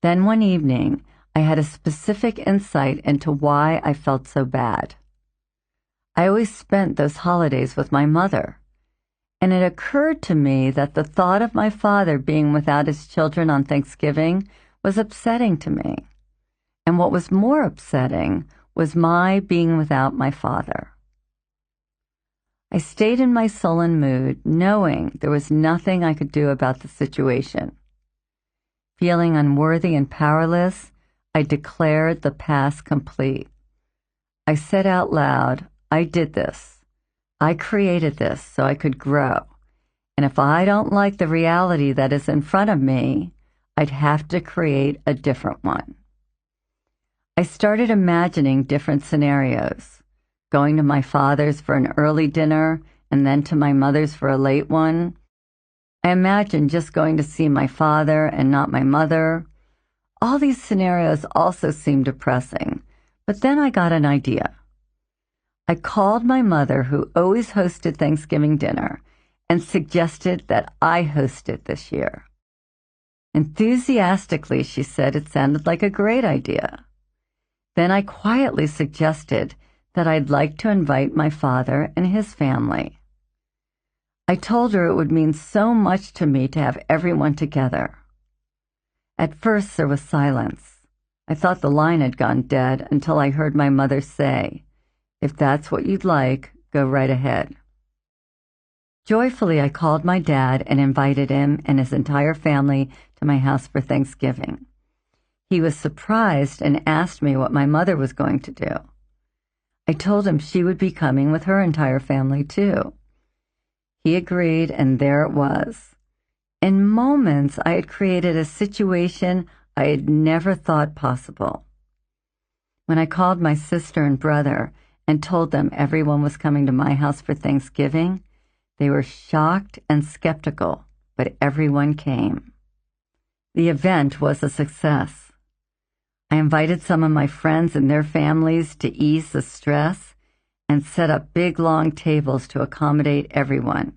Then one evening, I had a specific insight into why I felt so bad. I always spent those holidays with my mother, and it occurred to me that the thought of my father being without his children on Thanksgiving was upsetting to me. And what was more upsetting was my being without my father. I stayed in my sullen mood, knowing there was nothing I could do about the situation. Feeling unworthy and powerless, I declared the past complete. I said out loud, "I did this. I created this so I could grow. And if I don't like the reality that is in front of me, I'd have to create a different one." I started imagining different scenarios, going to my father's for an early dinner and then to my mother's for a late one. I imagined just going to see my father and not my mother. All these scenarios also seemed depressing, but then I got an idea. I called my mother, who always hosted Thanksgiving dinner, and suggested that I host it this year. Enthusiastically, she said it sounded like a great idea. Then I quietly suggested that I'd like to invite my father and his family. I told her it would mean so much to me to have everyone together. At first, there was silence. I thought the line had gone dead until I heard my mother say, "If that's what you'd like, go right ahead." Joyfully, I called my dad and invited him and his entire family to my house for Thanksgiving. He was surprised and asked me what my mother was going to do. I told him she would be coming with her entire family, too. He agreed, and there it was. In moments, I had created a situation I had never thought possible. When I called my sister and brother and told them everyone was coming to my house for Thanksgiving, they were shocked and skeptical, but everyone came. The event was a success. I invited some of my friends and their families to ease the stress and set up big, long tables to accommodate everyone.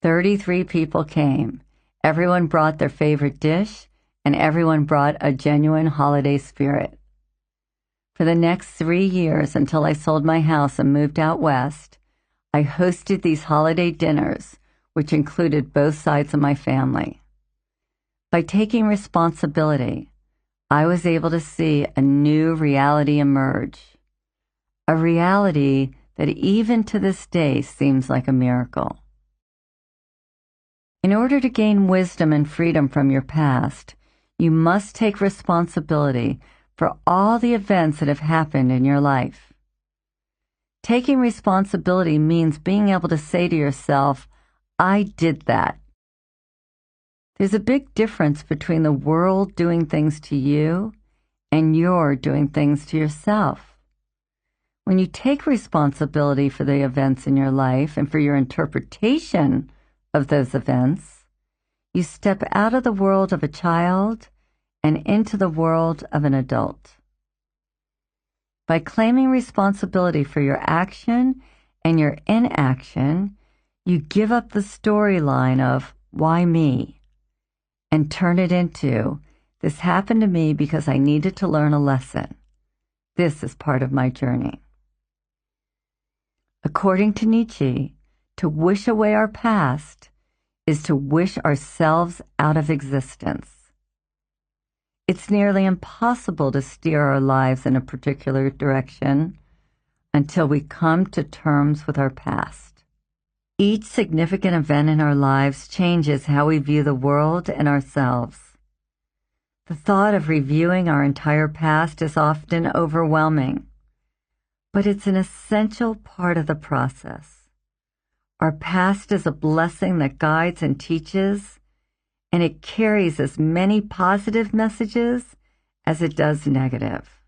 33 people came. Everyone brought their favorite dish, and everyone brought a genuine holiday spirit. For the next 3 years, until I sold my house and moved out west, I hosted these holiday dinners, which included both sides of my family. By taking responsibility, I was able to see a new reality emerge, a reality that even to this day seems like a miracle. In order to gain wisdom and freedom from your past, you must take responsibility for all the events that have happened in your life. Taking responsibility means being able to say to yourself, I did that. There's a big difference between the world doing things to you and you're doing things to yourself. When you take responsibility for the events in your life and for your interpretation of those events, you step out of the world of a child and into the world of an adult. By claiming responsibility for your action and your inaction, you give up the storyline of, why me? And turn it into, this happened to me because I needed to learn a lesson. This is part of my journey. According to Nietzsche, to wish away our past is to wish ourselves out of existence. It's nearly impossible to steer our lives in a particular direction until we come to terms with our past. Each significant event in our lives changes how we view the world and ourselves. The thought of reviewing our entire past is often overwhelming, but it's an essential part of the process. Our past is a blessing that guides and teaches, and it carries as many positive messages as it does negative.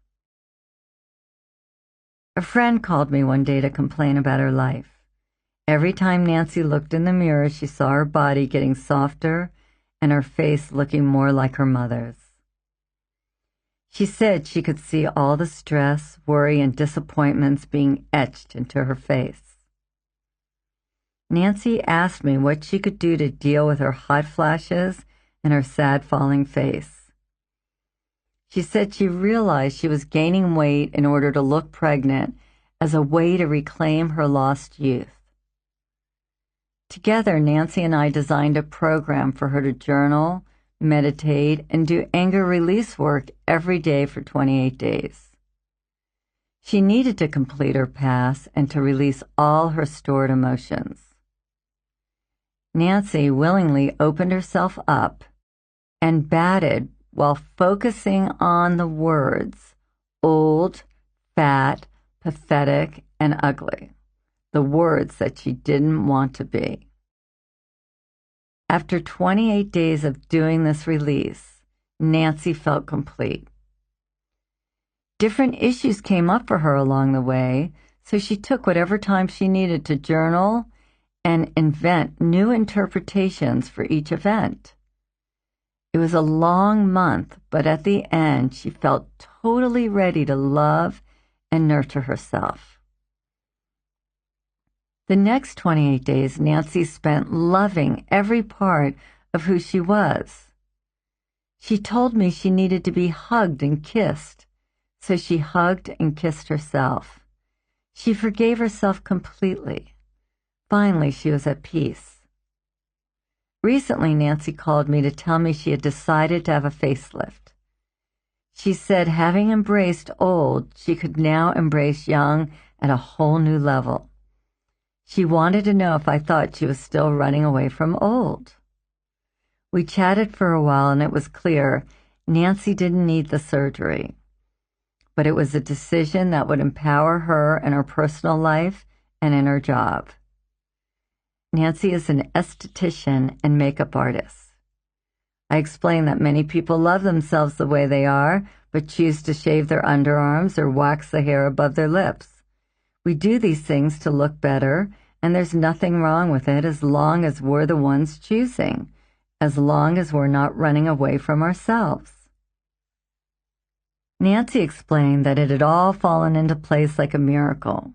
A friend called me one day to complain about her life. Every time Nancy looked in the mirror, she saw her body getting softer and her face looking more like her mother's. She said she could see all the stress, worry, and disappointments being etched into her face. Nancy asked me what she could do to deal with her hot flashes and her sad falling face. She said she realized she was gaining weight in order to look pregnant as a way to reclaim her lost youth. Together, Nancy and I designed a program for her to journal, meditate, and do anger release work every day for 28 days. She needed to complete her past and to release all her stored emotions. Nancy willingly opened herself up and batted while focusing on the words old, fat, pathetic, and ugly, the words that she didn't want to be. After 28 days of doing this release, Nancy felt complete. Different issues came up for her along the way, so she took whatever time she needed to journal and invent new interpretations for each event. It was a long month, but at the end, she felt totally ready to love and nurture herself. The next 28 days, Nancy spent loving every part of who she was. She told me she needed to be hugged and kissed, so she hugged and kissed herself. She forgave herself completely. Finally, she was at peace. Recently, Nancy called me to tell me she had decided to have a facelift. She said having embraced old, she could now embrace young at a whole new level. She wanted to know if I thought she was still running away from old. We chatted for a while, and it was clear Nancy didn't need the surgery, but it was a decision that would empower her in her personal life and in her job. Nancy is an esthetician and makeup artist. I explained that many people love themselves the way they are, but choose to shave their underarms or wax the hair above their lips. We do these things to look better, and there's nothing wrong with it as long as we're the ones choosing, as long as we're not running away from ourselves. Nancy explained that it had all fallen into place like a miracle.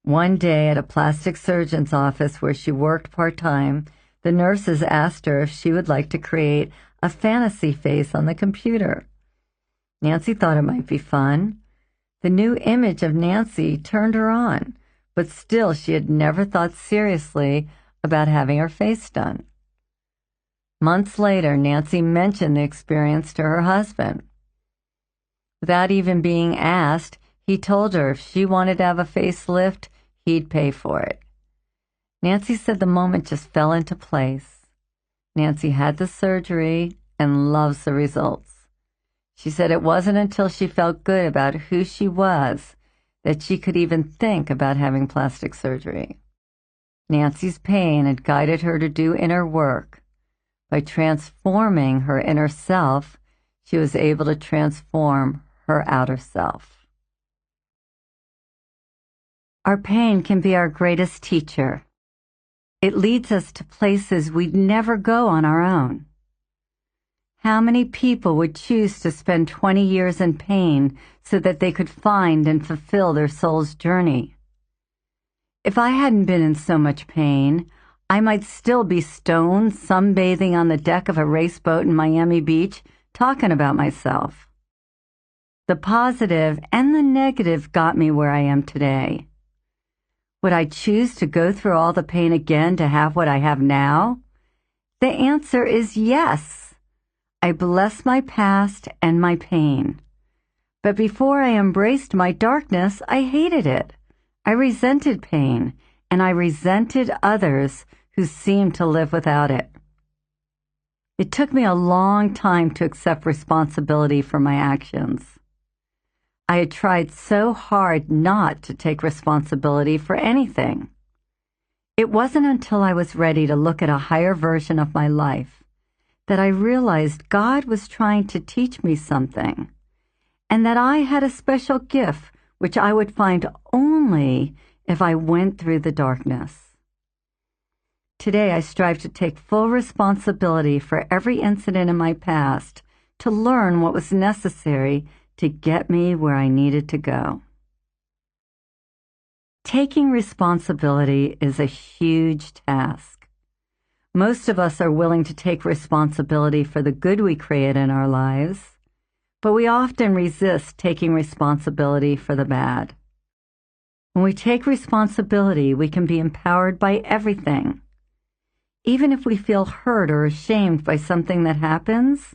One day at a plastic surgeon's office where she worked part-time, the nurses asked her if she would like to create a fantasy face on the computer. Nancy thought it might be fun. The new image of Nancy turned her on, but still she had never thought seriously about having her face done. Months later, Nancy mentioned the experience to her husband. Without even being asked, he told her if she wanted to have a facelift, he'd pay for it. Nancy said the moment just fell into place. Nancy had the surgery and loves the results. She said it wasn't until she felt good about who she was that she could even think about having plastic surgery. Nancy's pain had guided her to do inner work. By transforming her inner self, she was able to transform her outer self. Our pain can be our greatest teacher. It leads us to places we'd never go on our own. How many people would choose to spend 20 years in pain so that they could find and fulfill their soul's journey? If I hadn't been in so much pain, I might still be stoned, sunbathing on the deck of a race boat in Miami Beach, talking about myself. The positive and the negative got me where I am today. Would I choose to go through all the pain again to have what I have now? The answer is yes. I bless my past and my pain. But before I embraced my darkness, I hated it. I resented pain, and I resented others who seemed to live without it. It took me a long time to accept responsibility for my actions. I had tried so hard not to take responsibility for anything. It wasn't until I was ready to look at a higher version of my life that I realized God was trying to teach me something, and that I had a special gift which I would find only if I went through the darkness. Today, I strive to take full responsibility for every incident in my past to learn what was necessary to get me where I needed to go. Taking responsibility is a huge task. Most of us are willing to take responsibility for the good we create in our lives, but we often resist taking responsibility for the bad. When we take responsibility, we can be empowered by everything. Even if we feel hurt or ashamed by something that happens,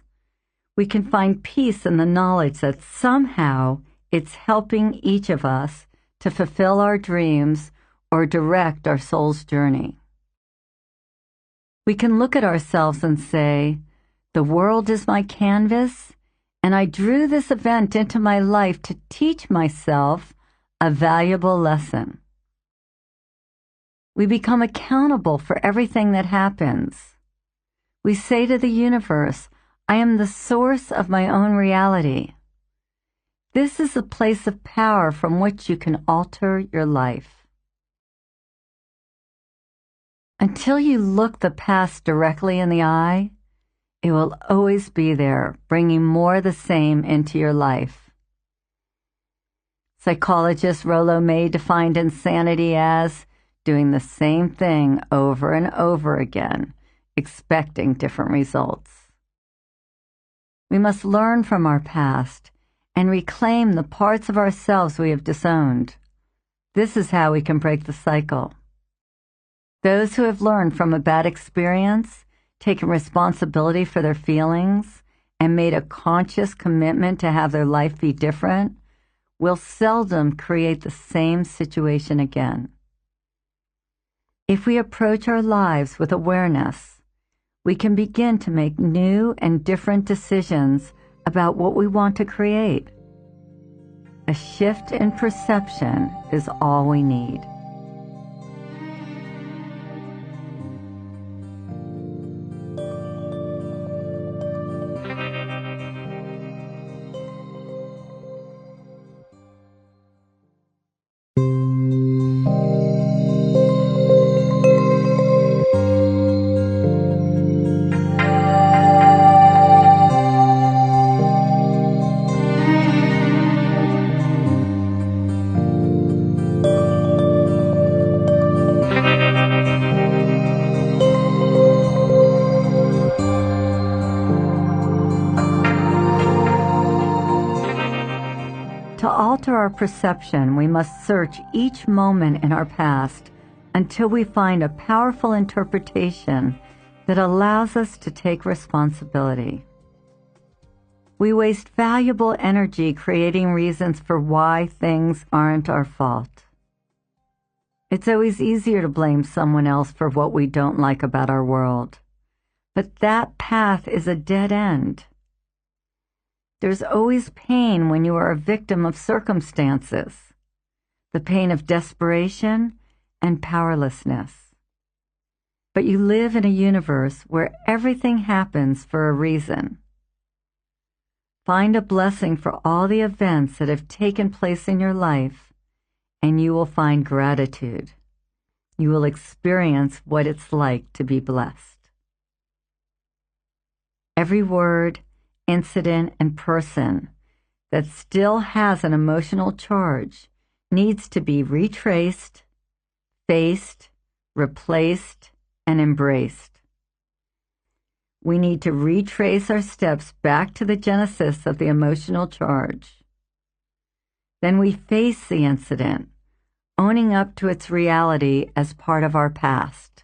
we can find peace in the knowledge that somehow it's helping each of us to fulfill our dreams or direct our soul's journey. We can look at ourselves and say, the world is my canvas, and I drew this event into my life to teach myself a valuable lesson. We become accountable for everything that happens. We say to the universe, I am the source of my own reality. This is a place of power from which you can alter your life. Until you look the past directly in the eye, it will always be there, bringing more of the same into your life. Psychologist Rollo May defined insanity as doing the same thing over and over again, expecting different results. We must learn from our past and reclaim the parts of ourselves we have disowned. This is how we can break the cycle. Those who have learned from a bad experience, taken responsibility for their feelings, and made a conscious commitment to have their life be different, will seldom create the same situation again. If we approach our lives with awareness, we can begin to make new and different decisions about what we want to create. A shift in perception is all we need. To alter our perception, we must search each moment in our past until we find a powerful interpretation that allows us to take responsibility. We waste valuable energy creating reasons for why things aren't our fault. It's always easier to blame someone else for what we don't like about our world. But that path is a dead end. There's always pain when you are a victim of circumstances, the pain of desperation and powerlessness. But you live in a universe where everything happens for a reason. Find a blessing for all the events that have taken place in your life, and you will find gratitude. You will experience what it's like to be blessed. Every word, incident, and person that still has an emotional charge needs to be retraced, faced, replaced, and embraced. We need to retrace our steps back to the genesis of the emotional charge. Then we face the incident, owning up to its reality as part of our past.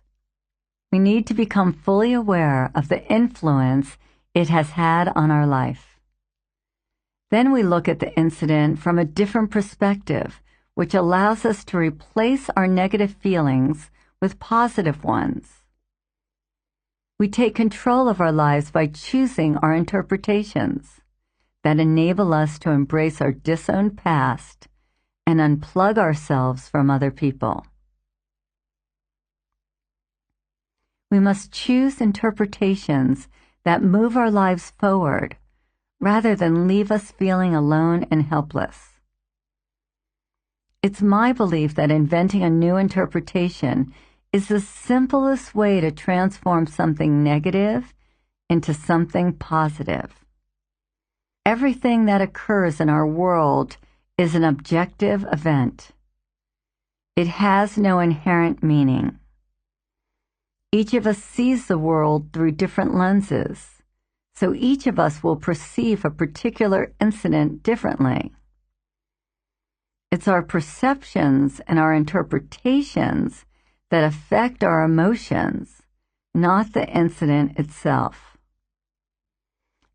We need to become fully aware of the influence it has had on our life. Then we look at the incident from a different perspective, which allows us to replace our negative feelings with positive ones. We take control of our lives by choosing our interpretations that enable us to embrace our disowned past and unplug ourselves from other people. We must choose interpretations that move our lives forward rather than leave us feeling alone and helpless. It's my belief that inventing a new interpretation is the simplest way to transform something negative into something positive. Everything that occurs in our world is an objective event. It has no inherent meaning. Each of us sees the world through different lenses, so each of us will perceive a particular incident differently. It's our perceptions and our interpretations that affect our emotions, not the incident itself.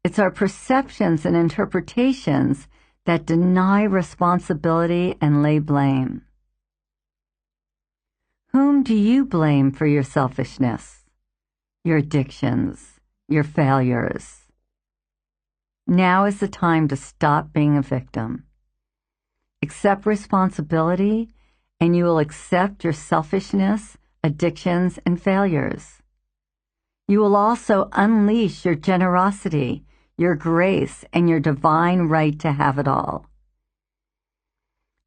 It's our perceptions and interpretations that deny responsibility and lay blame. Whom do you blame for your selfishness, your addictions, your failures? Now is the time to stop being a victim. Accept responsibility, and you will accept your selfishness, addictions, and failures. You will also unleash your generosity, your grace, and your divine right to have it all.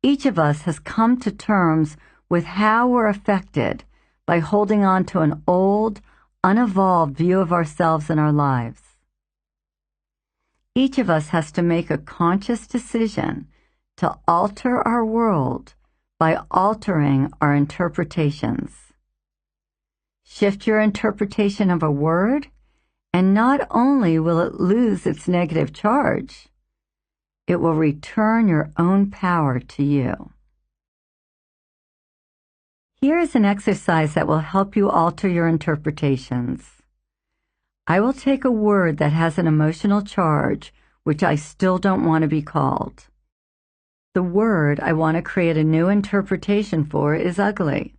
Each of us has come to terms with how we're affected by holding on to an old, unevolved view of ourselves and our lives. Each of us has to make a conscious decision to alter our world by altering our interpretations. Shift your interpretation of a word, and not only will it lose its negative charge, it will return your own power to you. Here is an exercise that will help you alter your interpretations. I will take a word that has an emotional charge, which I still don't want to be called. The word I want to create a new interpretation for is ugly.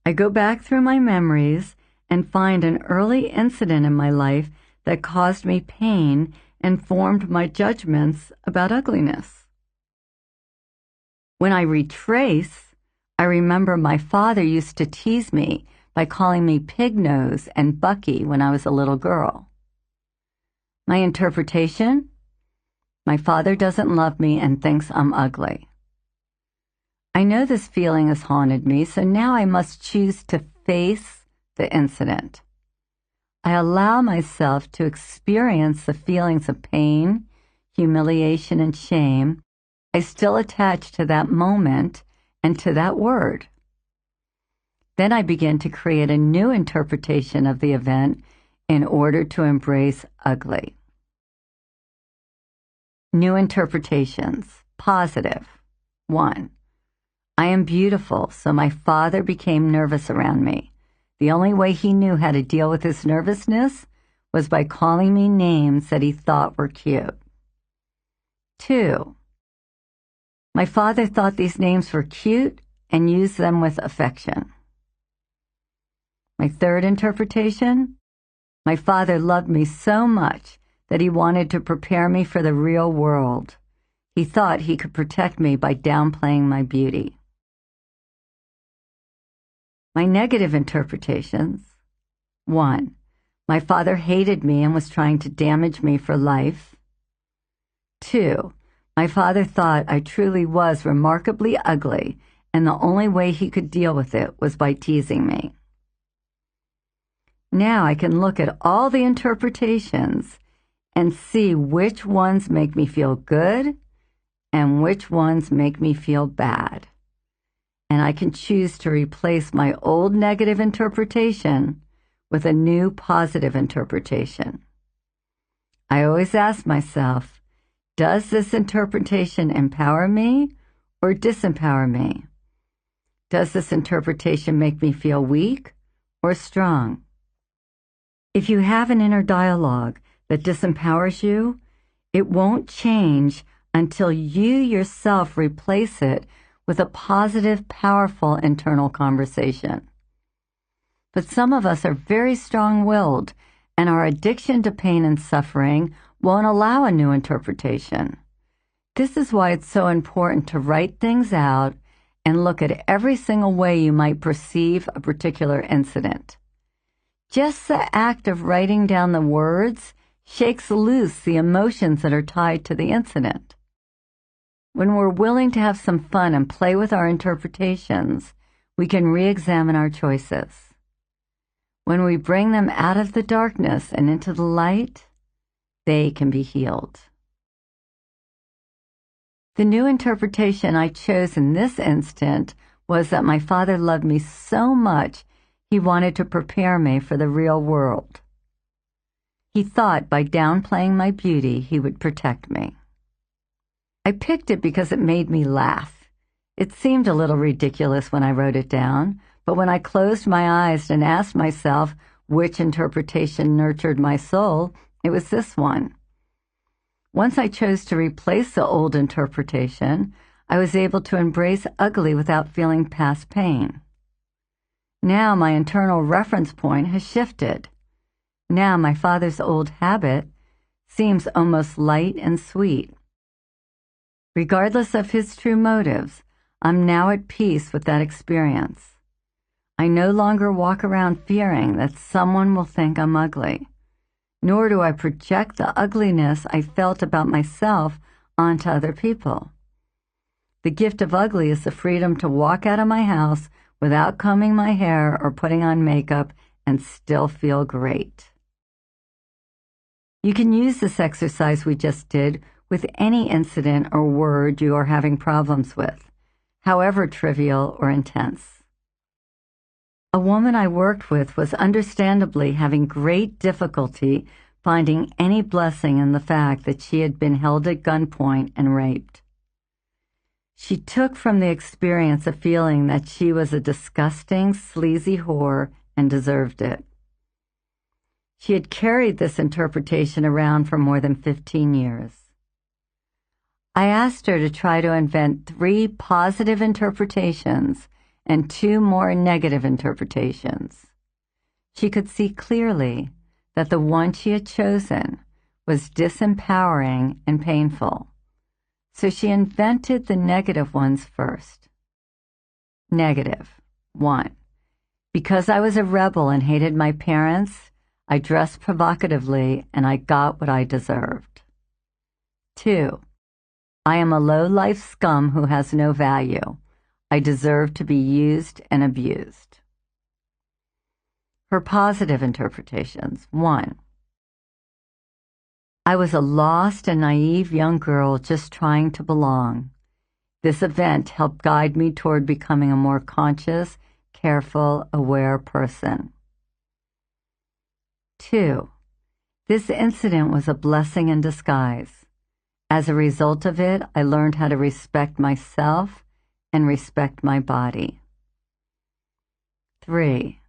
I go back through my memories and find an early incident in my life that caused me pain and formed my judgments about ugliness. When I retrace, I remember my father used to tease me by calling me Pig Nose and Bucky when I was a little girl. My interpretation? My father doesn't love me and thinks I'm ugly. I know this feeling has haunted me, so now I must choose to face the incident. I allow myself to experience the feelings of pain, humiliation, and shame I still attach to that moment and to that word. Then I begin to create a new interpretation of the event in order to embrace ugly. New interpretations. Positive. 1. I am beautiful, so my father became nervous around me. The only way he knew how to deal with his nervousness was by calling me names that he thought were cute. 2. My father thought these names were cute and used them with affection. My third interpretation: my father loved me so much that he wanted to prepare me for the real world. He thought he could protect me by downplaying my beauty. My negative interpretations: 1. My father hated me and was trying to damage me for life. 2. My father thought I truly was remarkably ugly, and the only way he could deal with it was by teasing me. Now I can look at all the interpretations and see which ones make me feel good and which ones make me feel bad. And I can choose to replace my old negative interpretation with a new positive interpretation. I always ask myself, does this interpretation empower me or disempower me? Does this interpretation make me feel weak or strong? If you have an inner dialogue that disempowers you, it won't change until you yourself replace it with a positive, powerful internal conversation. But some of us are very strong-willed, and our addiction to pain and suffering won't allow a new interpretation. This is why it's so important to write things out and look at every single way you might perceive a particular incident. Just the act of writing down the words shakes loose the emotions that are tied to the incident. When we're willing to have some fun and play with our interpretations, we can re-examine our choices. When we bring them out of the darkness and into the light, they can be healed. The new interpretation I chose in this instant was that my father loved me so much he wanted to prepare me for the real world. He thought by downplaying my beauty he would protect me. I picked it because it made me laugh. It seemed a little ridiculous when I wrote it down, but when I closed my eyes and asked myself which interpretation nurtured my soul, it was this one. Once I chose to replace the old interpretation, I was able to embrace ugly without feeling past pain. Now my internal reference point has shifted. Now my father's old habit seems almost light and sweet. Regardless of his true motives, I'm now at peace with that experience. I no longer walk around fearing that someone will think I'm ugly, nor do I project the ugliness I felt about myself onto other people. The gift of ugly is the freedom to walk out of my house without combing my hair or putting on makeup and still feel great. You can use this exercise we just did with any incident or word you are having problems with, however trivial or intense. A woman I worked with was understandably having great difficulty finding any blessing in the fact that she had been held at gunpoint and raped. She took from the experience a feeling that she was a disgusting, sleazy whore and deserved it. She had carried this interpretation around for more than 15 years. I asked her to try to invent 3 positive interpretations and 2 more negative interpretations. She could see clearly that the one she had chosen was disempowering and painful, so she invented the negative ones first. Negative. 1. Because I was a rebel and hated my parents, I dressed provocatively and I got what I deserved. 2. I am a low-life scum who has no value. I deserve to be used and abused. Her positive interpretations. 1. I was a lost and naive young girl just trying to belong. This event helped guide me toward becoming a more conscious, careful, aware person. 2. This incident was a blessing in disguise. As a result of it, I learned how to respect myself and respect my body. 3.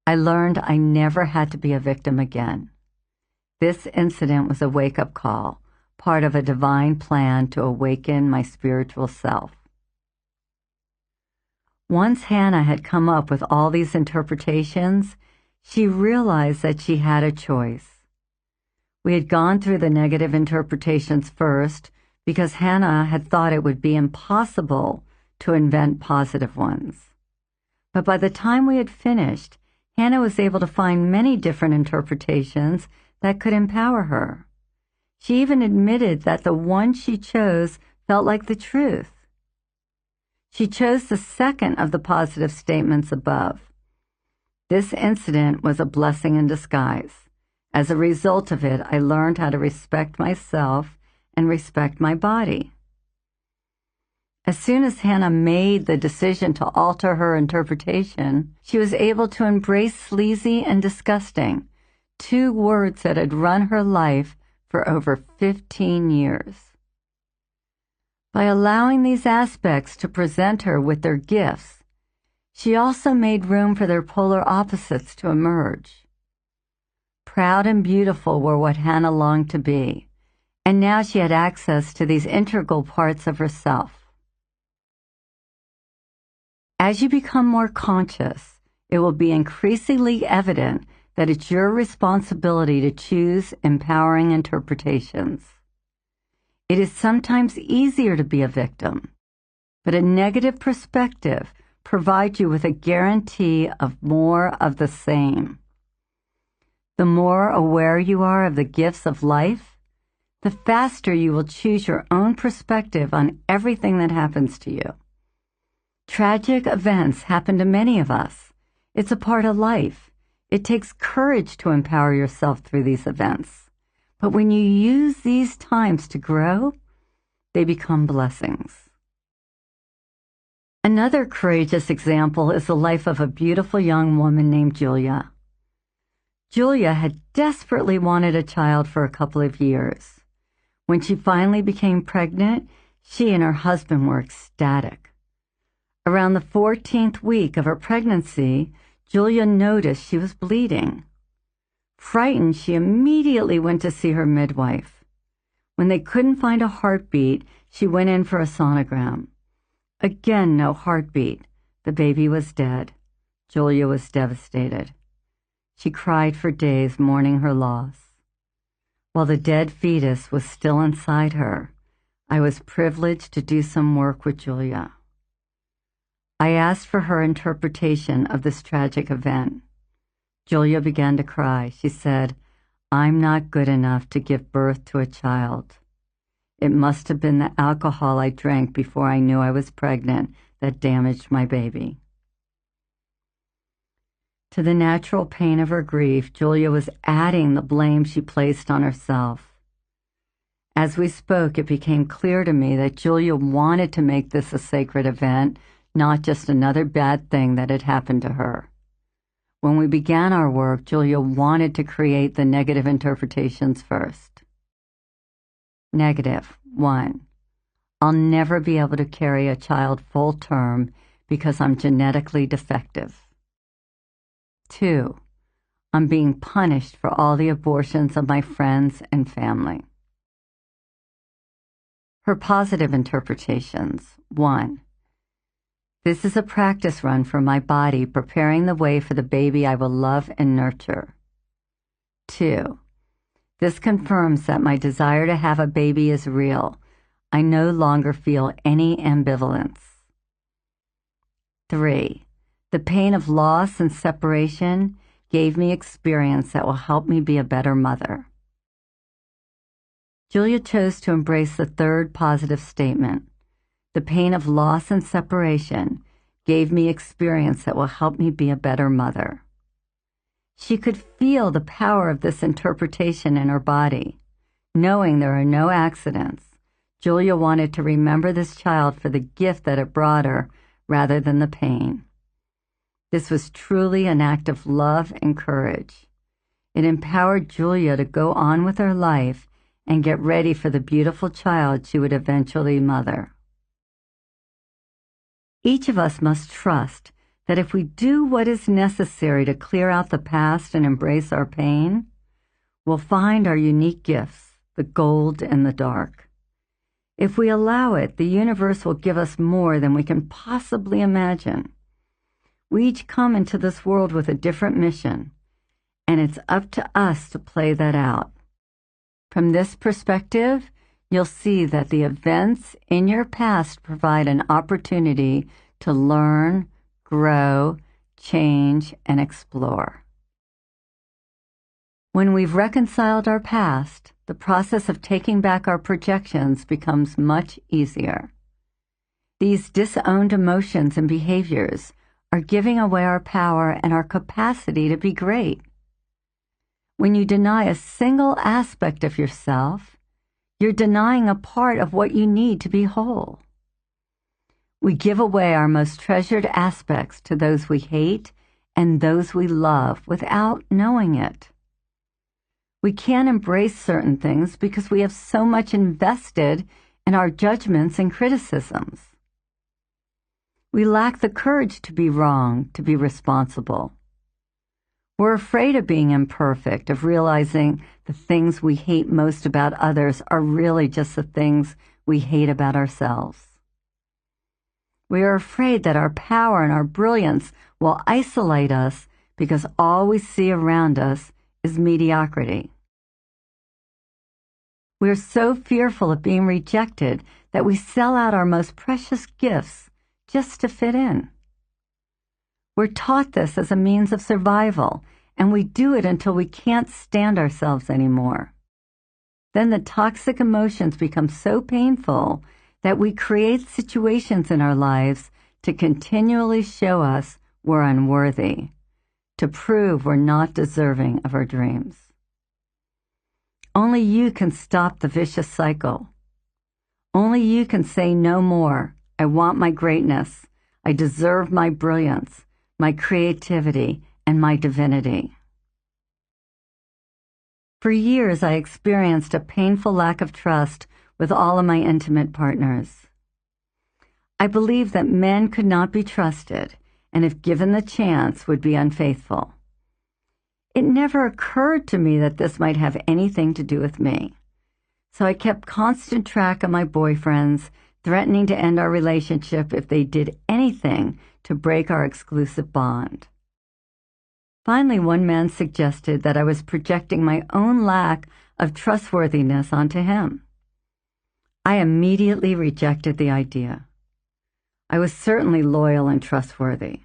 I learned I never had to be a victim again. This incident was a wake-up call, part of a divine plan to awaken my spiritual self. Once Hannah had come up with all these interpretations, she realized that she had a choice. We had gone through the negative interpretations first because Hannah had thought it would be impossible to invent positive ones. But by the time we had finished, Hannah was able to find many different interpretations that could empower her. She even admitted that the one she chose felt like the truth. She chose the second of the positive statements above. This incident was a blessing in disguise. As a result of it, I learned how to respect myself and respect my body. As soon as Hannah made the decision to alter her interpretation, she was able to embrace sleazy and disgusting, 2 words that had run her life for over 15 years. By allowing these aspects to present her with their gifts, she also made room for their polar opposites to emerge. Proud and beautiful were what Hannah longed to be, and now she had access to these integral parts of herself. As you become more conscious, it will be increasingly evident that it's your responsibility to choose empowering interpretations. It is sometimes easier to be a victim, but a negative perspective provides you with a guarantee of more of the same. The more aware you are of the gifts of life, the faster you will choose your own perspective on everything that happens to you. Tragic events happen to many of us. It's a part of life. It takes courage to empower yourself through these events. But when you use these times to grow, they become blessings. Another courageous example is the life of a beautiful young woman named Julia. Julia had desperately wanted a child for a couple of years. When she finally became pregnant, she and her husband were ecstatic. Around the 14th week of her pregnancy, Julia noticed she was bleeding. Frightened, she immediately went to see her midwife. When they couldn't find a heartbeat, she went in for a sonogram. Again, no heartbeat. The baby was dead. Julia was devastated. She cried for days, mourning her loss. While the dead fetus was still inside her, I was privileged to do some work with Julia. I asked for her interpretation of this tragic event. Julia began to cry. She said, "I'm not good enough to give birth to a child. It must have been the alcohol I drank before I knew I was pregnant that damaged my baby." To the natural pain of her grief, Julia was adding the blame she placed on herself. As we spoke, it became clear to me that Julia wanted to make this a sacred event, not just another bad thing that had happened to her. When we began our work, Julia wanted to create the negative interpretations first. Negative. 1. I'll never be able to carry a child full term because I'm genetically defective. 2. I'm being punished for all the abortions of my friends and family. Her positive interpretations. 1. This is a practice run for my body, preparing the way for the baby I will love and nurture. 2. This confirms that my desire to have a baby is real. I no longer feel any ambivalence. 3. The pain of loss and separation gave me experience that will help me be a better mother. Julia chose to embrace the third positive statement. The pain of loss and separation gave me experience that will help me be a better mother. She could feel the power of this interpretation in her body. Knowing there are no accidents, Julia wanted to remember this child for the gift that it brought her rather than the pain. This was truly an act of love and courage. It empowered Julia to go on with her life and get ready for the beautiful child she would eventually mother. Each of us must trust that if we do what is necessary to clear out the past and embrace our pain, we'll find our unique gifts, the gold in the dark. If we allow it, the universe will give us more than we can possibly imagine. We each come into this world with a different mission, and it's up to us to play that out. From this perspective, you'll see that the events in your past provide an opportunity to learn, grow, change, and explore. When we've reconciled our past, the process of taking back our projections becomes much easier. These disowned emotions and behaviors are giving away our power and our capacity to be great. When you deny a single aspect of yourself, you're denying a part of what you need to be whole. We give away our most treasured aspects to those we hate and those we love without knowing it. We can't embrace certain things because we have so much invested in our judgments and criticisms. We lack the courage to be wrong, to be responsible. We're afraid of being imperfect, of realizing the things we hate most about others are really just the things we hate about ourselves. We are afraid that our power and our brilliance will isolate us because all we see around us is mediocrity. We are so fearful of being rejected that we sell out our most precious gifts just to fit in. We're taught this as a means of survival, and we do it until we can't stand ourselves anymore. Then the toxic emotions become so painful that we create situations in our lives to continually show us we're unworthy, to prove we're not deserving of our dreams. Only you can stop the vicious cycle. Only you can say no more. I want my greatness. I deserve my brilliance, my creativity, and my divinity. For years, I experienced a painful lack of trust with all of my intimate partners. I believed that men could not be trusted, and if given the chance, would be unfaithful. It never occurred to me that this might have anything to do with me. So I kept constant track of my boyfriends, threatening to end our relationship if they did anything to break our exclusive bond. Finally, one man suggested that I was projecting my own lack of trustworthiness onto him. I immediately rejected the idea. I was certainly loyal and trustworthy.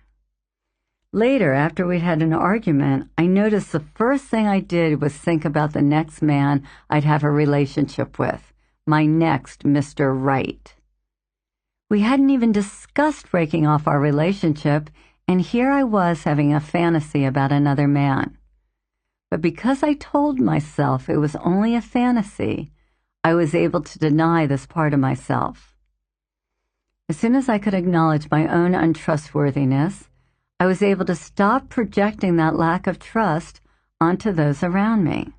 Later, after we'd had an argument, I noticed the first thing I did was think about the next man I'd have a relationship with, my next Mr. Right. We hadn't even discussed breaking off our relationship, and here I was having a fantasy about another man. But because I told myself it was only a fantasy, I was able to deny this part of myself. As soon as I could acknowledge my own untrustworthiness, I was able to stop projecting that lack of trust onto those around me.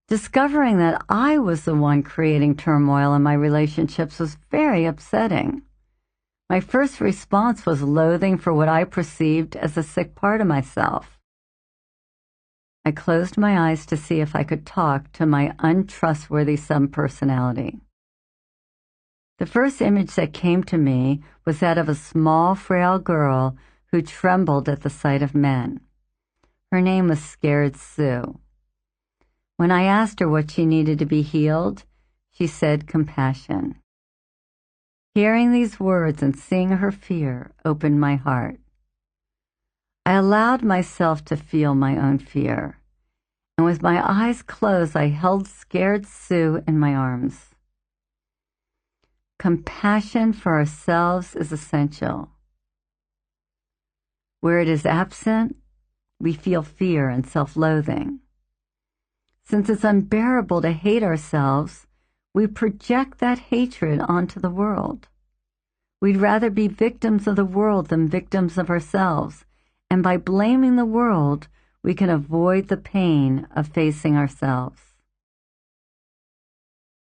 Discovering that I was the one creating turmoil in my relationships was very upsetting. My first response was loathing for what I perceived as a sick part of myself. I closed my eyes to see if I could talk to my untrustworthy subpersonality. The first image that came to me was that of a small, frail girl who trembled at the sight of men. Her name was Scared Sue. When I asked her what she needed to be healed, she said compassion. Hearing these words and seeing her fear opened my heart. I allowed myself to feel my own fear, and with my eyes closed, I held Scared Sue in my arms. Compassion for ourselves is essential. Where it is absent, we feel fear and self-loathing. Since it's unbearable to hate ourselves, we project that hatred onto the world. We'd rather be victims of the world than victims of ourselves, and by blaming the world, we can avoid the pain of facing ourselves.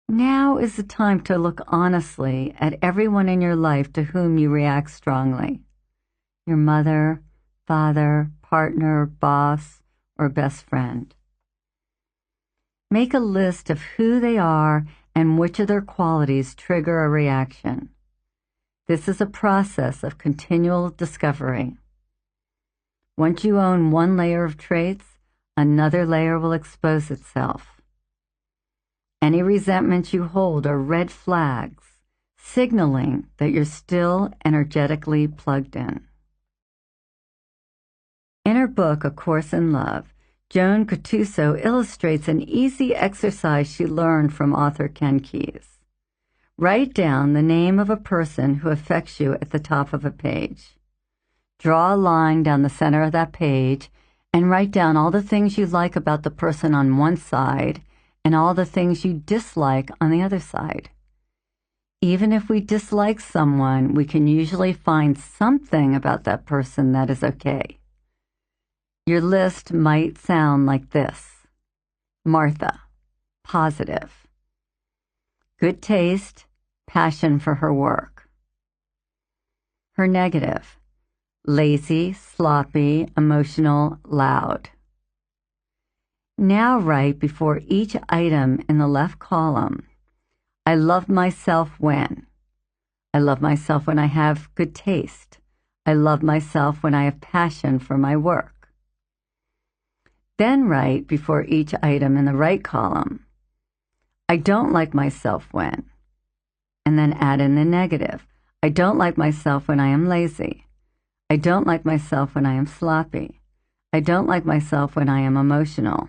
Now is the time to look honestly at everyone in your life to whom you react strongly. your mother, father, partner, boss, or best friend. Make a list of who they are and which of their qualities trigger a reaction. This is a process of continual discovery. Once you own one layer of traits, another layer will expose itself. Any resentments you hold are red flags, signaling that you're still energetically plugged in. In her book, A Course in Love, Joan Gattuso illustrates an easy exercise she learned from author Ken Keyes. Write down the name of a person who affects you at the top of a page. Draw a line down the center of that page and write down all the things you like about the person on one side and all the things you dislike on the other side. Even if we dislike someone, we can usually find something about that person that is okay. Your list might sound like this: Martha, positive. Good taste, passion for her work. Her negative: lazy, sloppy, emotional, loud. Now write before each item in the left column: I love myself when. I love myself when I have good taste. I love myself when I have passion for my work. Then write before each item in the right column: I don't like myself when. And then add in the negative: I don't like myself when I am lazy. I don't like myself when I am sloppy. I don't like myself when I am emotional.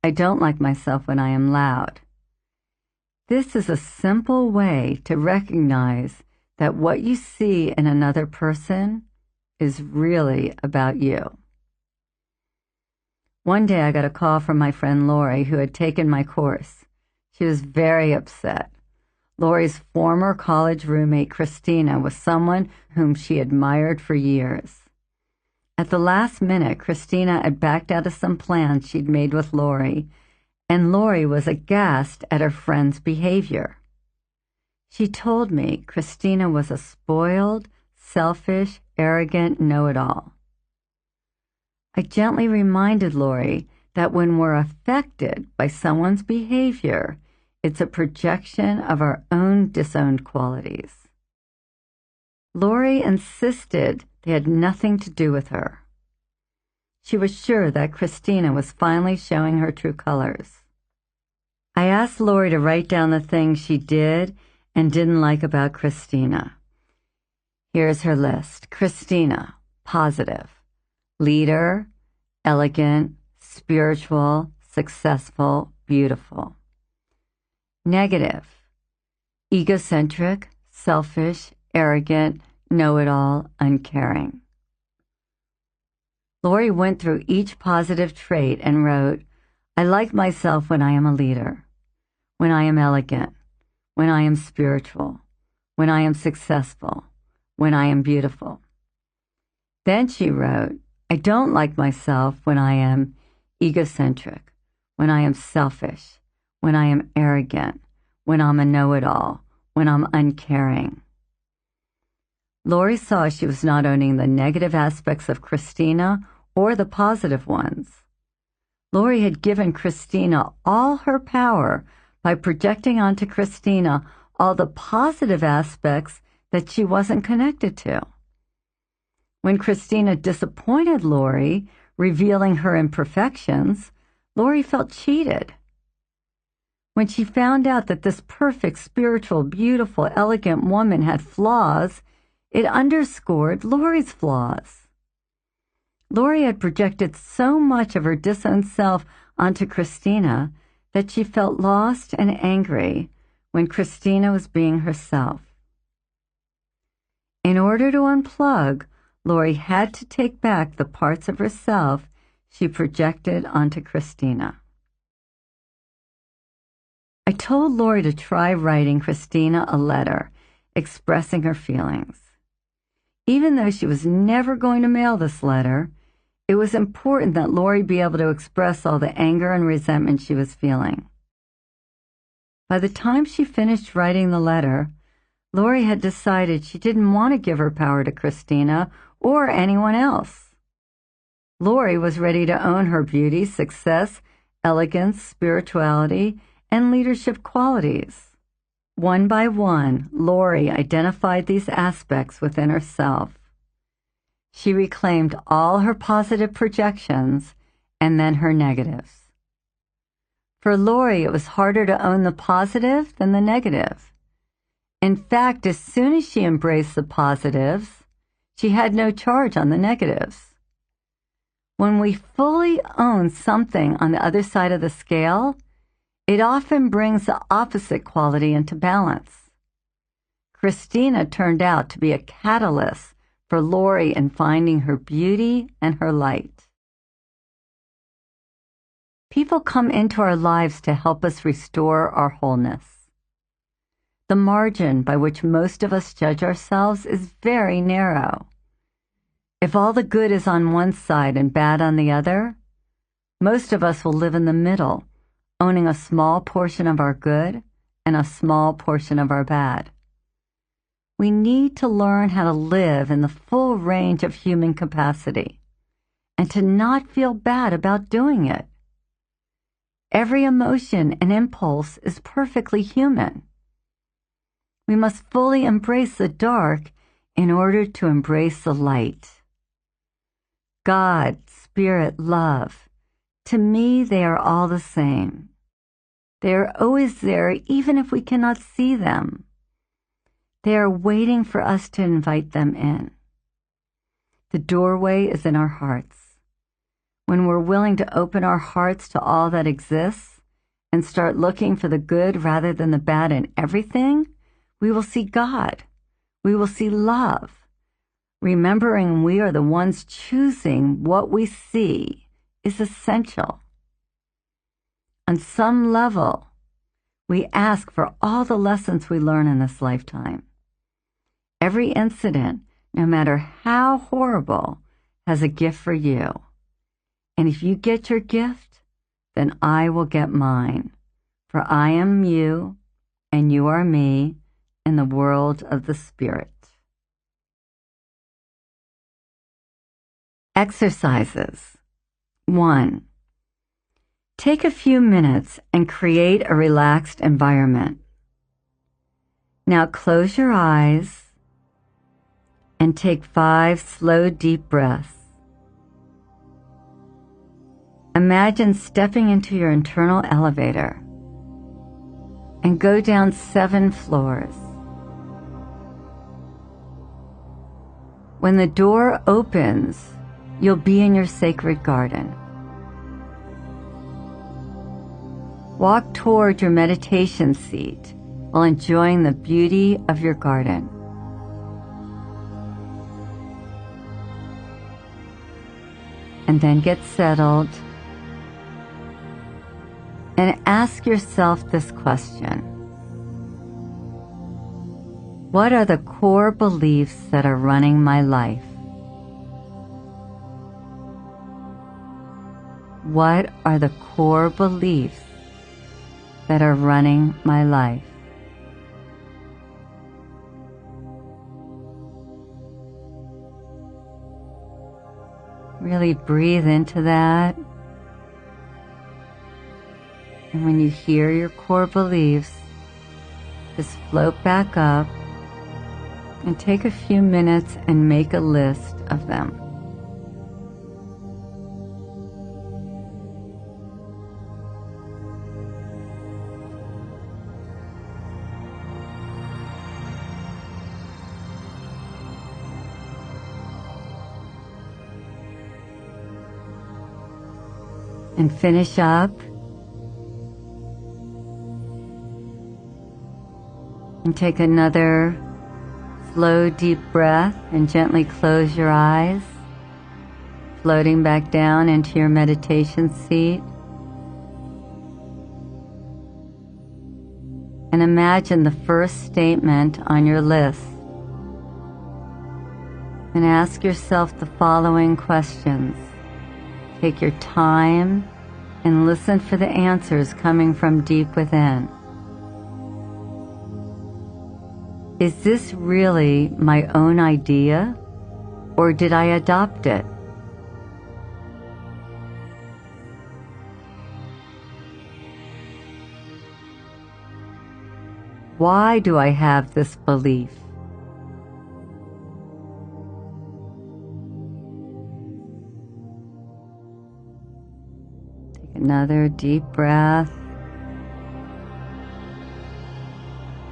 I don't like myself when I am loud. This is a simple way to recognize that what you see in another person is really about you. One day I got a call from my friend Lori, who had taken my course. She was very upset. Lori's former college roommate, Christina, was someone whom she admired for years. At the last minute, Christina had backed out of some plans she'd made with Lori, and Lori was aghast at her friend's behavior. She told me Christina was a spoiled, selfish, arrogant know-it-all. I gently reminded Lori that when we're affected by someone's behavior, it's a projection of our own disowned qualities. Lori insisted they had nothing to do with her. She was sure that Christina was finally showing her true colors. I asked Lori to write down the things she did and didn't like about Christina. Here's her list. Christina, positive. Leader, elegant, spiritual, successful, beautiful. Negative: egocentric, selfish, arrogant, know-it-all, uncaring. Lori went through each positive trait and wrote, I like myself when I am a leader, when I am elegant, when I am spiritual, when I am successful, when I am beautiful. Then she wrote, I don't like myself when I am egocentric, when I am selfish, when I am arrogant, when I'm a know-it-all, when I'm uncaring. Lori saw she was not owning the negative aspects of Christina or the positive ones. Lori had given Christina all her power by projecting onto Christina all the positive aspects that she wasn't connected to. When Christina disappointed Lori, revealing her imperfections, Lori felt cheated. When she found out that this perfect, spiritual, beautiful, elegant woman had flaws, it underscored Lori's flaws. Lori had projected so much of her disowned self onto Christina that she felt lost and angry when Christina was being herself. In order to unplug, Lori had to take back the parts of herself she projected onto Christina. I told Lori to try writing Christina a letter expressing her feelings. Even though she was never going to mail this letter, it was important that Lori be able to express all the anger and resentment she was feeling. By the time she finished writing the letter, Lori had decided she didn't want to give her power to Christina or anyone else. Lori was ready to own her beauty, success, elegance, spirituality, and leadership qualities. One by one, Lori identified these aspects within herself. She reclaimed all her positive projections and then her negatives. For Lori, it was harder to own the positive than the negative. In fact, as soon as she embraced the positives, she had no charge on the negatives. When we fully own something on the other side of the scale, it often brings the opposite quality into balance. Christina turned out to be a catalyst for Lori in finding her beauty and her light. People come into our lives to help us restore our wholeness. The margin by which most of us judge ourselves is very narrow. If all the good is on one side and bad on the other, most of us will live in the middle, owning a small portion of our good and a small portion of our bad. We need to learn how to live in the full range of human capacity and to not feel bad about doing it. Every emotion and impulse is perfectly human. We must fully embrace the dark in order to embrace the light. God, Spirit, love, to me they are all the same. They are always there even if we cannot see them. They are waiting for us to invite them in. The doorway is in our hearts. When we're willing to open our hearts to all that exists and start looking for the good rather than the bad in everything, we will see God. We will see love. Remembering we are the ones choosing what we see is essential. On some level, we ask for all the lessons we learn in this lifetime. Every incident, no matter how horrible, has a gift for you. And if you get your gift, then I will get mine. For I am you, and you are me, in the world of the Spirit. Exercises. 1. Take a few minutes and create a relaxed environment. Now close your eyes and take 5 slow, deep breaths. Imagine stepping into your internal elevator and go down 7 floors. When the door opens, you'll be in your sacred garden. Walk toward your meditation seat while enjoying the beauty of your garden. And then get settled and ask yourself this question. What are the core beliefs that are running my life? What are the core beliefs that are running my life? Really breathe into that. And when you hear your core beliefs, just float back up and take a few minutes and make a list of them. And finish up. And take another slow, deep breath and gently close your eyes, floating back down into your meditation seat. And imagine the first statement on your list. And ask yourself the following questions. Take your time and listen for the answers coming from deep within. Is this really my own idea? or did I adopt it? Why do I have this belief? Take another deep breath.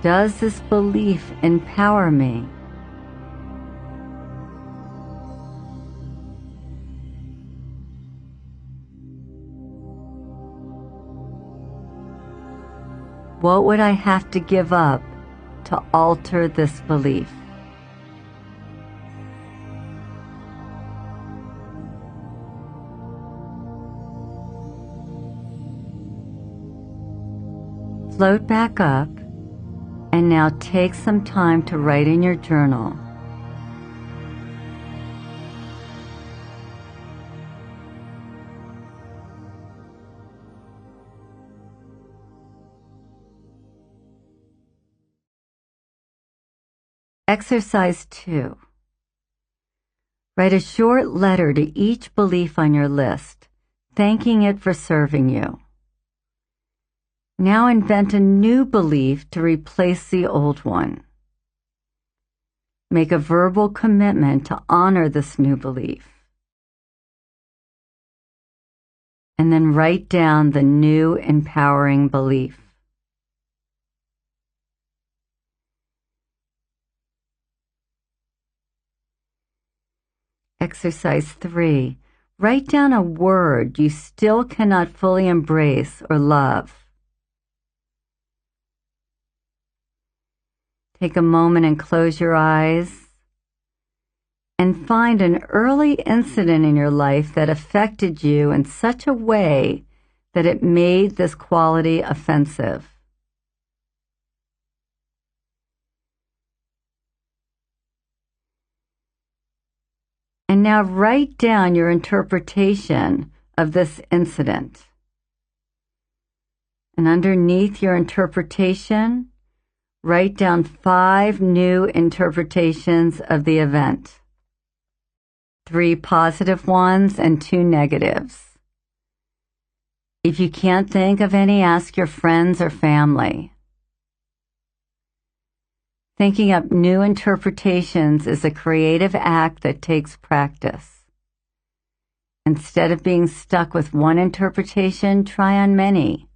Does this belief empower me? What would I have to give up to alter this belief? Float back up, and now take some time to write in your journal. Exercise 2. Write a short letter to each belief on your list, thanking it for serving you. Now invent a new belief to replace the old one. Make a verbal commitment to honor this new belief. And then write down the new empowering belief. Exercise 3. Write down a word you still cannot fully embrace or love. Take a moment and close your eyes and find an early incident in your life that affected you in such a way that it made this quality offensive. And now write down your interpretation of this incident. And underneath your interpretation, write down 5 new interpretations of the event. 3 positive ones and 2 negatives. If you can't think of any, ask your friends or family. Thinking up new interpretations is a creative act that takes practice. Instead of being stuck with one interpretation, try on many.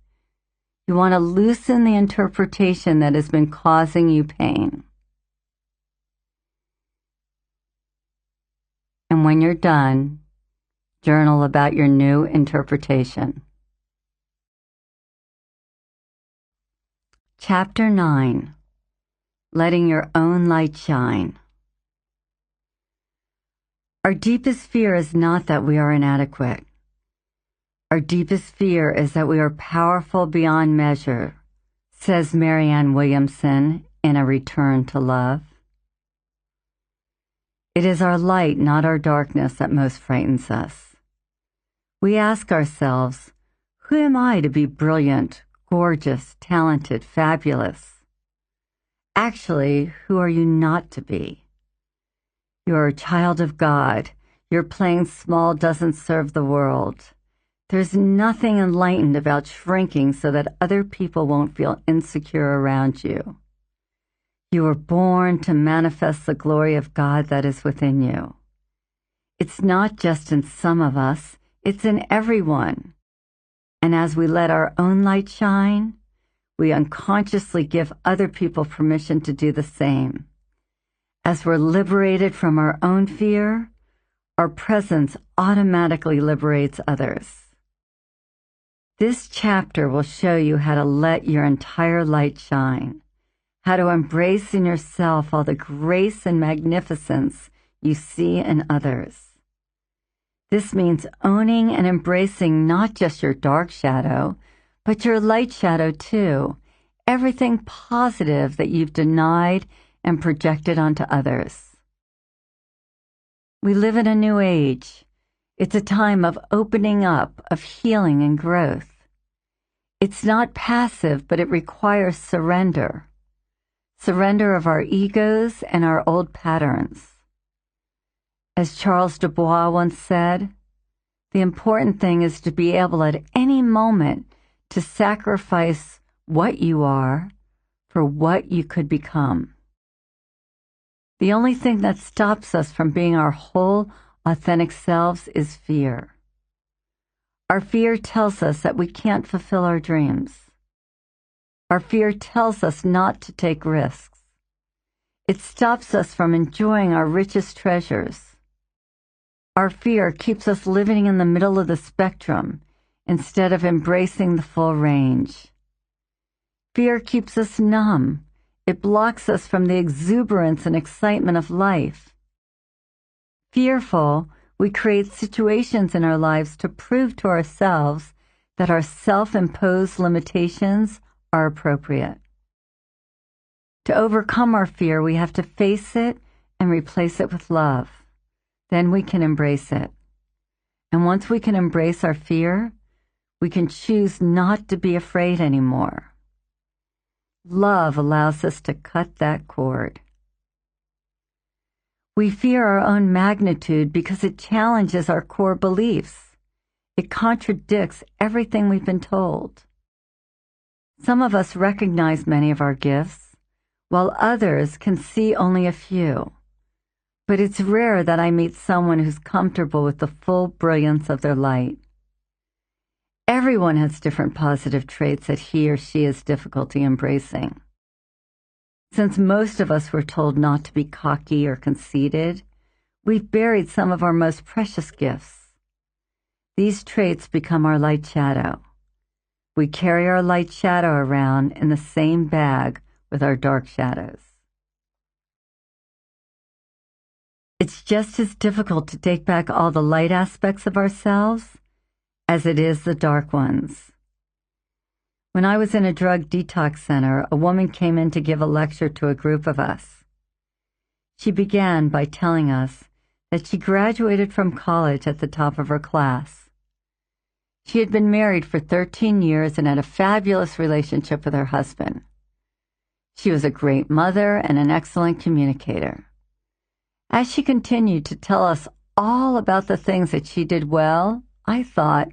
You want to loosen the interpretation that has been causing you pain. And when you're done, journal about your new interpretation. Chapter 9. Letting your own light shine. Our deepest fear is not that we are inadequate. Our deepest fear is that we are powerful beyond measure, says Marianne Williamson in A Return to Love. It is our light, not our darkness, that most frightens us. We ask ourselves, who am I to be brilliant, gorgeous, talented, fabulous? Actually, who are you not to be? You are a child of God. Your playing small doesn't serve the world. There's nothing enlightened about shrinking so that other people won't feel insecure around you. You were born to manifest the glory of God that is within you. It's not just in some of us, it's in everyone. And as we let our own light shine, we unconsciously give other people permission to do the same. As we're liberated from our own fear, our presence automatically liberates others. This chapter will show you how to let your entire light shine, how to embrace in yourself all the grace and magnificence you see in others. This means owning and embracing not just your dark shadow, but your light shadow too, everything positive that you've denied and projected onto others. We live in a new age. It's a time of opening up, of healing and growth. It's not passive, but it requires surrender. Surrender of our egos and our old patterns. As Charles Du Bois once said, the important thing is to be able at any moment to sacrifice what you are for what you could become. The only thing that stops us from being our whole, authentic selves is fear. Our fear tells us that we can't fulfill our dreams. Our fear tells us not to take risks. It stops us from enjoying our richest treasures. Our fear keeps us living in the middle of the spectrum instead of embracing the full range. Fear keeps us numb. It blocks us from the exuberance and excitement of life. Fearful, we create situations in our lives to prove to ourselves that our self-imposed limitations are appropriate. To overcome our fear, we have to face it and replace it with love. Then we can embrace it. And once we can embrace our fear, we can choose not to be afraid anymore. Love allows us to cut that cord. We fear our own magnitude because it challenges our core beliefs. It contradicts everything we've been told. Some of us recognize many of our gifts, while others can see only a few. But it's rare that I meet someone who's comfortable with the full brilliance of their light. Everyone has different positive traits that he or she has difficulty embracing. Since most of us were told not to be cocky or conceited, we've buried some of our most precious gifts. These traits become our light shadow. We carry our light shadow around in the same bag with our dark shadows. It's just as difficult to take back all the light aspects of ourselves as it is the dark ones. When I was in a drug detox center, a woman came in to give a lecture to a group of us. She began by telling us that she graduated from college at the top of her class. She had been married for 13 years and had a fabulous relationship with her husband. She was a great mother and an excellent communicator. As she continued to tell us all about the things that she did well, I thought,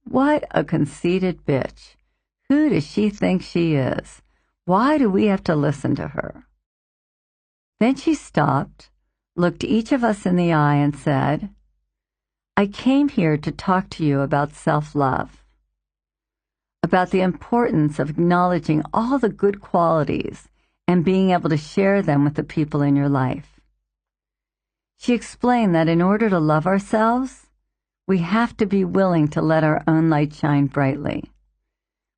what a conceited bitch. Who does she think she is? Why do we have to listen to her? Then she stopped, looked each of us in the eye and said, I came here to talk to you about self-love, about the importance of acknowledging all the good qualities and being able to share them with the people in your life. She explained that in order to love ourselves, we have to be willing to let our own light shine brightly.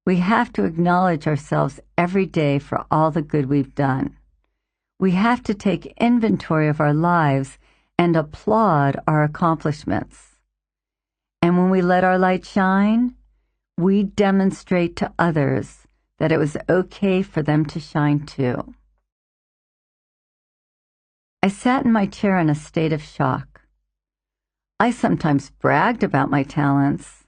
We have to acknowledge ourselves every day for all the good we've done. We have to take inventory of our lives and applaud our accomplishments. And when we let our light shine, we demonstrate to others that it was okay for them to shine too. I sat in my chair in a state of shock. I sometimes bragged about my talents,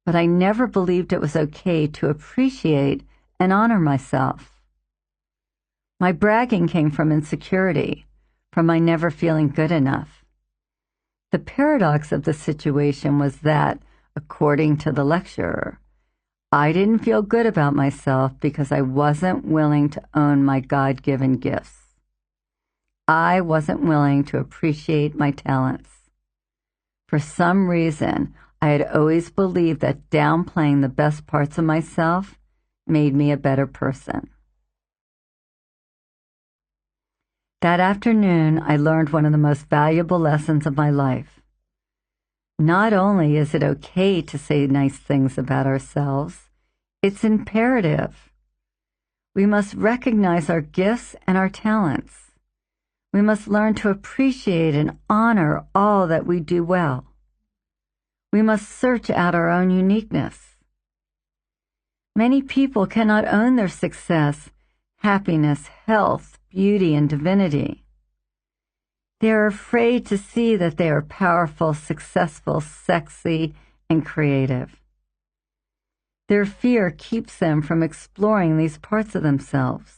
but I never believed it was okay to appreciate and honor myself. My bragging came from insecurity, from my never feeling good enough. The paradox of the situation was that, according to the lecturer, I didn't feel good about myself because I wasn't willing to own my God-given gifts. I wasn't willing to appreciate my talents. For some reason, I had always believed that downplaying the best parts of myself made me a better person. That afternoon, I learned one of the most valuable lessons of my life. Not only is it okay to say nice things about ourselves, it's imperative. We must recognize our gifts and our talents. We must learn to appreciate and honor all that we do well. We must search out our own uniqueness. Many people cannot own their success, happiness, health, beauty, and divinity. They are afraid to see that they are powerful, successful, sexy, and creative. Their fear keeps them from exploring these parts of themselves.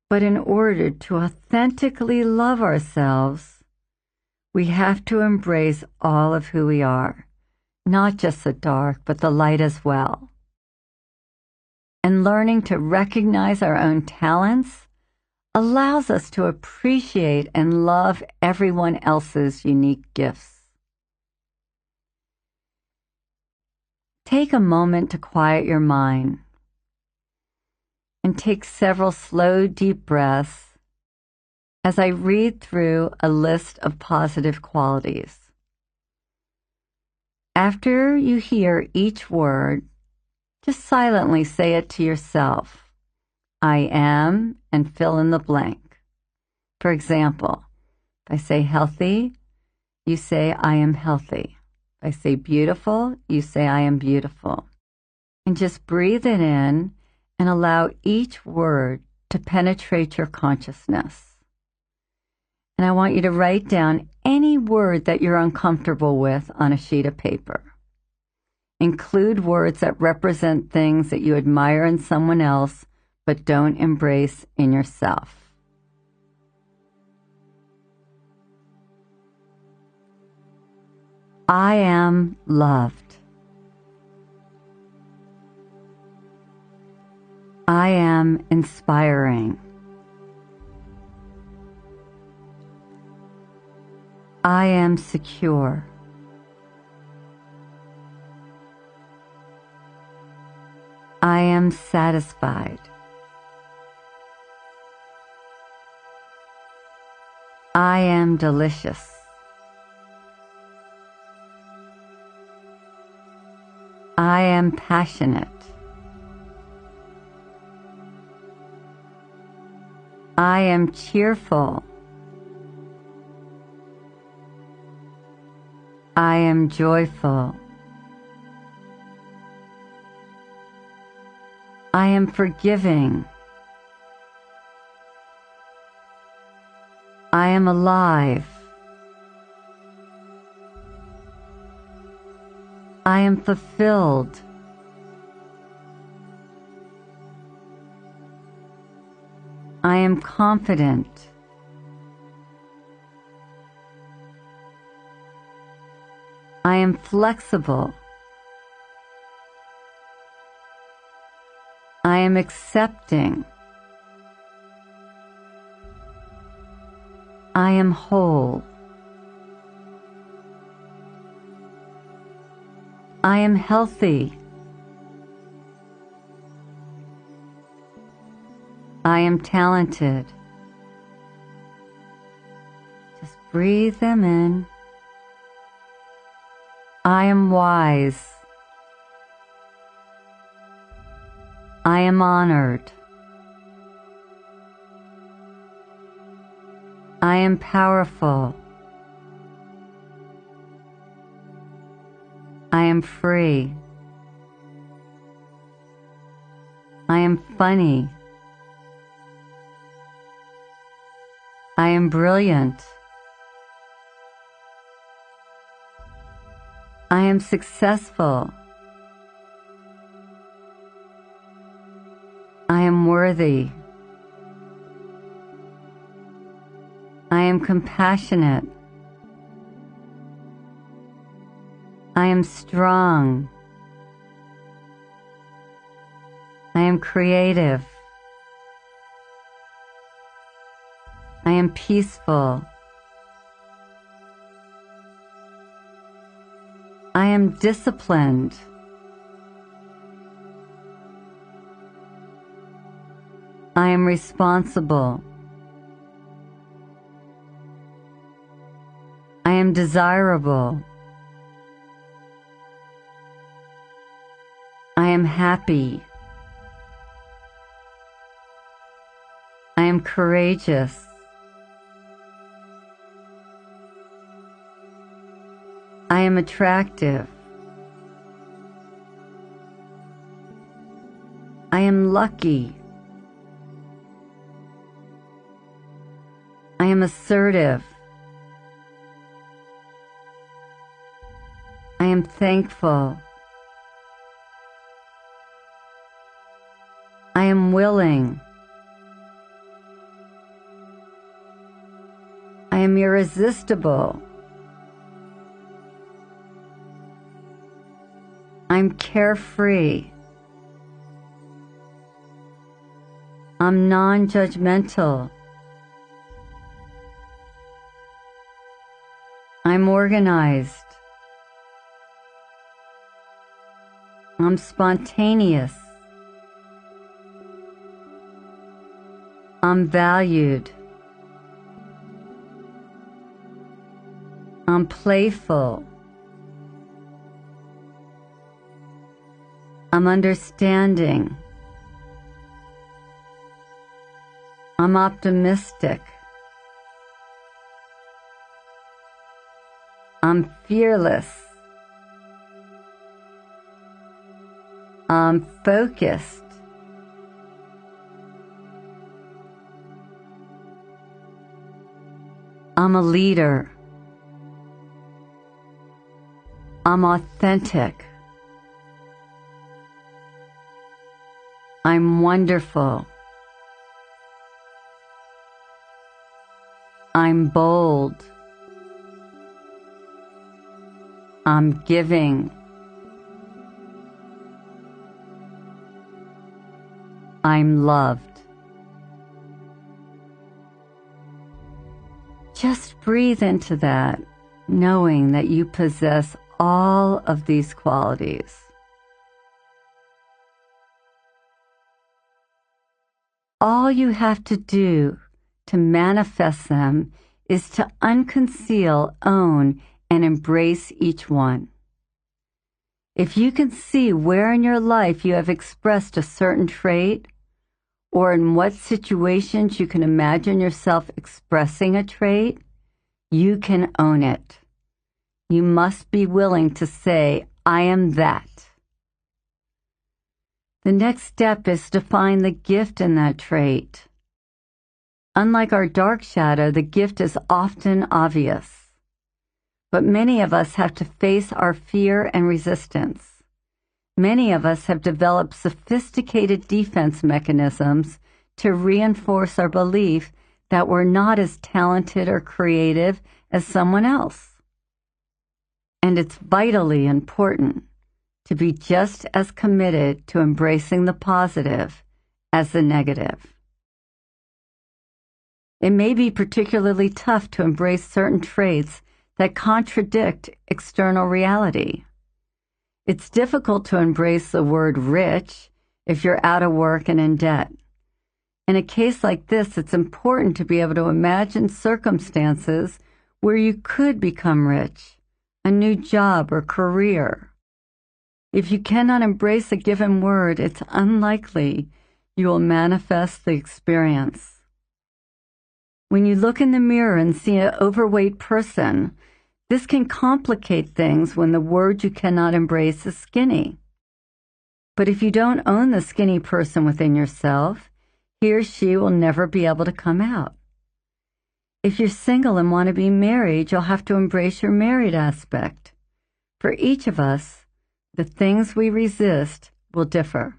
But in order to authentically love ourselves, We have to embrace all of who we are, not just the dark, but the light as well. And learning to recognize our own talents allows us to appreciate and love everyone else's unique gifts. Take a moment to quiet your mind and take several slow, deep breaths as I read through a list of positive qualities. After you hear each word, just silently say it to yourself. I am, and fill in the blank. For example, if I say healthy, you say I am healthy. If I say beautiful, you say I am beautiful. And just breathe it in and allow each word to penetrate your consciousness. And I want you to write down any word that you're uncomfortable with on a sheet of paper. Include words that represent things that you admire in someone else but don't embrace in yourself. I am loved. I am inspiring. I am secure. I am satisfied. I am delicious. I am passionate. I am cheerful. I am joyful. I am forgiving. I am alive. I am fulfilled. I am confident. I am flexible. I am accepting. I am whole. I am healthy. I am talented. Just breathe them in. I am wise. I am honored. I am powerful. I am free. I am funny. I am brilliant. I am successful. I am worthy. I am compassionate. I am strong. I am creative. I am peaceful. I am disciplined. I am responsible. I am desirable. I am happy. I am courageous. I am attractive. I am lucky. I am assertive. I am thankful. I am willing. I am irresistible. I'm carefree. I'm non-judgmental. I'm organized. I'm spontaneous. I'm valued. I'm playful. I'm understanding. I'm optimistic. I'm fearless. I'm focused. I'm a leader. I'm authentic. I'm wonderful. I'm bold. I'm giving. I'm loved. Just breathe into that, knowing that you possess all of these qualities. All you have to do to manifest them is to unconceal, own, and embrace each one. If you can see where in your life you have expressed a certain trait, or in what situations you can imagine yourself expressing a trait, you can own it. You must be willing to say, I am that. The next step is to find the gift in that trait. Unlike our dark shadow, the gift is often obvious. But many of us have to face our fear and resistance. Many of us have developed sophisticated defense mechanisms to reinforce our belief that we're not as talented or creative as someone else. And it's vitally important to be just as committed to embracing the positive as the negative. It may be particularly tough to embrace certain traits that contradict external reality. It's difficult to embrace the word rich if you're out of work and in debt. In a case like this, it's important to be able to imagine circumstances where you could become rich, a new job or career. If you cannot embrace a given word, it's unlikely you will manifest the experience. When you look in the mirror and see an overweight person, this can complicate things when the word you cannot embrace is skinny. But if you don't own the skinny person within yourself, he or she will never be able to come out. If you're single and want to be married, you'll have to embrace your married aspect. For each of us, the things we resist will differ.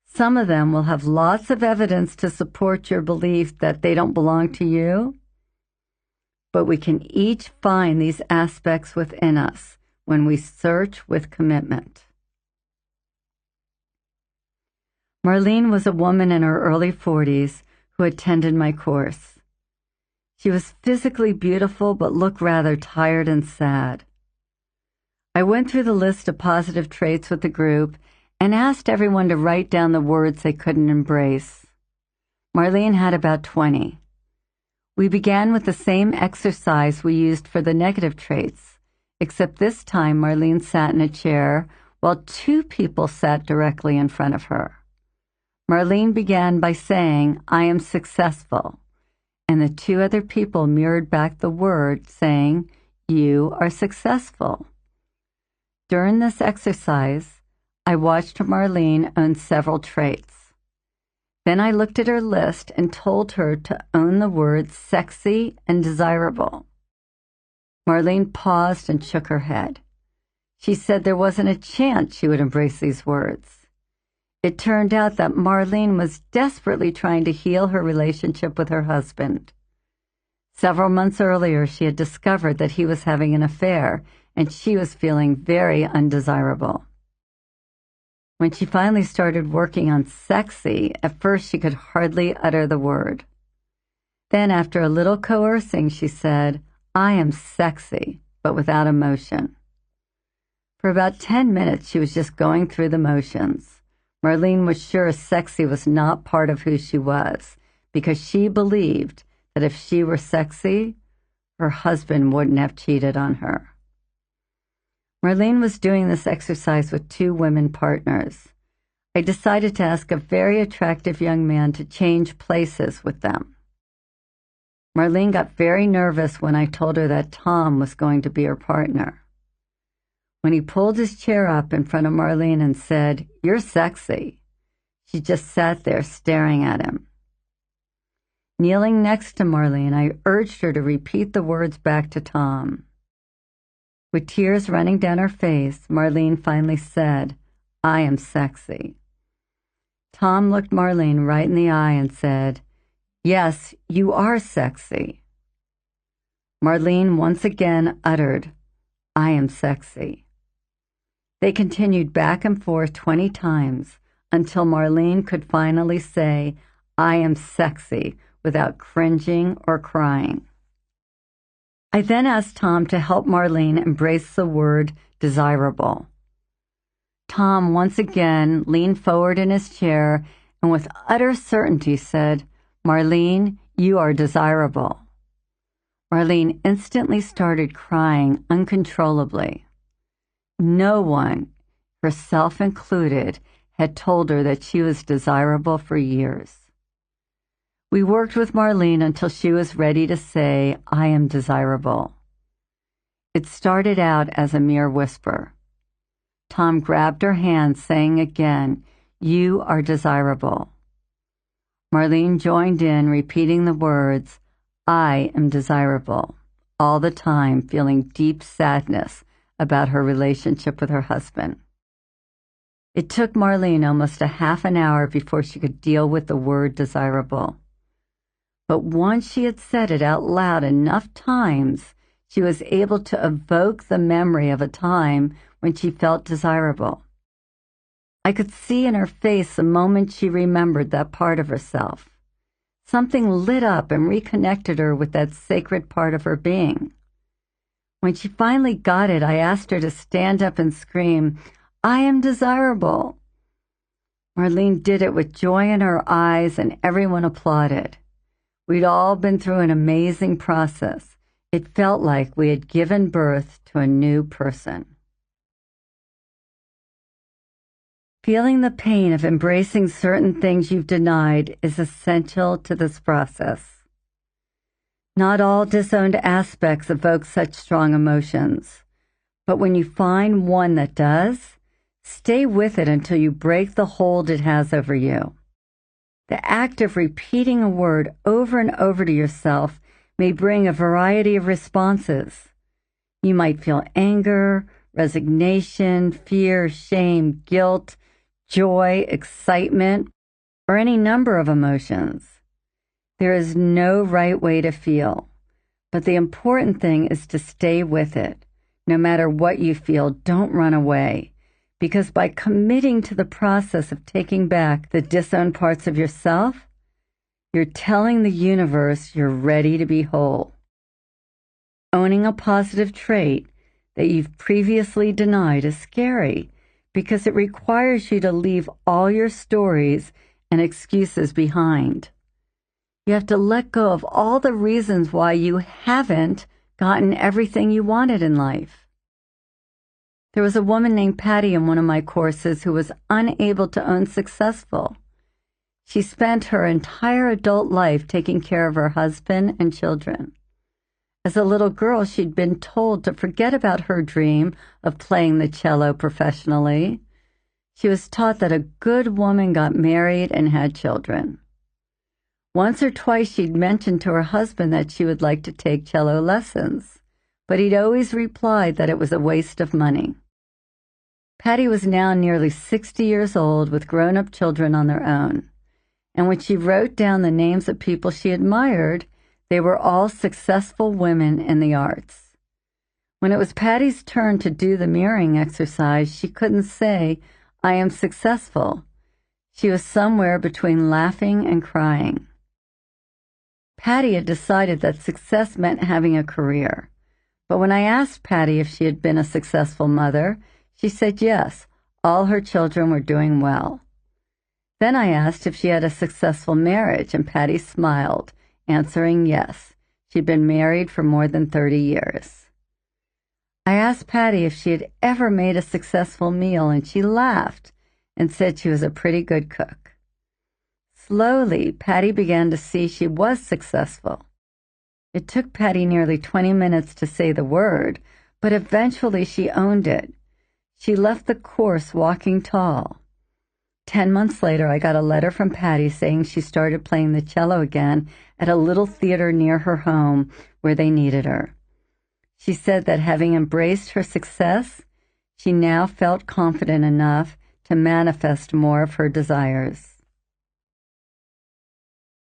Some of them will have lots of evidence to support your belief that they don't belong to you, but we can each find these aspects within us when we search with commitment. Marlene was a woman in her early 40s who attended my course. She was physically beautiful but looked rather tired and sad. I went through the list of positive traits with the group and asked everyone to write down the words they couldn't embrace. Marlene had about 20. We began with the same exercise we used for the negative traits, except this time Marlene sat in a chair while two people sat directly in front of her. Marlene began by saying, I am successful, and the two other people mirrored back the word saying, you are successful. During this exercise, I watched Marlene own several traits. Then I looked at her list and told her to own the words sexy and desirable. Marlene paused and shook her head. She said there wasn't a chance she would embrace these words. It turned out that Marlene was desperately trying to heal her relationship with her husband. Several months earlier, she had discovered that he was having an affair, and she was feeling very undesirable. When she finally started working on sexy, at first she could hardly utter the word. Then, after a little coercing, she said, "I am sexy," but without emotion. For about 10 minutes, she was just going through the motions. Marlene was sure sexy was not part of who she was, because she believed that if she were sexy, her husband wouldn't have cheated on her. Marlene was doing this exercise with 2 women partners. I decided to ask a very attractive young man to change places with them. Marlene got very nervous when I told her that Tom was going to be her partner. When he pulled his chair up in front of Marlene and said, "You're sexy," she just sat there staring at him. Kneeling next to Marlene, I urged her to repeat the words back to Tom. With tears running down her face, Marlene finally said, "I am sexy." Tom looked Marlene right in the eye and said, "Yes, you are sexy." Marlene once again uttered, "I am sexy." They continued back and forth 20 times until Marlene could finally say, "I am sexy," without cringing or crying. I then asked Tom to help Marlene embrace the word desirable. Tom once again leaned forward in his chair and with utter certainty said, "Marlene, you are desirable." Marlene instantly started crying uncontrollably. No one, herself included, had told her that she was desirable for years. We worked with Marlene until she was ready to say, "I am desirable." It started out as a mere whisper. Tom grabbed her hand, saying again, "You are desirable." Marlene joined in, repeating the words, "I am desirable," all the time feeling deep sadness about her relationship with her husband. It took Marlene almost a half an hour before she could deal with the word desirable. But once she had said it out loud enough times, she was able to evoke the memory of a time when she felt desirable. I could see in her face the moment she remembered that part of herself. Something lit up and reconnected her with that sacred part of her being. When she finally got it, I asked her to stand up and scream, "I am desirable." Marlene did it with joy in her eyes, and everyone applauded. We'd all been through an amazing process. It felt like we had given birth to a new person. Feeling the pain of embracing certain things you've denied is essential to this process. Not all disowned aspects evoke such strong emotions, but when you find one that does, stay with it until you break the hold it has over you. The act of repeating a word over and over to yourself may bring a variety of responses. You might feel anger, resignation, fear, shame, guilt, joy, excitement, or any number of emotions. There is no right way to feel, but the important thing is to stay with it. No matter what you feel, don't run away. Because by committing to the process of taking back the disowned parts of yourself, you're telling the universe you're ready to be whole. Owning a positive trait that you've previously denied is scary because it requires you to leave all your stories and excuses behind. You have to let go of all the reasons why you haven't gotten everything you wanted in life. There was a woman named Patty in one of my courses who was unable to own successful. She spent her entire adult life taking care of her husband and children. As a little girl, she'd been told to forget about her dream of playing the cello professionally. She was taught that a good woman got married and had children. Once or twice she'd mentioned to her husband that she would like to take cello lessons, but he'd always replied that it was a waste of money. Patty was now nearly 60 years old with grown-up children on their own, and when she wrote down the names of people she admired, they were all successful women in the arts. When it was Patty's turn to do the mirroring exercise, she couldn't say, "I am successful." She was somewhere between laughing and crying. Patty had decided that success meant having a career. But when I asked Patty if she had been a successful mother, she said yes, all her children were doing well. Then I asked if she had a successful marriage, and Patty smiled, answering yes. She'd been married for more than 30 years. I asked Patty if she had ever made a successful meal, and she laughed and said she was a pretty good cook. Slowly, Patty began to see she was successful. It took Patty nearly 20 minutes to say the word, but eventually she owned it. She left the course walking tall. 10 months later, I got a letter from Patty saying she started playing the cello again at a little theater near her home where they needed her. She said that having embraced her success, she now felt confident enough to manifest more of her desires.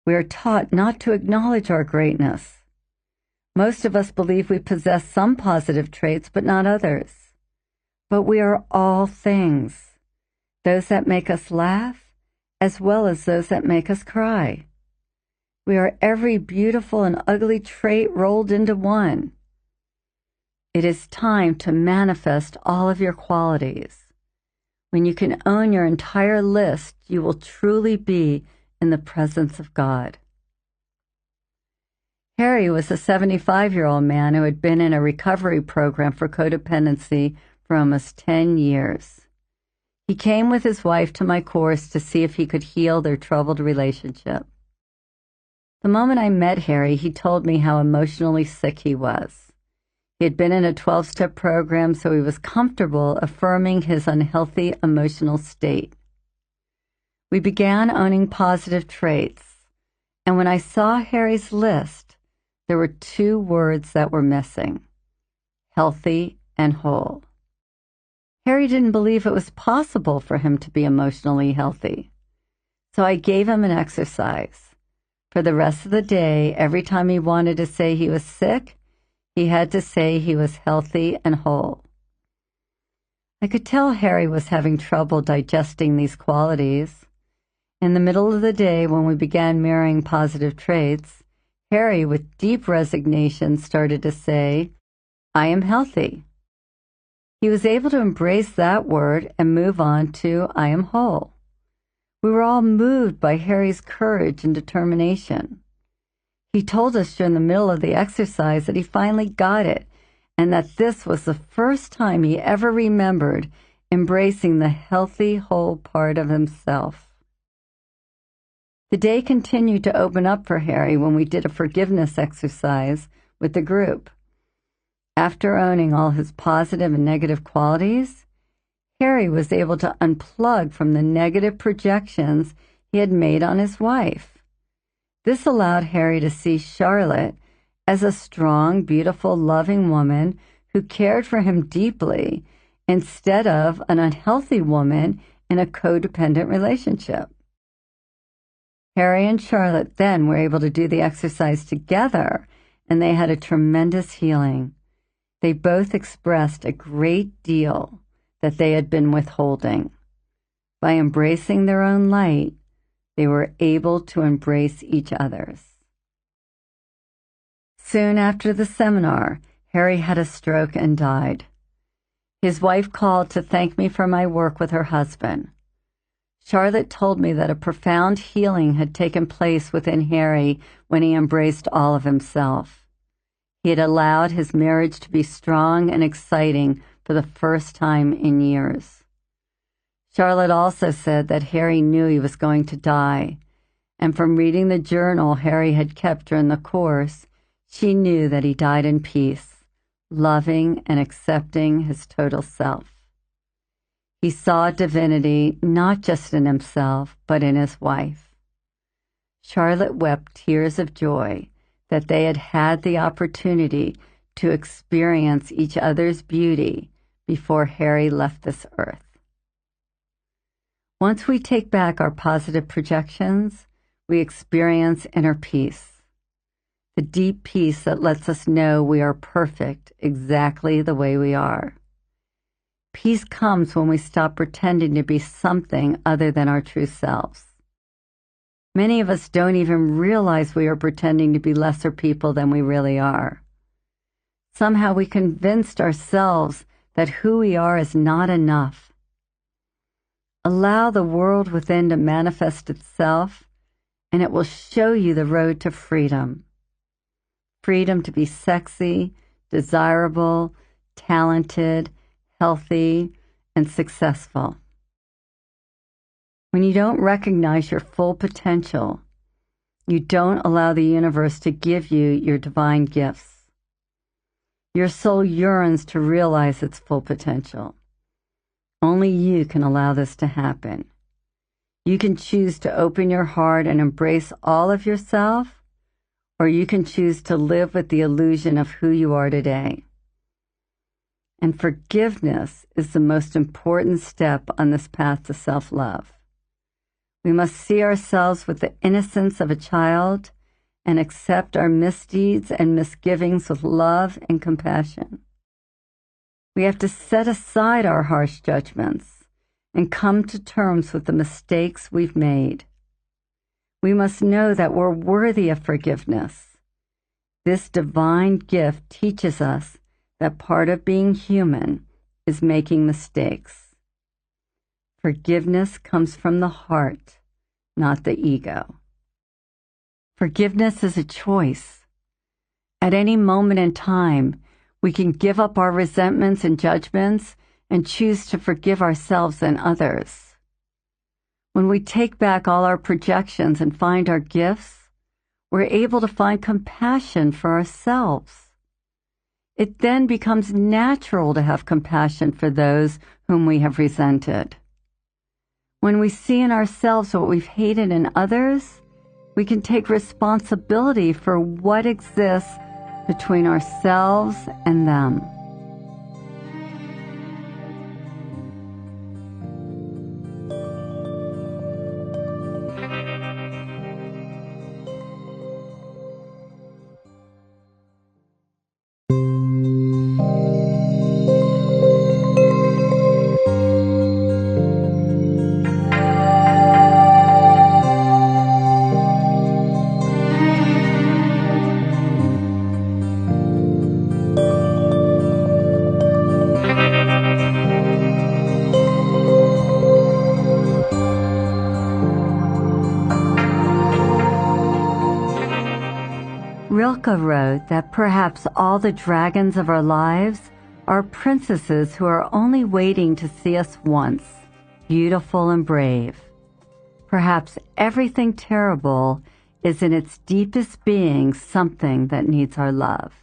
We are taught not to acknowledge our greatness. Most of us believe we possess some positive traits, but not others. But we are all things, those that make us laugh, as well as those that make us cry. We are every beautiful and ugly trait rolled into one. It is time to manifest all of your qualities. When you can own your entire list, you will truly be in the presence of God. Harry was a 75-year-old man who had been in a recovery program for codependency for almost 10 years. He came with his wife to my course to see if he could heal their troubled relationship. The moment I met Harry, he told me how emotionally sick he was. He had been in a 12-step program, so he was comfortable affirming his unhealthy emotional state. We began owning positive traits, and when I saw Harry's list, there were 2 words that were missing: healthy and whole. Harry didn't believe it was possible for him to be emotionally healthy. So I gave him an exercise. For the rest of the day, every time he wanted to say he was sick, he had to say he was healthy and whole. I could tell Harry was having trouble digesting these qualities. In the middle of the day, when we began mirroring positive traits, Harry, with deep resignation, started to say, "I am healthy." He was able to embrace that word and move on to "I am whole." We were all moved by Harry's courage and determination. He told us during the middle of the exercise that he finally got it, and that this was the first time he ever remembered embracing the healthy, whole part of himself. The day continued to open up for Harry when we did a forgiveness exercise with the group. After owning all his positive and negative qualities, Harry was able to unplug from the negative projections he had made on his wife. This allowed Harry to see Charlotte as a strong, beautiful, loving woman who cared for him deeply instead of an unhealthy woman in a codependent relationship. Harry and Charlotte then were able to do the exercise together, and they had a tremendous healing. They both expressed a great deal that they had been withholding. By embracing their own light, they were able to embrace each other's. Soon after the seminar, Harry had a stroke and died. His wife called to thank me for my work with her husband. Charlotte told me that a profound healing had taken place within Harry when he embraced all of himself. He had allowed his marriage to be strong and exciting for the first time in years. Charlotte also said that Harry knew he was going to die, and from reading the journal Harry had kept during the course, she knew that he died in peace, loving and accepting his total self. He saw divinity not just in himself, but in his wife. Charlotte wept tears of joy that they had had the opportunity to experience each other's beauty before Harry left this earth. Once we take back our positive projections, we experience inner peace. a deep peace that lets us know we are perfect exactly the way we are. Peace comes when we stop pretending to be something other than our true selves. Many of us don't even realize we are pretending to be lesser people than we really are. Somehow we convinced ourselves that who we are is not enough. Allow the world within to manifest itself, and it will show you the road to freedom. Freedom to be sexy, desirable, talented, healthy, and successful. When you don't recognize your full potential, you don't allow the universe to give you your divine gifts. Your soul yearns to realize its full potential. Only you can allow this to happen. You can choose to open your heart and embrace all of yourself, or you can choose to live with the illusion of who you are today. And forgiveness is the most important step on this path to self-love. We must see ourselves with the innocence of a child and accept our misdeeds and misgivings with love and compassion. We have to set aside our harsh judgments and come to terms with the mistakes we've made. We must know that we're worthy of forgiveness. This divine gift teaches us that part of being human is making mistakes. Forgiveness comes from the heart, not the ego. Forgiveness is a choice. At any moment in time, we can give up our resentments and judgments and choose to forgive ourselves and others. When we take back all our projections and find our gifts, we're able to find compassion for ourselves. It then becomes natural to have compassion for those whom we have resented. When we see in ourselves what we've hated in others, we can take responsibility for what exists between ourselves and them. Rilke wrote that perhaps all the dragons of our lives are princesses who are only waiting to see us once, beautiful and brave. Perhaps everything terrible is in its deepest being something that needs our love.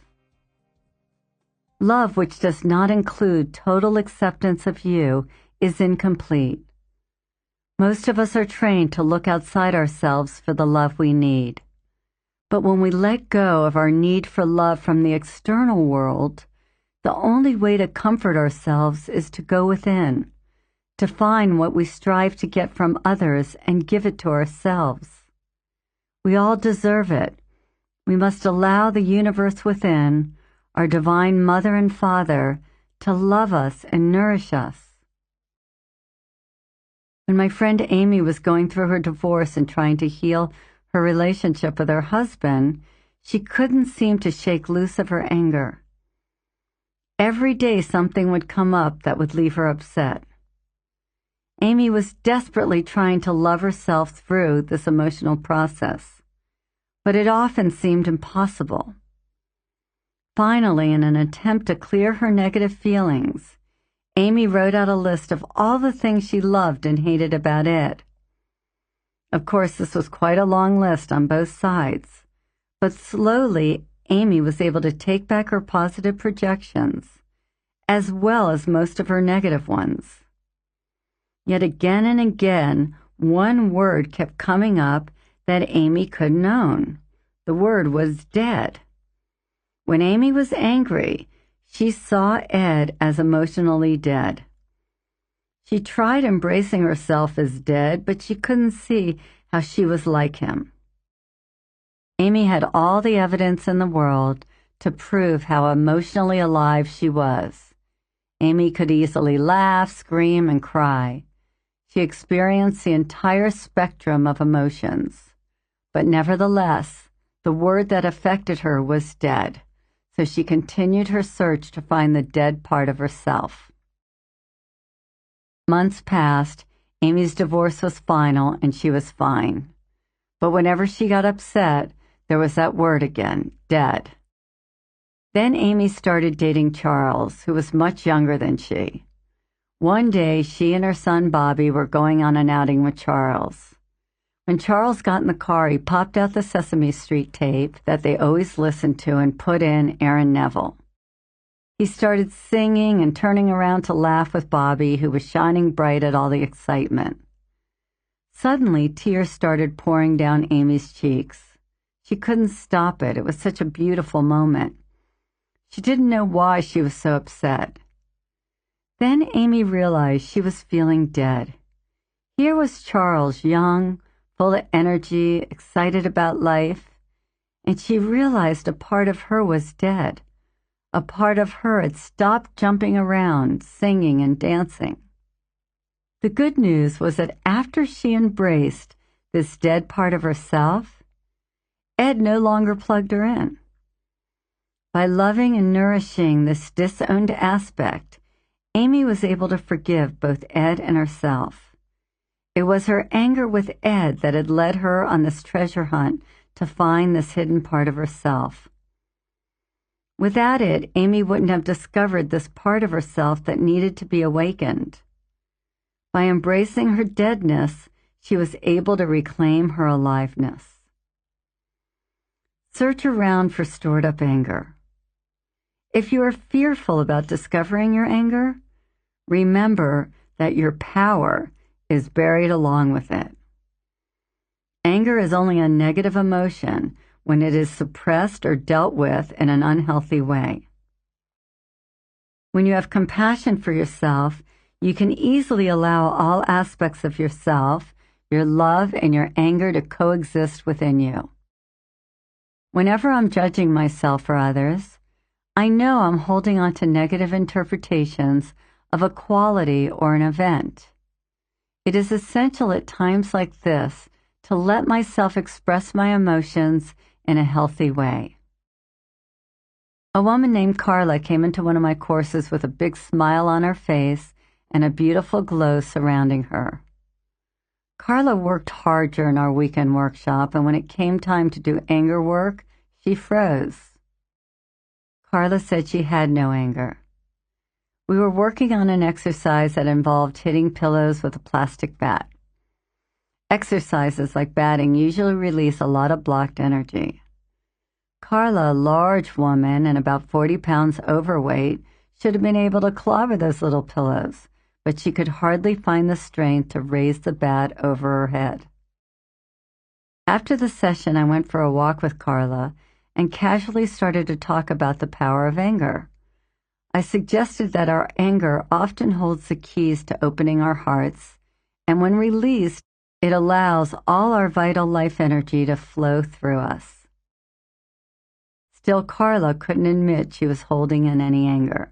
Love which does not include total acceptance of you is incomplete. Most of us are trained to look outside ourselves for the love we need. But when we let go of our need for love from the external world, the only way to comfort ourselves is to go within, to find what we strive to get from others and give it to ourselves. We all deserve it. We must allow the universe within, our divine Mother and Father, to love us and nourish us. When my friend Amy was going through her divorce and trying to heal her relationship with her husband, she couldn't seem to shake loose of her anger. Every day something would come up that would leave her upset. Amy was desperately trying to love herself through this emotional process, but it often seemed impossible. Finally, in an attempt to clear her negative feelings, Amy wrote out a list of all the things she loved and hated about Ed. Of course, this was quite a long list on both sides, but slowly Amy was able to take back her positive projections, as well as most of her negative ones. Yet again and again, one word kept coming up that Amy couldn't own. The word was dead. When Amy was angry, she saw Ed as emotionally dead. She tried embracing herself as dead, but she couldn't see how she was like him. Amy had all the evidence in the world to prove how emotionally alive she was. Amy could easily laugh, scream, and cry. She experienced the entire spectrum of emotions. But nevertheless, the word that affected her was dead, so she continued her search to find the dead part of herself. Months passed, Amy's divorce was final, and she was fine. But whenever she got upset, there was that word again, dead. Then Amy started dating Charles, who was much younger than she. One day, she and her son Bobby were going on an outing with Charles. When Charles got in the car, he popped out the Sesame Street tape that they always listened to and put in Aaron Neville. He started singing and turning around to laugh with Bobby, who was shining bright at all the excitement. Suddenly, tears started pouring down Amy's cheeks. She couldn't stop it. It was such a beautiful moment. She didn't know why she was so upset. Then Amy realized she was feeling dead. Here was Charles, young, full of energy, excited about life, and she realized a part of her was dead. A part of her had stopped jumping around, singing and dancing. The good news was that after she embraced this dead part of herself, Ed no longer plugged her in. By loving and nourishing this disowned aspect, Amy was able to forgive both Ed and herself. It was her anger with Ed that had led her on this treasure hunt to find this hidden part of herself. Without it, Amy wouldn't have discovered this part of herself that needed to be awakened. By embracing her deadness, she was able to reclaim her aliveness. Search around for stored-up anger. If you are fearful about discovering your anger, remember that your power is buried along with it. Anger is only a negative emotion when it is suppressed or dealt with in an unhealthy way. When you have compassion for yourself, you can easily allow all aspects of yourself, your love, and your anger to coexist within you. Whenever I'm judging myself or others, I know I'm holding on to negative interpretations of a quality or an event. It is essential at times like this to let myself express my emotions in a healthy way. A woman named Carla came into one of my courses with a big smile on her face and a beautiful glow surrounding her. Carla worked hard during our weekend workshop, and when it came time to do anger work, she froze. Carla said she had no anger. We were working on an exercise that involved hitting pillows with a plastic bat. Exercises like batting usually release a lot of blocked energy. Carla, a large woman and about 40 pounds overweight, should have been able to clobber those little pillows, but she could hardly find the strength to raise the bat over her head. After the session, I went for a walk with Carla and casually started to talk about the power of anger. I suggested that our anger often holds the keys to opening our hearts, and when released, it allows all our vital life energy to flow through us. Still, Carla couldn't admit she was holding in any anger.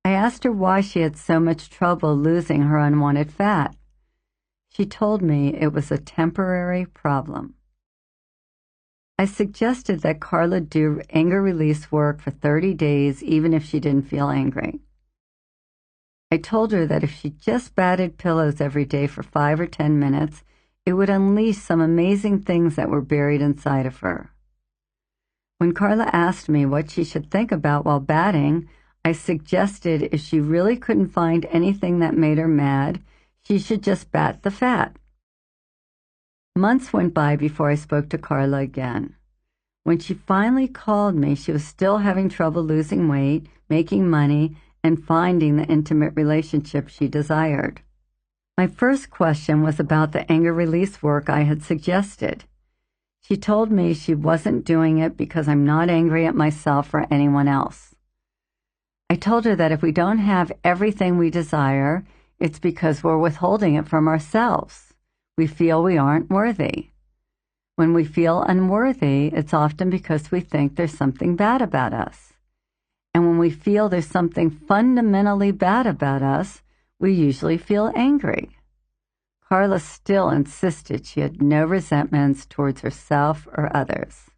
I asked her why she had so much trouble losing her unwanted fat. She told me it was a temporary problem. I suggested that Carla do anger release work for 30 days even if she didn't feel angry. I told her that if she just batted pillows every day for 5 or 10 minutes, it would unleash some amazing things that were buried inside of her. When Carla asked me what she should think about while batting, I suggested if she really couldn't find anything that made her mad, she should just bat the fat. Months went by before I spoke to Carla again. When she finally called me, she was still having trouble losing weight, making money, and finding the intimate relationship she desired. My first question was about the anger release work I had suggested. She told me she wasn't doing it because I'm not angry at myself or anyone else. I told her that if we don't have everything we desire, it's because we're withholding it from ourselves. We feel we aren't worthy. When we feel unworthy, it's often because we think there's something bad about us. And when we feel there's something fundamentally bad about us, we usually feel angry. Carla still insisted she had no resentments towards herself or others.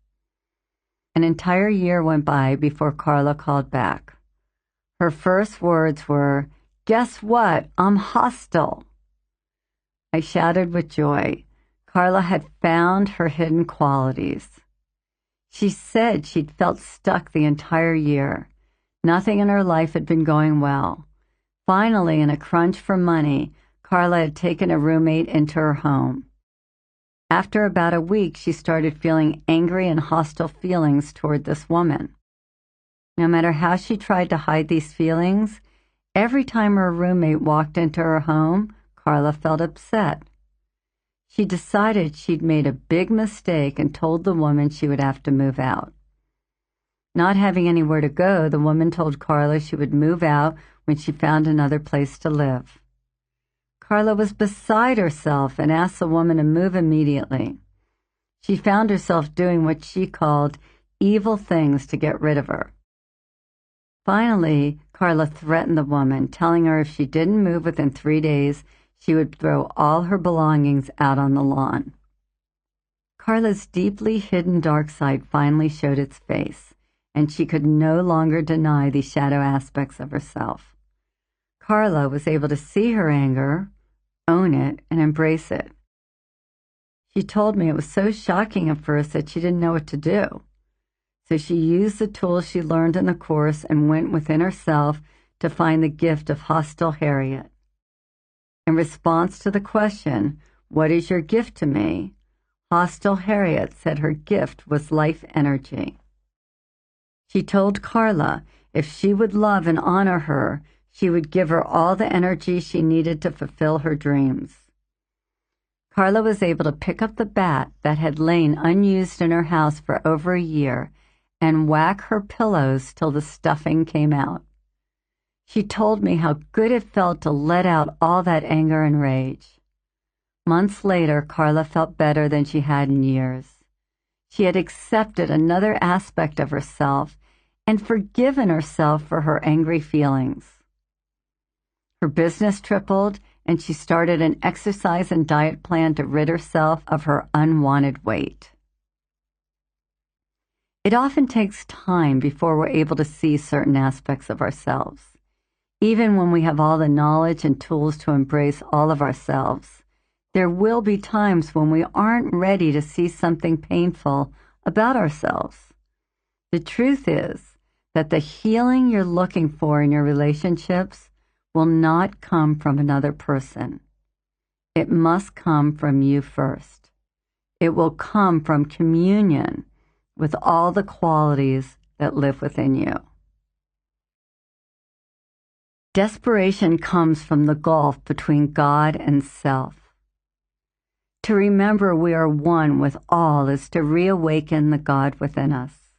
An entire year went by before Carla called back. Her first words were, "Guess what? I'm hostile." I shouted with joy. Carla had found her hidden qualities. She said she'd felt stuck the entire year. Nothing in her life had been going well. Finally, in a crunch for money, Carla had taken a roommate into her home. After about a week, she started feeling angry and hostile feelings toward this woman. No matter how she tried to hide these feelings, every time her roommate walked into her home, Carla felt upset. She decided she'd made a big mistake and told the woman she would have to move out. Not having anywhere to go, the woman told Carla she would move out when she found another place to live. Carla was beside herself and asked the woman to move immediately. She found herself doing what she called evil things to get rid of her. Finally, Carla threatened the woman, telling her if she didn't move within 3 days, she would throw all her belongings out on the lawn. Carla's deeply hidden dark side finally showed its face, and she could no longer deny the shadow aspects of herself. Carla was able to see her anger, own it, and embrace it. She told me it was so shocking at first that she didn't know what to do. So she used the tools she learned in the course and went within herself to find the gift of Hostile Harriet. In response to the question, "What is your gift to me?" Hostile Harriet said her gift was life energy. She told Carla if she would love and honor her, she would give her all the energy she needed to fulfill her dreams. Carla was able to pick up the bat that had lain unused in her house for over a year and whack her pillows till the stuffing came out. She told me how good it felt to let out all that anger and rage. Months later, Carla felt better than she had in years. She had accepted another aspect of herself and forgiven herself for her angry feelings. Her business tripled, and she started an exercise and diet plan to rid herself of her unwanted weight. It often takes time before we're able to see certain aspects of ourselves. Even when we have all the knowledge and tools to embrace all of ourselves, there will be times when we aren't ready to see something painful about ourselves. The truth is that the healing you're looking for in your relationships will not come from another person. It must come from you first. It will come from communion with all the qualities that live within you. Desperation comes from the gulf between God and self. To remember we are one with all is to reawaken the God within us.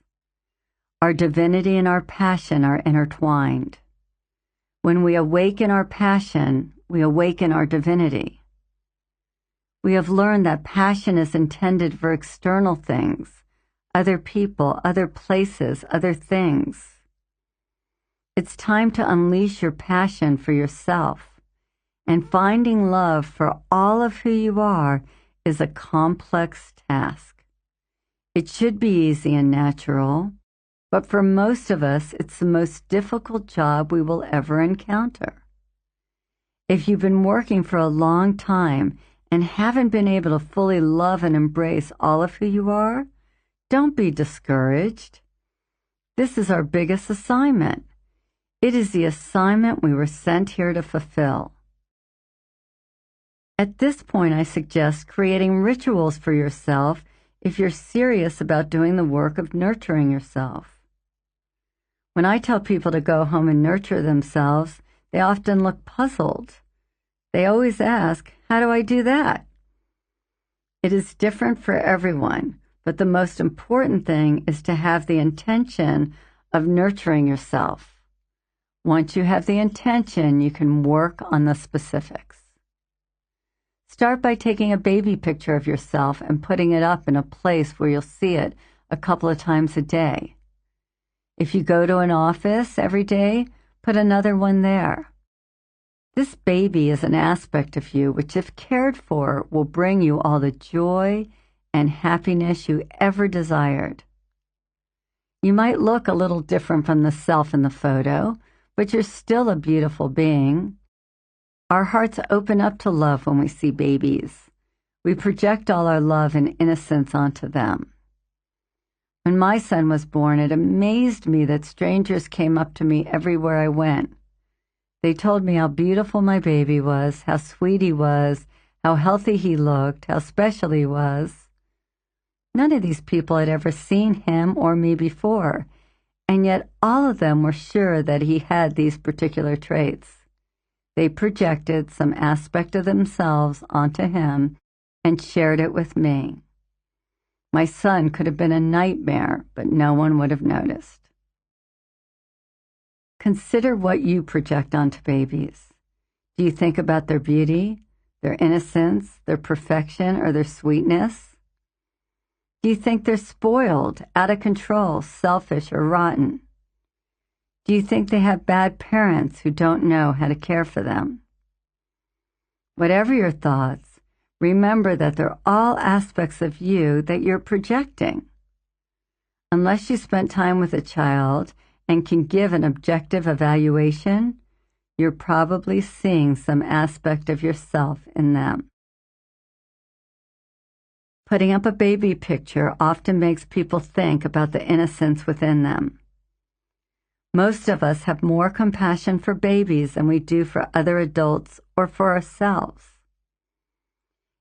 Our divinity and our passion are intertwined. When we awaken our passion, we awaken our divinity. We have learned that passion is intended for external things, other people, other places, other things. It's time to unleash your passion for yourself, and finding love for all of who you are is a complex task. It should be easy and natural, but for most of us, it's the most difficult job we will ever encounter. If you've been working for a long time and haven't been able to fully love and embrace all of who you are, don't be discouraged. This is our biggest assignment. It is the assignment we were sent here to fulfill. At this point, I suggest creating rituals for yourself if you're serious about doing the work of nurturing yourself. When I tell people to go home and nurture themselves, they often look puzzled. They always ask, "How do I do that?" It is different for everyone, but the most important thing is to have the intention of nurturing yourself. Once you have the intention, you can work on the specifics. Start by taking a baby picture of yourself and putting it up in a place where you'll see it a couple of times a day. If you go to an office every day, put another one there. This baby is an aspect of you which, if cared for, will bring you all the joy and happiness you ever desired. You might look a little different from the self in the photo, but you're still a beautiful being. Our hearts open up to love when we see babies. We project all our love and innocence onto them. When my son was born, it amazed me that strangers came up to me everywhere I went. They told me how beautiful my baby was, how sweet he was, how healthy he looked, how special he was. None of these people had ever seen him or me before, and yet all of them were sure that he had these particular traits. They projected some aspect of themselves onto him and shared it with me. My son could have been a nightmare, but no one would have noticed. Consider what you project onto babies. Do you think about their beauty, their innocence, their perfection, or their sweetness? Do you think they're spoiled, out of control, selfish, or rotten? Do you think they have bad parents who don't know how to care for them? Whatever your thoughts, remember that they're all aspects of you that you're projecting. Unless you spent time with a child and can give an objective evaluation, you're probably seeing some aspect of yourself in them. Putting up a baby picture often makes people think about the innocence within them. Most of us have more compassion for babies than we do for other adults or for ourselves.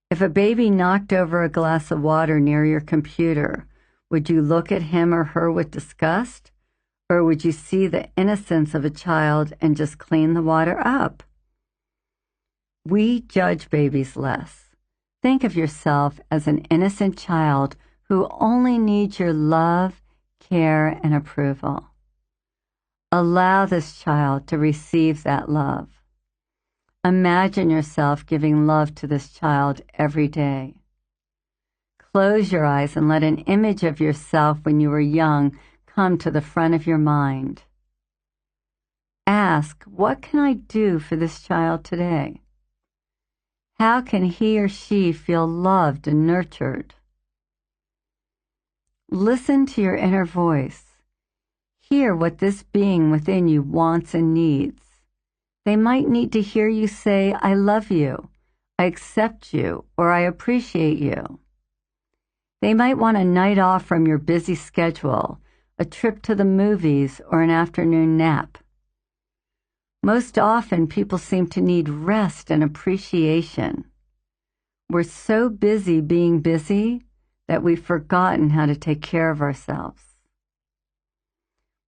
If a baby knocked over a glass of water near your computer, would you look at him or her with disgust? Or would you see the innocence of a child and just clean the water up? We judge babies less. Think of yourself as an innocent child who only needs your love, care, and approval. Allow this child to receive that love. Imagine yourself giving love to this child every day. Close your eyes and let an image of yourself when you were young come to the front of your mind. Ask, what can I do for this child today? How can he or she feel loved and nurtured? Listen to your inner voice. Hear what this being within you wants and needs. They might need to hear you say, I love you, I accept you, or I appreciate you. They might want a night off from your busy schedule, a trip to the movies, or an afternoon nap. Most often, people seem to need rest and appreciation. We're so busy being busy that we've forgotten how to take care of ourselves.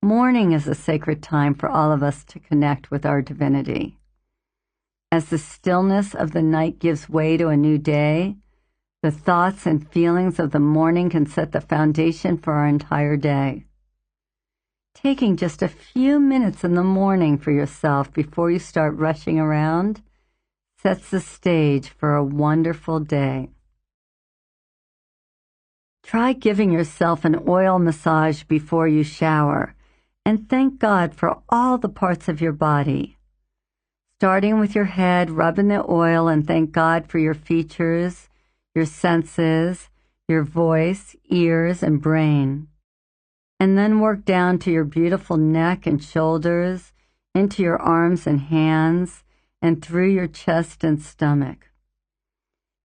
Morning is a sacred time for all of us to connect with our divinity. As the stillness of the night gives way to a new day, the thoughts and feelings of the morning can set the foundation for our entire day. Taking just a few minutes in the morning for yourself before you start rushing around sets the stage for a wonderful day. Try giving yourself an oil massage before you shower, and thank God for all the parts of your body. Starting with your head, rub in the oil and thank God for your features, your senses, your voice, ears, and brain. And then work down to your beautiful neck and shoulders, into your arms and hands, and through your chest and stomach.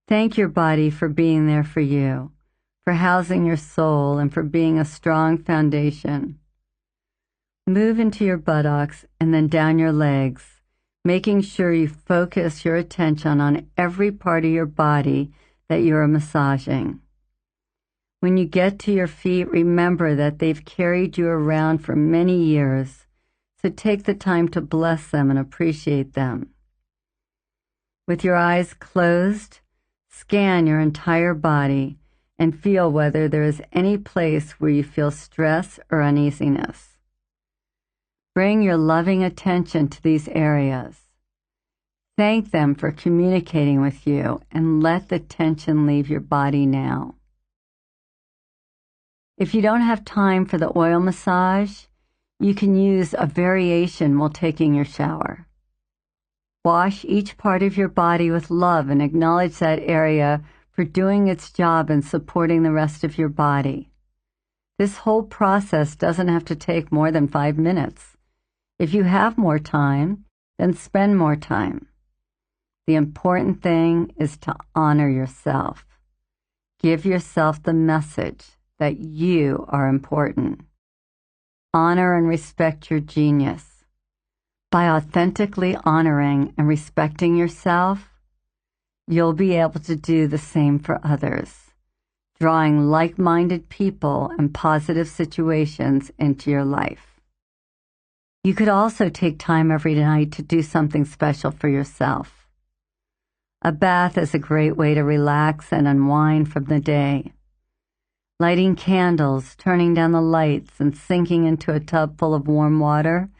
Thank your body for being there for you, for housing your soul, and for being a strong foundation. Move into your buttocks and then down your legs, making sure you focus your attention on every part of your body that you are massaging. When you get to your feet, remember that they've carried you around for many years, so take the time to bless them and appreciate them. With your eyes closed, scan your entire body and feel whether there is any place where you feel stress or uneasiness. Bring your loving attention to these areas. Thank them for communicating with you and let the tension leave your body now. If you don't have time for the oil massage, you can use a variation while taking your shower. Wash each part of your body with love and acknowledge that area for doing its job and supporting the rest of your body. This whole process doesn't have to take more than 5 minutes. If you have more time, then spend more time. The important thing is to honor yourself. Give yourself the message that you are important. Honor and respect your genius. By authentically honoring and respecting yourself, you'll be able to do the same for others, drawing like-minded people and positive situations into your life. You could also take time every night to do something special for yourself. A bath is a great way to relax and unwind from the day. Lighting candles, turning down the lights, and sinking into a tub full of warm water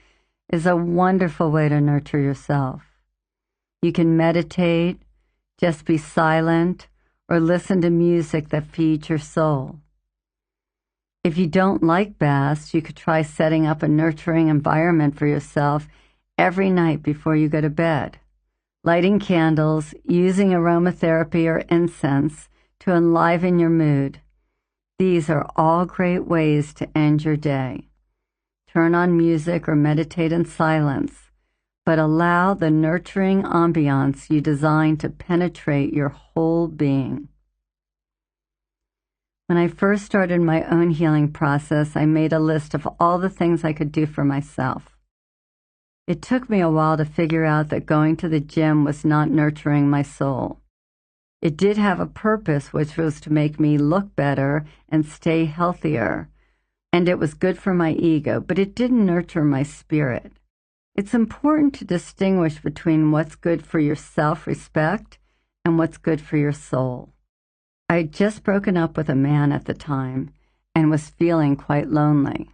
is a wonderful way to nurture yourself. You can meditate, just be silent, or listen to music that feeds your soul. If you don't like baths, you could try setting up a nurturing environment for yourself every night before you go to bed. Lighting candles, using aromatherapy or incense to enliven your mood. These are all great ways to end your day. Turn on music or meditate in silence, but allow the nurturing ambiance you design to penetrate your whole being. When I first started my own healing process, I made a list of all the things I could do for myself. It took me a while to figure out that going to the gym was not nurturing my soul. It did have a purpose, which was to make me look better and stay healthier, and it was good for my ego, but it didn't nurture my spirit. It's important to distinguish between what's good for your self-respect and what's good for your soul. I had just broken up with a man at the time and was feeling quite lonely.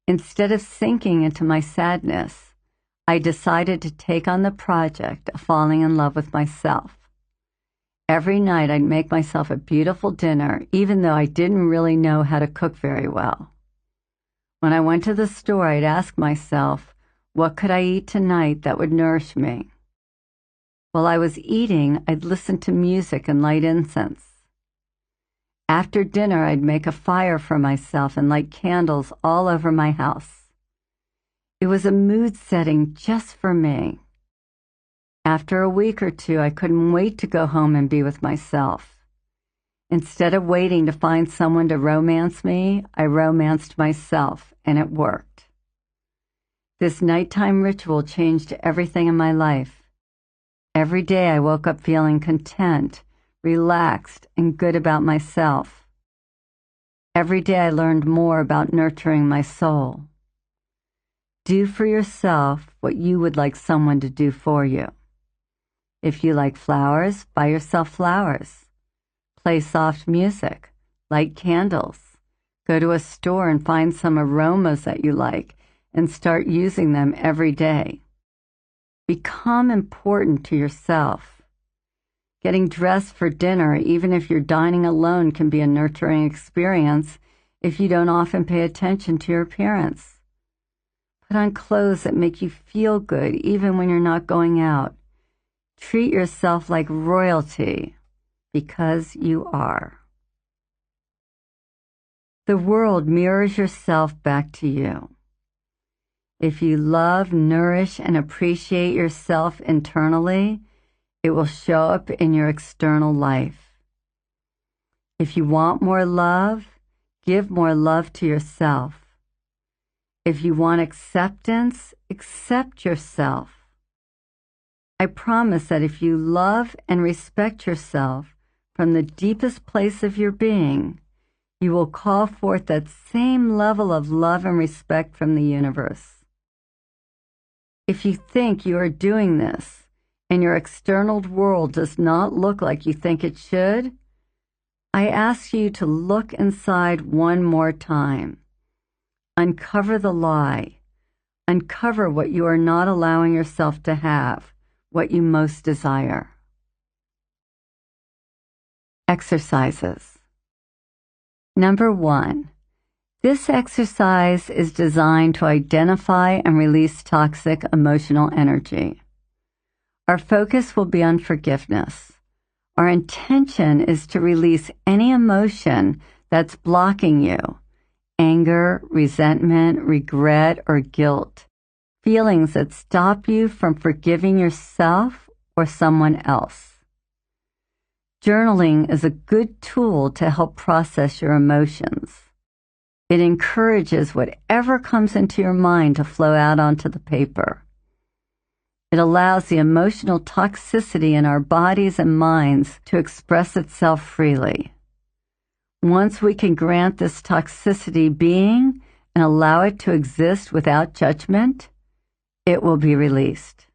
Instead of sinking into my sadness, I decided to take on the project of falling in love with myself. Every night I'd make myself a beautiful dinner, even though I didn't really know how to cook very well. When I went to the store, I'd ask myself, what could I eat tonight that would nourish me? While I was eating, I'd listen to music and light incense. After dinner, I'd make a fire for myself and light candles all over my house. It was a mood setting just for me. After a week or two, I couldn't wait to go home and be with myself. Instead of waiting to find someone to romance me, I romanced myself, and it worked. This nighttime ritual changed everything in my life. Every day I woke up feeling content, relaxed, and good about myself. Every day I learned more about nurturing my soul. Do for yourself what you would like someone to do for you. If you like flowers, buy yourself flowers. Play soft music. Light candles. Go to a store and find some aromas that you like and start using them every day. Become important to yourself. Getting dressed for dinner, even if you're dining alone, can be a nurturing experience if you don't often pay attention to your appearance. Put on clothes that make you feel good, even when you're not going out. Treat yourself like royalty, because you are. The world mirrors yourself back to you. If you love, nourish, and appreciate yourself internally, it will show up in your external life. If you want more love, give more love to yourself. If you want acceptance, accept yourself. I promise that if you love and respect yourself from the deepest place of your being, you will call forth that same level of love and respect from the universe. If you think you are doing this and your external world does not look like you think it should, I ask you to look inside one more time. Uncover the lie. Uncover what you are not allowing yourself to have, what you most desire. Exercises. Number 1. This exercise is designed to identify and release toxic emotional energy. Our focus will be on forgiveness. Our intention is to release any emotion that's blocking you: anger, resentment, regret, or guilt, feelings that stop you from forgiving yourself or someone else. Journaling is a good tool to help process your emotions. It encourages whatever comes into your mind to flow out onto the paper. It allows the emotional toxicity in our bodies and minds to express itself freely. Once we can grant this toxicity being and allow it to exist without judgment, it will be released.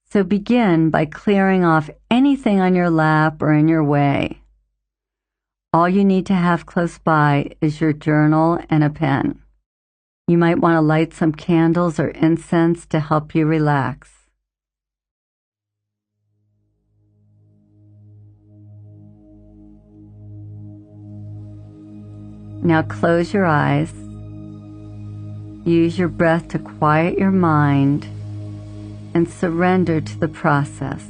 So begin by clearing off anything on your lap or in your way. All you need to have close by is your journal and a pen. You might want to light some candles or incense to help you relax. Now close your eyes. Use your breath to quiet your mind and surrender to the process,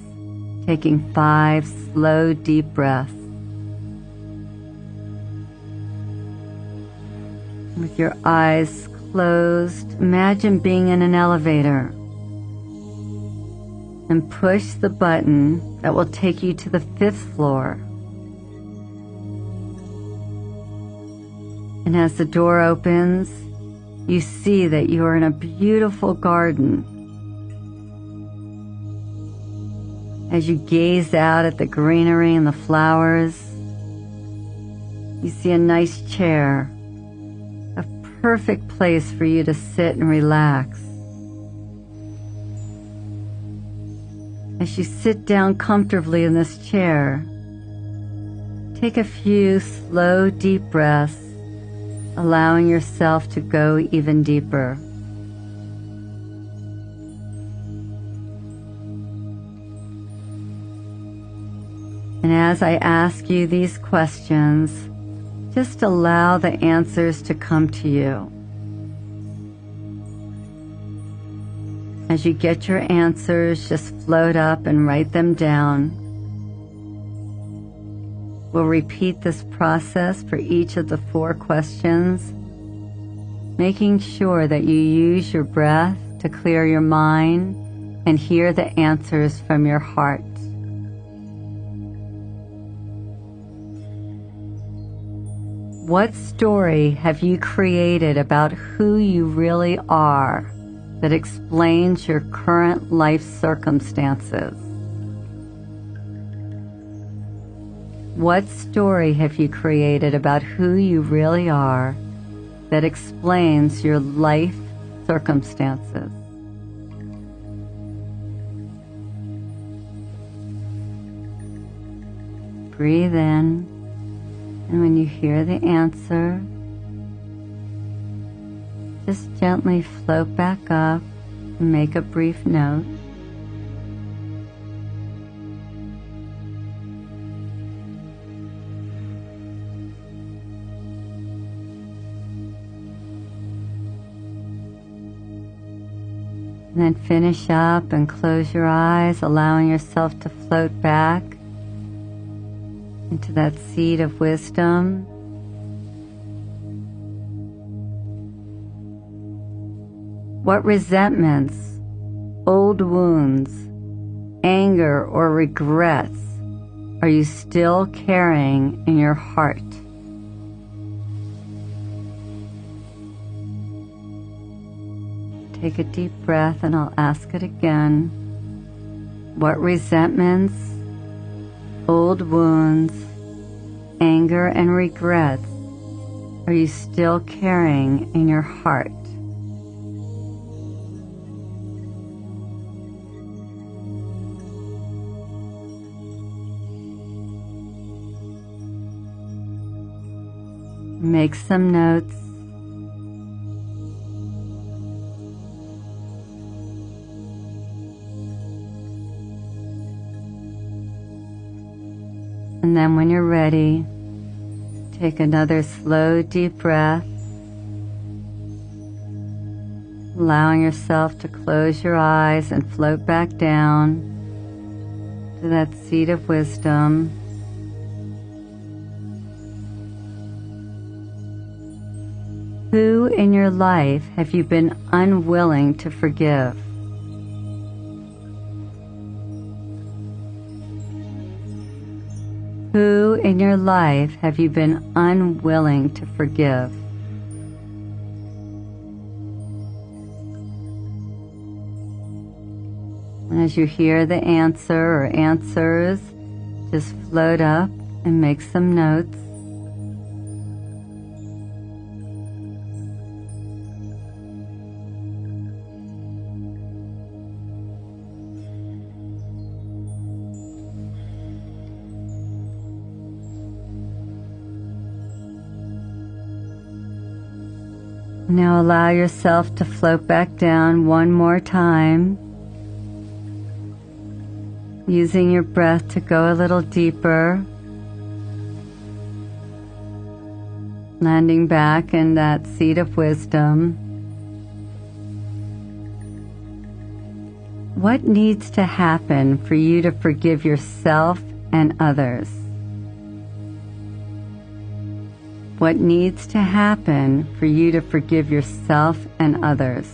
taking 5 slow, deep breaths. With your eyes closed, imagine being in an elevator and push the button that will take you to the 5th floor. And as the door opens, you see that you are in a beautiful garden. As you gaze out at the greenery and the flowers, you see a nice chair, a perfect place for you to sit and relax. As you sit down comfortably in this chair, take a few slow, deep breaths, allowing yourself to go even deeper. And as I ask you these questions, just allow the answers to come to you. As you get your answers, just float up and write them down. We'll repeat this process for each of the 4 questions, making sure that you use your breath to clear your mind and hear the answers from your heart. What story have you created about who you really are that explains your current life circumstances? What story have you created about who you really are that explains your life circumstances? Breathe in. And when you hear the answer, just gently float back up and make a brief note. And then finish up and close your eyes, allowing yourself to float back into that seat of wisdom. What resentments, old wounds, anger, or regrets are you still carrying in your heart? Take a deep breath and I'll ask it again. What resentments, old wounds, anger, and regrets are you still carrying in your heart? Make some notes. And then when you're ready, take another slow, deep breath, allowing yourself to close your eyes and float back down to that seat of wisdom. Who in your life have you been unwilling to forgive? Who in your life have you been unwilling to forgive? And as you hear the answer or answers, just float up and make some notes. Now allow yourself to float back down one more time, using your breath to go a little deeper, landing back in that seat of wisdom. What needs to happen for you to forgive yourself and others? What needs to happen for you to forgive yourself and others?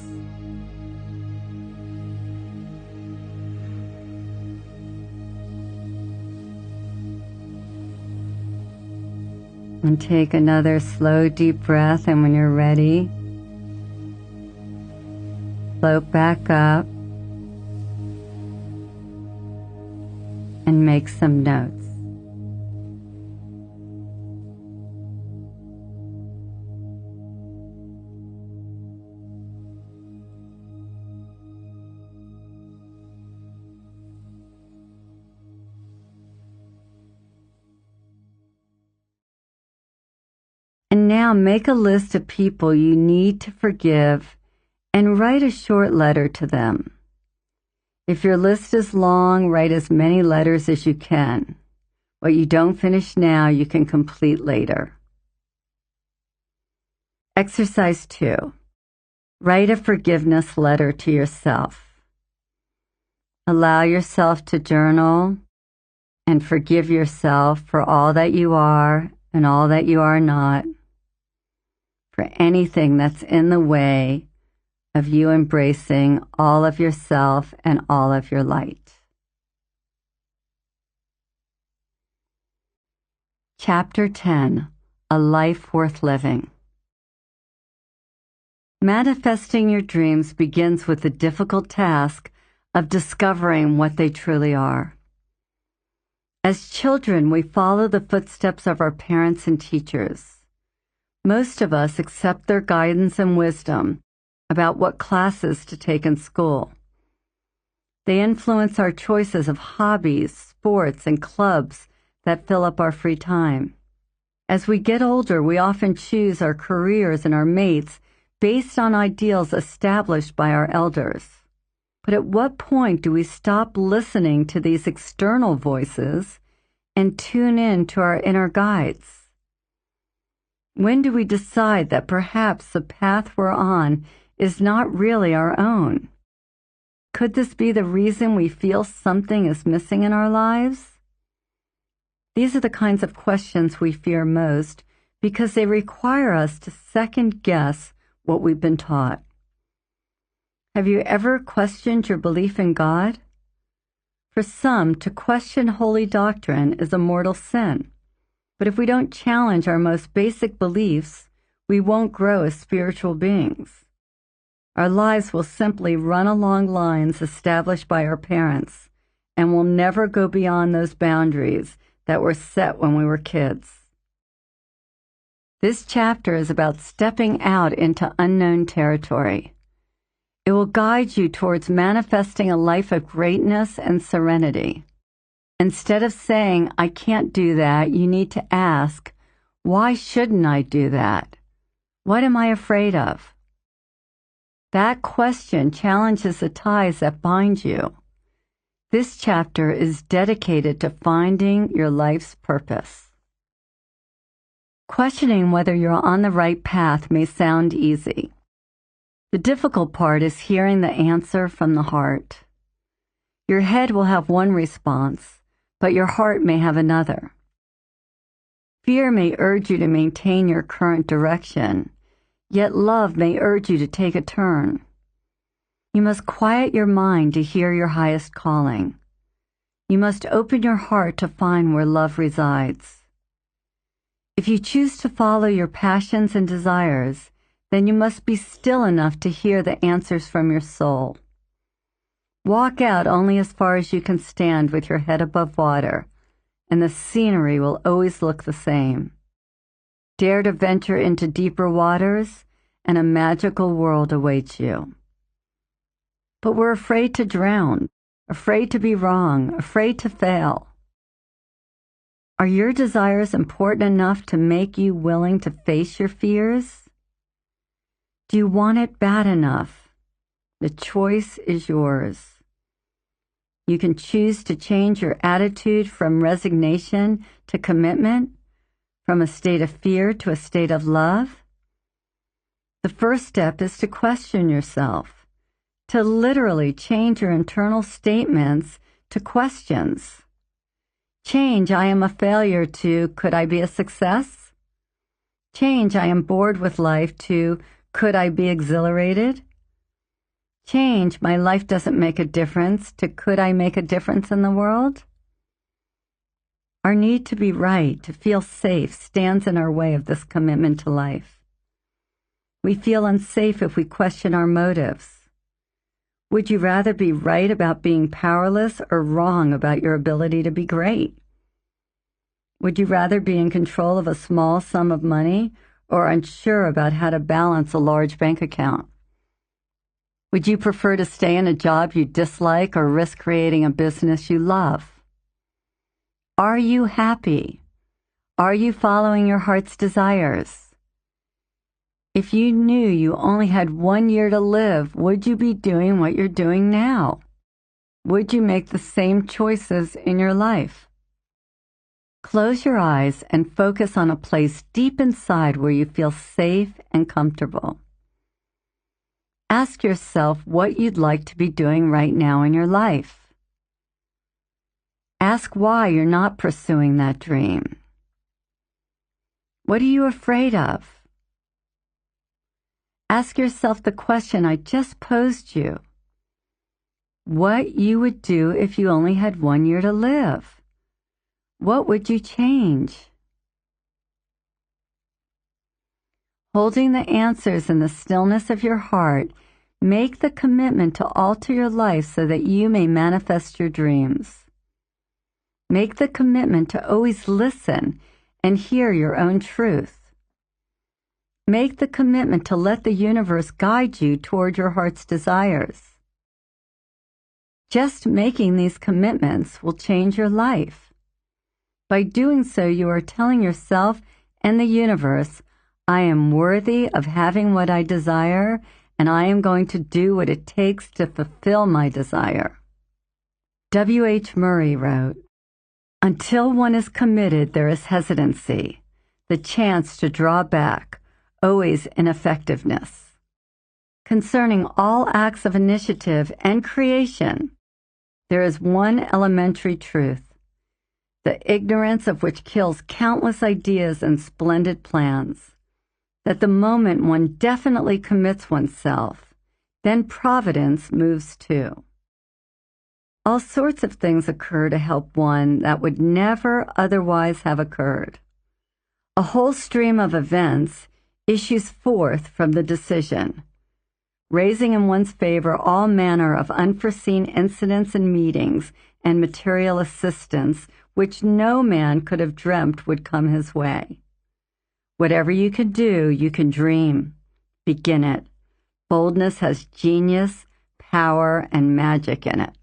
And take another slow, deep breath, and when you're ready, float back up and make some notes. And now make a list of people you need to forgive and write a short letter to them. If your list is long, write as many letters as you can. What you don't finish now, you can complete later. Exercise 2. Write a forgiveness letter to yourself. Allow yourself to journal and forgive yourself for all that you are and all that you are not, for anything that's in the way of you embracing all of yourself and all of your light. Chapter 10. A Life Worth Living. Manifesting your dreams begins with the difficult task of discovering what they truly are. As children, we follow the footsteps of our parents and teachers. Most of us accept their guidance and wisdom about what classes to take in school. They influence our choices of hobbies, sports, and clubs that fill up our free time. As we get older, we often choose our careers and our mates based on ideals established by our elders. But at what point do we stop listening to these external voices and tune in to our inner guides? When do we decide that perhaps the path we're on is not really our own? Could this be the reason we feel something is missing in our lives? These are the kinds of questions we fear most because they require us to second guess what we've been taught. Have you ever questioned your belief in God? For some, to question holy doctrine is a mortal sin. But if we don't challenge our most basic beliefs, we won't grow as spiritual beings. Our lives will simply run along lines established by our parents, and will never go beyond those boundaries that were set when we were kids. This chapter is about stepping out into unknown territory. It will guide you towards manifesting a life of greatness and serenity. Instead of saying, I can't do that, you need to ask, why shouldn't I do that? What am I afraid of? That question challenges the ties that bind you. This chapter is dedicated to finding your life's purpose. Questioning whether you're on the right path may sound easy. The difficult part is hearing the answer from the heart. Your head will have one response, but your heart may have another. Fear may urge you to maintain your current direction, yet love may urge you to take a turn. You must quiet your mind to hear your highest calling. You must open your heart to find where love resides. If you choose to follow your passions and desires, then you must be still enough to hear the answers from your soul. Walk out only as far as you can stand with your head above water, and the scenery will always look the same. Dare to venture into deeper waters, and a magical world awaits you. But we're afraid to drown, afraid to be wrong, afraid to fail. Are your desires important enough to make you willing to face your fears? Do you want it bad enough? The choice is yours. You can choose to change your attitude from resignation to commitment, from a state of fear to a state of love. The first step is to question yourself, to literally change your internal statements to questions. Change, I am a failure, to, could I be a success? Change, I am bored with life, to, could I be exhilarated? Change, my life doesn't make a difference, to, could I make a difference in the world? Our need to be right, to feel safe, stands in our way of this commitment to life. We feel unsafe if we question our motives. Would you rather be right about being powerless or wrong about your ability to be great? Would you rather be in control of a small sum of money or unsure about how to balance a large bank account? Would you prefer to stay in a job you dislike or risk creating a business you love? Are you happy? Are you following your heart's desires? If you knew you only had 1 year to live, would you be doing what you're doing now? Would you make the same choices in your life? Close your eyes and focus on a place deep inside where you feel safe and comfortable. Ask yourself what you'd like to be doing right now in your life. Ask why you're not pursuing that dream. What are you afraid of? Ask yourself the question I just posed you. What you would do if you only had 1 year to live? What would you change? Holding the answers in the stillness of your heart, make the commitment to alter your life so that you may manifest your dreams. Make the commitment to always listen and hear your own truth. Make the commitment to let the universe guide you toward your heart's desires. Just making these commitments will change your life. By doing so, you are telling yourself and the universe, I am worthy of having what I desire, and I am going to do what it takes to fulfill my desire. W.H. Murray wrote, until one is committed, there is hesitancy, the chance to draw back, always ineffectiveness. Concerning all acts of initiative and creation, there is one elementary truth, the ignorance of which kills countless ideas and splendid plans, that the moment one definitely commits oneself, then providence moves too. All sorts of things occur to help one that would never otherwise have occurred. A whole stream of events issues forth from the decision, raising in one's favor all manner of unforeseen incidents and meetings and material assistance which no man could have dreamt would come his way. Whatever you can do, you can dream. Begin it. Boldness has genius, power, and magic in it.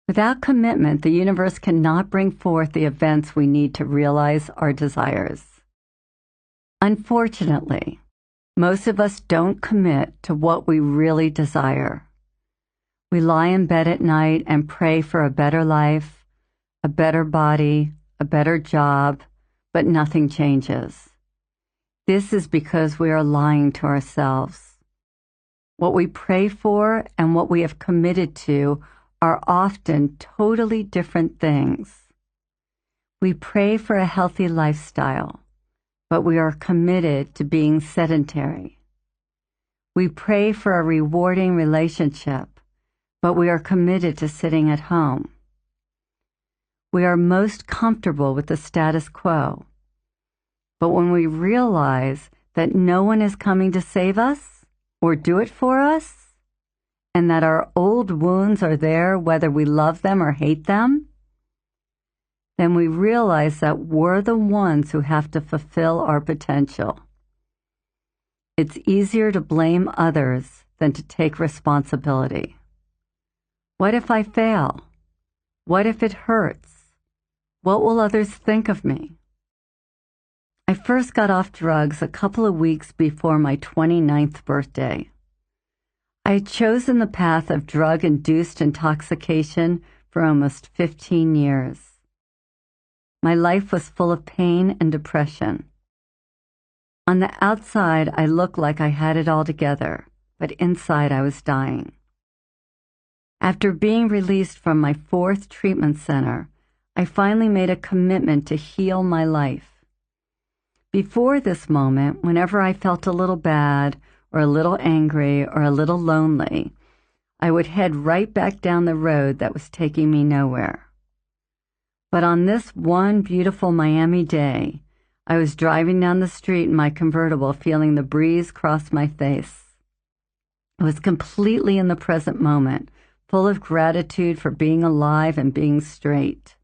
Without commitment, the universe cannot bring forth the events we need to realize our desires. Unfortunately, most of us don't commit to what we really desire. We lie in bed at night and pray for a better life, a better body, a better job, but nothing changes. This is because we are lying to ourselves. What we pray for and what we have committed to are often totally different things. We pray for a healthy lifestyle, but we are committed to being sedentary. We pray for a rewarding relationship, but we are committed to sitting at home. We are most comfortable with the status quo, but when we realize that no one is coming to save us or do it for us, and that our old wounds are there whether we love them or hate them, then we realize that we're the ones who have to fulfill our potential. It's easier to blame others than to take responsibility. What if I fail? What if it hurts? What will others think of me? I first got off drugs a couple of weeks before my 29th birthday. I had chosen the path of drug-induced intoxication for almost 15 years. My life was full of pain and depression. On the outside, I looked like I had it all together, but inside I was dying. After being released from my 4th treatment center, I finally made a commitment to heal my life. Before this moment, whenever I felt a little bad or a little angry or a little lonely, I would head right back down the road that was taking me nowhere. But on this one beautiful Miami day, I was driving down the street in my convertible feeling the breeze cross my face. I was completely in the present moment, full of gratitude for being alive and being straight.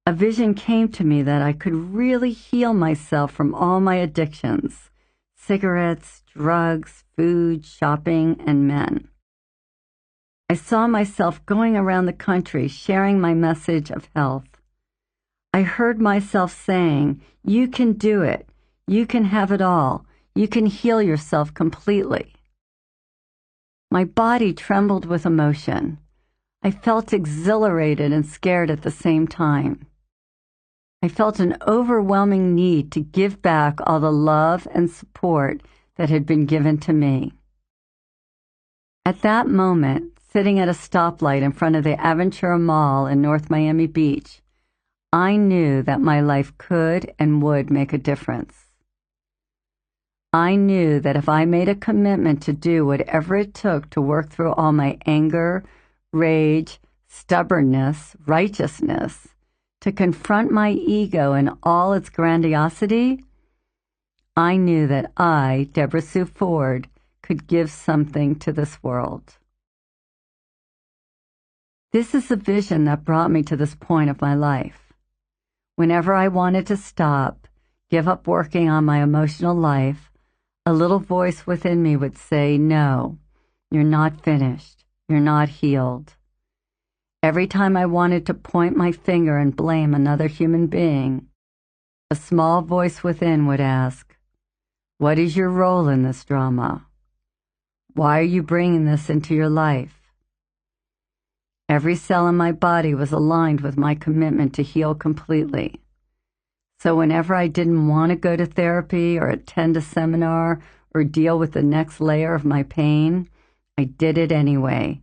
A vision came to me that I could really heal myself from all my addictions: cigarettes, drugs, food, shopping, and men. I saw myself going around the country sharing my message of health. I heard myself saying, "You can do it. You can have it all. You can heal yourself completely." My body trembled with emotion. I felt exhilarated and scared at the same time. I felt an overwhelming need to give back all the love and support that had been given to me. At that moment, sitting at a stoplight in front of the Aventura Mall in North Miami Beach, I knew that my life could and would make a difference. I knew that if I made a commitment to do whatever it took to work through all my anger, rage, stubbornness, righteousness, to confront my ego in all its grandiosity, I knew that I, Deborah Sue Ford, could give something to this world. This is the vision that brought me to this point of my life. Whenever I wanted to stop, give up working on my emotional life, a little voice within me would say, "No, you're not finished. You're not healed." Every time I wanted to point my finger and blame another human being, a small voice within would ask, "What is your role in this drama? Why are you bringing this into your life?" Every cell in my body was aligned with my commitment to heal completely. So whenever I didn't want to go to therapy or attend a seminar or deal with the next layer of my pain, I did it anyway,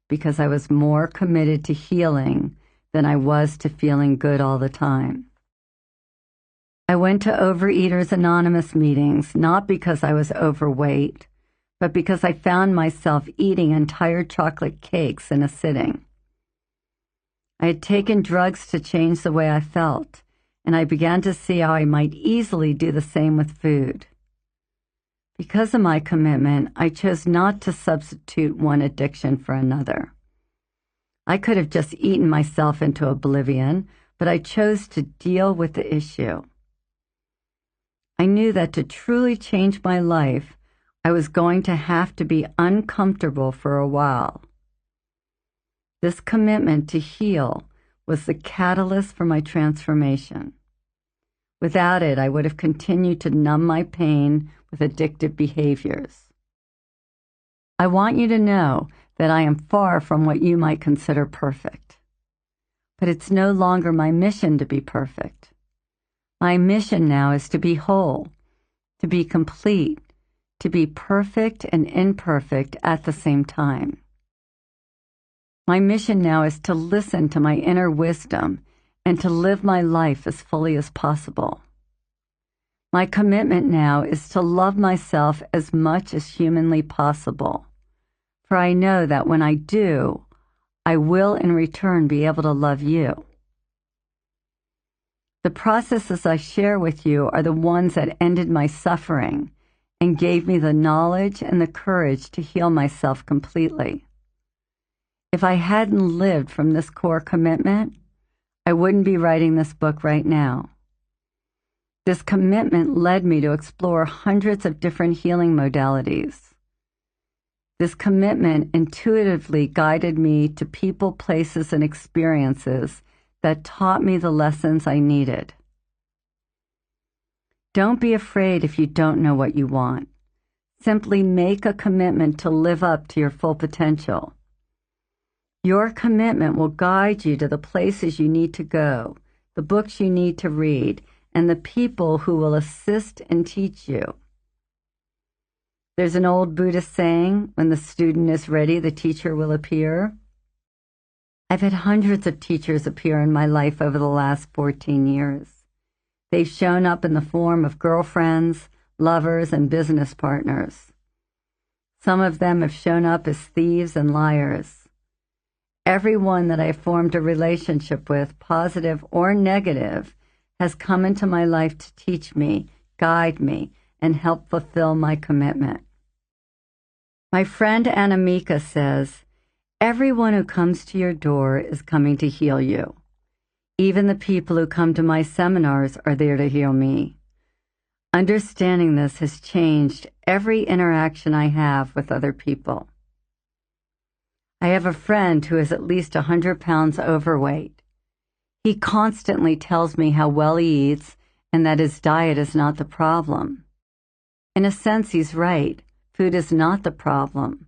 because I was more committed to healing than I was to feeling good all the time. I went to Overeaters Anonymous meetings, not because I was overweight, but because I found myself eating entire chocolate cakes in a sitting. I had taken drugs to change the way I felt, and I began to see how I might easily do the same with food. Because of my commitment, I chose not to substitute one addiction for another. I could have just eaten myself into oblivion, but I chose to deal with the issue. I knew that to truly change my life, I was going to have to be uncomfortable for a while. This commitment to heal was the catalyst for my transformation. Without it, I would have continued to numb my pain with addictive behaviors. I want you to know that I am far from what you might consider perfect. But it's no longer my mission to be perfect. My mission now is to be whole, to be complete, to be perfect and imperfect at the same time. My mission now is to listen to my inner wisdom and to live my life as fully as possible. My commitment now is to love myself as much as humanly possible, for I know that when I do, I will in return be able to love you. The processes I share with you are the ones that ended my suffering and gave me the knowledge and the courage to heal myself completely. If I hadn't lived from this core commitment, I wouldn't be writing this book right now. This commitment led me to explore hundreds of different healing modalities. This commitment intuitively guided me to people, places, and experiences that taught me the lessons I needed. Don't be afraid if you don't know what you want. Simply make a commitment to live up to your full potential. Your commitment will guide you to the places you need to go, the books you need to read, and the people who will assist and teach you. There's an old Buddhist saying, when the student is ready, the teacher will appear. I've had hundreds of teachers appear in my life over the last 14 years. They've shown up in the form of girlfriends, lovers, and business partners. Some of them have shown up as thieves and liars. Everyone that I've formed a relationship with, positive or negative, has come into my life to teach me, guide me, and help fulfill my commitment. My friend Anamika says, everyone who comes to your door is coming to heal you. Even the people who come to my seminars are there to heal me. Understanding this has changed every interaction I have with other people. I have a friend who is at least 100 pounds overweight. He constantly tells me how well he eats and that his diet is not the problem. In a sense, he's right. Food is not the problem.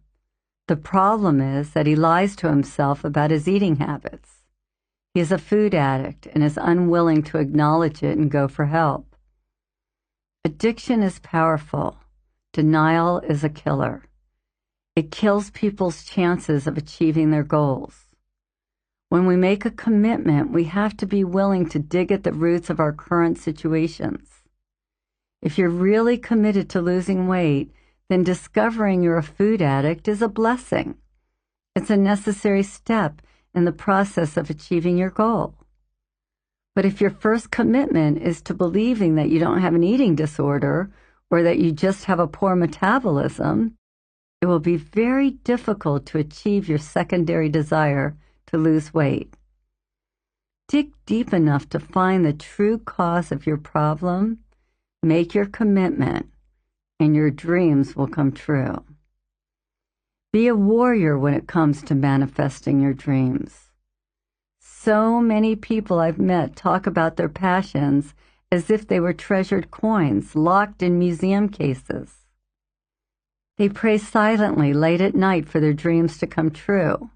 The problem is that he lies to himself about his eating habits. He is a food addict and is unwilling to acknowledge it and go for help. Addiction is powerful. Denial is a killer. It kills people's chances of achieving their goals. When we make a commitment, we have to be willing to dig at the roots of our current situations. If you're really committed to losing weight, then discovering you're a food addict is a blessing. It's a necessary step in the process of achieving your goal. But if your first commitment is to believing that you don't have an eating disorder or that you just have a poor metabolism, it will be very difficult to achieve your secondary desire to lose weight. Dig deep enough to find the true cause of your problem, make your commitment, and your dreams will come true. Be a warrior when it comes to manifesting your dreams. So many people I've met talk about their passions as if they were treasured coins locked in museum cases. They pray silently late at night for their dreams to come true,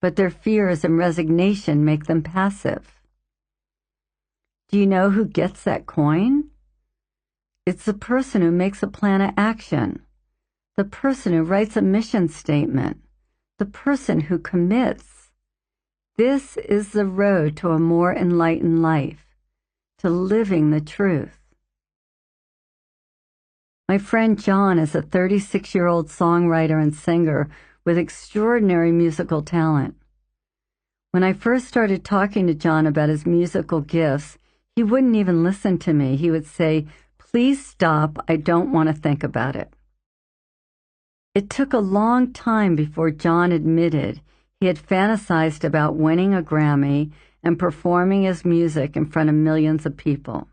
but their fears and resignation make them passive. Do you know who gets that coin? It's the person who makes a plan of action, the person who writes a mission statement, the person who commits. This is the road to a more enlightened life, to living the truth. My friend John is a 36-year-old songwriter and singer with extraordinary musical talent. When I first started talking to John about his musical gifts, he wouldn't even listen to me. He would say, "Please stop, I don't want to think about it." It took a long time before John admitted he had fantasized about winning a Grammy and performing his music in front of millions of people.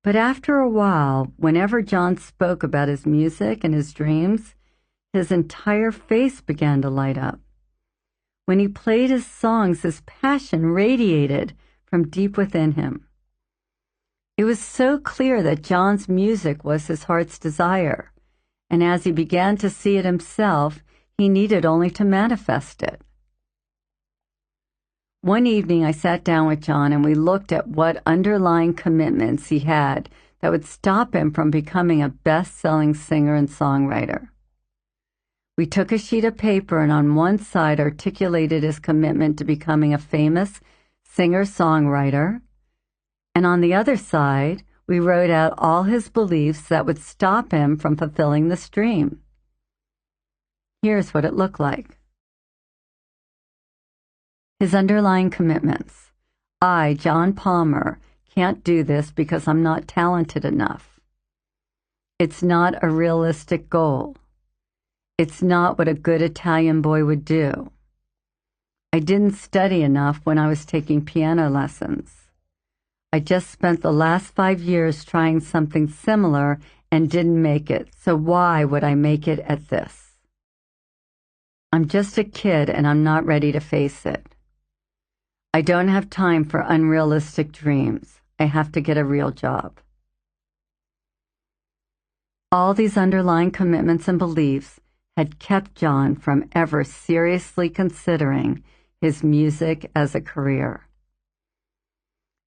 But after a while, whenever John spoke about his music and his dreams, his entire face began to light up. When he played his songs, his passion radiated from deep within him. It was so clear that John's music was his heart's desire, and as he began to see it himself, He needed only to manifest it. One evening, I sat down with John and we looked at what underlying commitments he had that would stop him from becoming a best-selling singer and songwriter. We took a sheet of paper and on one side articulated his commitment to becoming a famous singer-songwriter, and on the other side, we wrote out all his beliefs that would stop him from fulfilling this dream. Here's what it looked like. His underlying commitments. I, John Palmer, can't do this because I'm not talented enough. It's not a realistic goal. It's not what a good Italian boy would do. I didn't study enough when I was taking piano lessons. I just spent the last 5 years trying something similar and didn't make it, so why would I make it at this? I'm just a kid and I'm not ready to face it. I don't have time for unrealistic dreams. I have to get a real job. All these underlying commitments and beliefs had kept John from ever seriously considering his music as a career.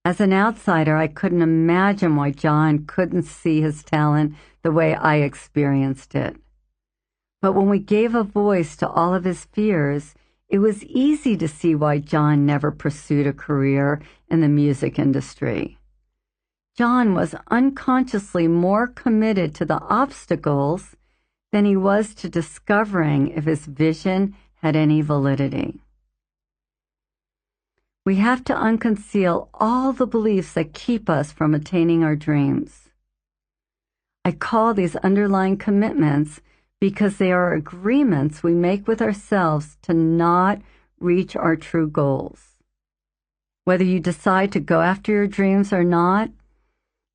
As an outsider, I couldn't imagine why John couldn't see his talent the way I experienced it. But when we gave a voice to all of his fears, it was easy to see why John never pursued a career in the music industry. John was unconsciously more committed to the obstacles than he was to discovering if his vision had any validity. We have to unconceal all the beliefs that keep us from attaining our dreams. I call these underlying commitments because they are agreements we make with ourselves to not reach our true goals. Whether you decide to go after your dreams or not,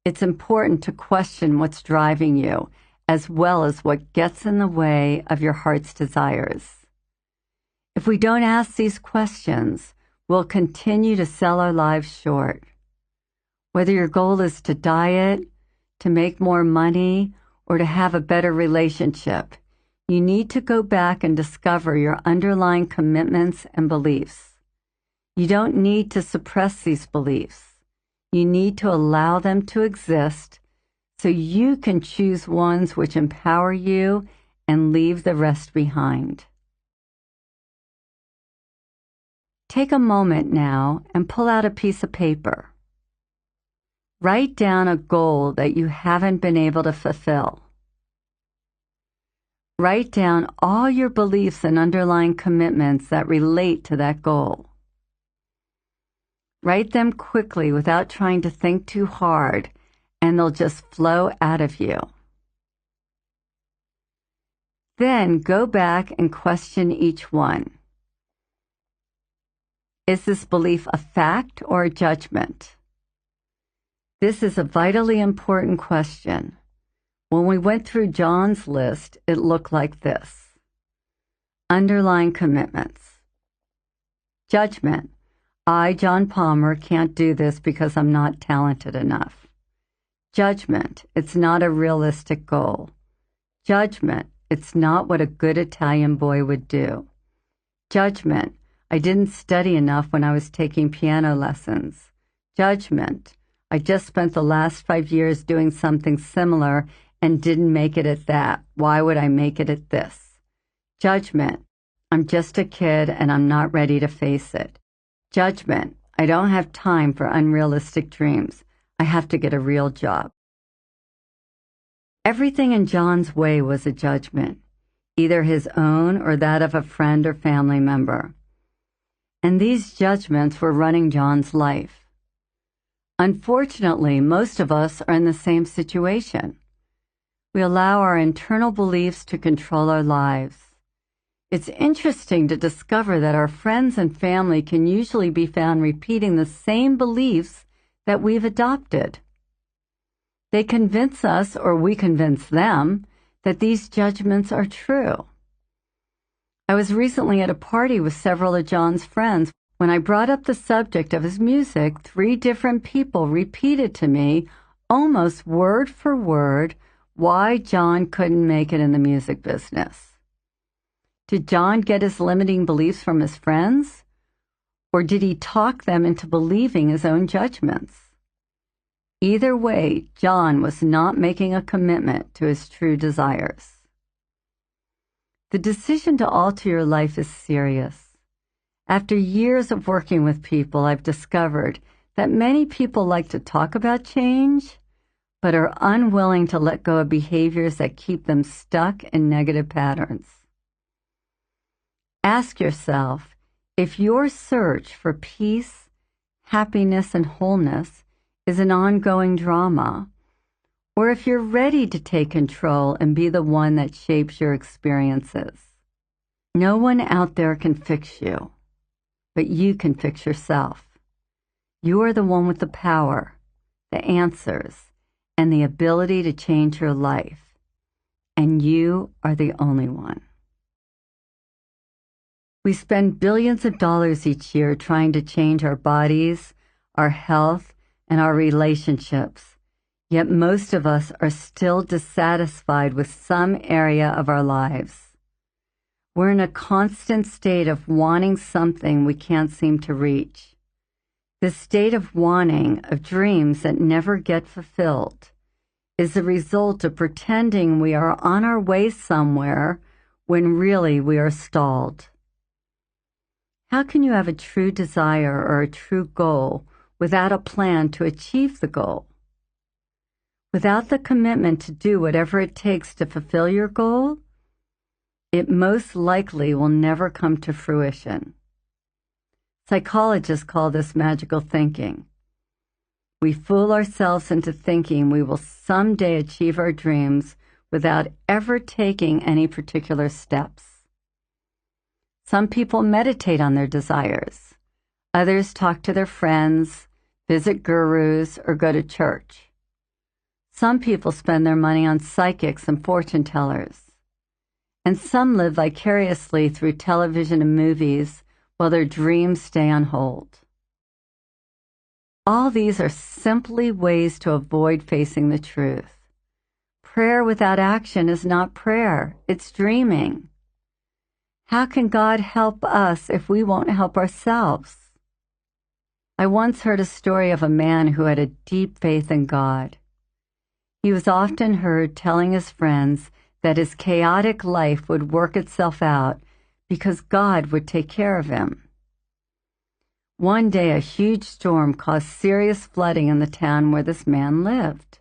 it's important to question what's driving you, as well as what gets in the way of your heart's desires. If we don't ask these questions, we'll continue to sell our lives short. Whether your goal is to diet, to make more money, or to have a better relationship, you need to go back and discover your underlying commitments and beliefs. You don't need to suppress these beliefs. You need to allow them to exist so you can choose ones which empower you and leave the rest behind. Take a moment now and pull out a piece of paper. Write down a goal that you haven't been able to fulfill. Write down all your beliefs and underlying commitments that relate to that goal. Write them quickly without trying to think too hard, and they'll just flow out of you. Then go back and question each one. Is this belief a fact or a judgment? This is a vitally important question. When we went through John's list, it looked like this. Underlying commitments. Judgment. I, John Palmer, can't do this because I'm not talented enough. Judgment. It's not a realistic goal. Judgment. It's not what a good Italian boy would do. Judgment. I didn't study enough when I was taking piano lessons. Judgment. I just spent the last 5 years doing something similar and didn't make it at that. Why would I make it at this? Judgment. I'm just a kid and I'm not ready to face it. Judgment. I don't have time for unrealistic dreams. I have to get a real job. Everything in John's way was a judgment, either his own or that of a friend or family member. And these judgments were running John's life. Unfortunately, most of us are in the same situation. We allow our internal beliefs to control our lives. It's interesting to discover that our friends and family can usually be found repeating the same beliefs that we've adopted. They convince us, or we convince them, that these judgments are true. I was recently at a party with several of John's friends. When I brought up the subject of his music, 3 different people repeated to me, almost word for word, why John couldn't make it in the music business. Did John get his limiting beliefs from his friends? Or did he talk them into believing his own judgments? Either way, John was not making a commitment to his true desires. The decision to alter your life is serious. After years of working with people, I've discovered that many people like to talk about change, but are unwilling to let go of behaviors that keep them stuck in negative patterns. Ask yourself if your search for peace, happiness, and wholeness is an ongoing drama, or if you're ready to take control and be the one that shapes your experiences. No one out there can fix you, but you can fix yourself. You are the one with the power, the answers, and the ability to change your life, and you are the only one. We spend billions of dollars each year trying to change our bodies, our health, and our relationships, yet most of us are still dissatisfied with some area of our lives. We're in a constant state of wanting something we can't seem to reach. This state of wanting, of dreams that never get fulfilled, is the result of pretending we are on our way somewhere when really we are stalled. How can you have a true desire or a true goal without a plan to achieve the goal? Without the commitment to do whatever it takes to fulfill your goal, it most likely will never come to fruition. Psychologists call this magical thinking. We fool ourselves into thinking we will someday achieve our dreams without ever taking any particular steps. Some people meditate on their desires. Others talk to their friends, visit gurus, or go to church. Some people spend their money on psychics and fortune tellers. And some live vicariously through television and movies while their dreams stay on hold. All these are simply ways to avoid facing the truth. Prayer without action is not prayer, it's dreaming. How can God help us if we won't help ourselves? I once heard a story of a man who had a deep faith in God. He was often heard telling his friends that his chaotic life would work itself out because God would take care of him. One day, a huge storm caused serious flooding in the town where this man lived.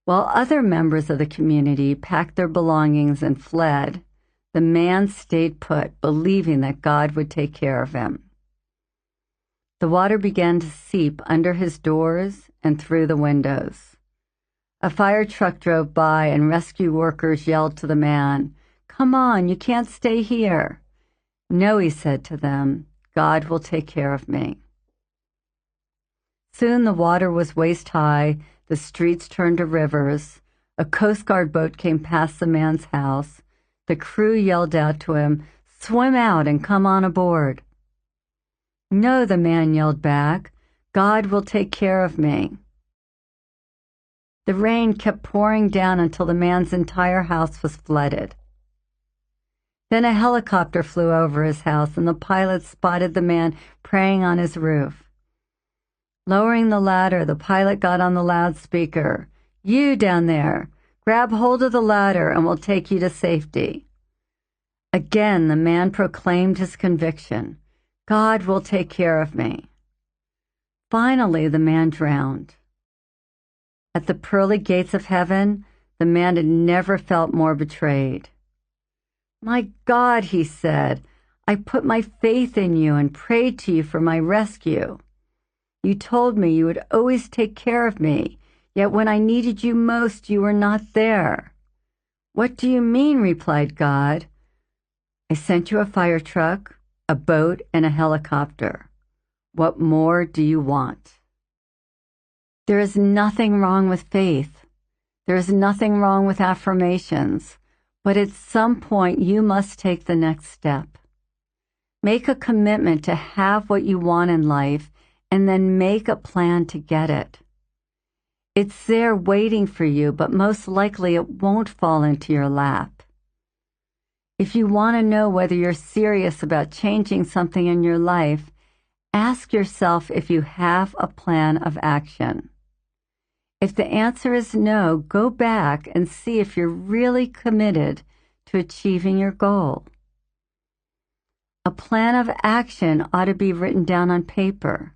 While other members of the community packed their belongings and fled, the man stayed put, believing that God would take care of him. The water began to seep under his doors and through the windows. A fire truck drove by and rescue workers yelled to the man, "Come on, you can't stay here." "No," he said to them, "God will take care of me." Soon the water was waist high, the streets turned to rivers. A Coast Guard boat came past the man's house. The crew yelled out to him, "Swim out and come on aboard." "No," the man yelled back, "God will take care of me." The rain kept pouring down until the man's entire house was flooded. Then a helicopter flew over his house, and the pilot spotted the man praying on his roof. Lowering the ladder, the pilot got on the loudspeaker. "You down there, grab hold of the ladder and we'll take you to safety." Again, the man proclaimed his conviction, "God will take care of me." Finally, the man drowned. At the pearly gates of heaven, the man had never felt more betrayed. "My God," he said, "I put my faith in you and prayed to you for my rescue. You told me you would always take care of me, yet when I needed you most, you were not there." "What do you mean?" replied God. "I sent you a fire truck, a boat, and a helicopter. What more do you want?" There is nothing wrong with faith. There is nothing wrong with affirmations. But at some point, you must take the next step. Make a commitment to have what you want in life, and then make a plan to get it. It's there waiting for you, but most likely it won't fall into your lap. If you want to know whether you're serious about changing something in your life, ask yourself if you have a plan of action. If the answer is no, go back and see if you're really committed to achieving your goal. A plan of action ought to be written down on paper.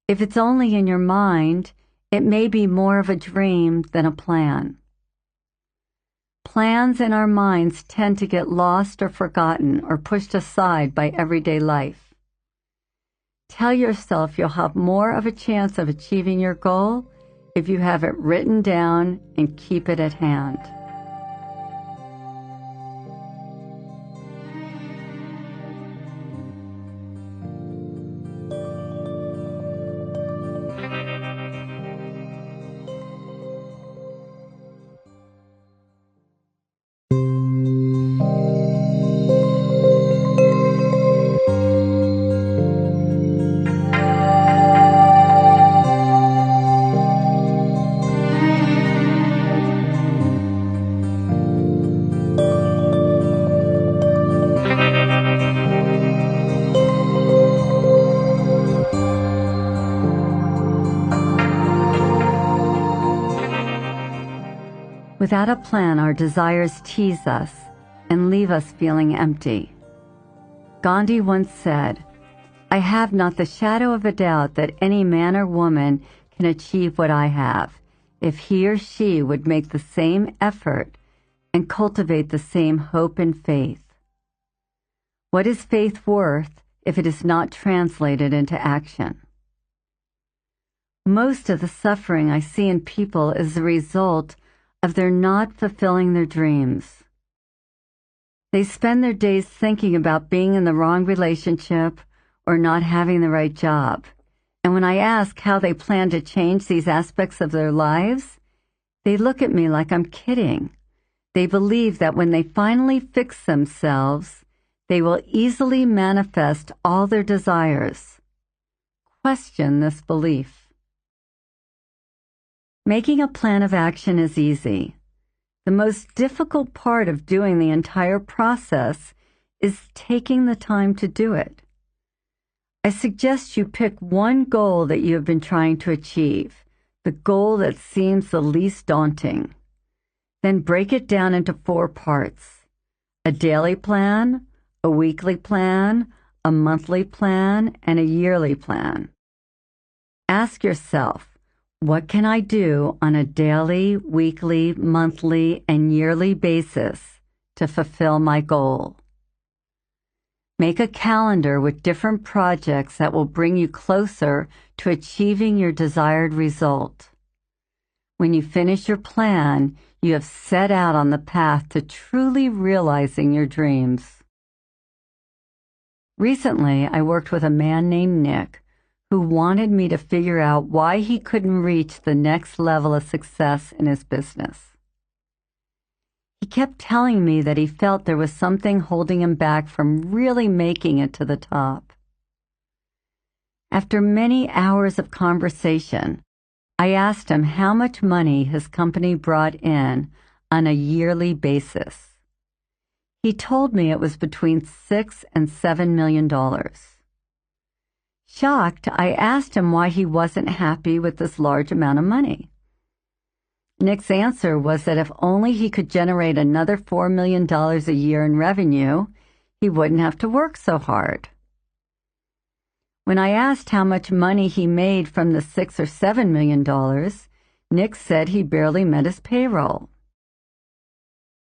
If it's only in your mind, it may be more of a dream than a plan. Plans in our minds tend to get lost or forgotten or pushed aside by everyday life. Tell yourself you'll have more of a chance of achieving your goal if you have it written down and keep it at hand. Without a plan, our desires tease us and leave us feeling empty. Gandhi once said, "I have not the shadow of a doubt that any man or woman can achieve what I have, if he or she would make the same effort and cultivate the same hope and faith." What is faith worth if it is not translated into action? Most of the suffering I see in people is the result of their not fulfilling their dreams. They spend their days thinking about being in the wrong relationship or not having the right job. And when I ask how they plan to change these aspects of their lives, they look at me like I'm kidding. They believe that when they finally fix themselves, they will easily manifest all their desires. Question this belief. Making a plan of action is easy. The most difficult part of doing the entire process is taking the time to do it. I suggest you pick one goal that you have been trying to achieve, the goal that seems the least daunting. Then break it down into 4 parts: a daily plan, a weekly plan, a monthly plan, and a yearly plan. Ask yourself, what can I do on a daily, weekly, monthly, and yearly basis to fulfill my goal? Make a calendar with different projects that will bring you closer to achieving your desired result. When you finish your plan, you have set out on the path to truly realizing your dreams. Recently, I worked with a man named Nick who wanted me to figure out why he couldn't reach the next level of success in his business. He kept telling me that he felt there was something holding him back from really making it to the top. After many hours of conversation, I asked him how much money his company brought in on a yearly basis. He told me it was between $6 and $7 million. Shocked, I asked him why he wasn't happy with this large amount of money. Nick's answer was that if only he could generate another $4 million a year in revenue, he wouldn't have to work so hard. When I asked how much money he made from the $6 or $7 million, Nick said he barely met his payroll.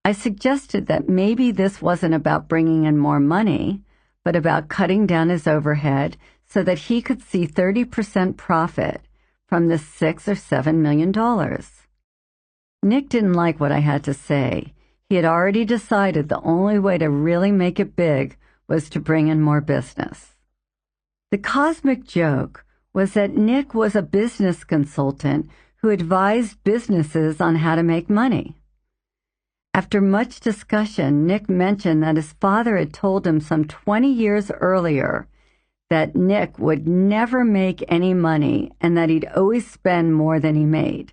I suggested that maybe this wasn't about bringing in more money, but about cutting down his overhead so that he could see 30% profit from the $6 or $7 million. Nick didn't like what I had to say. He had already decided the only way to really make it big was to bring in more business. The cosmic joke was that Nick was a business consultant who advised businesses on how to make money. After much discussion, Nick mentioned that his father had told him some 20 years earlier that Nick would never make any money and that he'd always spend more than he made.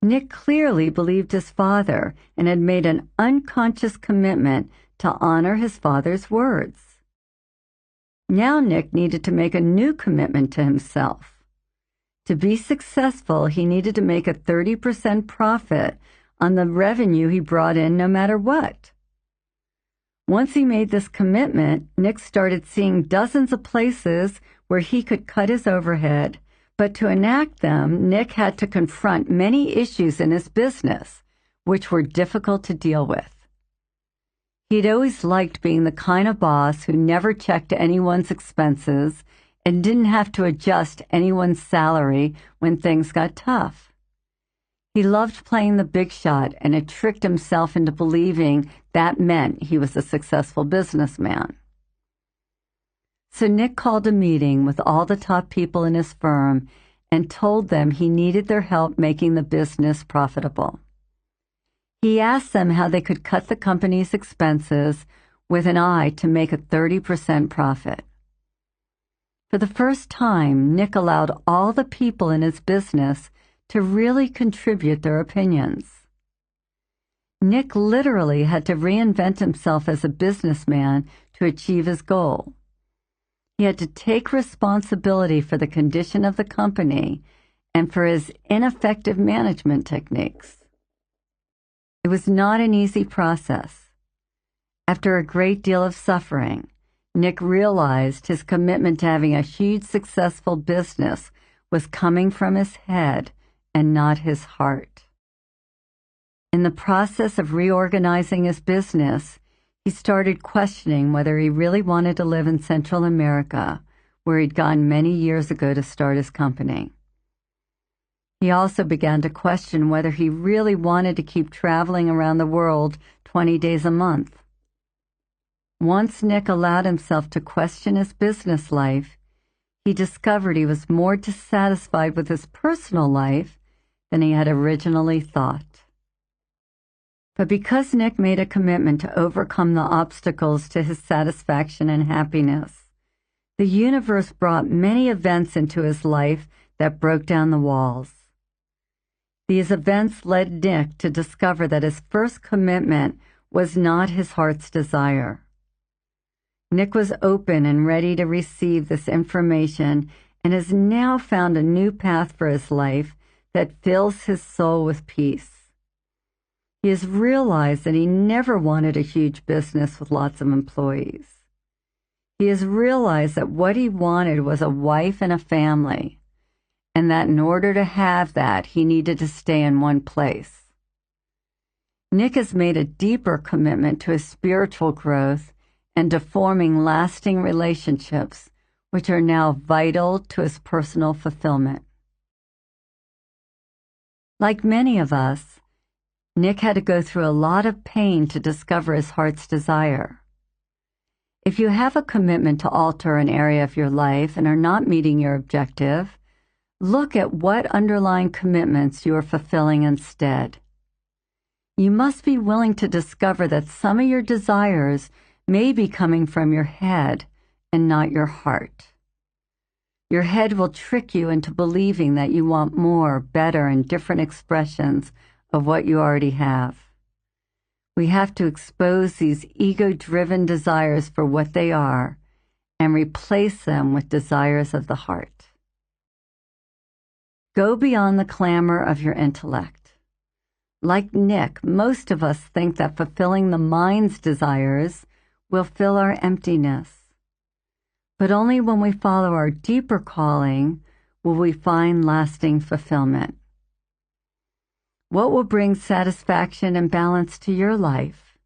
Nick clearly believed his father and had made an unconscious commitment to honor his father's words. Now Nick needed to make a new commitment to himself. To be successful, he needed to make a 30% profit on the revenue he brought in no matter what. Once he made this commitment, Nick started seeing dozens of places where he could cut his overhead, but to enact them, Nick had to confront many issues in his business, which were difficult to deal with. He'd always liked being the kind of boss who never checked anyone's expenses and didn't have to adjust anyone's salary when things got tough. He loved playing the big shot and had tricked himself into believing that meant he was a successful businessman. So Nick called a meeting with all the top people in his firm and told them he needed their help making the business profitable. He asked them how they could cut the company's expenses with an eye to make a 30% profit. For the first time, Nick allowed all the people in his business to really contribute their opinions. Nick literally had to reinvent himself as a businessman to achieve his goal. He had to take responsibility for the condition of the company and for his ineffective management techniques. It was not an easy process. After a great deal of suffering, Nick realized his commitment to having a huge successful business was coming from his head and not his heart. In the process of reorganizing his business, he started questioning whether he really wanted to live in Central America, where he'd gone many years ago to start his company. He also began to question whether he really wanted to keep traveling around the world 20 days a month. Once Nick allowed himself to question his business life, he discovered he was more dissatisfied with his personal life than he had originally thought. But because Nick made a commitment to overcome the obstacles to his satisfaction and happiness, the universe brought many events into his life that broke down the walls. These events led Nick to discover that his first commitment was not his heart's desire. Nick was open and ready to receive this information and has now found a new path for his life that fills his soul with peace. He has realized that he never wanted a huge business with lots of employees. He has realized that what he wanted was a wife and a family, and that in order to have that, he needed to stay in one place. Nick has made a deeper commitment to his spiritual growth and to forming lasting relationships, which are now vital to his personal fulfillment. Like many of us, Nick had to go through a lot of pain to discover his heart's desire. If you have a commitment to alter an area of your life and are not meeting your objective, look at what underlying commitments you are fulfilling instead. You must be willing to discover that some of your desires may be coming from your head and not your heart. Your head will trick you into believing that you want more, better, and different expressions of what you already have. We have to expose these ego-driven desires for what they are and replace them with desires of the heart. Go beyond the clamor of your intellect. Like Nick, most of us think that fulfilling the mind's desires will fill our emptiness. But only when we follow our deeper calling will we find lasting fulfillment. What will bring satisfaction and balance to your life?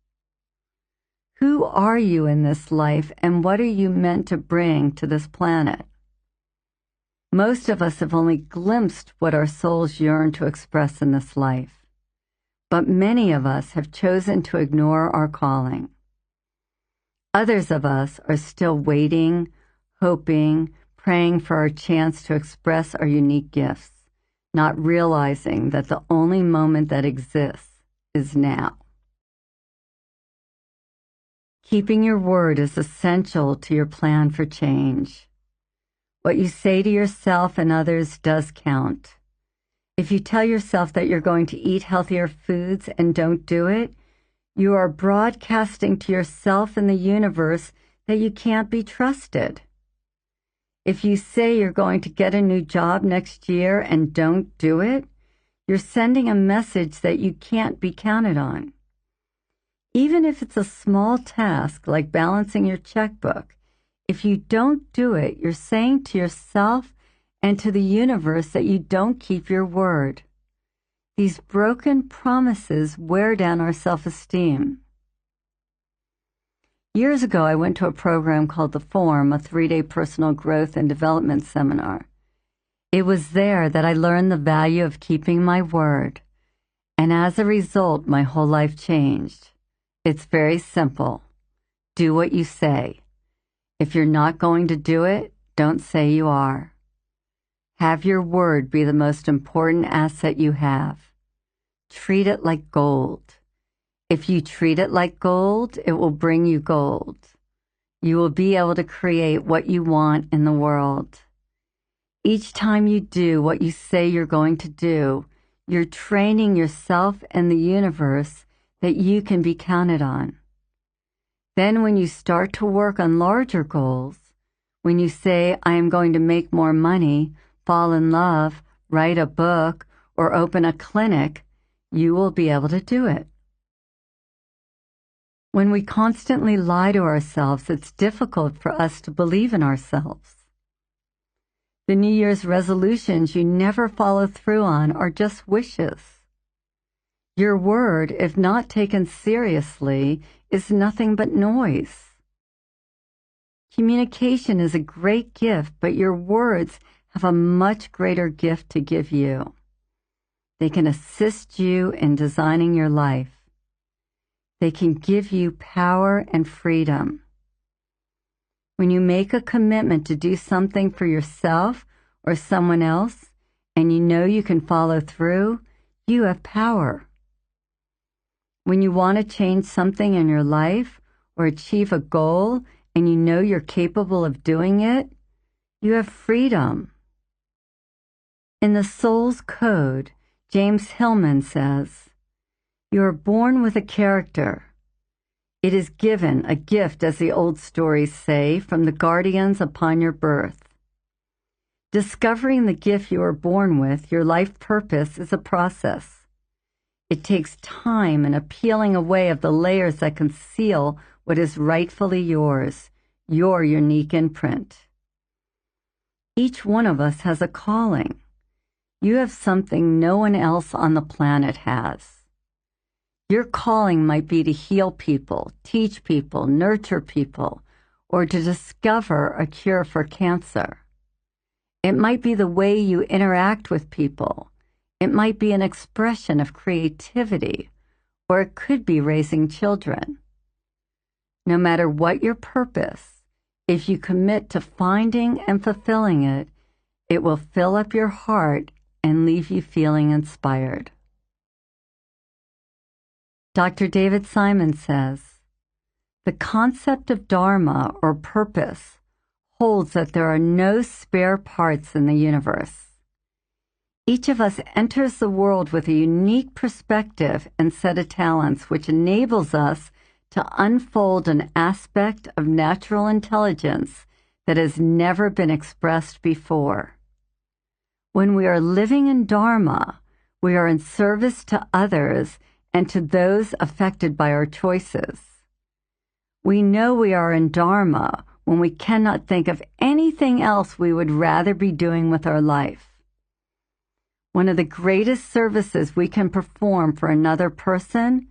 Who are you in this life, and what are you meant to bring to this planet? Most of us have only glimpsed what our souls yearn to express in this life, but many of us have chosen to ignore our calling. Others of us are still waiting, hoping, praying for our chance to express our unique gifts, not realizing that the only moment that exists is now. Keeping your word is essential to your plan for change. What you say to yourself and others does count, If you tell yourself that you're going to eat healthier foods and don't do it, you are broadcasting to yourself and the universe that you can't be trusted. If you say you're going to get a new job next year and don't do it, you're sending a message that you can't be counted on. Even if it's a small task like balancing your checkbook, if you don't do it, you're saying to yourself and to the universe that you don't keep your word. These broken promises wear down our self-esteem. Years ago, I went to a program called The Form, a 3-day personal growth and development seminar. It was there that I learned the value of keeping my word, and as a result, my whole life changed. It's very simple. Do what you say. If you're not going to do it, don't say you are. Have your word be the most important asset you have. Treat it like gold. If you treat it like gold, it will bring you gold. You will be able to create what you want in the world. Each time you do what you say you're going to do, you're training yourself and the universe that you can be counted on. Then when you start to work on larger goals, when you say, I am going to make more money, fall in love, write a book, or open a clinic, you will be able to do it. When we constantly lie to ourselves, it's difficult for us to believe in ourselves. The New Year's resolutions you never follow through on are just wishes. Your word, if not taken seriously, is nothing but noise. Communication is a great gift, but your words have a much greater gift to give you. They can assist you in designing your life. They can give you power and freedom. When you make a commitment to do something for yourself or someone else, and you know you can follow through, you have power. When you want to change something in your life or achieve a goal, and you know you're capable of doing it, you have freedom. In the Soul's Code, James Hillman says, "You are born with a character. It is given, a gift, as the old stories say, from the guardians upon your birth. Discovering the gift you are born with, your life purpose, is a process. It takes time and a peeling away of the layers that conceal what is rightfully yours, your unique imprint. Each one of us has a calling. You have something no one else on the planet has. Your calling might be to heal people, teach people, nurture people, or to discover a cure for cancer. It might be the way you interact with people. It might be an expression of creativity, or it could be raising children. No matter what your purpose, if you commit to finding and fulfilling it, it will fill up your heart and leave you feeling inspired." Dr. David Simon says, "The concept of dharma, or purpose, holds that there are no spare parts in the universe. Each of us enters the world with a unique perspective and set of talents which enables us to unfold an aspect of natural intelligence that has never been expressed before. When we are living in dharma, we are in service to others and to those affected by our choices. We know we are in dharma when we cannot think of anything else we would rather be doing with our life. One of the greatest services we can perform for another person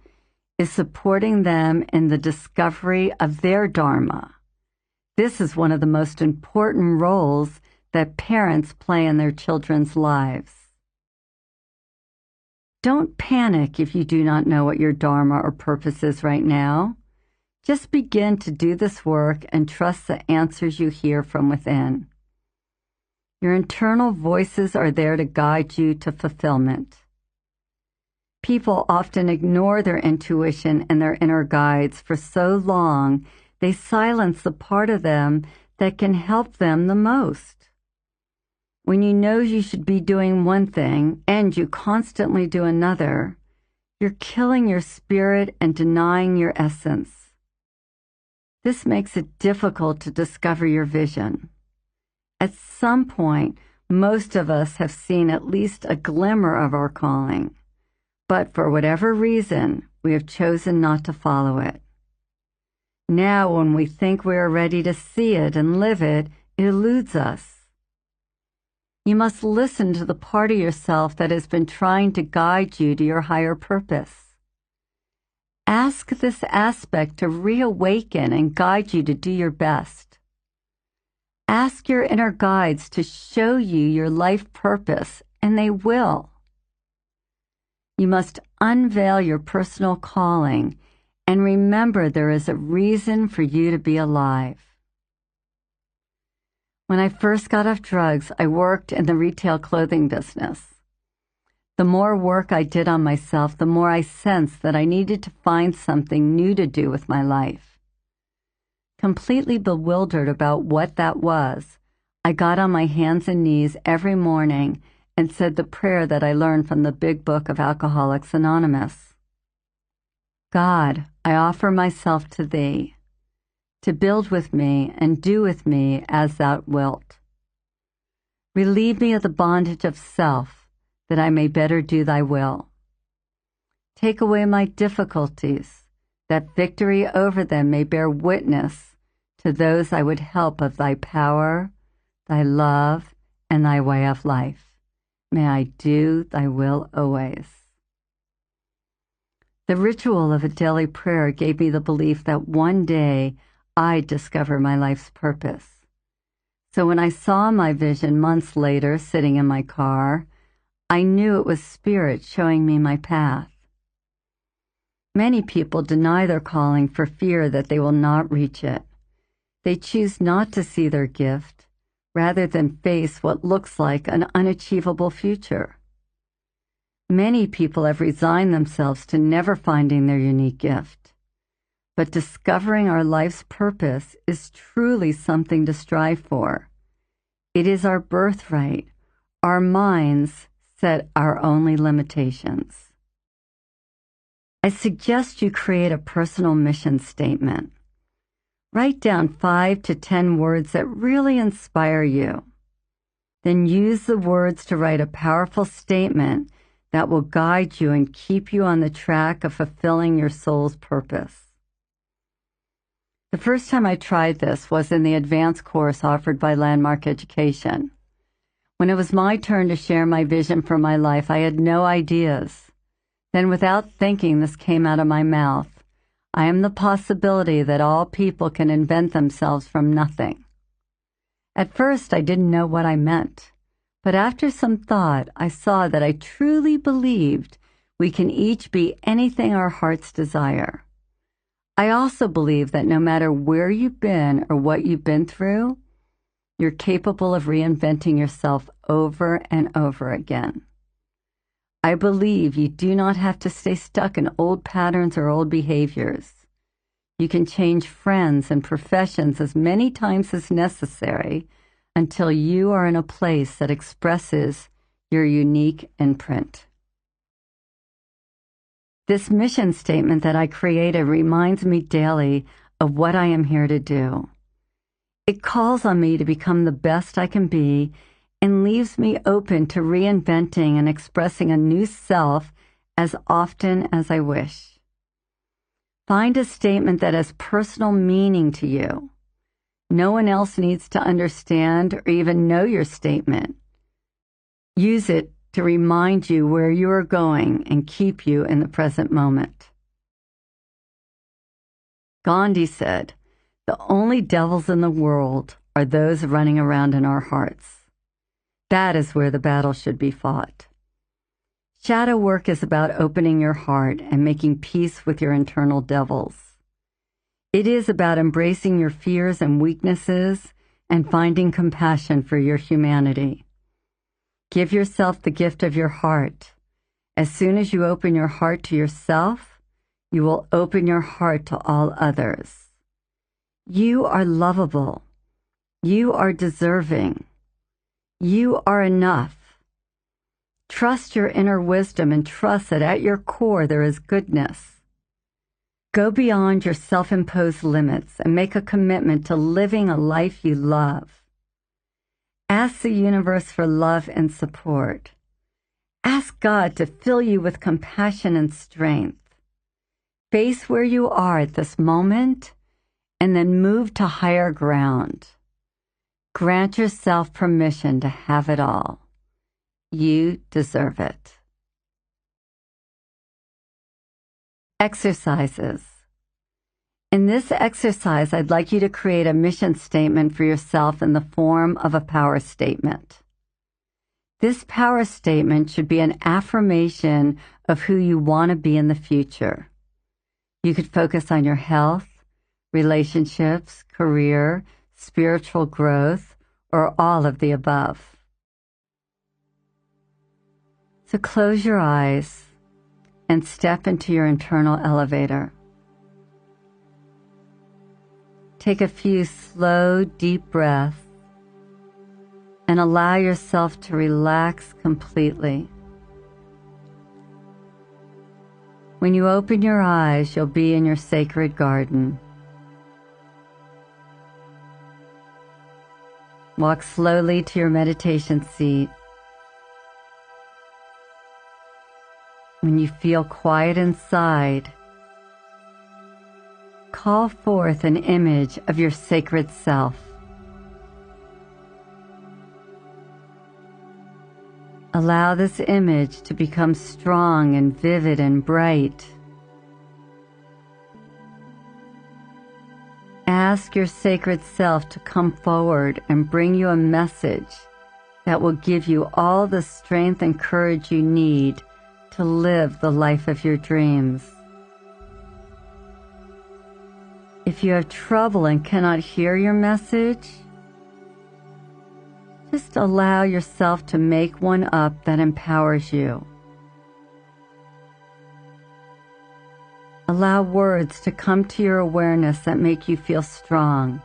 is supporting them in the discovery of their dharma. This is one of the most important roles that parents play in their children's lives. Don't panic if you do not know what your dharma or purpose is right now. Just begin to do this work and trust the answers you hear from within. Your internal voices are there to guide you to fulfillment. People often ignore their intuition and their inner guides for so long, they silence the part of them that can help them the most. When you know you should be doing one thing and you constantly do another, you're killing your spirit and denying your essence. This makes it difficult to discover your vision. At some point, most of us have seen at least a glimmer of our calling, but for whatever reason, we have chosen not to follow it. Now, when we think we are ready to see it and live it, it eludes us. You must listen to the part of yourself that has been trying to guide you to your higher purpose. Ask this aspect to reawaken and guide you to do your best. Ask your inner guides to show you your life purpose, and they will. You must unveil your personal calling and remember there is a reason for you to be alive. When I first got off drugs, I worked in the retail clothing business. The more work I did on myself, the more I sensed that I needed to find something new to do with my life. Completely bewildered about what that was, I got on my hands and knees every morning and said the prayer that I learned from the Big Book of Alcoholics Anonymous. God, I offer myself to Thee, to build with me and do with me as Thou wilt. Relieve me of the bondage of self, that I may better do Thy will. Take away my difficulties, that victory over them may bear witness to those I would help of Thy power, Thy love, and Thy way of life. May I do Thy will always. The ritual of a daily prayer gave me the belief that one day I'd discover my life's purpose. So when I saw my vision months later sitting in my car, I knew it was Spirit showing me my path. Many people deny their calling for fear that they will not reach it. They choose not to see their gift, rather than face what looks like an unachievable future. Many people have resigned themselves to never finding their unique gift. But discovering our life's purpose is truly something to strive for. It is our birthright. Our minds set our only limitations. I suggest you create a personal mission statement. Write down 5 to 10 words that really inspire you. Then use the words to write a powerful statement that will guide you and keep you on the track of fulfilling your soul's purpose. The first time I tried this was in the advanced course offered by Landmark Education. When it was my turn to share my vision for my life, I had no ideas. Then without thinking, this came out of my mouth. I am the possibility that all people can invent themselves from nothing. At first, I didn't know what I meant. But after some thought, I saw that I truly believed we can each be anything our hearts desire. I also believe that no matter where you've been or what you've been through, you're capable of reinventing yourself over and over again. I believe you do not have to stay stuck in old patterns or old behaviors. You can change friends and professions as many times as necessary until you are in a place that expresses your unique imprint. This mission statement that I created reminds me daily of what I am here to do. It calls on me to become the best I can be and leaves me open to reinventing and expressing a new self as often as I wish. Find a statement that has personal meaning to you. No one else needs to understand or even know your statement. Use it to remind you where you are going and keep you in the present moment. Gandhi said, "The only devils in the world are those running around in our hearts." That is where the battle should be fought. Shadow work is about opening your heart and making peace with your internal devils. It is about embracing your fears and weaknesses and finding compassion for your humanity. Give yourself the gift of your heart. As soon as you open your heart to yourself, you will open your heart to all others. You are lovable. You are deserving. You are enough. Trust your inner wisdom and trust that at your core there is goodness. Go beyond your self-imposed limits and make a commitment to living a life you love. Ask the universe for love and support. Ask God to fill you with compassion and strength. Face where you are at this moment and then move to higher ground. Grant yourself permission to have it all. You deserve it. Exercises. In this exercise, I'd like you to create a mission statement for yourself in the form of a power statement. This power statement should be an affirmation of who you want to be in the future. You could focus on your health, relationships, career, spiritual growth, or all of the above. So close your eyes and step into your internal elevator. Take a few slow, deep breaths and allow yourself to relax completely. When you open your eyes, you'll be in your sacred garden. Walk slowly to your meditation seat. When you feel quiet inside, call forth an image of your sacred self. Allow this image to become strong and vivid and bright. Ask your sacred self to come forward and bring you a message that will give you all the strength and courage you need to live the life of your dreams. If you have trouble and cannot hear your message, just allow yourself to make one up that empowers you. Allow words to come to your awareness that make you feel strong.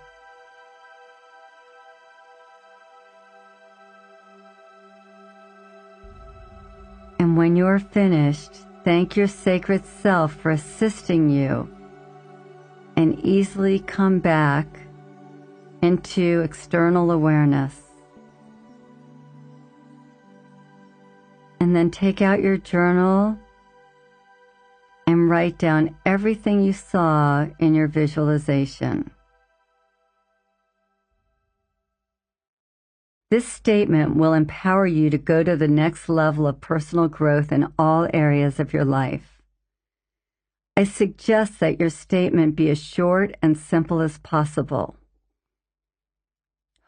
And when you are finished, thank your sacred self for assisting you and easily come back into external awareness. And then take out your journal and write down everything you saw in your visualization. This statement will empower you to go to the next level of personal growth in all areas of your life. I suggest that your statement be as short and simple as possible.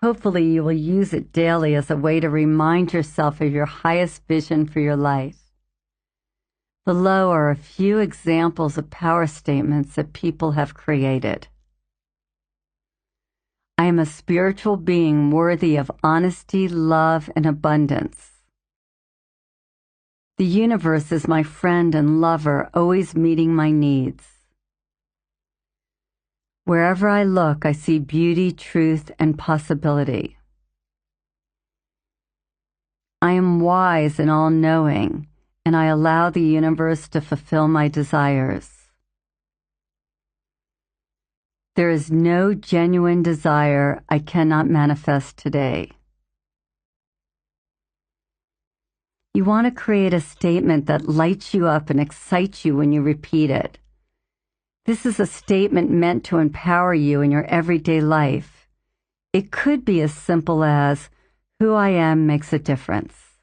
Hopefully, you will use it daily as a way to remind yourself of your highest vision for your life. Below are a few examples of power statements that people have created. I am a spiritual being worthy of honesty, love, and abundance. The universe is my friend and lover, always meeting my needs. Wherever I look, I see beauty, truth, and possibility. I am wise and all-knowing, and I allow the universe to fulfill my desires. There is no genuine desire I cannot manifest today. You want to create a statement that lights you up and excites you when you repeat it. This is a statement meant to empower you in your everyday life. It could be as simple as, "Who I am makes a difference."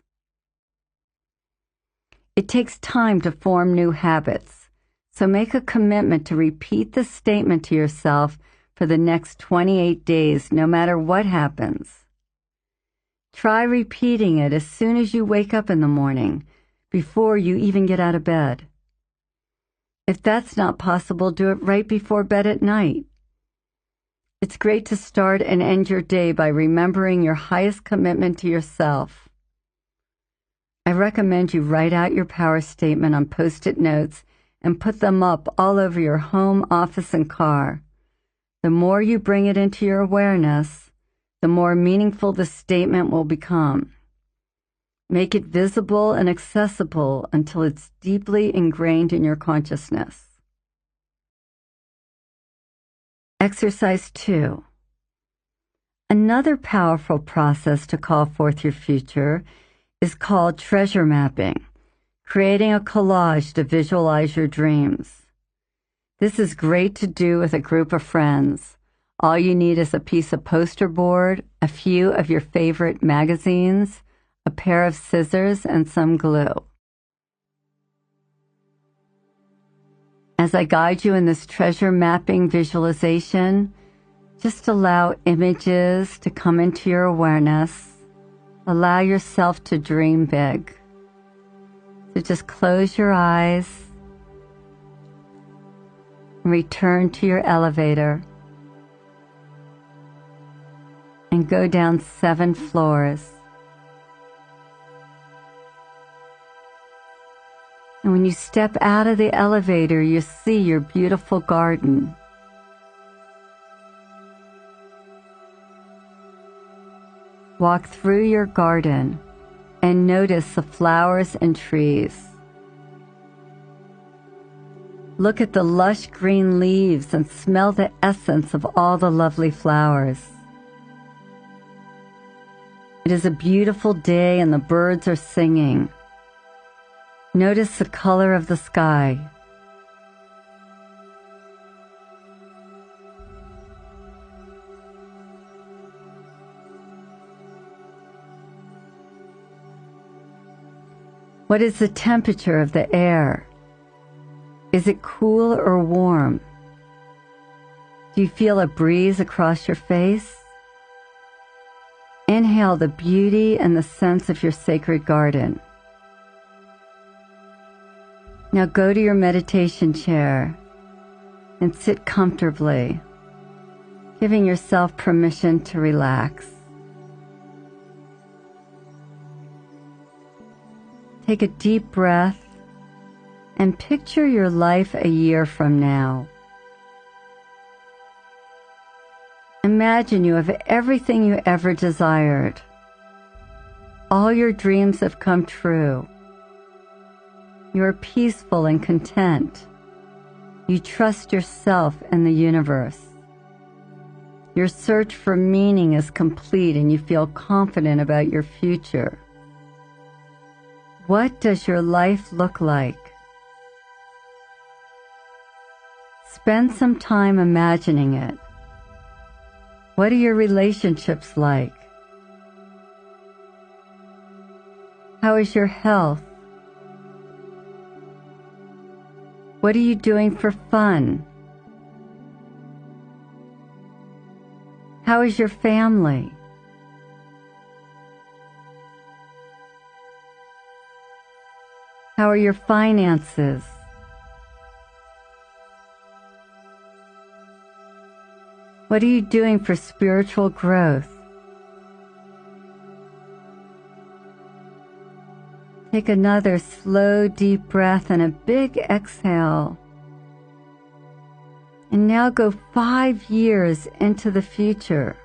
It takes time to form new habits, so make a commitment to repeat this statement to yourself for the next 28 days, no matter what happens. Try repeating it as soon as you wake up in the morning, before you even get out of bed. If that's not possible, do it right before bed at night. It's great to start and end your day by remembering your highest commitment to yourself. I recommend you write out your power statement on Post-it notes and put them up all over your home, office, and car. The more you bring it into your awareness, the more meaningful the statement will become. Make it visible and accessible until it's deeply ingrained in your consciousness. Exercise 2. Another powerful process to call forth your future is called treasure mapping, creating a collage to visualize your dreams. This is great to do with a group of friends. All you need is a piece of poster board, a few of your favorite magazines, a pair of scissors, and some glue. As I guide you in this treasure mapping visualization, just allow images to come into your awareness. Allow yourself to dream big. So just close your eyes and return to your elevator and go down 7 floors. And when you step out of the elevator, you see your beautiful garden. Walk through your garden and notice the flowers and trees. Look at the lush green leaves and smell the essence of all the lovely flowers. It is a beautiful day and the birds are singing. Notice the color of the sky. What is the temperature of the air? Is it cool or warm? Do you feel a breeze across your face? Inhale the beauty and the sense of your sacred garden. Now go to your meditation chair and sit comfortably, giving yourself permission to relax. Take a deep breath and picture your life a year from now. Imagine you have everything you ever desired. All your dreams have come true. You are peaceful and content. You trust yourself and the universe. Your search for meaning is complete and you feel confident about your future. What does your life look like? Spend some time imagining it. What are your relationships like? How is your health? What are you doing for fun? How is your family? How are your finances? What are you doing for spiritual growth? Take another slow, deep breath and a big exhale. And now go 5 years into the future.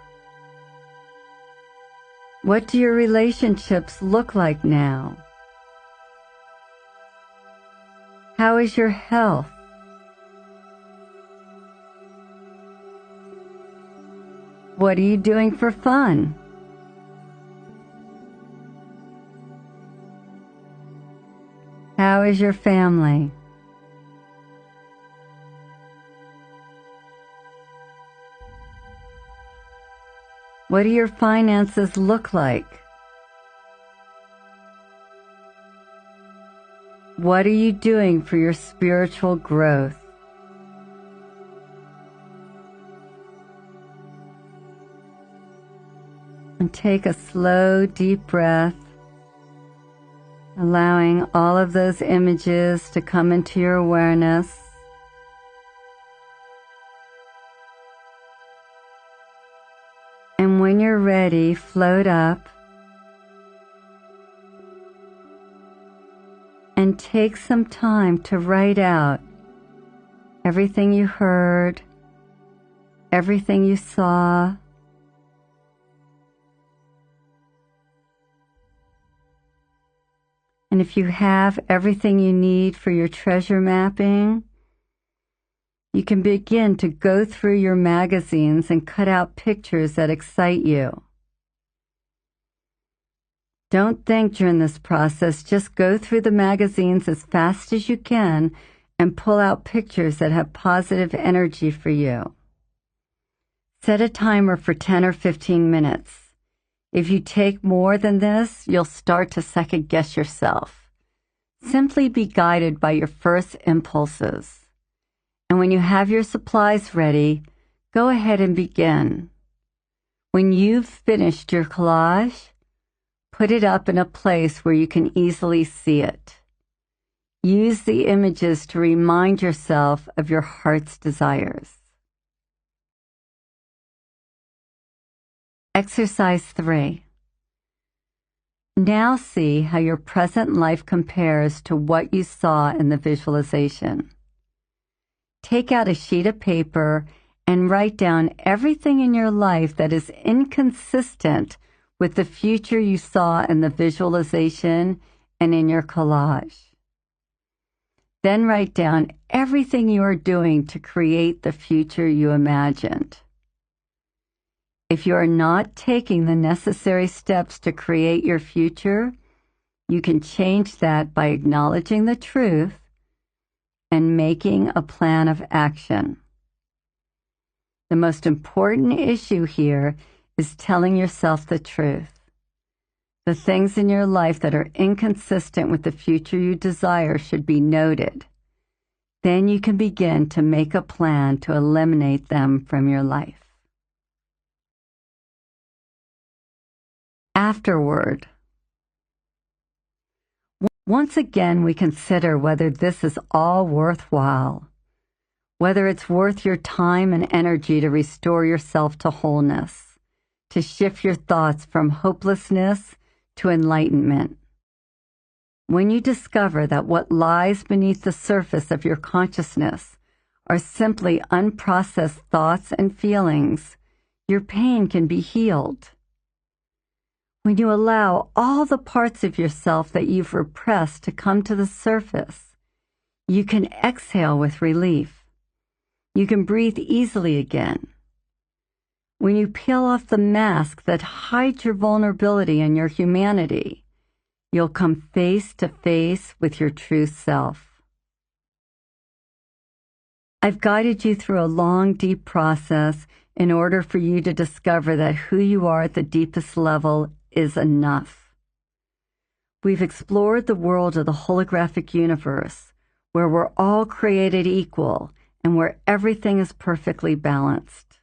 What do your relationships look like now? How is your health? What are you doing for fun? How is your family? What do your finances look like? What are you doing for your spiritual growth? And take a slow, deep breath, allowing all of those images to come into your awareness. And when you're ready, float up and take some time to write out everything you heard, everything you saw, And if you have everything you need for your treasure mapping, you can begin to go through your magazines and cut out pictures that excite you. Don't think during this process, just go through the magazines as fast as you can and pull out pictures that have positive energy for you. Set a timer for 10 or 15 minutes. If you take more than this, you'll start to second-guess yourself. Simply be guided by your first impulses. And when you have your supplies ready, go ahead and begin. When you've finished your collage, put it up in a place where you can easily see it. Use the images to remind yourself of your heart's desires. Exercise 3. Now see how your present life compares to what you saw in the visualization. Take out a sheet of paper and write down everything in your life that is inconsistent with the future you saw in the visualization and in your collage. Then write down everything you are doing to create the future you imagined. If you are not taking the necessary steps to create your future, you can change that by acknowledging the truth and making a plan of action. The most important issue here is telling yourself the truth. The things in your life that are inconsistent with the future you desire should be noted. Then you can begin to make a plan to eliminate them from your life. Afterword. Once again, we consider whether this is all worthwhile, whether it's worth your time and energy to restore yourself to wholeness, to shift your thoughts from hopelessness to enlightenment. When you discover that what lies beneath the surface of your consciousness are simply unprocessed thoughts and feelings, your pain can be healed. When you allow all the parts of yourself that you've repressed to come to the surface, you can exhale with relief. You can breathe easily again. When you peel off the mask that hides your vulnerability and your humanity, you'll come face to face with your true self. I've guided you through a long, deep process in order for you to discover that who you are at the deepest level is enough. We've explored the world of the holographic universe, where we're all created equal and where everything is perfectly balanced.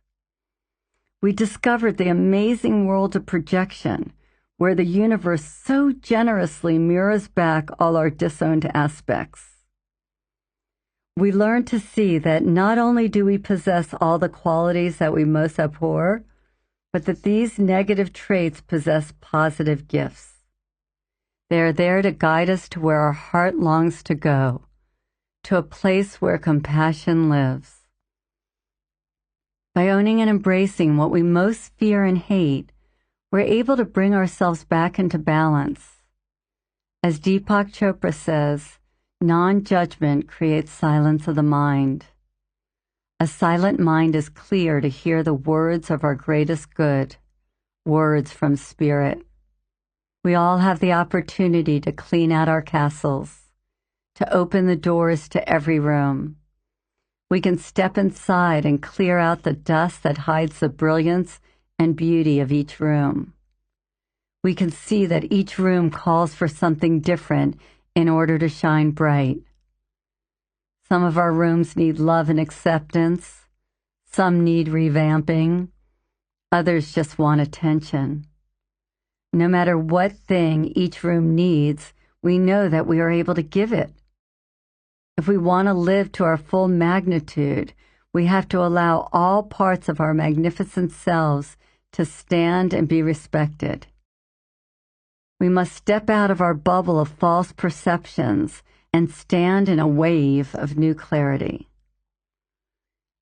We discovered the amazing world of projection, where the universe so generously mirrors back all our disowned aspects. We learned to see that not only do we possess all the qualities that we most abhor, but that these negative traits possess positive gifts. They are there to guide us to where our heart longs to go, to a place where compassion lives. By owning and embracing what we most fear and hate, we're able to bring ourselves back into balance. As Deepak Chopra says, non-judgment creates silence of the mind. A silent mind is clear to hear the words of our greatest good, words from spirit. We all have the opportunity to clean out our castles, to open the doors to every room. We can step inside and clear out the dust that hides the brilliance and beauty of each room. We can see that each room calls for something different in order to shine bright. Some of our rooms need love and acceptance. Some need revamping. Others just want attention. No matter what thing each room needs, we know that we are able to give it. If we want to live to our full magnitude, we have to allow all parts of our magnificent selves to stand and be respected. We must step out of our bubble of false perceptions and stand in a wave of new clarity.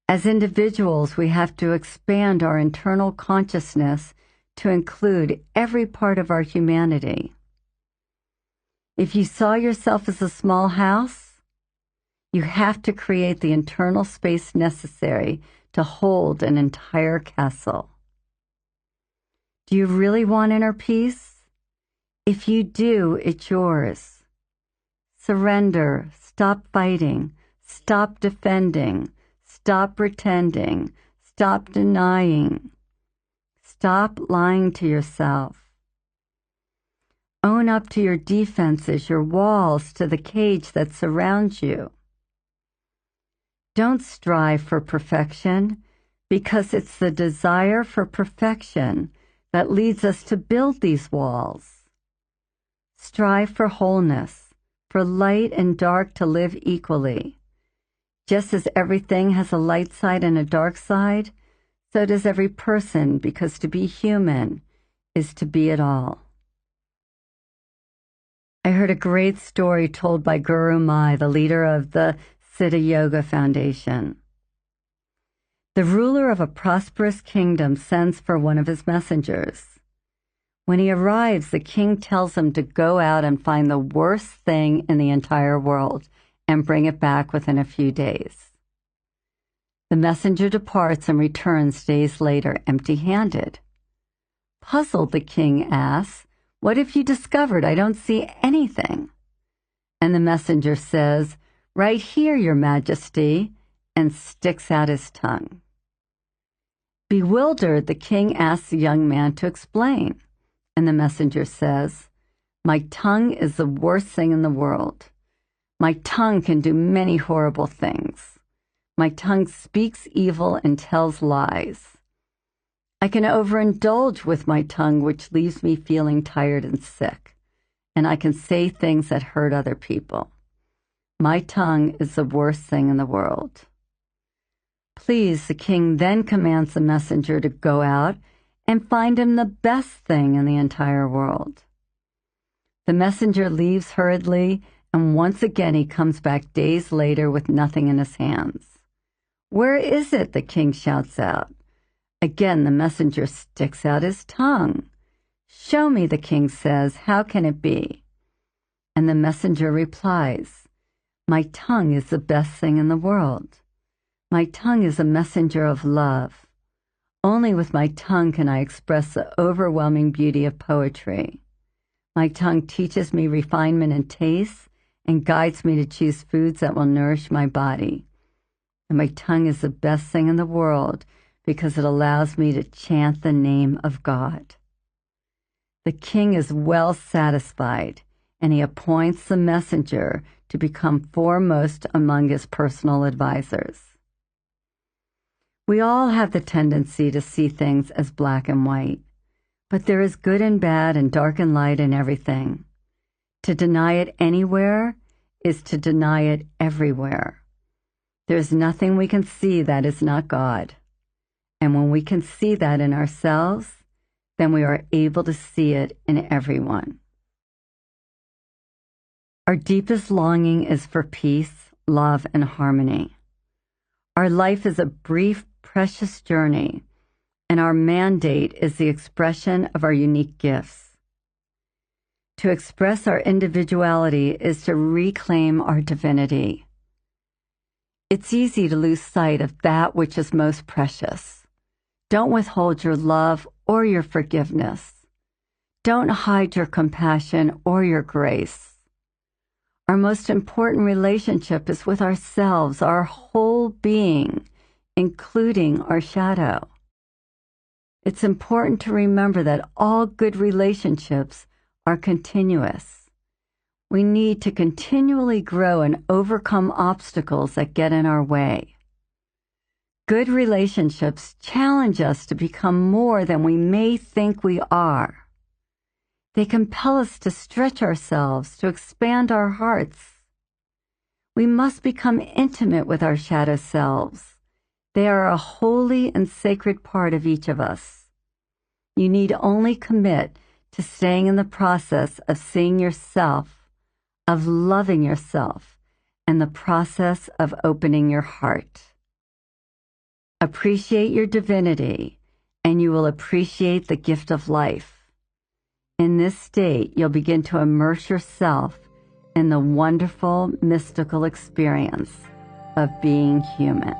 As individuals, we have to expand our internal consciousness to include every part of our humanity. If you saw yourself as a small house, you have to create the internal space necessary to hold an entire castle. Do you really want inner peace? If you do, it's yours. Surrender. Stop fighting. Stop defending. Stop pretending. Stop denying. Stop lying to yourself. Own up to your defenses, your walls, to the cage that surrounds you. Don't strive for perfection, because it's the desire for perfection that leads us to build these walls. Strive for wholeness, for light and dark to live equally. Just as everything has a light side and a dark side, so does every person, because to be human is to be it all. I heard a great story told by Guru Mai, the leader of the Siddha Yoga Foundation. The ruler of a prosperous kingdom sends for one of his messengers. When he arrives, the king tells him to go out and find the worst thing in the entire world and bring it back within a few days. The messenger departs and returns days later empty-handed. Puzzled, the king asks, "What if you discovered I don't see anything?" And the messenger says, "Right here, Your Majesty," and sticks out his tongue. Bewildered, the king asks the young man to explain, and the messenger says, "My tongue is the worst thing in the world. My tongue can do many horrible things. My tongue speaks evil and tells lies. I can overindulge with my tongue, which leaves me feeling tired and sick, and I can say things that hurt other people. My tongue is the worst thing in the world." Pleased, the king then commands the messenger to go out and find him the best thing in the entire world. The messenger leaves hurriedly, and once again he comes back days later with nothing in his hands. "Where is it?" the king shouts out. Again, the messenger sticks out his tongue. "Show me," the king says. "How can it be?" And the messenger replies, "My tongue is the best thing in the world. My tongue is a messenger of love. Only with my tongue can I express the overwhelming beauty of poetry. My tongue teaches me refinement and taste and guides me to choose foods that will nourish my body. And my tongue is the best thing in the world because it allows me to chant the name of God." The king is well satisfied, and he appoints the messenger to become foremost among his personal advisors. We all have the tendency to see things as black and white, but there is good and bad and dark and light in everything. To deny it anywhere is to deny it everywhere. There is nothing we can see that is not God. And when we can see that in ourselves, then we are able to see it in everyone. Our deepest longing is for peace, love, and harmony. Our life is a brief, precious journey, and our mandate is the expression of our unique gifts. To express our individuality is to reclaim our divinity. It's easy to lose sight of that which is most precious. Don't withhold your love or your forgiveness. Don't hide your compassion or your grace. Our most important relationship is with ourselves, our whole being, including our shadow. It's important to remember that all good relationships are continuous. We need to continually grow and overcome obstacles that get in our way. Good relationships challenge us to become more than we may think we are. They compel us to stretch ourselves, to expand our hearts. We must become intimate with our shadow selves. They are a holy and sacred part of each of us. You need only commit to staying in the process of seeing yourself, of loving yourself, and the process of opening your heart. Appreciate your divinity, and you will appreciate the gift of life. In this state, you'll begin to immerse yourself in the wonderful, mystical experience of being human.